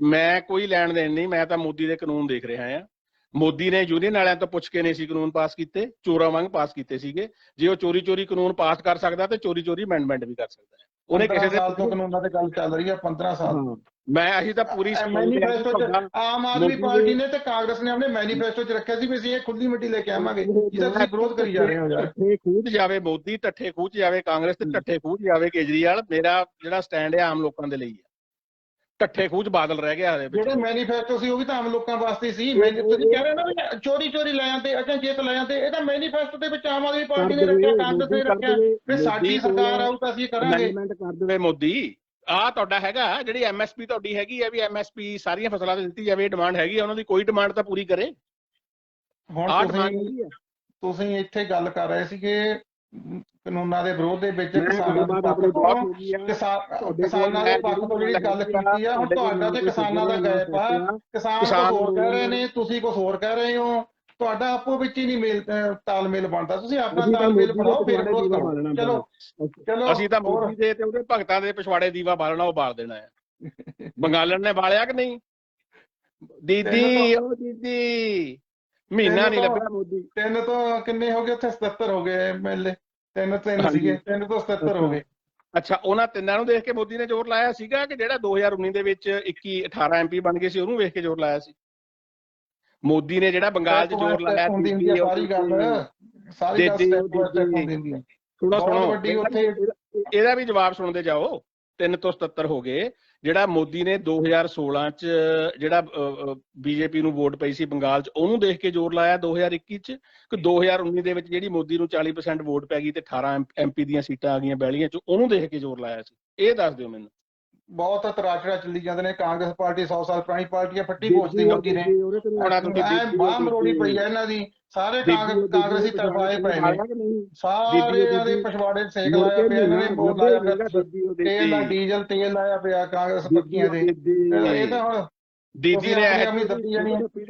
ਮੈਂ ਕੋਈ ਲੈਣ ਦੇਣ ਨਹੀਂ, ਮੈਂ ਤਾਂ ਮੋਦੀ ਦੇ ਕਾਨੂੰਨ ਦੇਖ ਰਿਹਾ ਆ। ਮੋਦੀ ਨੇ ਯੂਨੀਅਨ ਵਾਲਿਆਂ ਤੋਂ ਪੁੱਛ ਕੇ ਨਹੀਂ ਸੀ ਕਾਨੂੰਨ ਪਾਸ ਕੀਤੇ, ਚੋਰਾਂ ਵਾਂਗ ਪਾਸ ਕੀਤੇ ਸੀਗੇ। ਜੇ ਉਹ ਚੋਰੀ ਕਾਨੂੰਨ ਪਾਸ ਕਰ ਸਕਦਾ ਤੇ ਚੋਰੀ ਅਮੈਂਡਮੈਂਟ ਵੀ ਕਰ ਸਕਦਾ ਹੈ। ਉਹਨੇ ਕਿਸੇ ਦੇ ਸਾਲ ਤੋਂ ਕਾਨੂੰਨਾਂ ਤੇ ਗੱਲ ਚੱਲ ਰਹੀ ਹੈ, 15 ਸਾਲ। ਅਸੀਂ ਤਾਂ ਪੂਰੀ ਮੈਨੀਫੈਸਟੋ ਚ ਆਮ ਆਦਮੀ ਪਾਰਟੀ ਨੇ ਤੇ ਕਾਂਗਰਸ ਨੇ ਆਪਣੇ ਮੈਨੀਫੈਸਟੋ ਚ ਰੱਖਿਆ ਸੀ ਵੀ ਅਸੀਂ ਇਹ ਖੁੱਲੀ ਮਿੱਟੀ ਲੈ ਕੇ ਆਵਾਂਗੇ, ਜਿਹਦਾ ਤੁਸੀਂ ਵਿਰੋਧ ਕਰੀ ਜਾ ਰਹੇ ਹੋ। ਯਾਰ ਖੂਹ ਜਾਵੇ ਮੋਦੀ, ਢੱਠੇ ਖੂਹ ਜਾਵੇ ਕਾਂਗਰਸ, ਤੇ ਢੱਠੇ ਖੂਹ ਜਾਵੇ ਕੇਜਰੀਵਾਲ। ਮੇਰਾ ਜਿਹੜਾ ਸਟੈਂਡ ਹੈ ਆਮ ਲੋਕਾਂ ਦੇ ਲਈ ਹੈ। ਢੱਠੇ ਖੂਹ ਬਾਦਲ ਰਹਿ ਗਿਆ। ਜਿਹੜੇ ਮੈਨੀਫੈਸਟੋ ਸੀ ਉਹ ਵੀ ਤਾਂ ਆਮ ਲੋਕਾਂ ਵਾਸਤੇ ਸੀ। ਤੁਸੀਂ ਕਹਿ ਰਹੇ ਨਾ ਵੀ ਚੋਰੀ ਲੈ ਜਾਂਦੇ, ਅਚਨਚੇਤ ਲੈ ਜਾਂਦੇ, ਇਹ ਤਾਂ ਮੈਨੀਫੈਸਟੋ ਦੇ ਵਿੱਚ ਆਮ ਆਦਮੀ ਪਾਰਟੀ ਨੇ ਰੱਖਿਆ, ਕਾਂਗਰਸ ਨੇ ਰੱਖਿਆ। ਫਿਰ ਸਾਡੀ ਸਰਕਾਰ ਆਊ ਤਾਂ ਅਸੀਂ ਕਰਾਂਗੇ। ਕਰ ਦੇਵੇ ਮੋਦੀ, ਆ ਤੁਹਾਡਾ ਹੈਗਾ ਜਿਹੜੀ ਐਮਐਸਪੀ ਤੁਹਾਡੀ ਹੈਗੀ ਆ ਵੀ ਐਮਐਸਪੀ ਸਾਰੀਆਂ ਫਸਲਾਂ ਤੇ ਦਿੱਤੀ ਜਾਵੇ, ਡਿਮਾਂਡ ਹੈਗੀ ਆ ਉਹਨਾਂ ਦੀ, ਕੋਈ ਡਿਮਾਂਡ ਤਾਂ ਪੂਰੀ ਕਰੇ। ਹੁਣ ਆ ਡਿਮਾਂਡ ਹੈਗੀ ਆ। ਤੁਸੀਂ ਇੱਥੇ ਗੱਲ ਕਰ ਰਹੇ ਸੀ ਕਿ ਕਾਨੂੰਨਾਂ ਦੇ ਵਿਰੋਧ ਦੇ ਵਿੱਚ ਕਿਸਾਨਾਂ ਦੇ ਗੱਲਬਾਤ ਪੱਖ ਆਪਣੀ ਤੋਂ ਬਹੁਤ ਹੋ ਗਈ ਆ। ਕਿਸਾਨਾਂ ਦੇ ਪੱਖ ਤੋਂ ਜਿਹੜੀ ਗੱਲ ਕੀਤੀ ਆ, ਹੁਣ ਤੁਹਾਡਾ ਤੇ ਕਿਸਾਨਾਂ ਦਾ ਗੈਪ ਆ, ਕਿਸਾਨ ਕੁਝ ਹੋਰ ਕਹਿ ਰਹੇ ਨੇ, ਤੁਸੀਂ ਕੁਝ ਹੋਰ ਕਹਿ ਰਹੇ ਹੋ, ਤੁਹਾਡਾ ਆਪੋ ਵਿੱਚ ਹੀ ਨਹੀਂ ਤਾਲਮੇਲ ਬਣਦਾ। ਤੁਸੀਂ ਆਪਣਾ ਤਾਲਮੇਲ ਬਣਾਓ ਫਿਰ ਵਿਰੋਧ ਕਰੋ। ਚਲੋ ਅਸੀਂ ਤਾਂ ਮੋਦੀ ਦੇ ਤੇ ਉਹਦੇ ਭਗਤਾਂ ਦੇ ਪਿਛਵਾੜੇ ਦੀਵਾ ਬਾਲਣਾ, ਉਹ ਬਾਲ ਦੇਣਾ ਹੈ। ਬੰਗਾਲਣ ਨੇ ਬਾਲਿਆ ਕਿ ਨਹੀਂ? ਦੀਦੀ ਉਹ ਦੀਦੀ ਮਹੀਨਾ ਨਹੀਂ ਲੱਭਿਆ ਮੋਦੀ। 3 ਤੋਂ ਕਿੰਨੇ ਹੋ ਗਏ ਉੱਥੇ? 77 ਹੋ ਗਏ ਐਮਐਲਏ। 3 ਸੀਗੇ, 3 ਤੋਂ 77 ਹੋ ਗਏ। ਅੱਛਾ, ਉਹਨਾਂ ਤਿੰਨਾਂ ਨੂੰ ਦੇਖ ਕੇ ਮੋਦੀ ਨੇ ਜ਼ੋਰ ਲਾਇਆ ਸੀਗਾ ਕਿ ਜਿਹੜਾ 2019 ਦੇ ਵਿੱਚ 18 ਐਮਪੀ ਬਣ ਗਏ ਸੀ ਉਹਨੂੰ ਵੇਖ ਕੇ ਜ਼ੋਰ ਲਾਇਆ ਸੀ? ਮੋਦੀ ਨੇ ਜਿਹੜਾ ਬੰਗਾਲ 'ਚ ਜ਼ੋਰ ਲਾਇਆ ਇਹਦਾ ਵੀ ਜਵਾਬ ਸੁਣਦੇ ਜਾਓ। 3 ਤੋਂ 77 ਹੋ ਗਏ। ਜਿਹੜਾ ਮੋਦੀ ਨੇ 2016 ਚ ਜਿਹੜਾ ਬੀਜੇਪੀ ਨੂੰ ਵੋਟ ਪਈ ਸੀ ਬੰਗਾਲ 'ਚ, ਉਹਨੂੰ ਦੇਖ ਕੇ ਜ਼ੋਰ ਲਾਇਆ 2021 ਚ, ਕਿ 2019 ਦੇ ਵਿੱਚ ਜਿਹੜੀ ਮੋਦੀ ਨੂੰ 40% ਵੋਟ ਪੈ ਗਈ ਤੇ 18 ਐਮਪੀ ਦੀਆਂ ਸੀਟਾਂ ਆ ਗਈਆਂ ਬੈਲੀਆਂ 'ਚ, ਉਹਨੂੰ ਦੇਖ ਕੇ ਜ਼ੋਰ ਲਾਇਆ ਸੀ? ਇਹ ਦੱਸ ਦਿਓ ਮੈਨੂੰ। ਬਹੁਤ ਤਰਾਸ਼ੜਾ ਚੱਲੀ ਜਾਂਦੇ ਨੇ। ਕਾਂਗਰਸ ਪਾਰਟੀ 100 ਸਾਲ ਪੁਰਾਣੀ ਪਾਰਟੀ ਆ, ਫੱਟੀ ਪੋਚਦੀ ਵਰਗੀ ਨੇ, ਬਾਹ ਮਰੋੜੀ ਪਈ ਆ ਇਹਨਾਂ ਦੀ। ਸਾਰੇ ਕਾਂਗਰਸੀ ਤਰਫਾਏ ਪਏ ਨੇ, ਸਾਰਿਆਂ ਦੇ ਪਿਛਵਾੜੇ ਸੇਕ ਲਾਇਆ ਪਿਆ ਇਹਨਾਂ ਨੇ, ਬੋਲ ਲਾਇਆ ਪਿਆ, ਤੇਲ ਦਾ ਡੀਜ਼ਲ ਤੇਲ ਲਾਇਆ ਪਿਆ ਕਾਂਗਰਸ ਪੱਕੀਆਂ ਦੇ। ਇਹ ਤਾਂ ਹੁਣ ਦੀਦੀ ਨੇ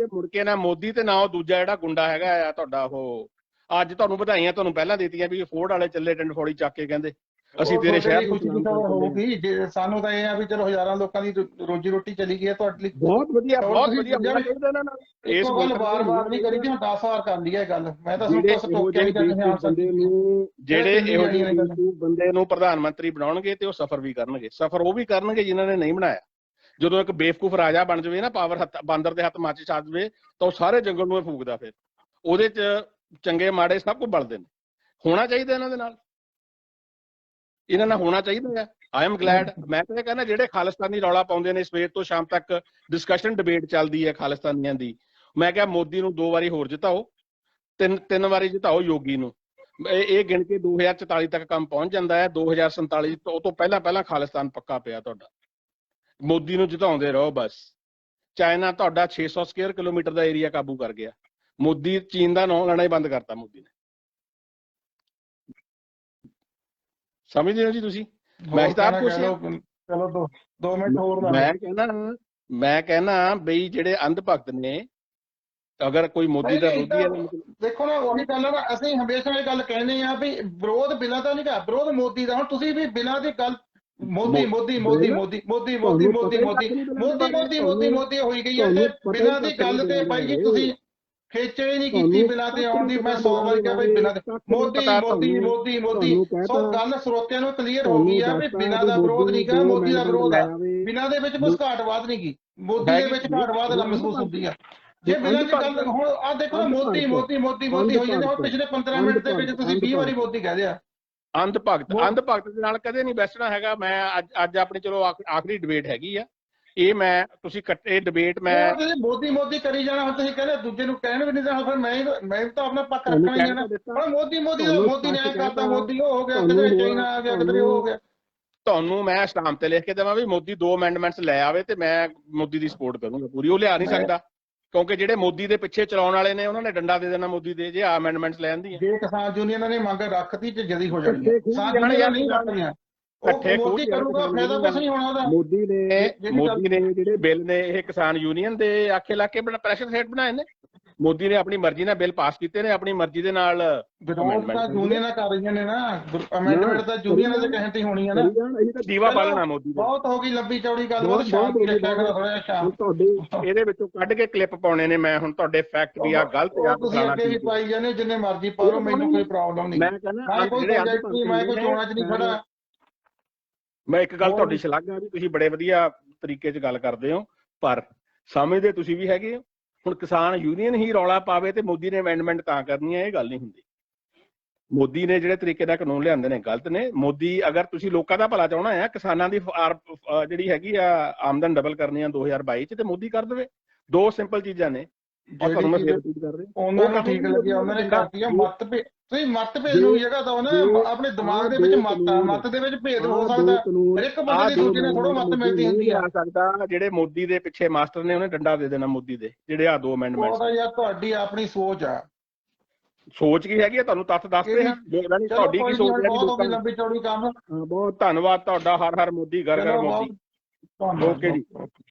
ਮੁੜ ਕੇ ਨਾ ਮੋਦੀ ਤੇ ਨਾ ਉਹ ਦੂਜਾ ਜਿਹੜਾ ਗੁੰਡਾ ਹੈਗਾ ਆ ਤੁਹਾਡਾ, ਉਹ ਅੱਜ ਤੁਹਾਨੂੰ ਵਧਾਈਆਂ ਤੁਹਾਨੂੰ ਪਹਿਲਾਂ ਦਿੱਤੀਆਂ ਵੀ ਫੋਰਡ ਵਾਲੇ ਚੱਲੇ ਡੰਡਫੋੜੀ ਚੱਕ ਕੇ, ਕਹਿੰਦੇ ਅਸੀਂ ਤੇਰੇ ਸ਼ਹਿਰ ਹੋਊਗੀ। ਜੇ ਸਾਨੂੰ ਤਾਂ ਇਹ ਆ ਵੀ ਚਲੋ ਹਜ਼ਾਰਾਂ ਲੋਕਾਂ ਦੀ ਰੋਜੀ ਰੋਟੀ ਚਲੀ ਗਈ ਹੈ ਤੁਹਾਡੇ ਲਈ, ਬਹੁਤ ਵਧੀਆ, ਬਹੁਤ ਵਧੀਆ। ਇਸ ਗੱਲ ਵਾਰ-ਵਾਰ ਨਹੀਂ ਕਰੀ, 10 ਵਾਰ ਕਰ ਲਈ ਇਹ ਗੱਲ। ਮੈਂ ਤਾਂ ਜਿਹੜੇ ਇਹੋ ਜਿਹੇ ਬੰਦੇ ਨੂੰ ਪ੍ਰਧਾਨ ਮੰਤਰੀ ਬਣਾਉਣਗੇ ਤੇ ਉਹ ਸਫਰ ਵੀ ਕਰਨਗੇ। ਸਫਰ ਉਹ ਵੀ ਕਰਨਗੇ ਜਿਨ੍ਹਾਂ ਨੇ ਨਹੀਂ ਬਣਾਇਆ। ਜਦੋਂ ਇੱਕ ਬੇਵਕੂਫ ਰਾਜਾ ਬਣ ਜਾਵੇ ਨਾ, ਪਾਵਰ ਬਾਂਦਰ ਦੇ ਹੱਥ ਮਾਚਿਸ ਛੱਡ ਜਾਵੇ, ਤਾਂ ਉਹ ਸਾਰੇ ਜੰਗਲ ਨੂੰ ਫੂਕਦਾ। ਫਿਰ ਉਹਦੇ 'ਚ ਚੰਗੇ ਮਾੜੇ ਸਭ ਕੁਝ ਬਲਦੇ ਨੇ। ਹੋਣਾ ਚਾਹੀਦਾ ਇਹਨਾਂ ਦੇ ਨਾਲ, ਇਹਨਾਂ ਨਾਲ ਹੋਣਾ ਚਾਹੀਦਾ ਹੈ। ਆਈ ਐਮ ਗਲੈਡ। ਮੈਂ ਤਾਂ ਇਹ ਕਹਿੰਦਾ ਜਿਹੜੇ ਖਾਲਿਸਤਾਨੀ ਰੌਲਾ ਪਾਉਂਦੇ ਨੇ ਸਵੇਰ ਤੋਂ ਸ਼ਾਮ ਤੱਕ ਡਿਸਕਸ਼ਨ ਡਿਬੇਟ ਚੱਲਦੀ ਹੈ ਖਾਲਿਸਤਾਨੀਆਂ ਦੀ, ਮੈਂ ਕਿਹਾ ਮੋਦੀ ਨੂੰ 2 ਵਾਰੀ ਹੋਰ ਜਿਤਾਓ, 3 ਵਾਰੀ ਜਿਤਾਓ ਯੋਗੀ ਨੂੰ। ਇਹ ਗਿਣ ਕੇ 2044 ਤੱਕ ਕੰਮ ਪਹੁੰਚ ਜਾਂਦਾ ਹੈ। 2047 ਉਹ ਤੋਂ ਪਹਿਲਾਂ ਖਾਲਿਸਤਾਨ ਪੱਕਾ ਪਿਆ ਤੁਹਾਡਾ। ਮੋਦੀ ਨੂੰ ਜਿਤਾਉਂਦੇ ਰਹੋ ਬਸ। ਚਾਈਨਾ ਤੁਹਾਡਾ 600 ਸਕੁਅਰ ਕਿਲੋਮੀਟਰ ਦਾ ਏਰੀਆ ਕਾਬੂ ਕਰ ਗਿਆ। ਮੋਦੀ ਚੀਨ ਦਾ ਨਾਂ ਲੈਣਾ ਹੀ ਬੰਦ ਕਰਤਾ ਮੋਦੀ ਨੇ। ਸਮਝਦੇ ਹੋ ਜੀ ਤੁਸੀਂ? ਮੈਂ ਤਾਂ ਆਪ ਚਲੋ 2 ਮਿੰਟ ਹੋਰ। ਮੈਂ ਕਹਿੰਦਾ ਬਈ ਜਿਹੜੇ ਅੰਧ ਭਗਤ ਨੇ, ਅਗਰ ਕੋਈ ਮੋਦੀ ਦਾ ਵਿਰੋਧੀ ਹੈ, ਦੇਖੋ ਨਾ ਉਹੀ ਗੱਲ ਹੈ ਨਾ, ਅਸੀਂ ਹਮੇਸ਼ਾ ਇਹ ਗੱਲ ਕਹਿੰਦੇ ਆ ਵੀ ਵਿਰੋਧ ਬਿਨਾਂ ਤਾਂ ਨਹੀਂ ਗਾ, ਵਿਰੋਧ ਮੋਦੀ ਦਾ। ਹੁਣ ਤੁਸੀਂ ਵੀ ਬਿਨਾਂ ਦੀ ਗੱਲ ਮੋਦੀ ਮੋਦੀ ਮੋਦੀ ਮੋਦੀ ਮੋਦੀ ਮੋਦੀ ਮੋਦੀ ਮੋਦੀ ਮੋਦੀ ਮੋਦੀ ਮੋਦੀ ਮੋਦੀ ਹੋਈ ਗਈ ਹੈ ਤੇ ਬਿਨਾਂ ਦੀ ਗੱਲ ਤੇ ਬਾਈ ਜੀ ਤੁਸੀਂ ਖੇਚੇ ਹੀ ਨਹੀਂ ਕੀਤੀ ਬਿਨਾਂ ਤੇ ਆਉਣ ਦੀ। ਮੈਂ 100 ਵਾਰ ਕਿਹਾ ਬਈ ਬਿਨਾਂ ਮੋਦੀ ਮੋਦੀ ਮੋਦੀ ਮੋਦੀ। ਸੋ ਗੱਲ ਸਰੋਤਿਆਂ ਨੂੰ ਕਲੀਅਰ ਹੋ ਗਈ ਆ ਵੀ ਬਿਨਾਂ ਦਾ ਵਿਰੋਧ ਨਹੀਂ ਗਾ, ਮੋਦੀ ਦਾ ਵਿਰੋਧ ਆ। ਬਿਨਾਂ ਦੇ ਵਿੱਚ ਬਸ ਘਾਟਵਾਦ ਨਹੀਂ ਗੀ, ਮੋਦੀ ਦੇ ਵਿੱਚ ਘਾਟਵਾਦ ਮਹਿਸੂਸ ਹੁੰਦੀ ਆ। ਜੇ ਬਿਨਾਂ ਦੀ ਗੱਲ ਹੁਣ ਆਹ ਦੇਖੋ ਨਾ, ਮੋਦੀ ਮੋਦੀ ਮੋਦੀ ਮੋਦੀ ਹੋਈ ਜਾਂਦੇ। ਹੁਣ ਪਿਛਲੇ 15 ਮਿੰਟ ਦੇ ਵਿੱਚ ਤੁਸੀਂ 20 ਵਾਰੀ ਮੋਦੀ ਕਹਿ ਦਿਆ। ਅੰਧ ਭਗਤ ਦੇ ਨਾਲ ਕਦੇ ਨਹੀਂ ਬੈਠਣਾ ਹੈਗਾ। ਮੈਂ ਅੱਜ ਆਪਣੀ ਚਲੋ ਆਖਰੀ ਡਿਬੇਟ ਹੈਗੀ ਆ ਇਹ। ਮੈਂ ਤੁਸੀਂ ਇਹ ਡਿਬੇਟ ਮੈਂ ਮੋਦੀ ਮੋਦੀ ਕਰੀ ਜਾਣਾ। ਹੁਣ ਤੁਸੀਂ ਕਹਿੰਦੇ ਦੂਜੇ ਨੂੰ ਕਹਿਣ ਵੀ ਨਹੀਂ ਦੇਣਾ, ਫਿਰ ਮੈਂ ਤਾਂ ਆਪਣਾ ਪੱਖ ਰੱਖਣਾ ਹੀ ਹੈ ਨਾ। ਹੁਣ ਮੋਦੀ ਮੋਦੀ ਨੇ ਕਰਦਾ, ਮੋਦੀ ਉਹ ਹੋ ਗਿਆ, ਕਿਧਰੇ ਚਾਈਨਾ ਆ ਗਿਆ, ਕਿਧਰੇ ਉਹ ਹੋ ਗਿਆ। ਤੁਹਾਨੂੰ ਮੈਂ ਸਟਾਂਪ ਤੇ ਲਿਖ ਕੇ ਦੇਵਾਂ ਵੀ ਮੋਦੀ 2 ਅਮੈਂਡਮੈਂਟਸ ਲੈ ਆਵੇ ਤੇ ਮੈਂ ਮੋਦੀ ਦੀ ਸਪੋਰਟ ਕਰੂੰਗਾ ਪੂਰੀ। ਉਹ ਲਿਆ ਨਹੀਂ ਸਕਦਾ ਕਿਉਂਕਿ ਜਿਹੜੇ ਮੋਦੀ ਦੇ ਪਿੱਛੇ ਚਲਾਉਣ ਵਾਲੇ ਨੇ ਉਹਨਾਂ ਨੇ ਡੰਡਾ ਦੇ ਦੇਣਾ ਮੋਦੀ ਦੇ, ਜੇ ਆ ਅਮੈਂਡਮੈਂਟਸ ਲੈ ਆਂਦੀ। ਜੇ ਕਿਸਾਨ ਯੂਨੀਅਨਾਂ ਨੇ ਮੰਗ ਰੱਖਤੀ ਤੇ ਜਦੀ ਹੋ ਜਾਣੀ ਹੈ। ਕਿਸਾਨ ਯੂਨੀਅਨਾਂ ਨਹੀਂ ਰੱਖਦੀਆਂ, ਮੋਦੀ ਕਰੂਗਾ, ਫਾਇਦਾ ਕੁਝ ਨਹੀਂ ਹੋਣਾ ਉਹਦਾ। ਮੋਦੀ ਨੇ ਜਿਹੜੇ ਬਿੱਲ ਨੇ ਇਹ ਕਿਸਾਨ ਯੂਨੀਅਨ ਦੇ ਆਖੇ ਲਾ ਕੇ ਪ੍ਰੈਸ਼ਰ ਸੈਟ ਬਣਾਏ ਨੇ। ਮੋਦੀ ਨੇ ਆਪਣੀ ਮਰਜ਼ੀ ਨਾਲ ਬਿੱਲ ਪਾਸ ਕੀਤੇ ਨੇ, ਆਪਣੀ ਮਰਜ਼ੀ ਦੇ ਨਾਲ ਯੂਨੀਅਨਾਂ ਕਰ ਰਹੀਆਂ ਨੇ ਨਾ। ਅਮੈਂਡਮੈਂਟ ਤਾਂ ਯੂਨੀਅਨਾਂ ਦੇ ਕਹਿਣ ਤੇ ਹੋਣੀ ਹੈ ਨਾ। ਦੀਵਾ ਬਾਲਣਾ ਮੋਦੀ ਬਹੁਤ ਹੋ ਗਈ ਲੰਬੀ ਚੌੜੀ ਗੱਲ। ਇਹਦੇ ਵਿੱਚੋਂ ਕੱਢ ਕੇ ਕਲਿੱਪ ਪਾਉਣੇ ਨੇ ਮੈਂ ਹੁਣ ਤੁਹਾਡੇ ਫੈਕਟ ਵੀ ਆ ਗਲਤ ਆ। ਤੁਸੀਂ ਅੱਗੇ ਵੀ ਪਾਈ ਜਾਂਦੇ ਜਿੰਨੇ ਮਰਜ਼ੀ ਪਾ ਲਓ, ਮੈਨੂੰ ਕੋਈ ਪ੍ਰੋਬਲਮ ਨਹੀਂ। ਮੈਂ ਕੋਈ ਚੋਣਾਂ 'ਚ ਨਹੀਂ ਖੜਾ। ਮੈਂ ਇੱਕ ਗੱਲ ਤੁਹਾਡੀ ਸ਼ਲਾਘਾ ਵੀ ਤੁਸੀਂ ਬੜੇ ਵਧੀਆ ਤਰੀਕੇ 'ਚ ਗੱਲ ਕਰਦੇ ਹੋ, ਪਰ ਸਮਝਦੇ ਤੁਸੀਂ ਵੀ ਹੈਗੇ ਹੋ। ਹੁਣ ਕਿਸਾਨ ਯੂਨੀਅਨ ਹੀ ਰੌਲਾ ਪਾਵੇ ਤੇ ਮੋਦੀ ਨੇ ਅਮੈਂਡਮੈਂਟ ਤਾਂ ਕਰਨੀ ਹੈ, ਇਹ ਗੱਲ ਨਹੀਂ ਹੁੰਦੀ। ਮੋਦੀ ਨੇ ਜਿਹੜੇ ਤਰੀਕੇ ਨਾਲ ਕਾਨੂੰਨ ਲਿਆਂਦੇ ਨੇ ਗਲਤ ਨੇ। ਮੋਦੀ ਅਗਰ ਤੁਸੀਂ ਲੋਕਾਂ ਦਾ ਭਲਾ ਚਾਹਣਾ ਹੈ, ਕਿਸਾਨਾਂ ਦੀ ਜਿਹੜੀ ਹੈਗੀ ਆ ਆਮਦਨ ਡਬਲ ਕਰਨੀ ਆ 2022 ਚ, ਤੇ ਮੋਦੀ ਕਰ ਦੇਵੇ। 2 ਸਿੰਪਲ ਚੀਜ਼ਾਂ ਨੇ। ਉਹਨਾਂ ਨੂੰ ਠੀਕ ਲੱਗਿਆ, ਉਹਨਾਂ ਨੇ ਕਰਤੀ ਆ। ਤੁਸੀਂ ਮਤ ਭੇਦ ਨੂੰ ਜਗ੍ਹਾ ਦਿਓ ਨਾ। ਆਪਣੇ ਦਿਮਾਗ ਦੇ ਵਿੱਚ ਮਤ ਦੇ ਵਿੱਚ ਭੇਦ ਹੋ ਸਕਦਾ। ਇੱਕ ਬੰਦੇ ਦੀ ਦੂਜੇ ਨਾਲ ਥੋੜ੍ਹਾ ਮਤ ਮਿਲਦੀ ਹੁੰਦੀ ਆ। ਸਕਦਾ ਜਿਹੜੇ ਮੋਦੀ ਦੇ ਪਿੱਛੇ ਮਾਸਟਰ ਨੇ ਉਹਨੇ ਡੰਡਾ ਦੇ ਦੇਣਾ ਮੋਦੀ ਦੇ, ਜਿਹੜੇ ਆ 2 ਅਮੈਂਡਮੈਂਟ। ਉਹ ਤਾਂ ਯਾਰ ਤੁਹਾਡੀ ਆਪਣੀ ਸੋਚ ਆ। ਸੋਚ ਕੀ ਹੈਗੀ ਆ ਤੁਹਾਨੂੰ ਤੱਥ ਦੱਸਦੇ ਹਾਂ। ਤੁਹਾਡੀ ਕੀ ਸੋਚ ਹੈ? ਬਹੁਤ ਲੰਬੀ ਚੌੜੀ ਕੰਮ। ਬਹੁਤ ਧੰਨਵਾਦ ਤੁਹਾਡਾ। ਹਰ ਹਰ ਮੋਦੀ, ਘਰ ਘਰ ਮੋਦੀ। ਓਕੇ ਜੀ।